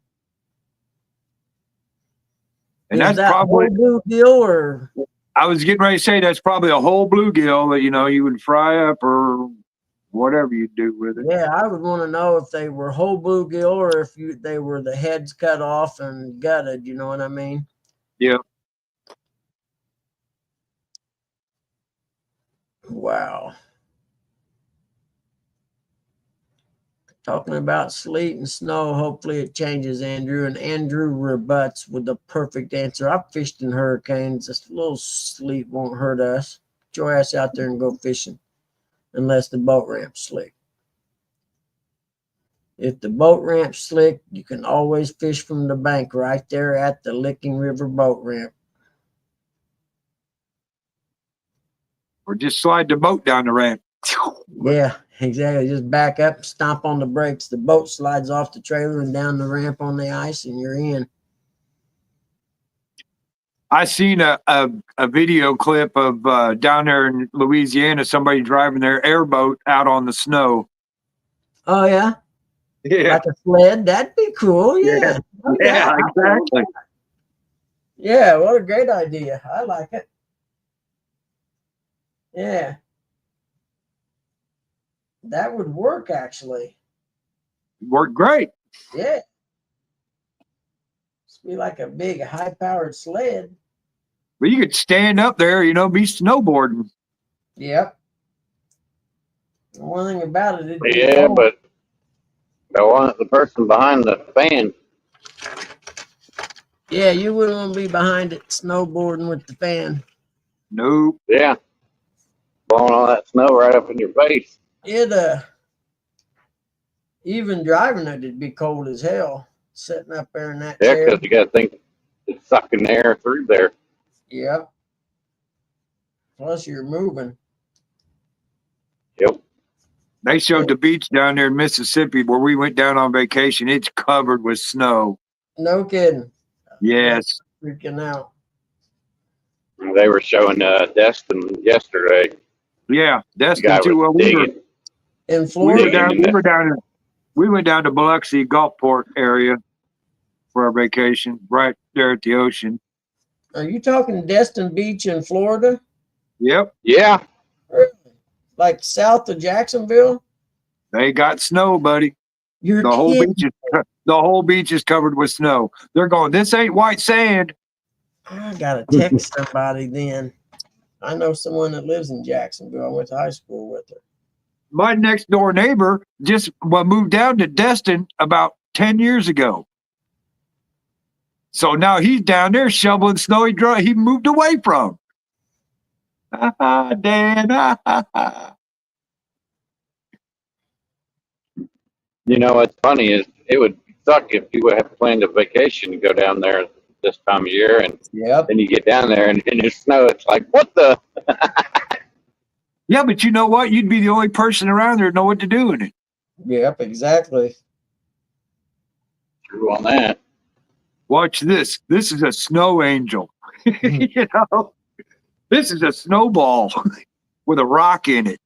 And Is that's that probably, whole bluegill or? I was getting ready to say that's probably a whole bluegill that, you would fry up or whatever you do with it. Yeah, I would want to know if they were whole bluegill or if they were the heads cut off and gutted. You know what I mean? Yeah. Wow. Talking about sleet and snow. Hopefully it changes, Andrew. And Andrew rebuts with the perfect answer. I've fished in hurricanes. This little sleet won't hurt us. Get your ass out there and go fishing. Unless the boat ramp's slick. If the boat ramp's slick, you can always fish from the bank right there at the Licking River boat ramp. Or just slide the boat down the ramp. Yeah, exactly. Just back up, stomp on the brakes. The boat slides off the trailer and down the ramp on the ice, and you're in. I seen a video clip of down there in Louisiana, somebody driving their airboat out on the snow. Oh, yeah? Yeah. Like a sled? That'd be cool. Yeah. Okay. Yeah, exactly. Yeah, what a great idea. I like it. Yeah. That would work, actually. Worked great. Yeah. It's be like a big, high-powered sled. But you could stand up there, be snowboarding. Yep. The one thing about it, it'd be Yeah, cold. but I want the person behind the fan. Yeah, you wouldn't want to be behind it snowboarding with the fan. Nope. Yeah. Blowing all that snow right up in your face. Even driving it'd be cold as hell. Sitting up there in that Yeah, chair. because you got to think it's sucking air through there. Yep. Plus you're moving. Yep. They showed the beach down there in Mississippi where we went down on vacation. It's covered with snow. No kidding. Yes. Freaking out. They were showing Destin yesterday. Yeah. The Destin guy too. was Well, digging. In we Florida? went down to Biloxi Gulfport area for our vacation, right there at the ocean. Are you talking Destin Beach in Florida? Yep. Yeah. Like south of Jacksonville? They got snow, buddy. You're The whole kidding. beach is covered with snow. They're going, this ain't white sand. I gotta text somebody then. I know someone that lives in Jacksonville. I went to high school with her. My next door neighbor just moved down to Destin about 10 years ago. So now he's down there shoveling snow he moved away from. Dan. You know what's funny is it would suck if you would have planned a vacation to go down there this time of year, and Yep. then you get down there and it's snow. It's like, what the? Yeah, but you know what? You'd be the only person around there to know what to do in it. Yep. Exactly. True on that. Watch this. This is a snow angel. You know, this is a snowball with a rock in it.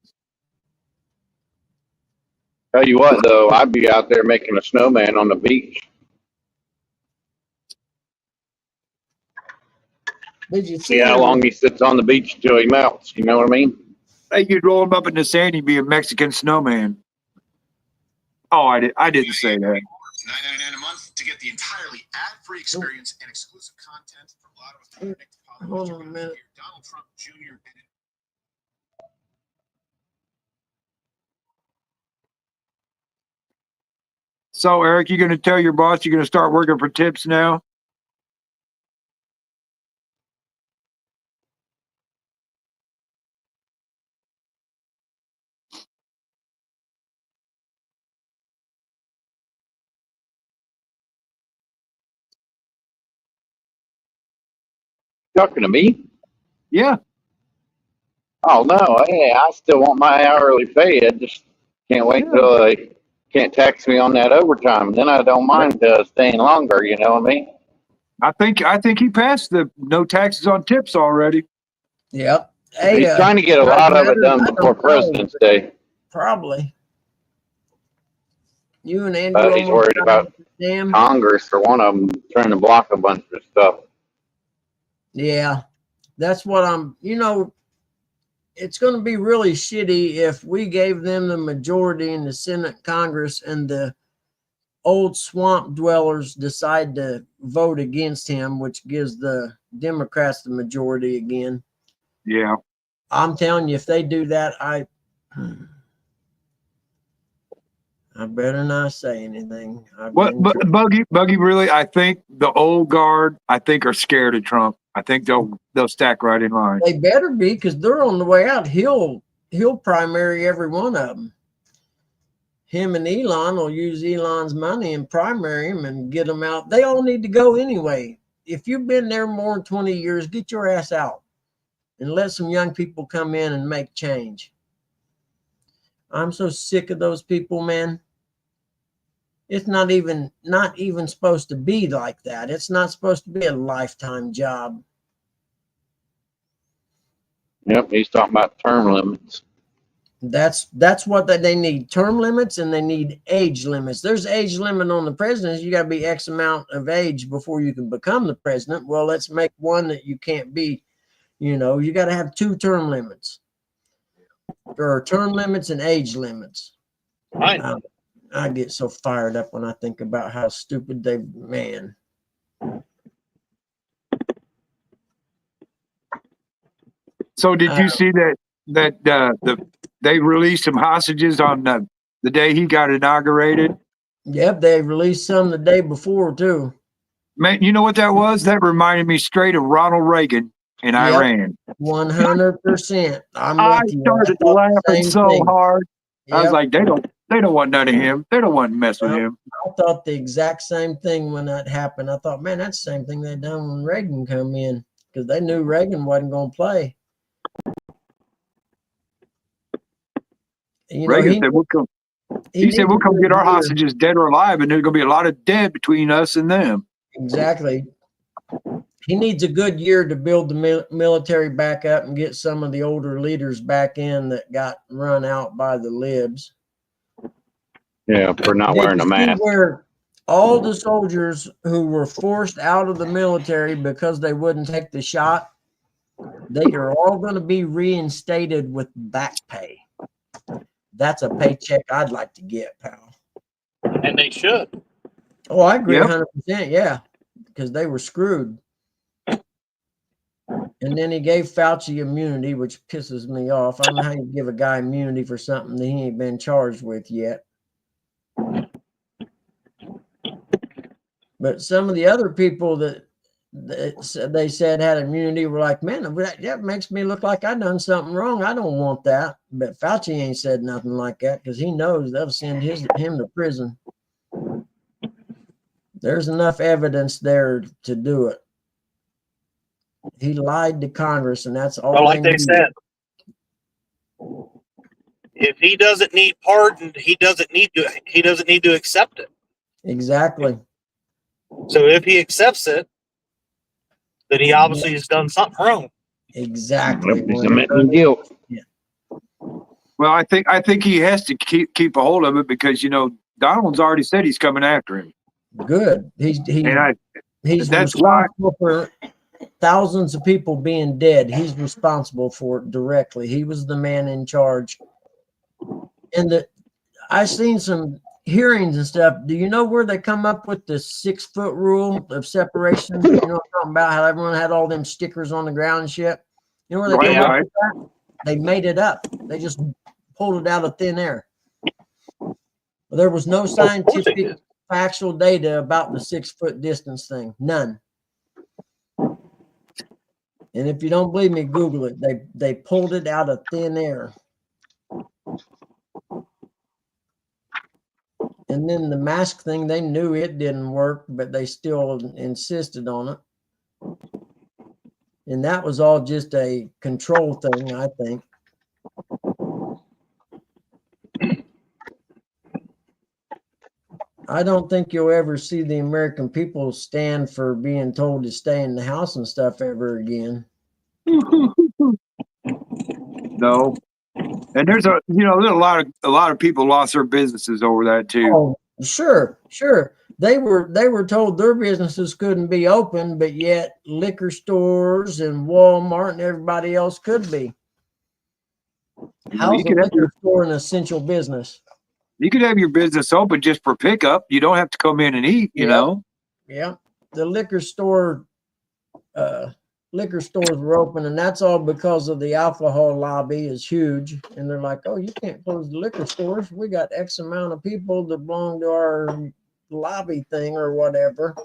Tell you what, though, I'd be out there making a snowman on the beach. Did you see See how long he sits on the beach until he melts. You know what I mean? Hey, you'd roll him up in the sand, he'd be a Mexican snowman. Oh, I didn't say that. $9.99 a month to get the entirely ad-free experience and exclusive content from Lotto with Nick DiPaolo. Hold You're on a gonna minute. hear Donald Trump Jr. and So, Eric, you going to tell your boss you're going to start working for tips now? Talking to me? Yeah. Oh, no. Hey, I still want my hourly pay. I just can't wait till they can't tax me on that overtime. Then I don't mind staying longer. You know what I mean? I think he passed the no taxes on tips already. Yep. Hey, He's trying to get a lot of it done I don't before know. President's Day. Probably. You and Andrew. But he's worried about Damn. Congress for one of them trying to block a bunch of stuff. Yeah, that's what it's going to be really shitty if we gave them the majority in the Senate, Congress, and the old swamp dwellers decide to vote against him, which gives the Democrats the majority again. Yeah. I'm telling you, if they do that, I better not say anything. Buggy, really, I think the old guard, I think, are scared of Trump. I think they'll stack right in line. They better be, because they're on the way out. He'll primary every one of them. Him and Elon will use Elon's money and primary him and get them out. They all need to go anyway. If you've been there more than 20 years, get your ass out and let some young people come in and make change. I'm so sick of those people, man. It's not even supposed to be like that. It's not supposed to be a lifetime job. Yep, he's talking about term limits. That's what they need, term limits, and they need age limits. There's age limit on the president. You got to be X amount of age before you can become the president. Well, let's make one that you can't be. You got to have 2 term limits. There are term limits and age limits. Right. I get so fired up when I think about how stupid man. So did you see that they released some hostages on the day he got inaugurated? Yep, they released some the day before too. Man, you know what that was? That reminded me straight of Ronald Reagan in Iran. 100%. I started laughing so hard. I was Yep. like, they don't want none of him. They don't want to mess with him. I thought the exact same thing when that happened. I thought, man, that's the same thing they done when Reagan come in, because they knew Reagan wasn't going to play. Reagan said, "We'll come." He said, "We'll come get our hostages, dead or alive, and there's going to be a lot of dead between us and them." Exactly. He needs a good year to build the military back up and get some of the older leaders back in that got run out by the libs. Yeah, for not wearing a mask. Where all the soldiers who were forced out of the military because they wouldn't take the shot, they are all going to be reinstated with back pay. That's a paycheck I'd like to get, pal. And they should. Oh, I agree. Yep. 100%. Yeah, because they were screwed. And then he gave Fauci immunity, which pisses me off. I don't know how you give a guy immunity for something that he ain't been charged with yet. But some of the other people that they said had immunity were like, man, that makes me look like I done something wrong. I don't want that. But Fauci ain't said nothing like that because he knows they'll send him to prison. There's enough evidence there to do it. He lied to Congress, and that's all. Well, like they need. said, if he doesn't need pardoned, he doesn't need to accept it. Exactly. So if he accepts it, then he obviously has done something wrong. Exactly. He's admitting guilt. Well, I think he has to keep a hold of it because Donald's already said he's coming after him. Good. He's that's why responsible for thousands of people being dead. He's responsible for it directly. He was the man in charge. And I've seen some hearings and stuff. Do you know where they come up with the 6 foot rule of separation? You know what I'm talking about? How everyone had all them stickers on the ground and shit. You know where they come up with that? They made it up. They just pulled it out of thin air. There was no scientific factual data about the 6 foot distance thing. None. And if you don't believe me, Google it. They pulled it out of thin air. And then the mask thing, they knew it didn't work, but they still insisted on it. And that was all just a control thing, I think. I don't think you'll ever see the American people stand for being told to stay in the house and stuff ever again. No. And there's a lot of people lost their businesses over that too. Oh, sure. They were told their businesses couldn't be open, but yet liquor stores and Walmart and everybody else could be. How's a liquor store an essential business? You could have your business open just for pickup. You don't have to come in and eat, you know? Yeah. The liquor stores were open, and that's all because of the alcohol lobby is huge. And they're like, oh, you can't close the liquor stores. We got X amount of people that belong to our lobby thing or whatever.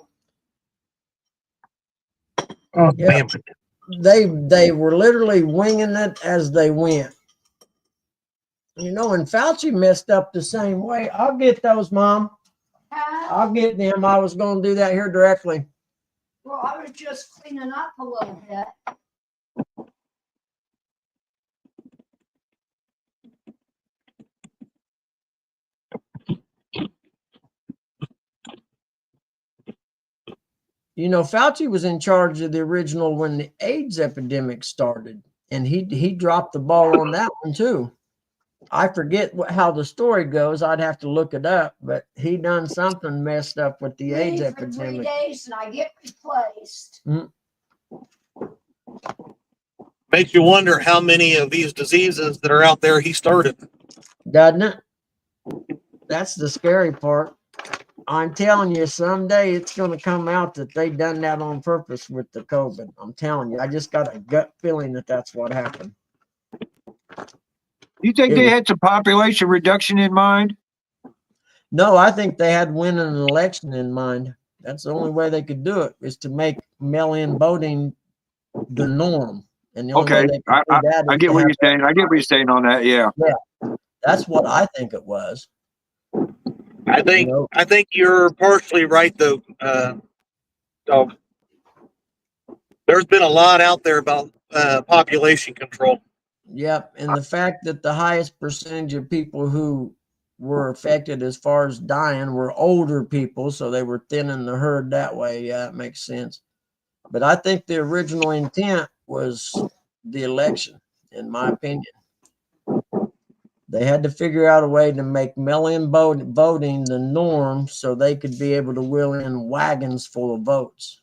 Oh, yeah. They were literally winging it as they went. And Fauci messed up the same way. I'll get those, Mom. I'll get them. I was going to do that here directly. Well, I was just cleaning up a little bit. Fauci was in charge of the original when the AIDS epidemic started, and he dropped the ball on that one too. I forget how the story goes. I'd have to look it up, but he done something messed up with the AIDS epidemic. 3 days and I get replaced. Makes you wonder how many of these diseases that are out there he started. Doesn't it? That's the scary part. I'm telling you, someday it's going to come out that they done that on purpose with the COVID. I'm telling you, I just got a gut feeling that that's what happened. You think they had some population reduction in mind? No, I think they had winning an election in mind. That's the only way they could do it, is to make mail-in voting the norm. And the only way they could do that I get what you're saying. I get what you're saying on that. Yeah. That's what I think it was. I think you're partially right though. There's been a lot out there about population control. Yep. And the fact that the highest percentage of people who were affected as far as dying were older people, so they were thinning the herd that way. Yeah, it makes sense. But I think the original intent was the election, in my opinion. They had to figure out a way to make mail-in voting the norm so they could be able to wheel in wagons full of votes.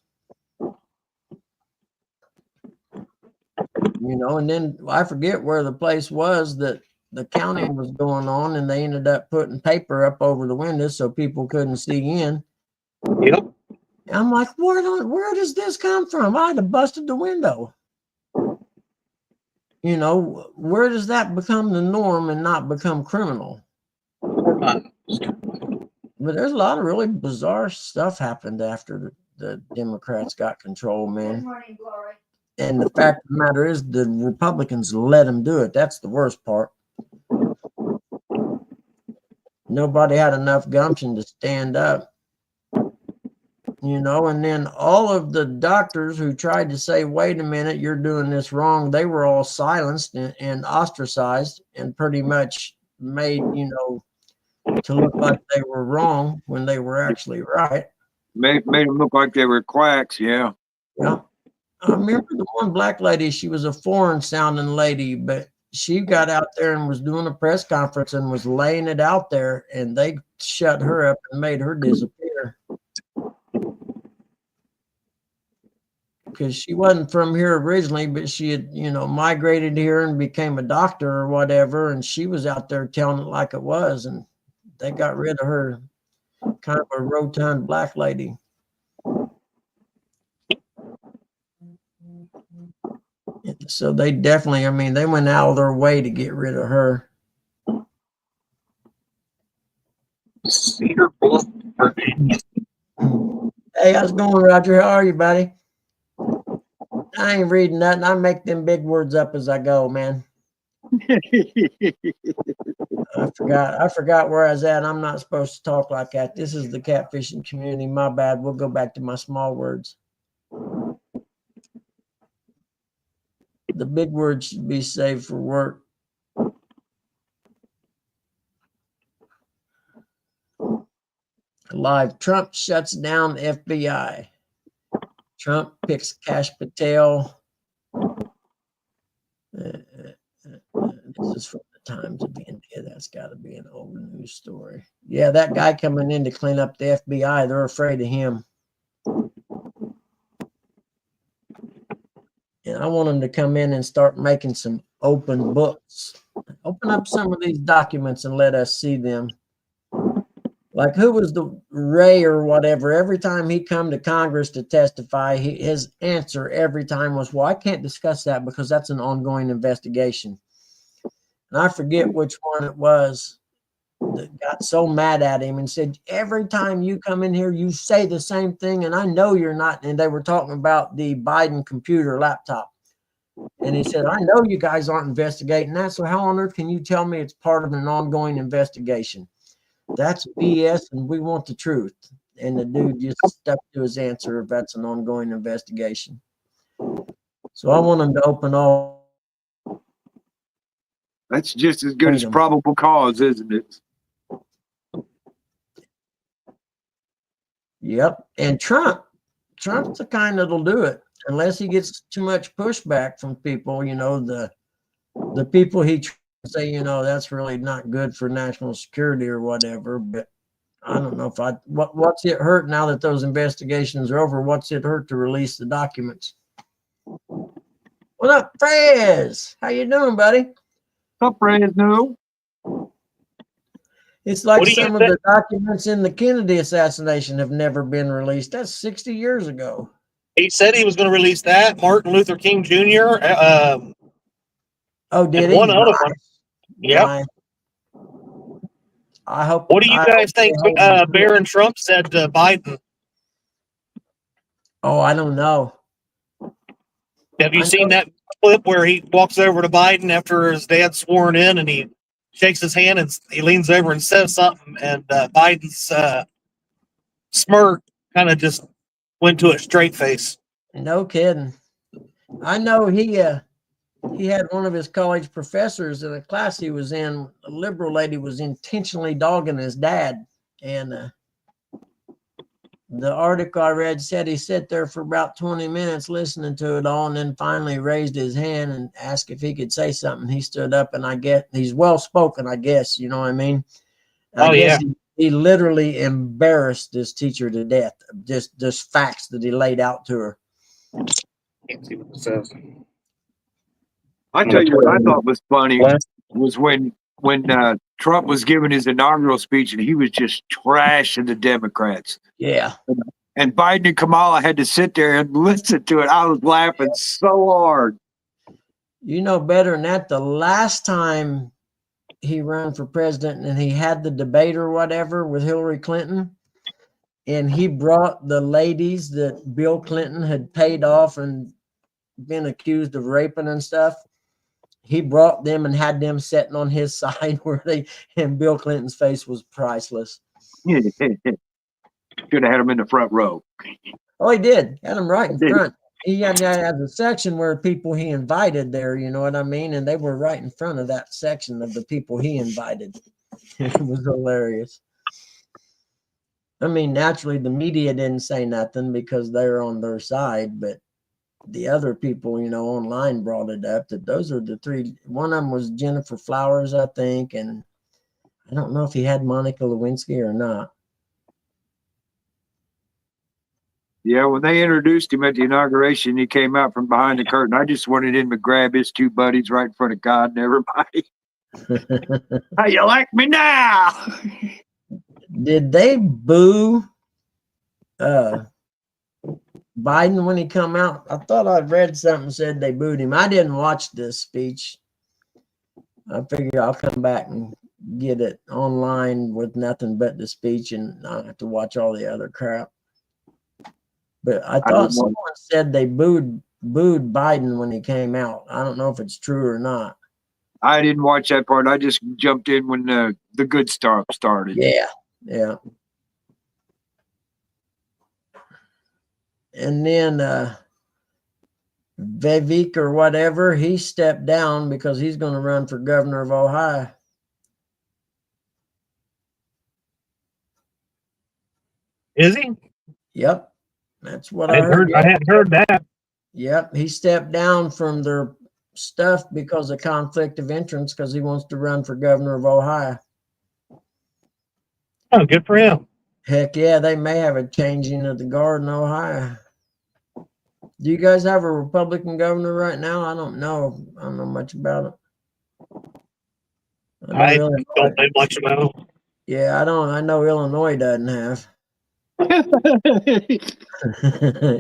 And then I forget where the place was that the counting was going on, and they ended up putting paper up over the windows so people couldn't see in. Yep. And I'm like, where does this come from? I'd have busted the window. Where does that become the norm and not become criminal? But there's a lot of really bizarre stuff happened after the Democrats got control, Good man. morning, Glory. And the fact of the matter is, the Republicans let them do it. That's the worst part. Nobody had enough gumption to stand up, you know. And then all of the doctors who tried to say, wait a minute, you're doing this wrong, they were all silenced and ostracized and pretty much made, you know, to look like they were wrong when they were actually right. Made them look like they were quacks. Yeah. Yeah. I remember the one black lady, she was a foreign sounding lady, but she got out there and was doing a press conference and was laying it out there, and they shut her up and made her disappear. Because she wasn't from here originally, but she had, you know, migrated here and became a doctor or whatever, and she was out there telling it like it was, and they got rid of her, kind of a rotund black lady. So they definitely, I mean, they went out of their way to get rid of her. Cedar Bluff, Virginia. Hey, how's it going, Roger? How are you, buddy? I ain't reading nothing. I make them big words up as I go, man. I forgot where I was at. I'm not supposed to talk like that. This is the catfishing community. My bad. We'll go back to my small words. The big words should be saved for work. Live. Trump shuts down FBI. Trump picks Kash Patel. This is from the Times of India. That's got to be an old news story. Yeah, that guy coming in to clean up the FBI, they're afraid of him. And I want him to come in and start making some open books. Open up some of these documents and let us see them. Like, who was the Ray or whatever? Every time he come to Congress to testify, his answer every time was, well, I can't discuss that because that's an ongoing investigation. And I forget which one it was that got so mad at him and said, every time you come in here, you say the same thing, and I know you're not. And they were talking about the Biden computer laptop. And he said, I know you guys aren't investigating that, so how on earth can you tell me it's part of an ongoing investigation? That's BS, and we want the truth. And the dude just stuck to his answer if that's an ongoing investigation. So I want him to open all. That's just as good as probable cause, isn't it? Yep. And Trump's the kind that'll do it unless he gets too much pushback from people. You know, the people he say, you know, that's really not good for national security or whatever. But I don't know if what's it hurt now that those investigations are over? What's it hurt to release the documents? What up, Frez? How you doing, buddy? What's up, Brand New? It's like What do you some of think? the documents in the Kennedy assassination have never been released. That's 60 years ago. He said he was going to release that. Martin Luther King Jr. Oh, did And he? one other one. Yep. Nice. I hope. What do you guys think? they hold him to it. Barron Trump said to Biden. Oh, I don't know. Have you I seen know- that clip where he walks over to Biden after his dad's sworn in and he shakes his hand and he leans over and says something, and Biden's smirk kind of just went to a straight face. No kidding. I know he had one of his college professors in a class he was in. A liberal lady was intentionally dogging his dad, and the article I read said he sat there for about 20 minutes listening to it all, and then finally raised his hand and asked if he could say something. He stood up, and I get he's well spoken, I guess. You know what I mean? I guess he literally embarrassed this teacher to death. Just facts that he laid out to her. Can't see what it says. I tell you what I thought was funny was when Trump was giving his inaugural speech and he was just trashing the Democrats. Yeah. And Biden and Kamala had to sit there and listen to it. I was laughing so hard. You know better than that. The last time he ran for president and he had the debate or whatever with Hillary Clinton, and he brought the ladies that Bill Clinton had paid off and been accused of raping and stuff. He brought them and had them sitting on his side where and Bill Clinton's face was priceless. Should have had him in the front row. Oh, he did. Had them right in Did he? front. He had a section where people he invited there, you know what I mean? And they were right in front of that section of the people he invited. It was hilarious. I mean, naturally, the media didn't say nothing because they're on their side, but the other people, you know, online brought it up that those are the three. One of them was Jennifer Flowers, I think, and I don't know if he had Monica Lewinsky or not. Yeah, when they introduced him at the inauguration, he came out from behind the curtain. I just wanted him to grab his two buddies right in front of God and everybody. How you like me now? Did they boo Biden when he come out? I thought I'd read something said they booed him. I didn't watch this speech. I figure I'll come back and get it online with nothing but the speech, and I'll have to watch all the other crap. But I thought someone said they booed Biden when he came out. I don't know if it's true or not. I didn't watch that part. I just jumped in when the good stuff started. Yeah. And then Vivek or whatever, he stepped down because he's going to run for governor of Ohio. Is he? Yep. That's what I I heard. hadn't heard that. Yep. He stepped down from their stuff because of conflict of interest because he wants to run for governor of Ohio. Oh, good for him. Heck yeah, they may have a changing of the guard in Ohio. Do you guys have a Republican governor right now? I don't know. I don't know much about it. I don't know much about him. Yeah, I don't. I know Illinois doesn't have.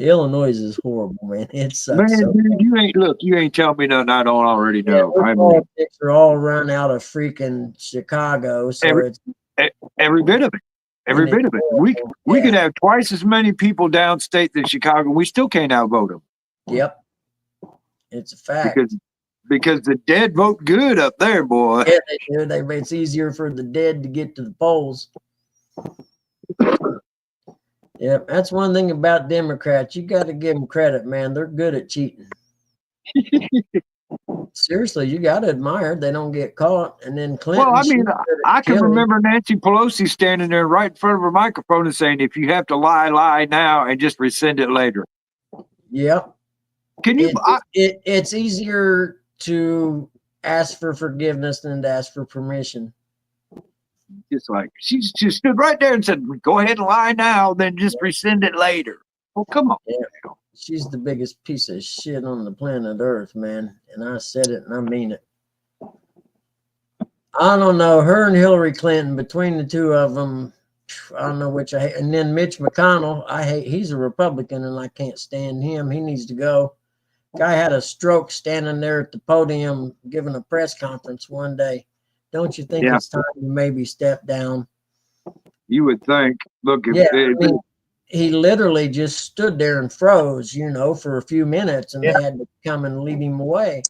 Illinois is horrible, man. It sucks. Man, So dude, you ain't telling me nothing I don't already know. their politics are all run out of freaking Chicago, so it's every bit of it. Every bit of it. We could have twice as many people downstate than Chicago. We still can't outvote them. Yep. It's a fact. Because the dead vote good up there, boy. Yeah, they do. It's easier for the dead to get to the polls. Yep, that's one thing about Democrats. You got to give them credit, man. They're good at cheating. Seriously, you got to admire they don't get caught. And then Clinton. Well, I mean, I can remember Nancy Pelosi standing there right in front of her microphone and saying, "If you have to lie now and just rescind it later." Yep. Can you? It's easier to ask for forgiveness than to ask for permission. It's like she stood right there and said, "Go ahead and lie now, then just rescind it later." Oh, come on. Yeah. She's the biggest piece of shit on the planet Earth, man. And I said it and I mean it. I don't know. Her and Hillary Clinton, between the two of them, I don't know which I hate. And then Mitch McConnell, I hate. He's a Republican and I can't stand him. He needs to go. Guy had a stroke standing there at the podium giving a press conference one day. Don't you think it's time to maybe step down? You would think. Look, he literally just stood there and froze, for a few minutes, and they had to come and lead him away.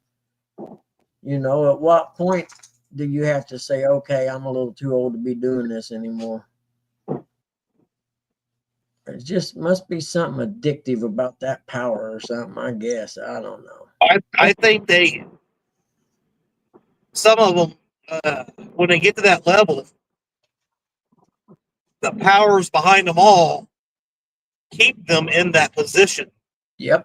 At what point do you have to say, okay, I'm a little too old to be doing this anymore? It just must be something addictive about that power or something, I guess. I don't know. I think some of them, when they get to that level, the powers behind them all keep them in that position. Yep,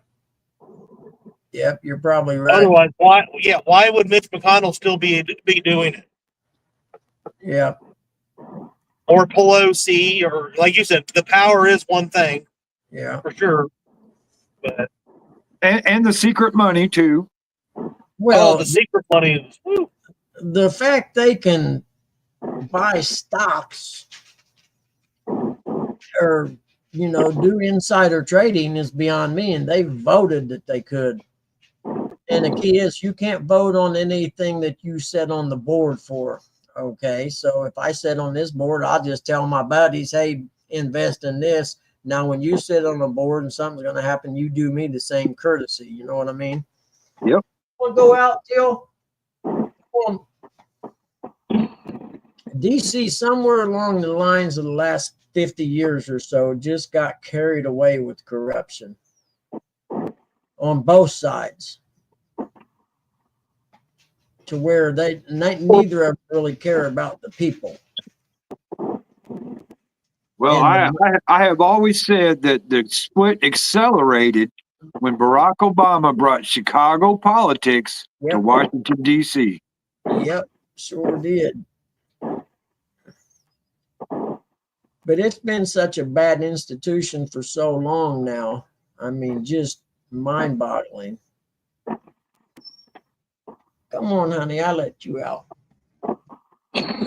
you're probably right. Otherwise, why would Mitch McConnell still be doing it? Yep. Or Pelosi, or like you said, the power is one thing. Yeah, for sure. But and the secret money too. Well, the secret money is the fact they can buy stocks or do insider trading is beyond me, and they voted that they could. And the key is you can't vote on anything that you set on the board for. Okay, so if I sit on this board, I'll just tell my buddies, hey, invest in this. Now, when you sit on the board and something's going to happen, you do me the same courtesy. You know what I mean? Yep. We'll go out till DC, somewhere along the lines of the last 50 years or so, just got carried away with corruption on both sides, to where neither of them really care about the people. Well, I have always said that the split accelerated when Barack Obama brought Chicago politics to Yep. Washington, D.C. Yep, sure did. But it's been such a bad institution for so long now. I mean, just mind-boggling. Come on, honey, I'll let you out. Oh,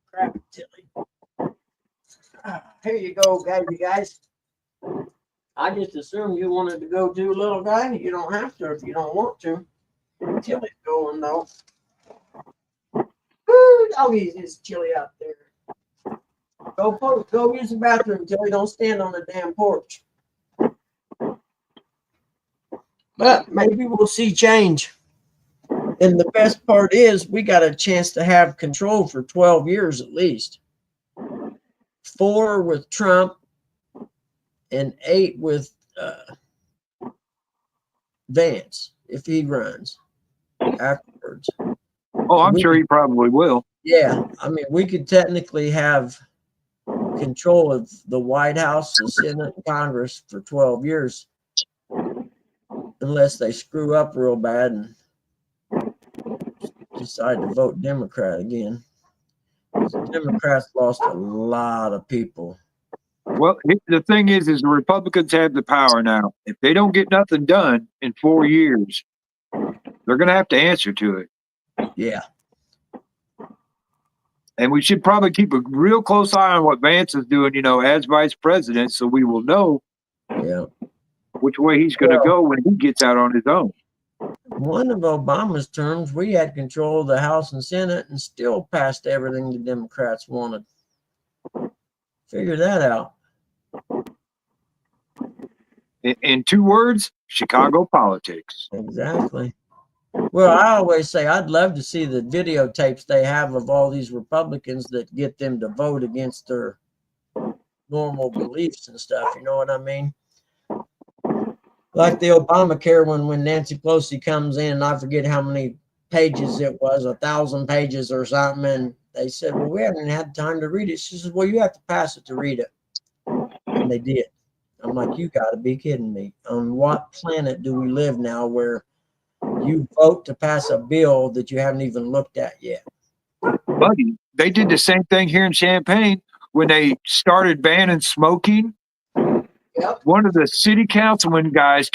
crap, Tilly. Here you go, you guys. I just assumed you wanted to go too, little guy. You don't have to if you don't want to. Tilly's going, though. Woo, doggies, it's chilly out there. Go use the bathroom, Tilly. Don't stand on the damn porch. But maybe we'll see change. And the best part is we got a chance to have control for 12 years at least. 4 with Trump and 8 with Vance, if he runs afterwards. Oh, I'm sure he probably will. Yeah, I mean, we could technically have control of the White House, the Senate, and Congress for 12 years, unless they screw up real bad and decide to vote Democrat again. The Democrats lost a lot of people. Well, the thing is the Republicans have the power now. If they don't get nothing done in 4 years, they're going to have to answer to it. Yeah. And we should probably keep a real close eye on what Vance is doing, as vice president, so we will know which way he's going to go when he gets out on his own. One of Obama's terms, we had control of the House and Senate and still passed everything the Democrats wanted. Figure that out. In 2 words, Chicago politics. Exactly. Well, I always say I'd love to see the videotapes they have of all these Republicans that get them to vote against their normal beliefs and stuff. You know what I mean? Like the Obamacare one, when Nancy Pelosi comes in, I forget how many pages it was, 1,000 pages or something. And they said, well, we haven't had time to read it. She says, well, you have to pass it to read it. And they did. I'm like, you got to be kidding me. On what planet do we live now where you vote to pass a bill that you haven't even looked at yet? Buddy, they did the same thing here in Champaign when they started banning smoking. Yep. One of the city councilman guys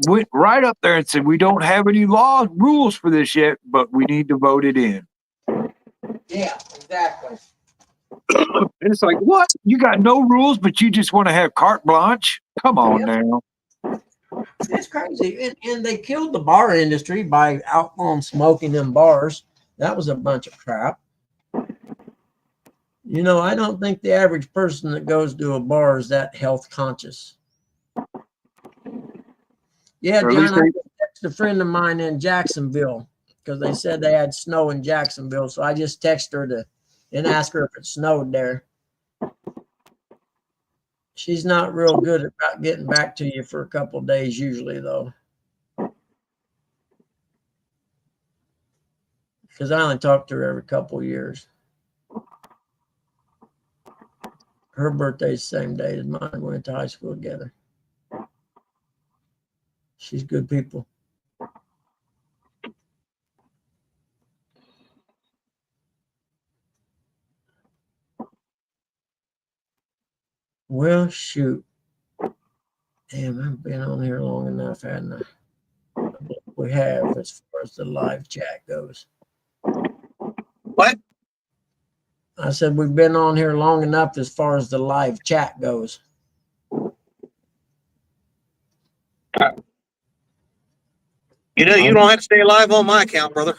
went right up there and said, we don't have any rules for this yet, but we need to vote it in. Yeah, exactly. And it's like, what? You got no rules, but you just want to have carte blanche? Come on now. It's crazy. And they killed the bar industry by outlawing smoking in bars. That was a bunch of crap. I don't think the average person that goes to a bar is that health conscious. Yeah, Or at John, least I texted a friend of mine in Jacksonville because they said they had snow in Jacksonville. So I just texted her and asked her if it snowed there. She's not real good about getting back to you for a couple of days usually, though. Because I only talk to her every couple of years. Her birthday's the same day as mine. We went to high school together. She's good people. Well, shoot. Damn, I've been on here long enough, hadn't I? We have, as far as the live chat goes. What? I said we've been on here long enough as far as the live chat goes. You don't have to stay live on my account, brother.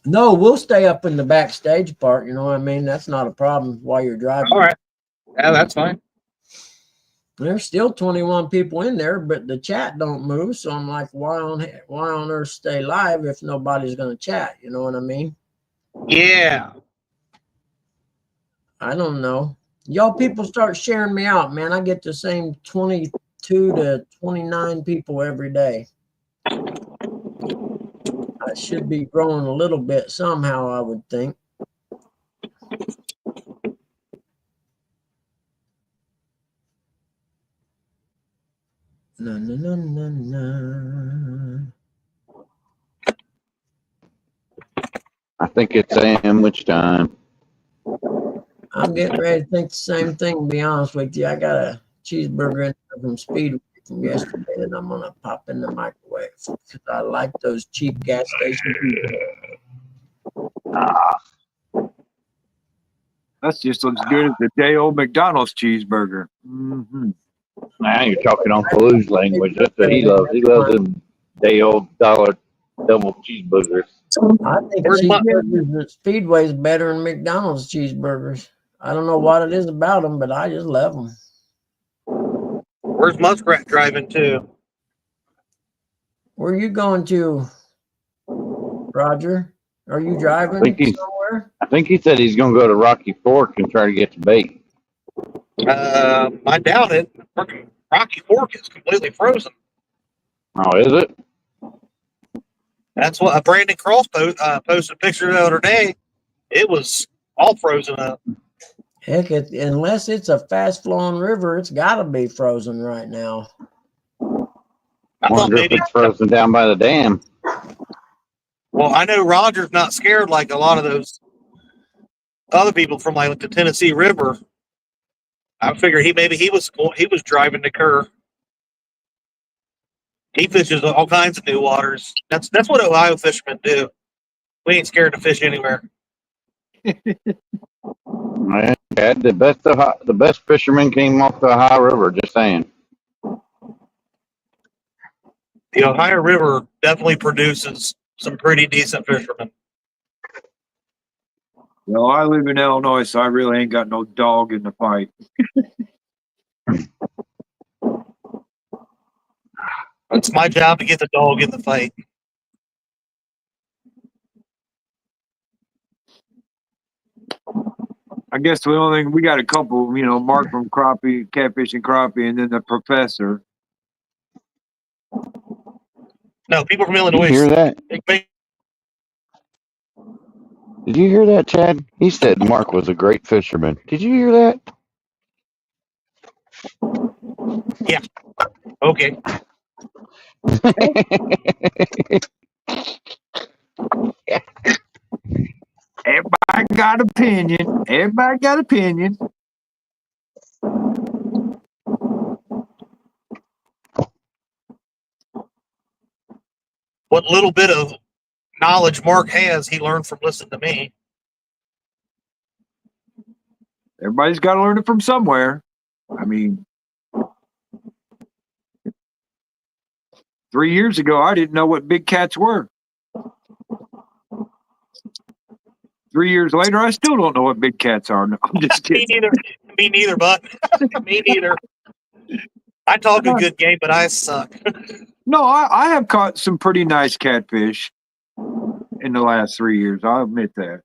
No, we'll stay up in the backstage part. You know what I mean? That's not a problem while you're driving. All right. Yeah, that's fine. There's still 21 people in there, but the chat don't move. So I'm like, why on earth stay live if nobody's going to chat? You know what I mean? Yeah. I don't know. Y'all people start sharing me out, man. I get the same 22 to 29 people every day. I should be growing a little bit somehow, I would think. Na, na, na, na, na. I think it's sandwich time. I'm getting ready to think the same thing, to be honest with you. I got a cheeseburger in there from Speedway from yesterday that I'm going to pop in the microwave because I like those cheap gas station pizzas. That's just as good as the day old McDonald's cheeseburger. Mm-hmm. Now you're talking on Palou's language. That's what he loves. He loves them day old dollar double cheeseburgers. I think cheeseburgers at Speedway is better than McDonald's cheeseburgers. I don't know what it is about them, but I just love them. Where's Muskrat driving to? Where are you going to, Roger? Are you driving somewhere? I think he said he's going to go to Rocky Fork and try to get the bait. I doubt it. Rocky Fork is completely frozen. Oh, is it? That's what Brandon Cross posted a picture the other day. It was all frozen up. Heck, unless it's a fast-flowing river, it's got to be frozen right now. I thought Wonder if maybe it's frozen down by the dam. Well, I know Roger's not scared like a lot of those other people from like the Tennessee River. I figured he was driving to Kerr. He fishes all kinds of new waters. That's what Ohio fishermen do. We ain't scared to fish anywhere. Man, Dad, the best fishermen came off the Ohio River. Just saying. The Ohio River definitely produces some pretty decent fishermen. Well, I live in Illinois, so I really ain't got no dog in the fight. It's my job to get the dog in the fight. I guess the only thing, we got a couple, Mark from Crappie, Catfish and Crappie, and then the professor. No, people from Did Illinois. you hear that? Did you hear that, Chad? He said Mark was a great fisherman. Did you hear that? Yeah. Okay. Everybody got opinion. Everybody got opinion. What little bit of knowledge Mark has, he learned from listening to me. Everybody's got to learn it from somewhere. I mean, 3 years ago, I didn't know what big cats were. 3 years later, I still don't know what big cats are. No, I'm just Me kidding. neither. Me neither, bud. Me neither. I talk a good game, but I suck. No, I have caught some pretty nice catfish in the last 3 years. I'll admit that.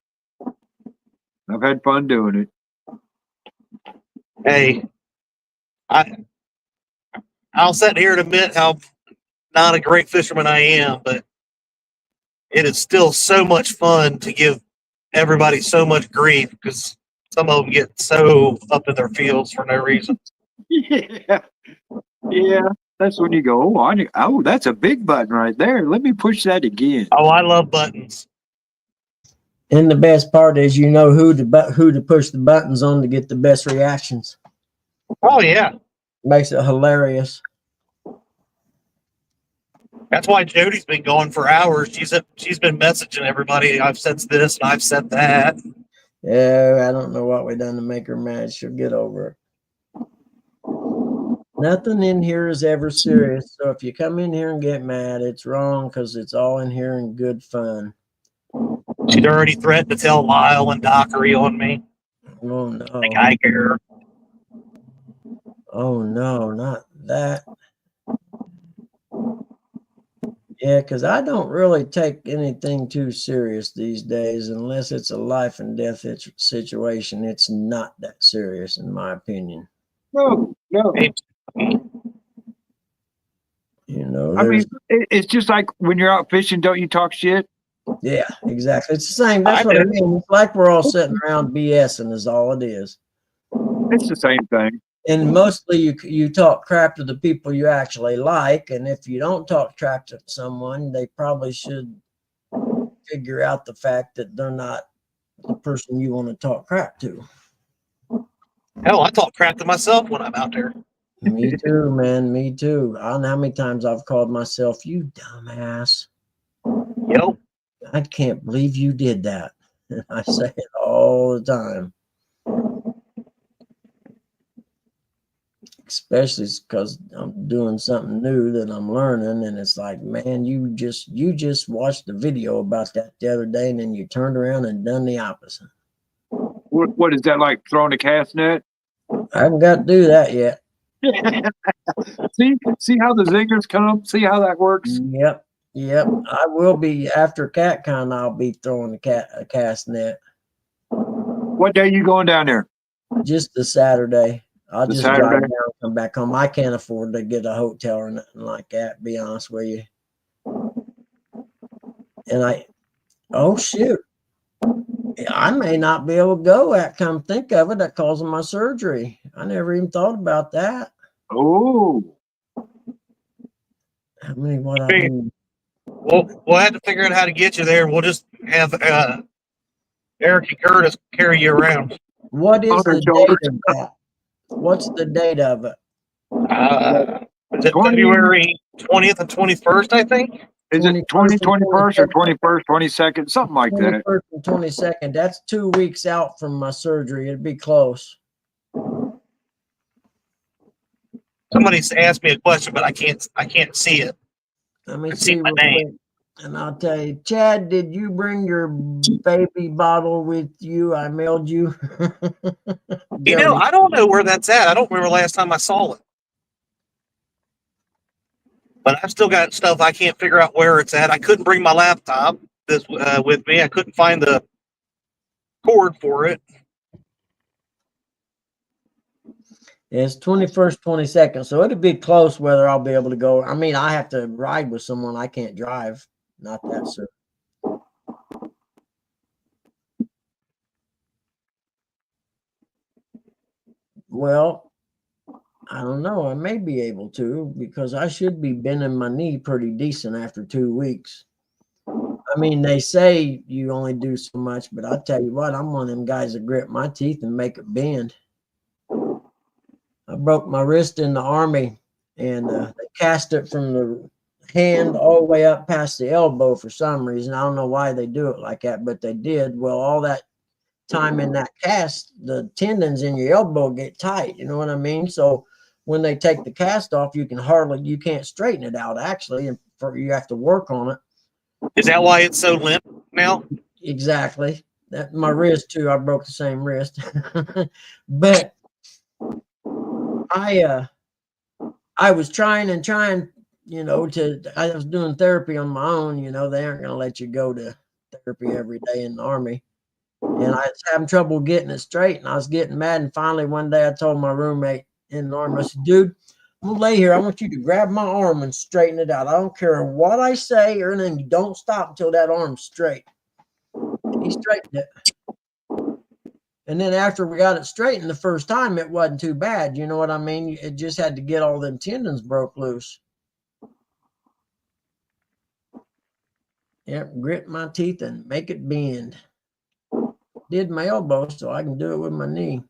I've had fun doing it. Hey, I'll sit here and admit how not a great fisherman I am, but it is still so much fun to give everybody so much grief because some of them get so up in their fields for no reason. Yeah. Yeah. That's when you go, oh, that's a big button right there. Let me push that again. Oh, I love buttons. And the best part is you know who to push the buttons on to get the best reactions. Oh, yeah. Makes it hilarious. That's why Jody's been going for hours. She's been messaging everybody. I've said this and I've said that. Yeah, I don't know what we done to make her mad. She'll get over it. Nothing in here is ever serious. So if you come in here and get mad, it's wrong because it's all in here in good fun. She'd already threatened to tell Lyle and Dockery on me. Oh no. Think I care. Oh no, not that. Yeah, because I don't really take anything too serious these days unless it's a life and death situation. It's not that serious, in my opinion. No. Hey, You know, I mean, there's it's just like when you're out fishing, don't you talk shit? yeah, exactly. It's the same. That's I what I do. mean. It's like we're all sitting around BSing is all it is. It's the same thing. And mostly you talk crap to the people you actually like, and if you don't talk crap to someone, they probably should figure out the fact that they're not the person you want to talk crap to. Hell, I talk crap to myself when I'm out there. Me too, man. Me too. I don't know how many times I've called myself, you dumbass. Yep. I can't believe you did that. And I say it all the time. Especially because I'm doing something new that I'm learning, and it's like, man, you just watched the video about that the other day, and then you turned around and done the opposite. What is that like throwing a cast net? I haven't got to do that yet. See how the zingers come? See how that works? Yep. I will be after CatCon. I'll be throwing a cast net What day you going down there? just the Saturday. I'll The just Saturday? drive down, come back home. I can't afford to get a hotel or nothing like that, to be honest with you. And oh shoot, I may not be able to go. At come think of it, that cause of my surgery. I never even thought about that. Oh, How many? What I Hey. do? We'll have to figure out how to get you there. We'll just have Eric and Curtis carry you around. What is On their the shoulders. date of that? What's the date of it? Is it 20. February 20th and 21st, I think? is it 20, 21st or 21st, 22nd? Something like that. 21st and 22nd. That's 2 weeks out from my surgery. It'd be close. Somebody's asked me a question, but I can't see it. Let me I see see my real name. quick. And I'll tell you, Chad, did you bring your baby bottle with you? I mailed you. You know, I don't know where that's at. I don't remember last time I saw it. But I've still got stuff I can't figure out where it's at. I couldn't bring my laptop with me. I couldn't find the cord for it. It's 21st, 22nd. So it'd be close whether I'll be able to go. I mean, I have to ride with someone. I can't drive. Not that soon. Well, I don't know. I may be able to because I should be bending my knee pretty decent after 2 weeks. I mean, they say you only do so much, but I'll tell you what, I'm one of them guys that grip my teeth and make it bend. I broke my wrist in the Army, and they cast it from the hand all the way up past the elbow for some reason. I don't know why they do it like that, but they did. Well, all that time in that cast, the tendons in your elbow get tight. You know what I mean? So when they take the cast off, you can't straighten it out actually, and you have to work on it. Is that why it's so limp now? Exactly. That my wrist too. I broke the same wrist, but I was trying, you know, I was doing therapy on my own. You know, they aren't going to let you go to therapy every day in the Army. And I was having trouble getting it straight, and I was getting mad. And finally, one day I told my roommate in the Army, I said, dude, I'm going to lay here. I want you to grab my arm and straighten it out. I don't care what I say or anything. You don't stop until that arm's straight. And he straightened it. And then after we got it straightened the first time, it wasn't too bad. You know what I mean? It just had to get all them tendons broke loose. Yep, grit my teeth and make it bend. Did my elbow, so I can do it with my knee.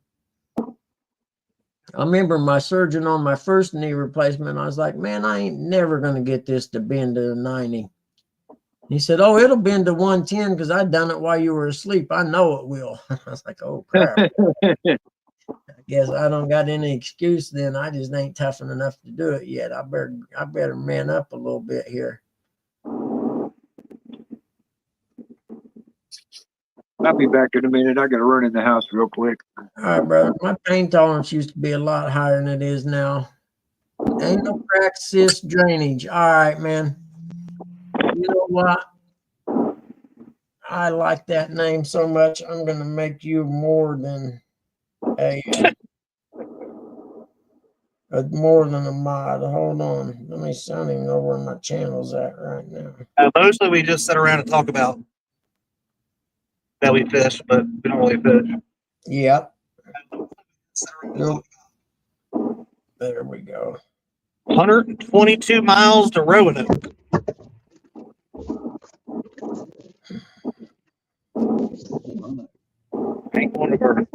I remember my surgeon on my first knee replacement. I was like, man, I ain't never going to get this to bend to 90. He said, oh, it'll bend to 110 because I done it while you were asleep. I know it will. I was like, oh, crap. I guess I don't got any excuse then. I just ain't tough enough to do it yet. I better man up a little bit here. I'll be back in a minute. I gotta run in the house real quick. All right, brother. My pain tolerance used to be a lot higher than it is now. Anal crack cyst drainage. All right, man. You know what? I like that name so much. I'm gonna make you more than a mod. Hold on. Let me see. I don't even know where my channel's at right now. Mostly we just sit around and talk about that we fish, but we don't really fish. Yep. Nope. There we go. 122 miles to Roanoke. Ain't going to burn.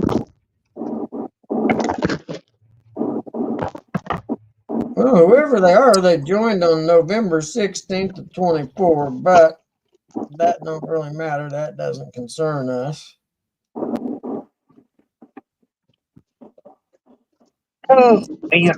Well, whoever they are, they joined on November 16th of 24, but that don't really matter. That doesn't concern us. Oh, man.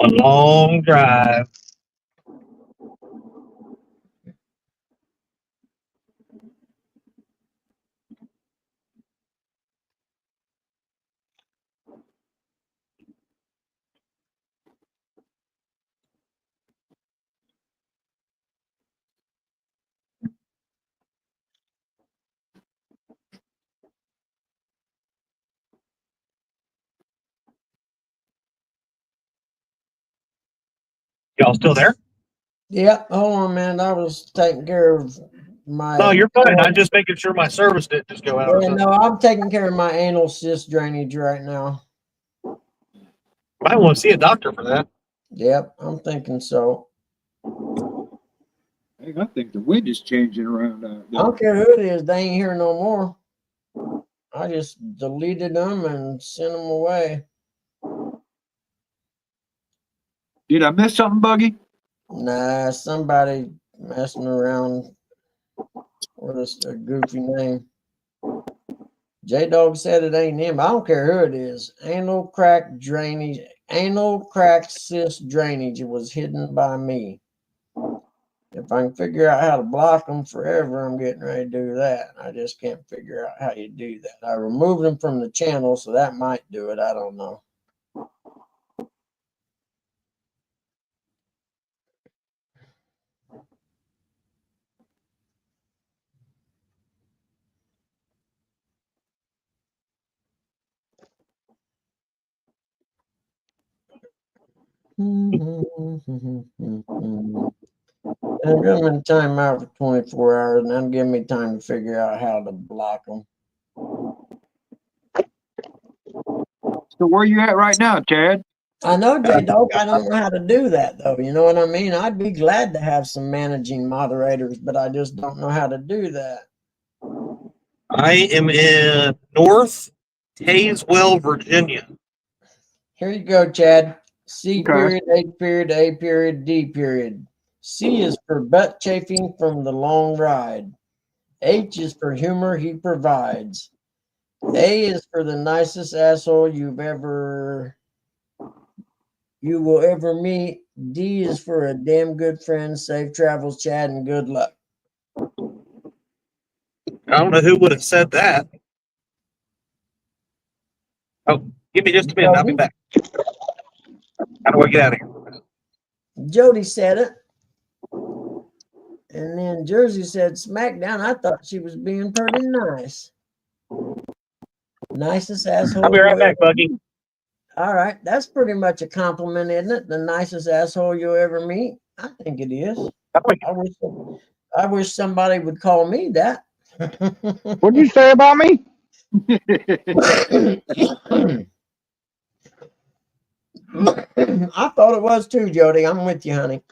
A long drive. Y'all still there? Yep. Hold on, man. I was taking care of my. No, you're fine. I'm just making sure my service didn't just go out or Yeah, something. no, I'm taking care of my anal cyst drainage right now. Might want to see a doctor for that. Yep, I'm thinking so. Hey, I think the wind is changing around out I there. don't care who it is. They ain't here no more. I just deleted them and sent them away. Did I miss something, Buggy? Nah, somebody messing around with a goofy name. J-Dog said it ain't him. I don't care who it is. Anal crack cyst drainage. It was hidden by me. If I can figure out how to block them forever, I'm getting ready to do that. I just can't figure out how you do that. I removed them from the channel, so that might do it. I don't know. And give them time out for 24 hours, and then give me time to figure out how to block them. So where you at right now, Chad? I know, J-Dog. I don't know how to do that, though. You know what I mean? I'd be glad to have some managing moderators, but I just don't know how to do that. I am in North Tazewell, Virginia. Here you go, Chad. C Okay. period, A period, A period, D period. C is for butt chafing from the long ride. H is for humor he provides. A is for the nicest asshole you will ever meet. D is for a damn good friend. Safe travels, Chad, and good luck. I don't know who would have said that. Oh, give me just a minute. I'll be back. How do I get out of here? Jody said it. And then Jersey said SmackDown. I thought she was being pretty nice. Nicest asshole. I'll be right back, Buggy. All right. That's pretty much a compliment, isn't it? The nicest asshole you'll ever meet. I think it is. I wish somebody would call me that. What'd you say about me? I thought it was too, Jody. I'm with you, honey.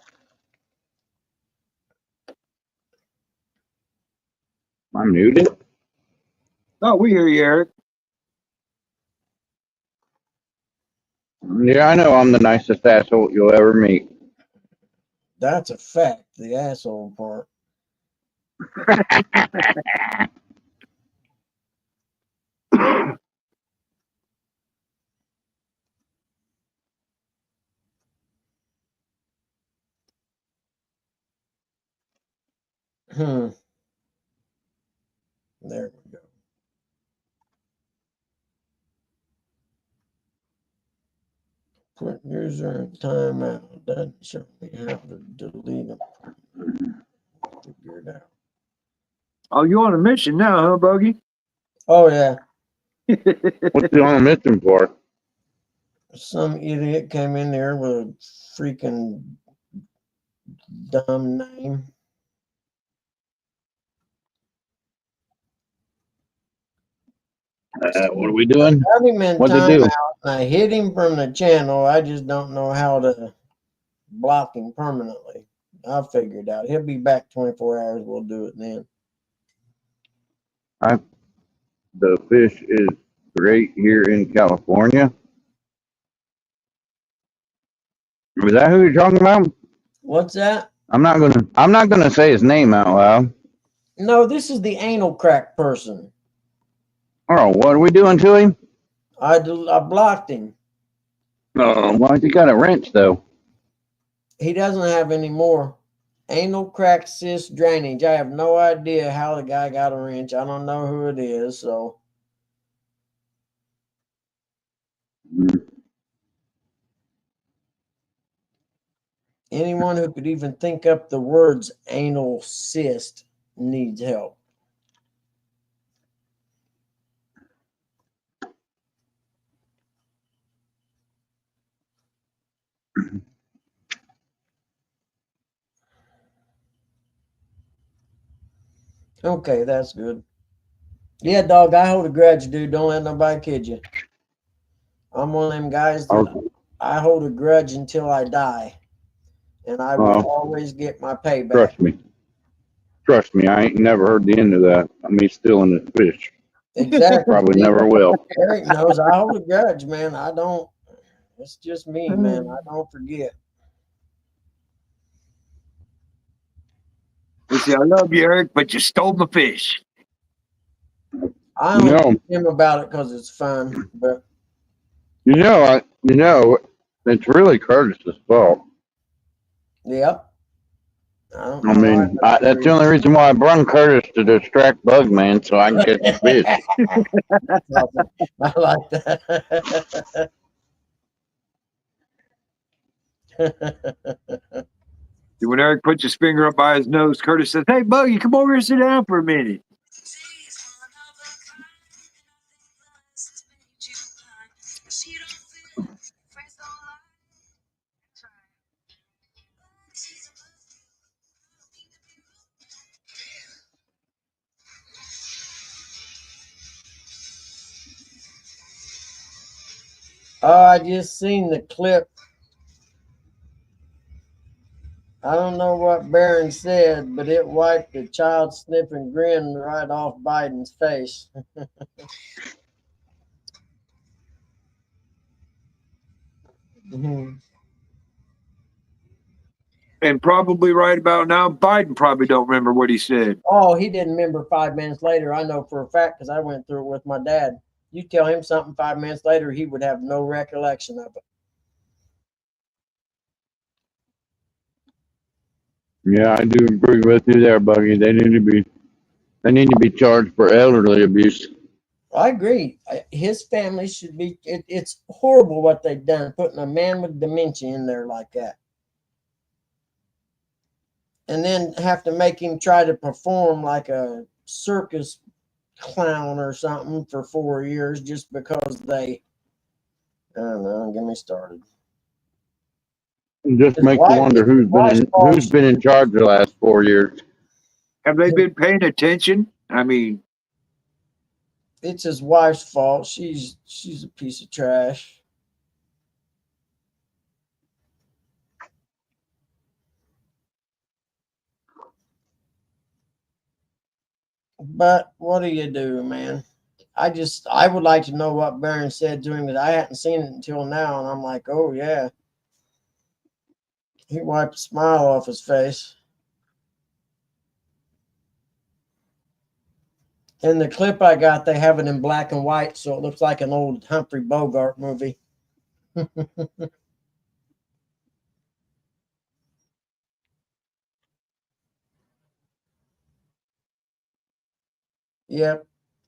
I'm muted. Oh, we hear you, Eric. Yeah, I know I'm the nicest asshole you'll ever meet. That's a fact. The asshole part. Hmm. There we go. Put user in timeout. Doesn't show me how to delete them. Figure it out. Oh, you on a mission now, huh, Buggy? Oh yeah. What's the on a mission for? Some idiot came in there with a freaking dumb name. What are we doing? Got him in What'd they do? timeout, and I hid him from the channel. I just don't know how to block him permanently. I'll figure it out. He'll be back 24 hours. We'll do it then. The fish is great here in California. Is that who you're talking about? What's that? I'm not gonna say his name out loud. No, this is the anal crack person. Oh, what are we doing to him? I blocked him. Oh, why he got a wrench though? He doesn't have any more. Anal crack cyst drainage. I have no idea how the guy got a wrench. I don't know who it is. So anyone who could even think up the words anal cyst needs help. Okay, that's good. Yeah, dog, I hold a grudge, dude. Don't let nobody kid you. I'm one of them guys that I hold a grudge until I die. And I will always get my payback. Trust me, I ain't never heard the end of that. I mean, stealing this fish. Exactly. Probably never will. Eric knows I hold a grudge, man. I don't. It's just me, man. I don't forget. He said, I love you, Eric, but you stole my fish. I don't teach him about it because it's fun, but it's really Curtis's fault. yep. I mean, that's the only reason why I brung Curtis to distract Bugman so I can catch the fish. I like that. When Eric puts his finger up by his nose, Curtis says, hey, Buggy, come over here and sit down for a minute. Oh, I just seen the clip. I don't know what Barron said, but it wiped the child sniffing grin right off Biden's face. Mm-hmm. And probably right about now, Biden probably don't remember what he said. Oh, he didn't remember 5 minutes later. I know for a fact because I went through it with my dad. You tell him something 5 minutes later, he would have no recollection of it. Yeah, I do agree with you there, Buggy. They need to be charged for elderly abuse. I agree. His family should be. It's horrible what they've done, putting a man with dementia in there like that, and then have to make him try to perform like a circus clown or something for 4 years just because they. I don't know. Don't get me started. Just make you wonder who's been in charge the last 4 years. Have they been paying attention? I mean, it's his wife's fault. She's a piece of trash. But what do you do, man? I would like to know what Barron said to him, because I hadn't seen it until now, and I'm like, oh yeah. He wiped a smile off his face. In the clip I got, they have it in black and white, so it looks like an old Humphrey Bogart movie. Yep.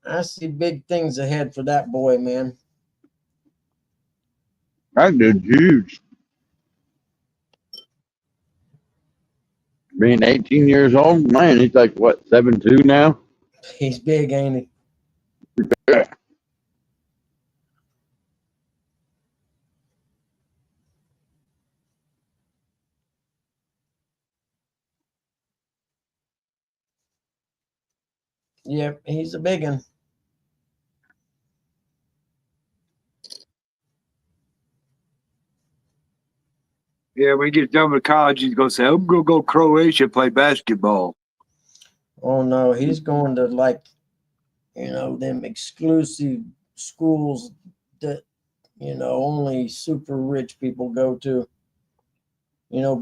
I see big things ahead for that boy, man. That dude's huge. Being 18 years old, man, he's like what, 7'2" now? He's big, ain't he? Yeah. Yep, he's a big one. Yeah, when he gets done with college, he's gonna say, "I'm gonna go Croatia play basketball." Oh no, he's going to like, them exclusive schools that, only super rich people go to.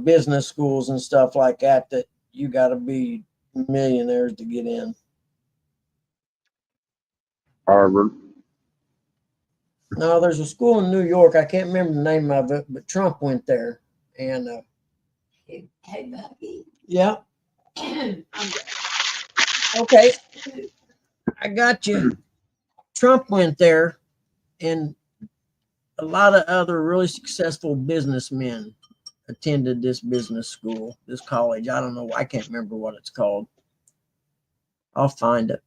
Business schools and stuff like that you got to be millionaires to get in. Harvard. No, there's a school in New York. I can't remember the name of it, but Trump went there. And Hey, Becky. yeah, okay, I got you. Trump went there, and a lot of other really successful businessmen attended this business school, this college. I don't know. I can't remember what it's called. I'll find it.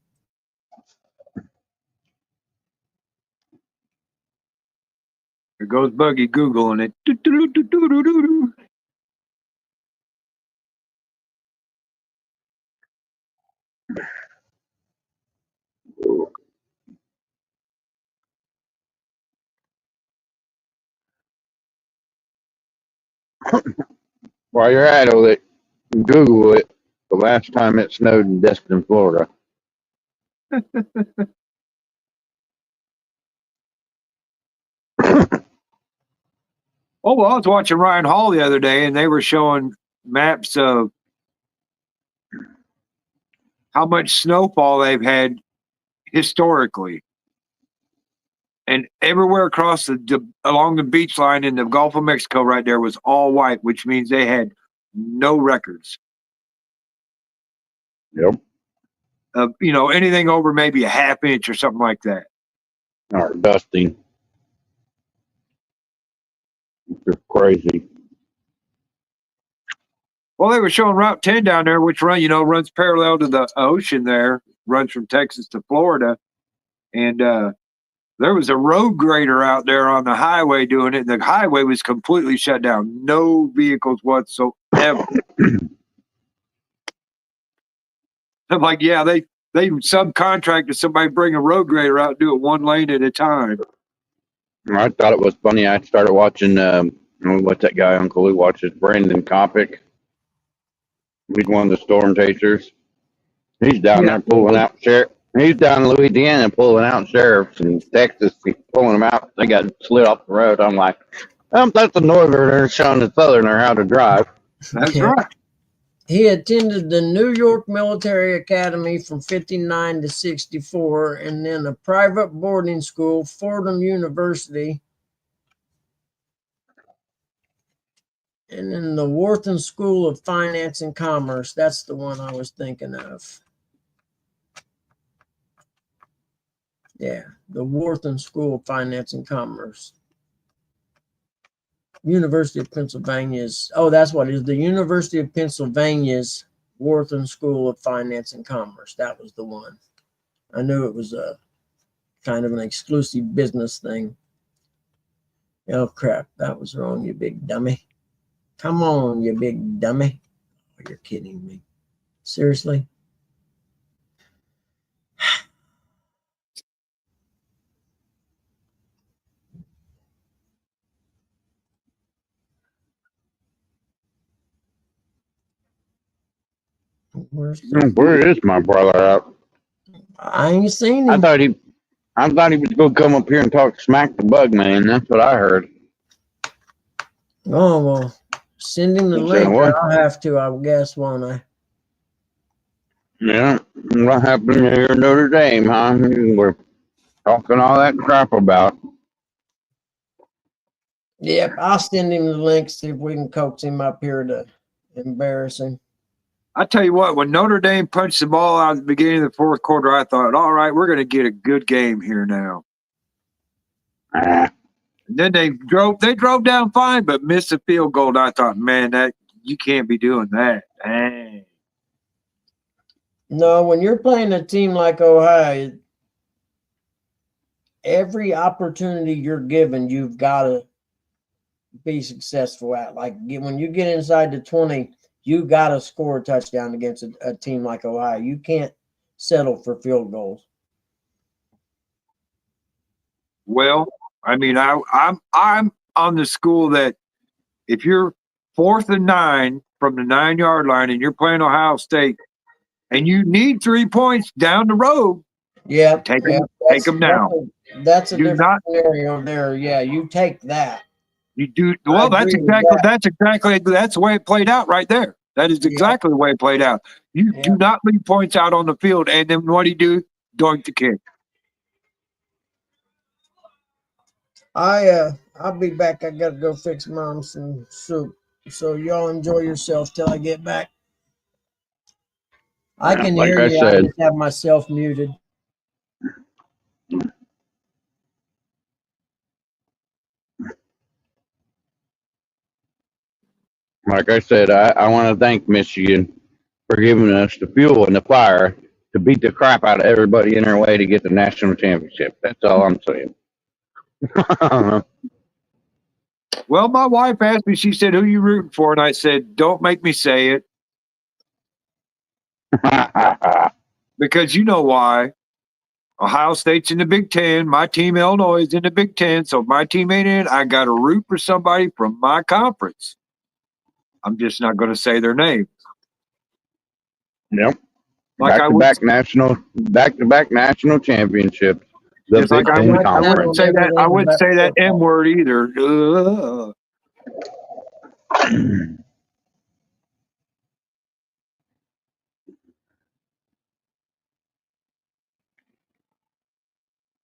There goes Buggy Googling it. Do-do-do-do-do-do-do. While you're at it, Google it. The last time it snowed in Destin, Florida. Oh, well, I was watching Ryan Hall the other day, and they were showing maps of how much snowfall they've had historically. And everywhere across along the beach line in the Gulf of Mexico right there was all white, which means they had no records Yep. of, anything over maybe a half inch or something like that. Or dusting. It's crazy. Well, they were showing Route 10 down there, which runs parallel to the ocean there, runs from Texas to Florida. And there was a road grader out there on the highway doing it. The highway was completely shut down. No vehicles whatsoever. I'm like, yeah, they subcontracted somebody bring a road grader out and do it one lane at a time. I thought it was funny. I started watching, what's that guy, Uncle Lou watches? Brandon Kopic. He's one of the storm chasers. He's down there pulling out sheriff. He's down in Louisiana pulling out sheriffs in Texas. He's pulling them out. They got slid off the road. I'm like, that's the northerner showing the southerner how to drive. That's Yeah. right. He attended the New York Military Academy from 59 to 64, and then a private boarding school, Fordham University, and then the Wharton School of Finance and Commerce. That's the one I was thinking of. Yeah, the Wharton School of Finance and Commerce. University of Pennsylvania's, that's what it is. The University of Pennsylvania's Wharton School of Finance and Commerce. That was the one. I knew it was a kind of an exclusive business thing. Oh, crap. That was wrong, you big dummy. Come on, you big dummy. Oh, you're kidding me. Seriously? Where is my brother at? I ain't seen I him. thought he was gonna come up here and talk smack to Bug Man. That's what I heard. Oh, well, send him the You link. saying what? I'll have to, I guess, won't I? Yeah. What happened here in Notre Dame, huh? We're talking all that crap about. Yep, I'll send him the link, see if we can coax him up here to embarrass him. I tell you what, when Notre Dame punched the ball out at the beginning of the fourth quarter, I thought, all right, we're going to get a good game here now. Ah, And then they drove down fine, but missed the field goal. And I thought, man, that you can't be doing that. Dang. No, when you're playing a team like Ohio, every opportunity you're given, you've got to be successful at. Like when you get inside the 20, you got to score a touchdown against a team like Ohio. You can't settle for field goals. Well, I mean, I'm on the school that if you're 4th and 9 from the 9-yard line and you're playing Ohio State and you need 3 points down the road, Yeah, take yeah, them now. That's a Do different not- scenario there. Yeah, you take that. You do well. That's agree with exactly that's the way it played out right there. That is exactly the way it played out. You do not leave points out on the field, and then what do you do? Doink the kick. I'll be back. I gotta go fix mom some soup. So y'all enjoy yourself till I get back. I can like hear I you. I said. just have myself muted. Like I said, I want to thank Michigan for giving us the fuel and the fire to beat the crap out of everybody in their way to get the national championship. That's all I'm saying. Well, my wife asked me. She said, "Who you rooting for?" And I said, "Don't make me say it because you know why." Ohio State's in the Big Ten. My team, Illinois, is in the Big Ten. So if my team ain't in, I got to root for somebody from my conference. I'm just not going to say their name. Yep. Like I would, Back to back national championships. The just like Big I Ten wouldn't Conference. say that. I wouldn't say that M word either. Ugh.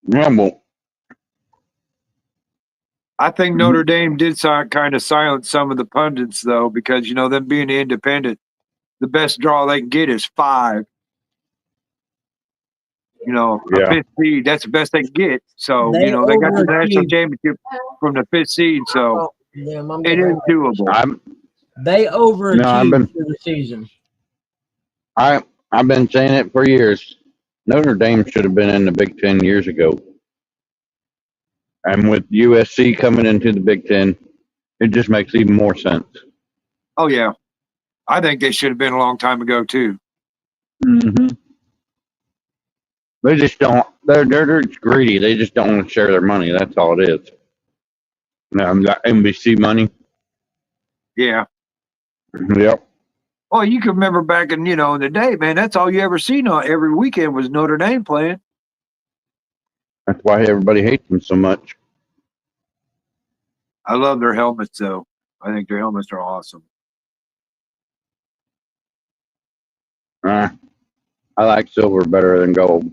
Yeah, well, I think Notre Dame did kind of silence some of the pundits though, because you know them being independent, the best draw they can get is 5. You know, a Yeah. 5th seed. That's the best they can get. So They you know they got the national overachieved. championship from the 5th seed. So Damn, I'm it is doable. They overachieved I've been- for the season. I've been saying it for years. Notre Dame should have been in the Big Ten years ago. And with USC coming into the Big Ten, it just makes even more sense. Oh yeah, I think they should have been a long time ago too. Mm-hmm. They just don't. They're greedy. They just don't want to share their money. That's all it is. That NBC money. Yeah. Yep. Oh, you can remember back in in the day, man. That's all you ever seen on every weekend was Notre Dame playing. That's why everybody hates them so much. I love their helmets though. I think their helmets are awesome. I like silver better than gold.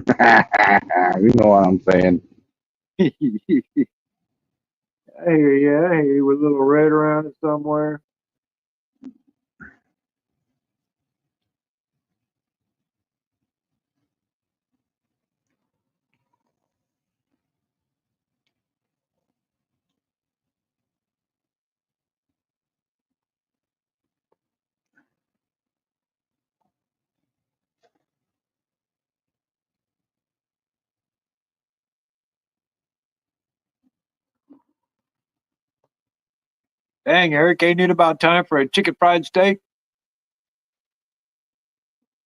You know what I'm saying. I hear you. I hear you with a little red around it somewhere. Dang, Eric, ain't it about time for a chicken fried steak?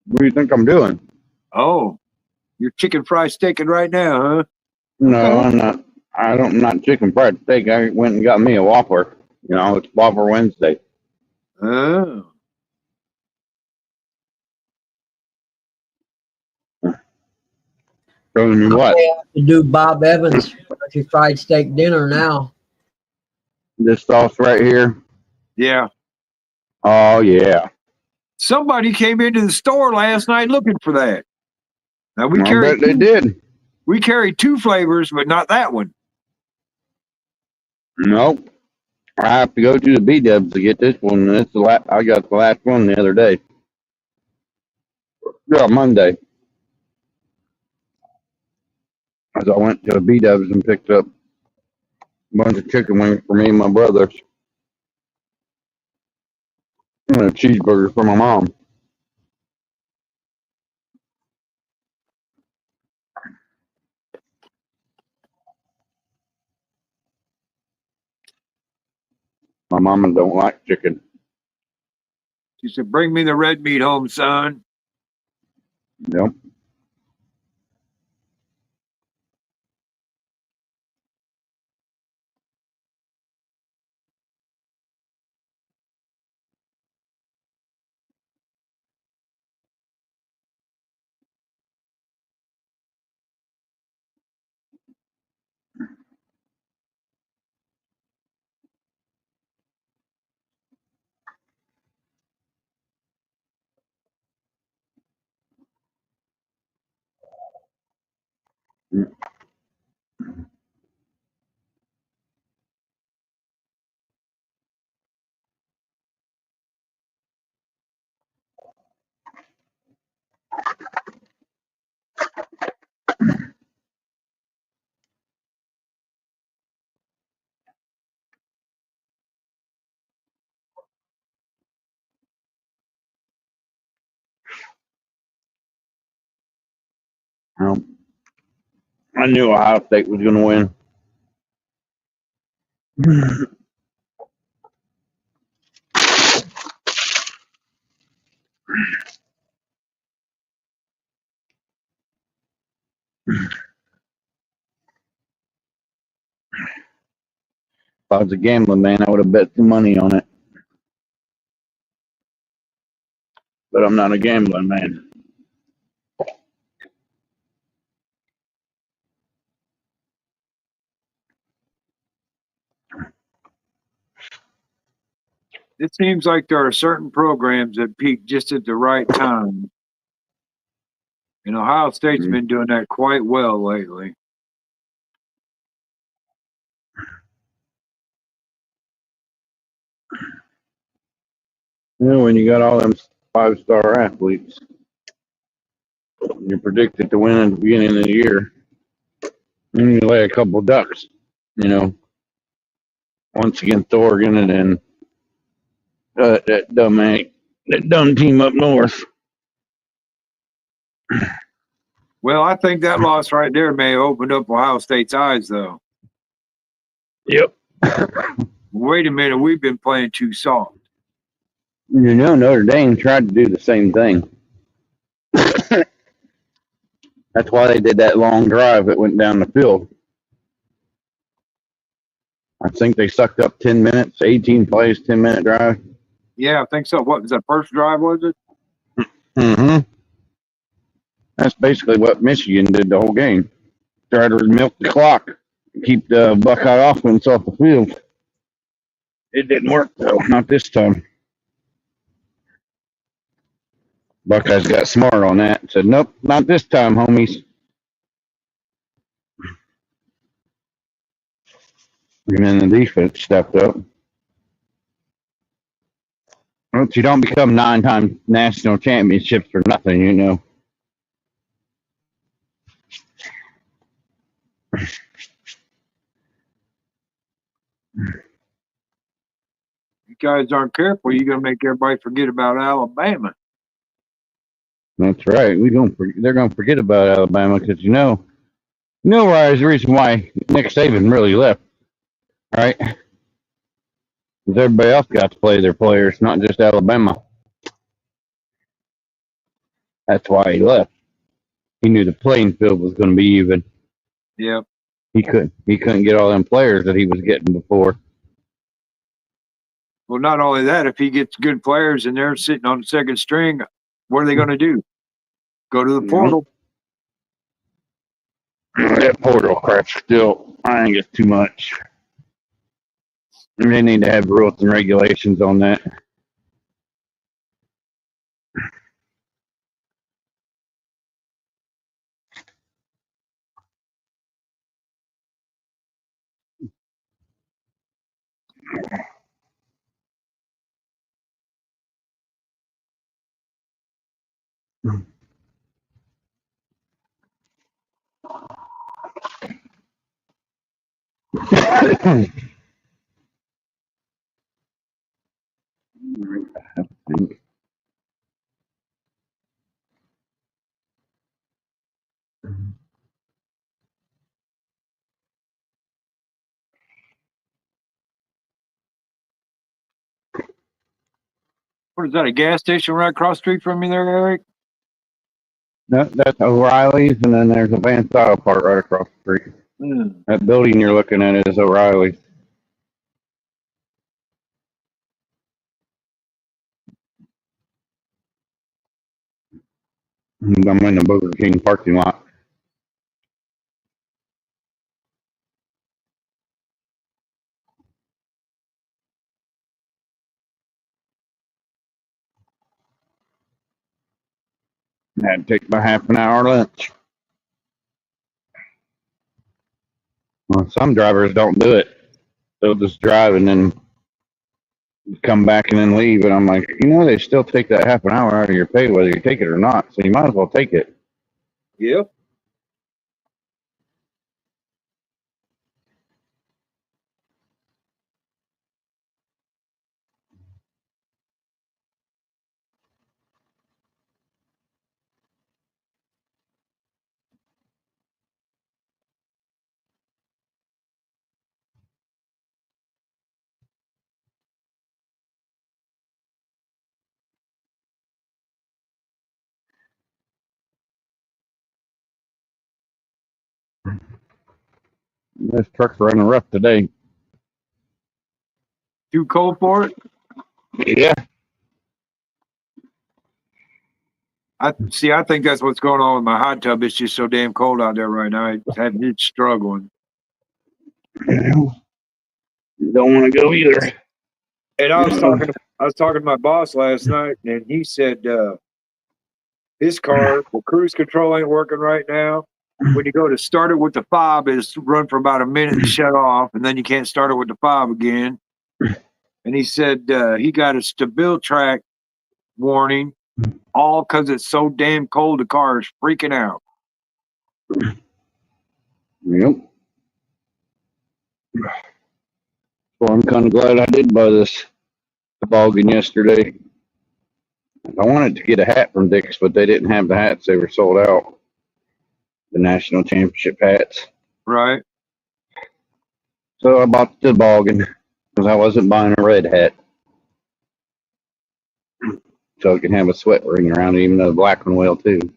What do you think I'm doing? Oh, you're chicken fried steaking right now, huh? No, Okay. I'm not. I'm not chicken fried steak. I went and got me a Whopper. You know, it's Whopper Wednesday. Oh. Telling me what? To do Bob Evans Kentucky Fried Steak dinner now. This sauce right here. Yeah. Oh yeah. Somebody came into the store last night looking for that. Now I bet they did. we carry 2 flavors, but not that one. Nope. I have to go to the B Dubs to get this one. It's I got the last one the other day. Yeah, Monday. As I went to the B Dubs and picked up a bunch of chicken wings for me and my brothers. And a cheeseburger for my mom. My mama don't like chicken. She said, "Bring me the red meat home, son." Yep. I knew Ohio State was going to win. If I was a gambling man, I would have bet some money on it. But I'm not a gambling man. It seems like there are certain programs that peak just at the right time. And Ohio State's been doing that quite well lately. You know, when you got all them 5-star athletes, you're predicted to win at the beginning of the year. And you lay a couple ducks, you know, once against Oregon and then that dumb team up north. Well, I think that loss right there may have opened up Ohio State's eyes, though. Yep. Wait a minute, we've been playing too soft. You know, Notre Dame tried to do the same thing. That's why they did that long drive that went down the field. I think they sucked up 10 minutes, 18 plays, 10-minute drive. Yeah, I think so. What was that first drive, was it? Mm-hmm. That's basically what Michigan did the whole game. Tried to milk the clock, keep the Buckeye offense off the field. It didn't work, though. Not this time. Buckeyes got smart on that and said, nope, not this time, homies. And then the defense stepped up. Well, you don't become 9-time national championships for nothing, you know. You guys aren't careful, you're going to make everybody forget about Alabama. That's right. They're gonna forget about Alabama because you know why is the reason why Nick Saban really left, right? Because everybody else got to play their players, not just Alabama. That's why he left. He knew the playing field was going to be even. Yep. He couldn't get all them players that he was getting before. Well, not only that, if he gets good players and they're sitting on the second string, what are they going to do? Go to the portal. That portal crap still, I think it's too much. They need to have rules and regulations on that. What is that? A gas station right across the street from me there, Eric? That's O'Reilly's, and then there's a Van Style part right across the street. That building you're looking at is O'Reilly's. I'm in the Burger King parking lot. I had to take my half an hour lunch. Well, some drivers don't do it. They'll just drive and then come back and then leave. And I'm like, they still take that half an hour out of your pay, whether you take it or not. So you might as well take it. Yep. This truck's running rough today. Too cold for it? Yeah. I think that's what's going on with my hot tub. It's just so damn cold out there right now. It's struggling. Don't want to go either. And I was talking to my boss last night, and he said his car, the cruise control ain't working right now. When you go to start it with the fob, it's run for about a minute and shut off, and then you can't start it with the fob again. And he said he got a StabilTrak warning, all because it's so damn cold. The car is freaking out. Yep. Well, I'm kind of glad I did buy this toboggan yesterday. I wanted to get a hat from Dick's, but they didn't have the hats. They were sold out. The national championship hats. Right. So I bought the toboggan because I wasn't buying a red hat. So it can have a sweat ring around it, even though the black one will too.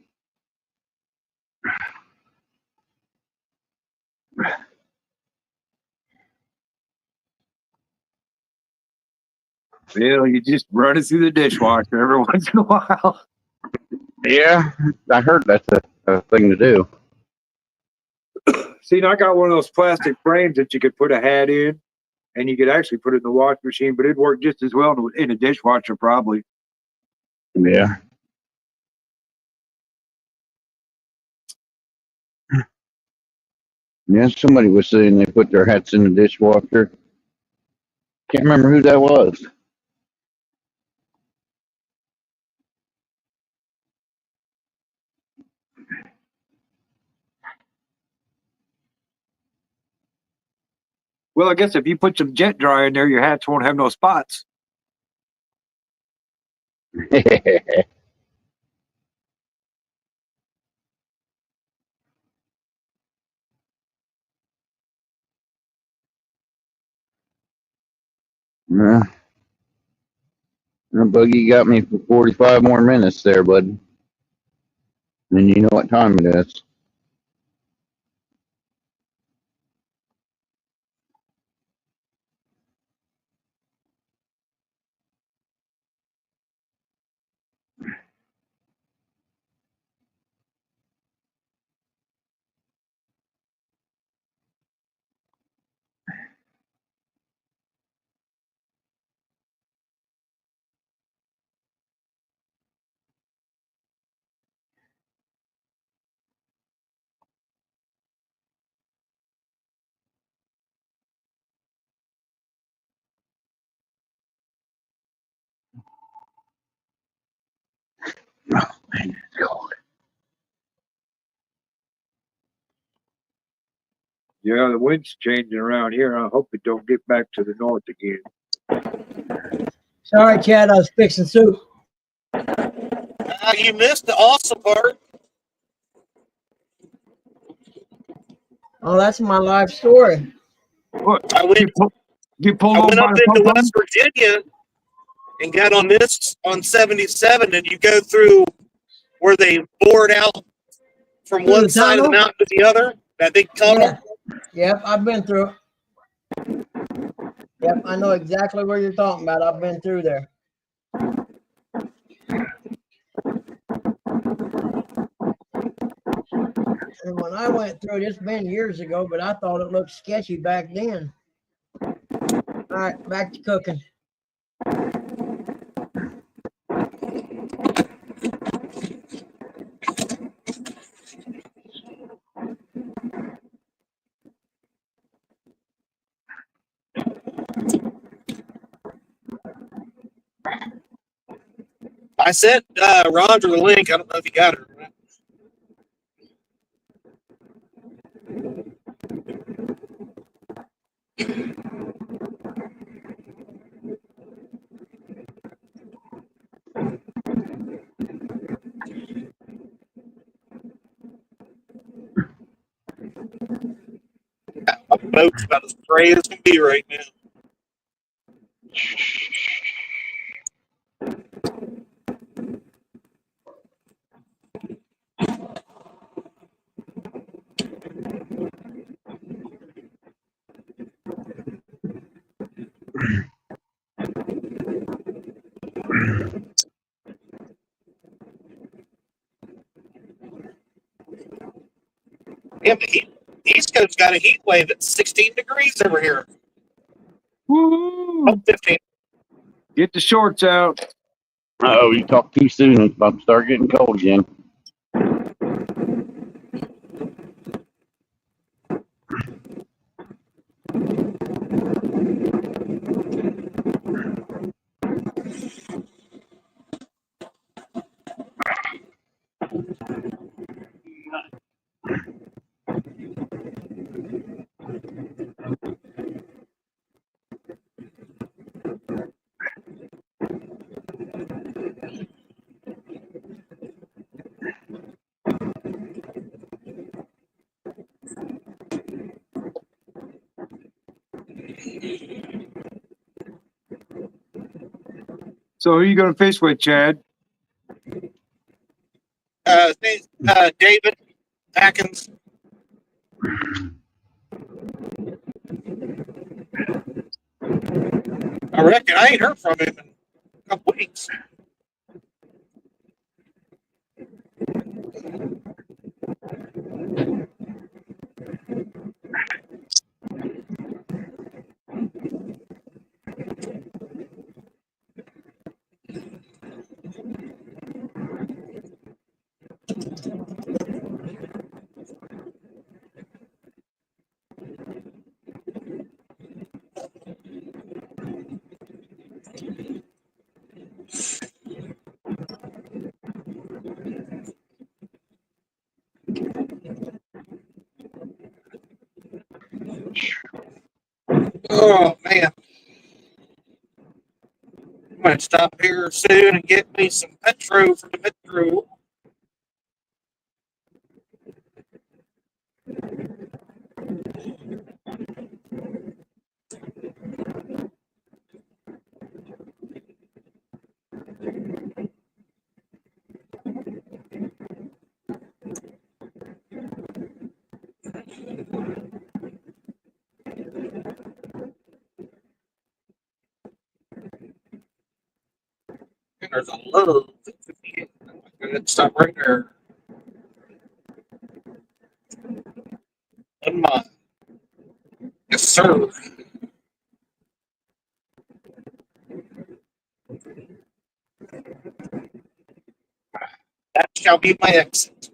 Well, you just run it through the dishwasher every once in a while. Yeah, I heard that's a thing to do. See, and I got one of those plastic frames that you could put a hat in, and you could actually put it in the wash machine, but it'd work just as well in a dishwasher, probably. Yeah. Yeah, somebody was saying they put their hats in the dishwasher. Can't remember who that was. Well, I guess if you put some jet dry in there, your hats won't have no spots. Yeah. That buggy got me for 45 more minutes there, bud. And you know what time it is. Yeah, the wind's changing around here. I hope it don't get back to the north again. Sorry, Chad, I was fixing soup. You missed the awesome part. Oh, that's my life story. What? I went, You pulled I over went by up the into pump West Virginia and got on this on 77, and you go through where they bored out from Through one the side of the tunnel? mountain to the other. That big tunnel. Yeah. Yep, I've been through it. Yep, I know exactly where you're talking about. I've been through there. And when I went through it, it's been years ago, but I thought it looked sketchy back then. All right, back to cooking. I sent Roger the link. I don't know if you got it. My boat's about as gray as can be right now. Yeah, but East Coast got a heat wave at 16 degrees over here. Woo! Oh, 15. Get the shorts out. Oh, you talked too soon. It's about to start getting cold again. So who are you going to fish with, Chad? David Atkins. I reckon I ain't heard from him in a couple weeks. Oh man, I'm gonna stop here soon and get me some Petro for the Metro. And there's a low 58. I'm gonna stop right there. In my yes, sir. That shall be my exit.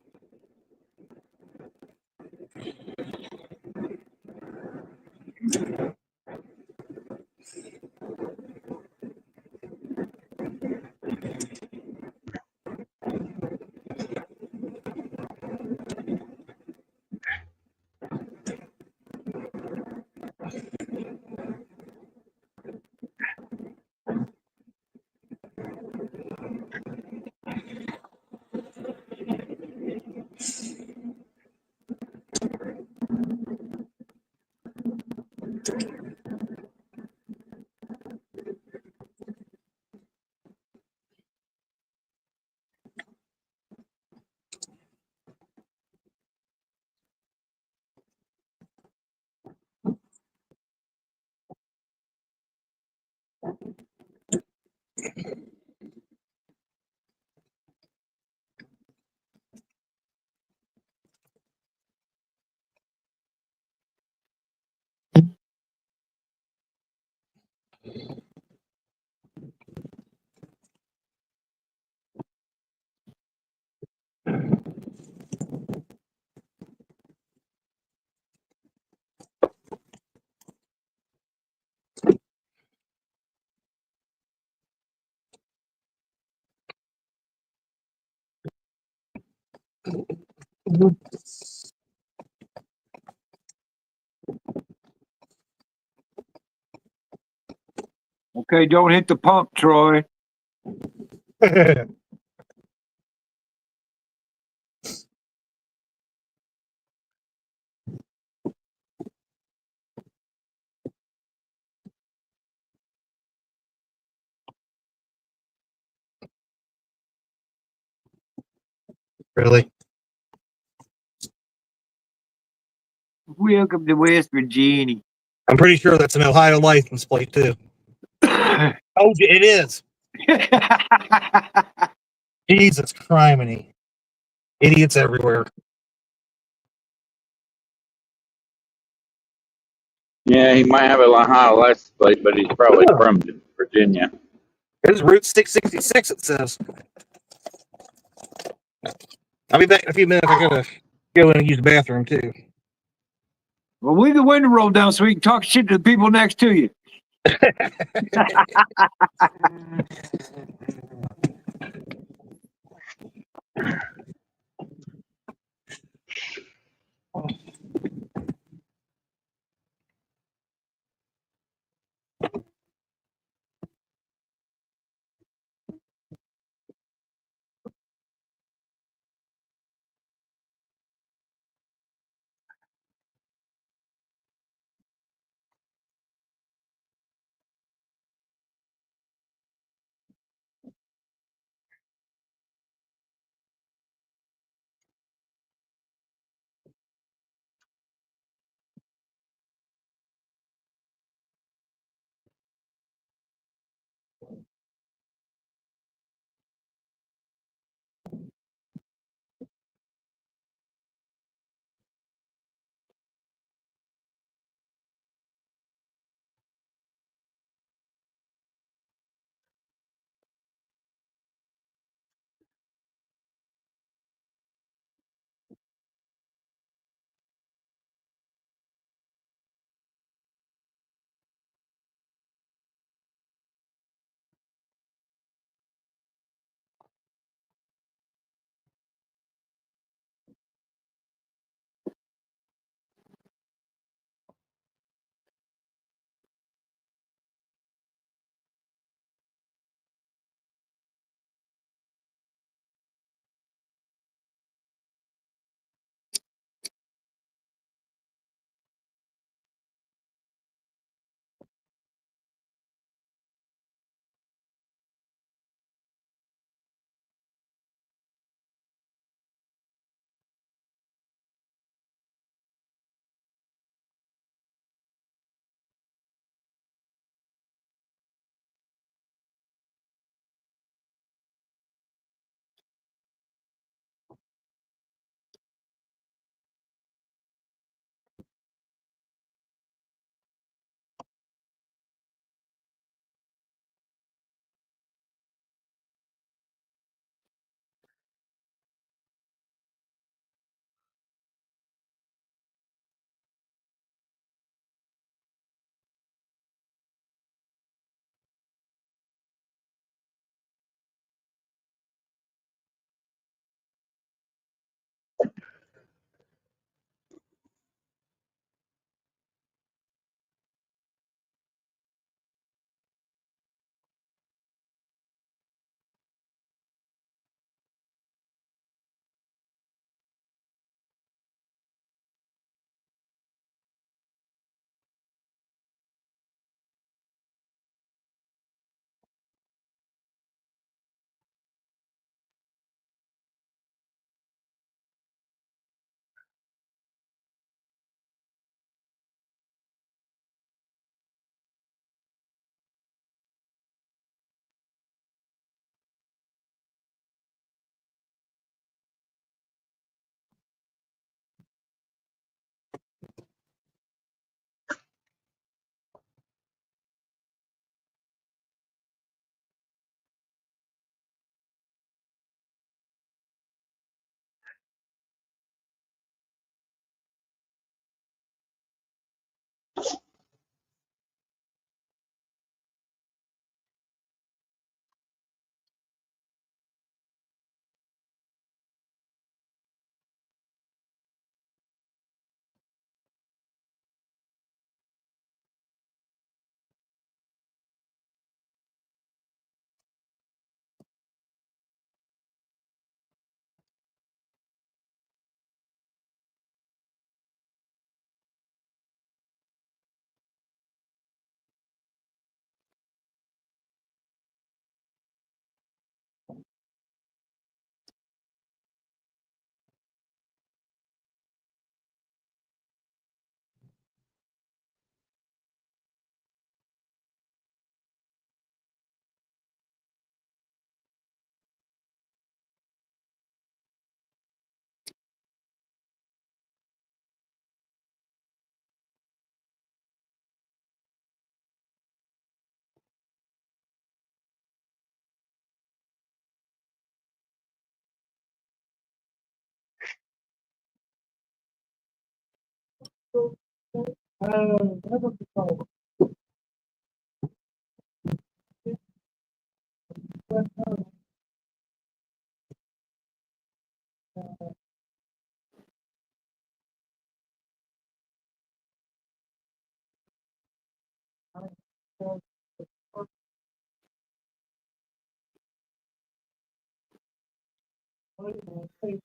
Okay, don't hit the pump, Troy. Really? Welcome to West Virginia. I'm pretty sure that's an Ohio license plate too. Oh, it is. Jesus criminy. Idiots everywhere. Yeah, he might have a Ohio license plate, but he's probably from Virginia. It's Route 666, it says. I'll be back in a few minutes. I gotta go in and use the bathroom too. Well, leave the window rolled down so we can talk shit to the people next to you.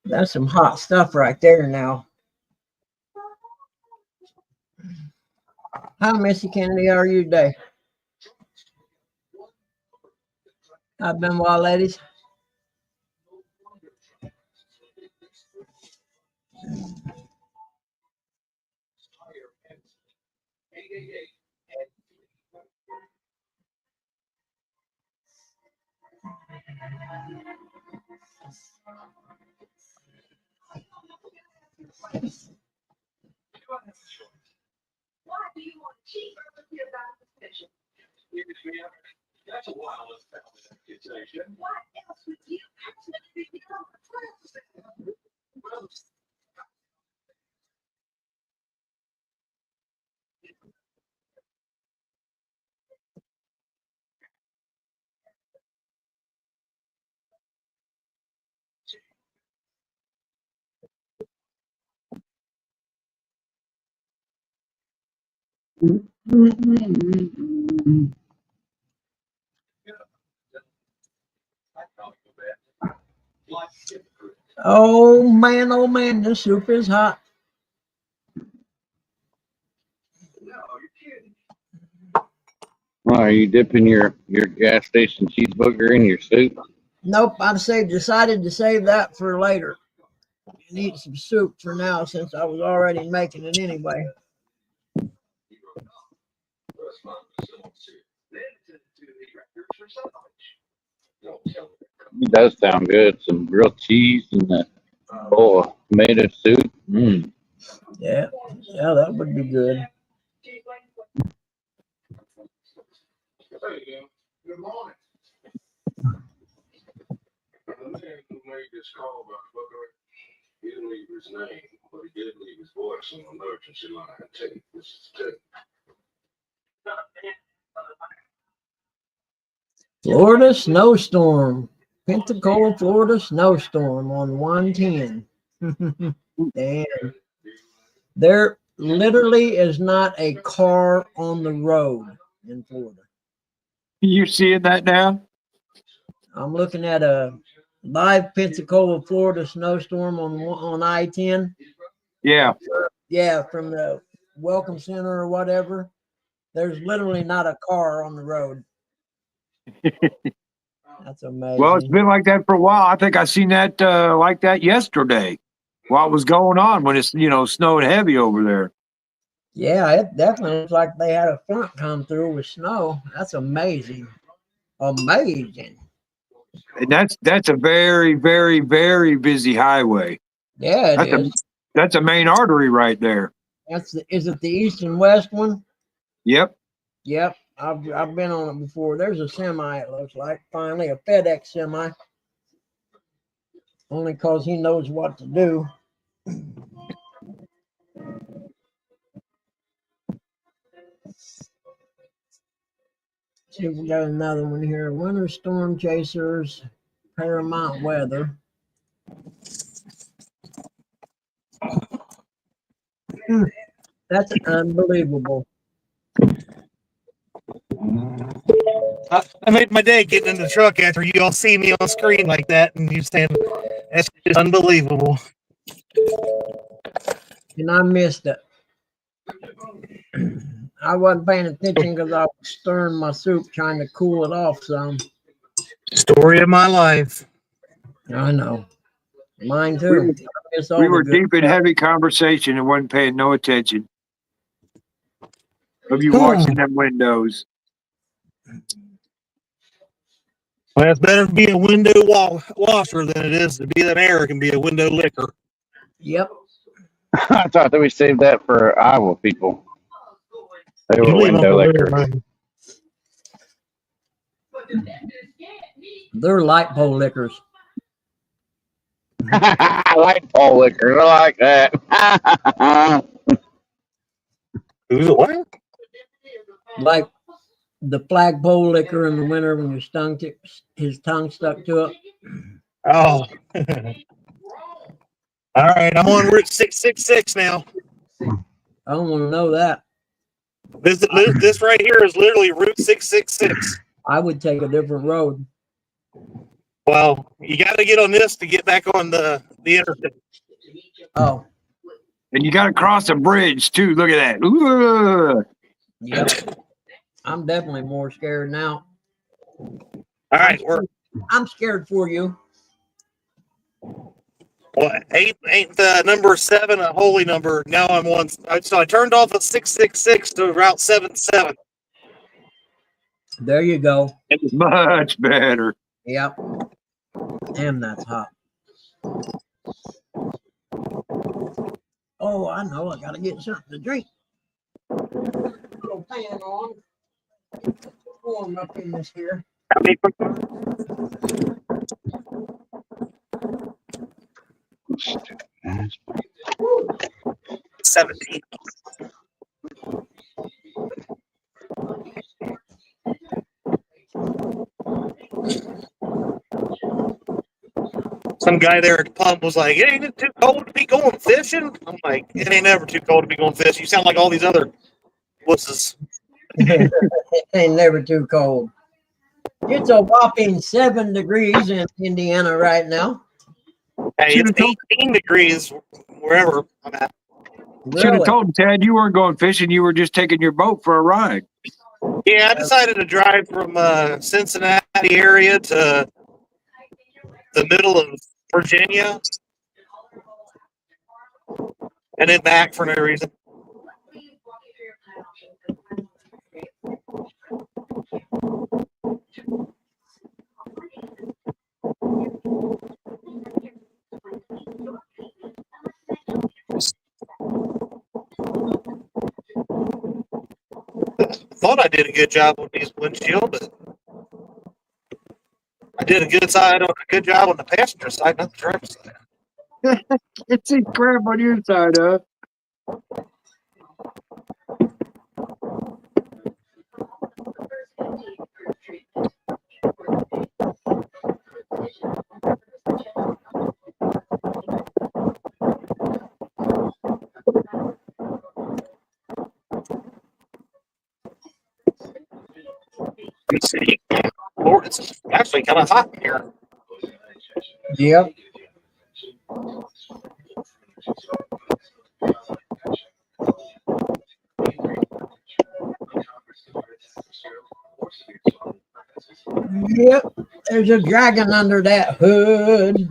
That's some hot stuff right there now. How Missy Kennedy are you today? I've been well, ladies. Oh man, this soup is hot. Well, are you dipping your gas station cheeseburger in your soup? Nope, decided to save that for later and eat some soup for now since I was already making it anyway. It does sound good. Some grilled cheese and a bowl of tomato soup. Yeah, that would be good. Good morning. The man who made this call about Booker, he didn't leave his name, but he did leave his voice on the emergency line. Tape. This is tape. Florida snowstorm. Pensacola, Florida snowstorm on 110. Damn. There literally is not a car on the road in Florida. You seeing that now? I'm looking at a live Pensacola, Florida snowstorm on I-10. Yeah. Yeah, from the Welcome Center or whatever. There's literally not a car on the road. That's amazing. Well, it's been like that for a while. I think I seen that like that yesterday while it was going on when it's, snowed heavy over there. Yeah, it definitely looks like they had a front come through with snow. That's amazing. Amazing. And that's a very, very, very busy highway. Yeah, it is. That's a main artery right there. Is it the east and west one? Yep. Yep. I've been on it before. There's a semi, it looks like. Finally, a FedEx semi. Only because he knows what to do. See if we got another one here. Winter storm chasers, Paramount weather. That's unbelievable. I made my day getting in the truck after you all see me on screen like that, and you saying that's just unbelievable. And I missed it. I wasn't paying attention because I was stirring my soup trying to cool it off some. Story of my life. I know. Mine too. We were deep in heavy conversation and wasn't paying no attention. Of you watching them windows. Well, it's better to be a window washer than it is to be that air can be a window licker. Yep. I thought that we saved that for Iowa people. They were window lickers. They're light pole lickers. Light pole lickers. I like that. Who's it? What? Like the flagpole liquor in the winter when his tongue stuck to it. Oh. All right, I'm on Route 666 now. I don't want to know that. This right here is literally Route 666. I would take a different road. Well, you got to get on this to get back on the interstate. Oh, And you got to cross a bridge too. Look at that. Ooh. yep. I'm definitely more scared now. All right, I'm scared for you. well, ain't number 7 a holy number? Now I'm on. So I turned off at 666 to Route 77. There you go. It's much better. Yep. Damn, that's hot. Oh, I know. I gotta get something to drink. Little fan on. Warm up in this here. 17. Some guy there at the pump was like, "Ain't it too cold to be going fishing?" I'm like, "It ain't ever too cold to be going fishing. You sound like all these other wusses." It ain't never too cold. It's a whopping 7 degrees in Indiana right now. Hey, it's 18 degrees wherever I'm at. Should have Really? told him, Ted, you weren't going fishing. You were just taking your boat for a ride. Yeah, I decided to drive from Cincinnati area to the middle of Virginia and then back for no reason. Thought I did a good job on these windshield, but I did a good job on the passenger side, not the driver's side. It's a crap on your side, huh? Lord, it's actually kind of hot in here. Yep. Yep. There's a dragon under that hood.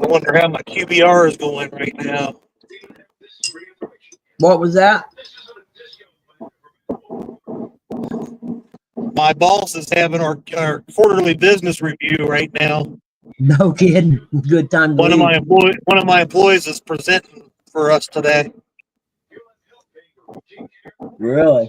I wonder how my QBR is going right now. What was that? My boss is having our quarterly business review right now. No kidding. Good time to One of leave. my employees is presenting for us today. Really?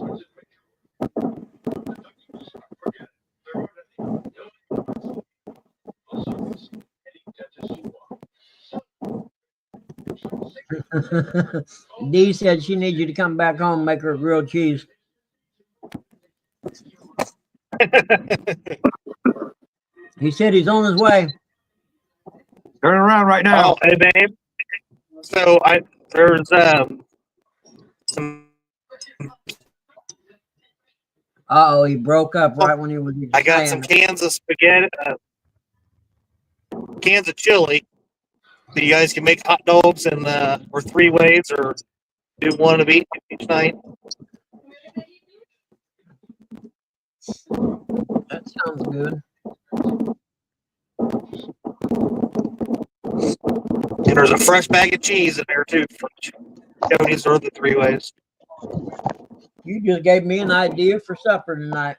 Dee said she needs you to come back home and make her grilled cheese. He said he's on his way. Turn around right now. Oh, hey, babe. So there's some. Uh-oh, he broke up right when he was I got some cans of spaghetti, cans of chili. So you guys can make hot dogs and or 3 ways, or do one of each night. That sounds good. And there's a fresh bag of cheese in there too. For Jody's or the 3 ways. You just gave me an idea for supper tonight.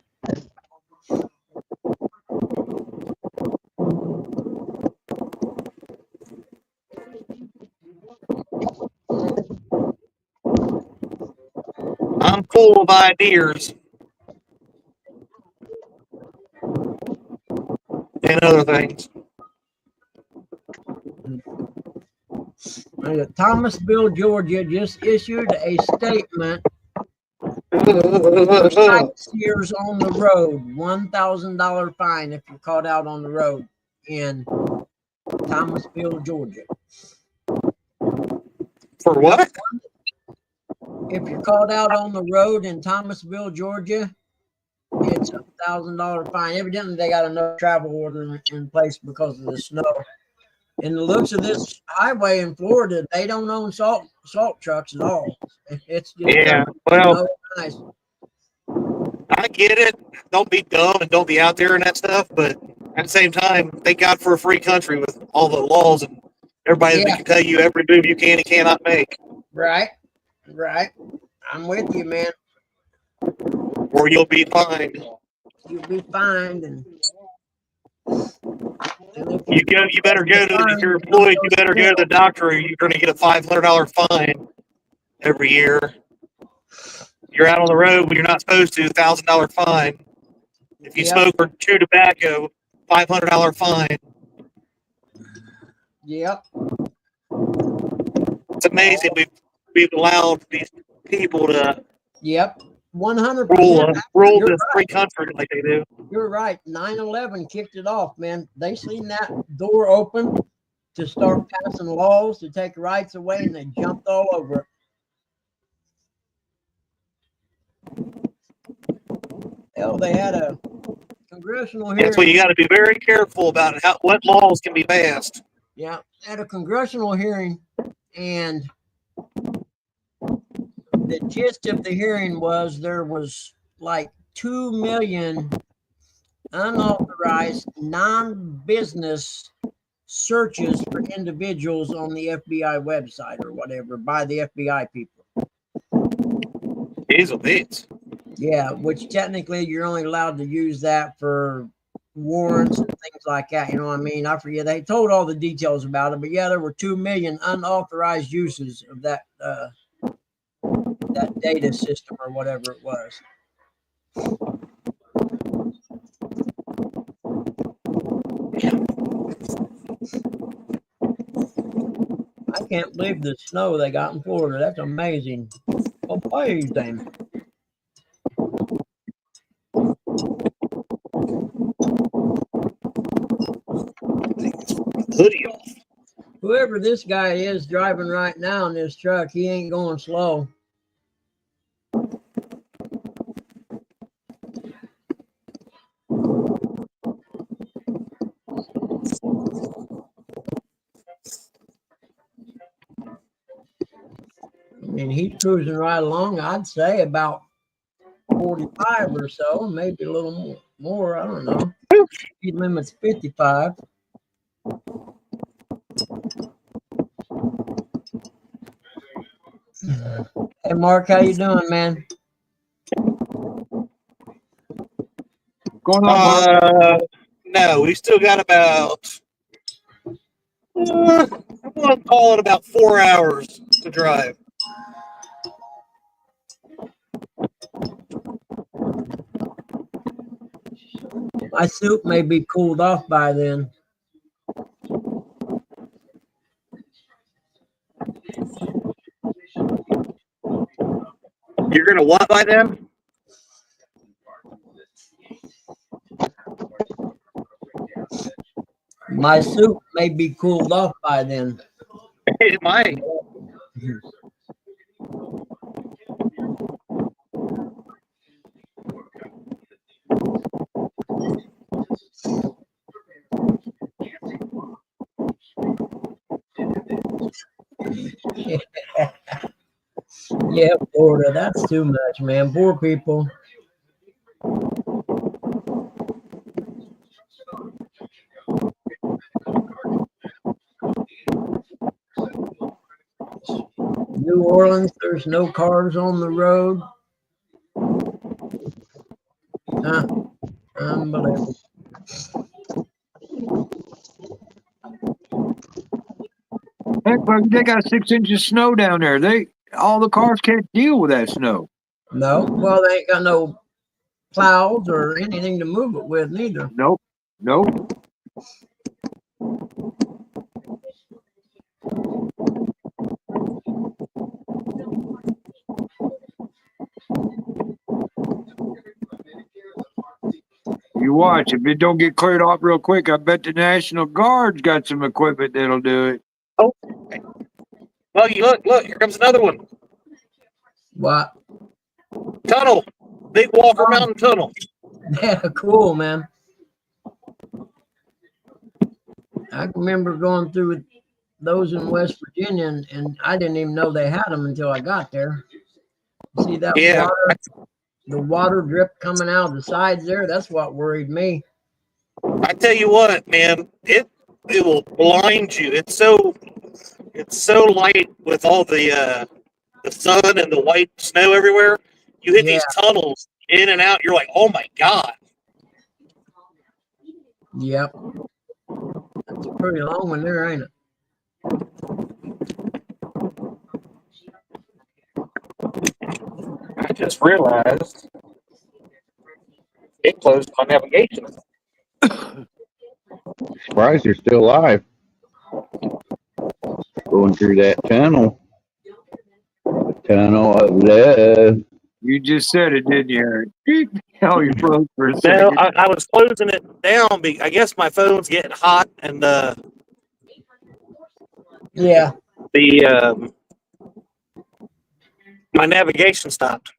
I'm full of ideas and other things. Thomasville, Georgia just issued a statement for sightseers on the road. $1,000 fine if you're caught out on the road in Thomasville, Georgia. For what? If you're caught out on the road in Thomasville, Georgia, it's $1,000 fine. Evidently, they got another travel order in place because of the snow. And the looks of this highway in Florida, they don't own salt trucks at all. It's just Yeah, well, no nice. I get it. Don't be dumb and don't be out there and that stuff. But at the same time, thank God for a free country with all the laws and everybody that can tell you every move you can and cannot make. Right. I'm with you, man. Or you'll be fined. You'll be fined, and You better go to, if you're employed, you better go to the doctor or you're going to get a $500 fine every year. You're out on the road when you're not supposed to, $1,000 fine. If you smoke or chew tobacco, $500 fine. Yep. It's amazing we've allowed these people to 100%. rule this free country like they do. You're right. 9/11 kicked it off, man. They seen that door open to start passing laws to take rights away, and they jumped all over it. Hell, they had a congressional hearing. That's what you got to be very careful about what laws can be passed. Yeah, at a congressional hearing, and the gist of the hearing was there was like 2 million unauthorized non-business searches for individuals on the FBI website or whatever by the FBI people. These are beats. Yeah, which technically you're only allowed to use that for warrants and things like that. You know what I mean? I forget. They told all the details about it, but yeah, there were 2 million unauthorized uses of that that data system or whatever it was. I can't believe the snow they got in Florida. That's amazing. Amazing. Hoodie off. Whoever this guy is driving right now in this truck, he ain't going slow. And he's cruising right along, I'd say about 45 or so, maybe a little more, I don't know. Speed limit's 55. Hey Mark, how you doing, man? Going on, Mark? No, we still got about I'm gonna call it about 4 hours to drive. My suit may be cooled off by then. You're gonna what by then? My suit may be cooled off by then. It might. Yeah, Florida, that's too much, man. Poor people. New Orleans, there's no cars on the road. Huh? Unbelievable. Heck, but they got 6 inches of snow down there. All the cars can't deal with that snow. No, well, they ain't got no plows or anything to move it with neither. Nope. Nope. You watch. If it don't get cleared off real quick, I bet the National Guard's got some equipment that'll do it. Well, you look, here comes another one. What? Tunnel. Big Walker Mountain Tunnel. Yeah, cool, man. I can remember going through those in West Virginia, and I didn't even know they had them until I got there. See that Yeah. water, the water drip coming out of the sides there? That's what worried me. I tell you what, man, it will blind you. It's so light with all the sun and the white snow everywhere. You hit these tunnels in and out. You're like, oh my god. Yep. That's a pretty long one there, ain't it? I just realized it closed my navigation. Surprised you're still alive. Going through that tunnel. The tunnel of love. You just said it, didn't you, Eric? Hell, you froze for a No, second. I was closing it down. I guess my phone's getting hot, and Yeah. my navigation stopped.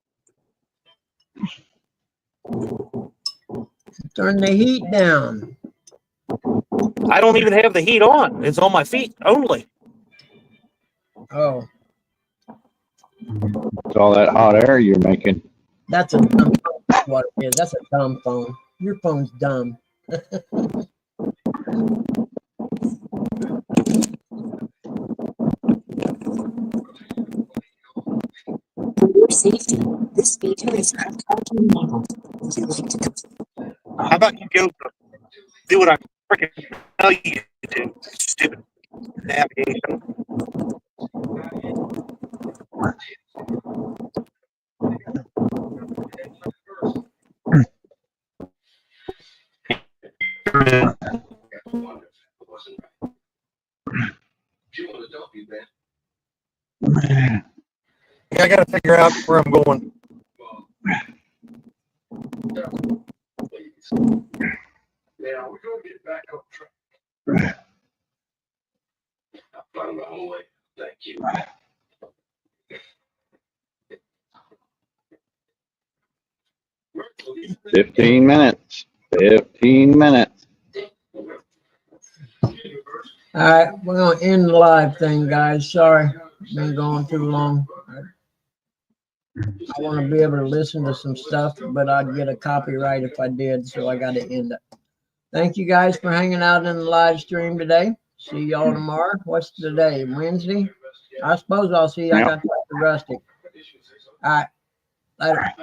Turn the heat down. I don't even have the heat on. It's on my feet only. Oh, It's all that hot air you're making. that's a dumb phone. That's what it is. That's a dumb phone. Your phone's dumb. For your safety, this feature is not enabled. Would you like to How about you go do what I freaking tell you to do? Stupid navigation. I got to figure out where I'm going. Now we're going to get back on track. I found my own way. Thank you. 15 minutes. 15 minutes. All right, we're gonna end the live thing, guys. Sorry, been going too long. I want to be able to listen to some stuff, but I'd get a copyright if I did, so I got to end it. Thank you guys for hanging out in the live stream today. See y'all tomorrow. What's today? Wednesday? I suppose I'll see you. I got to talk to Rusty. All right, later.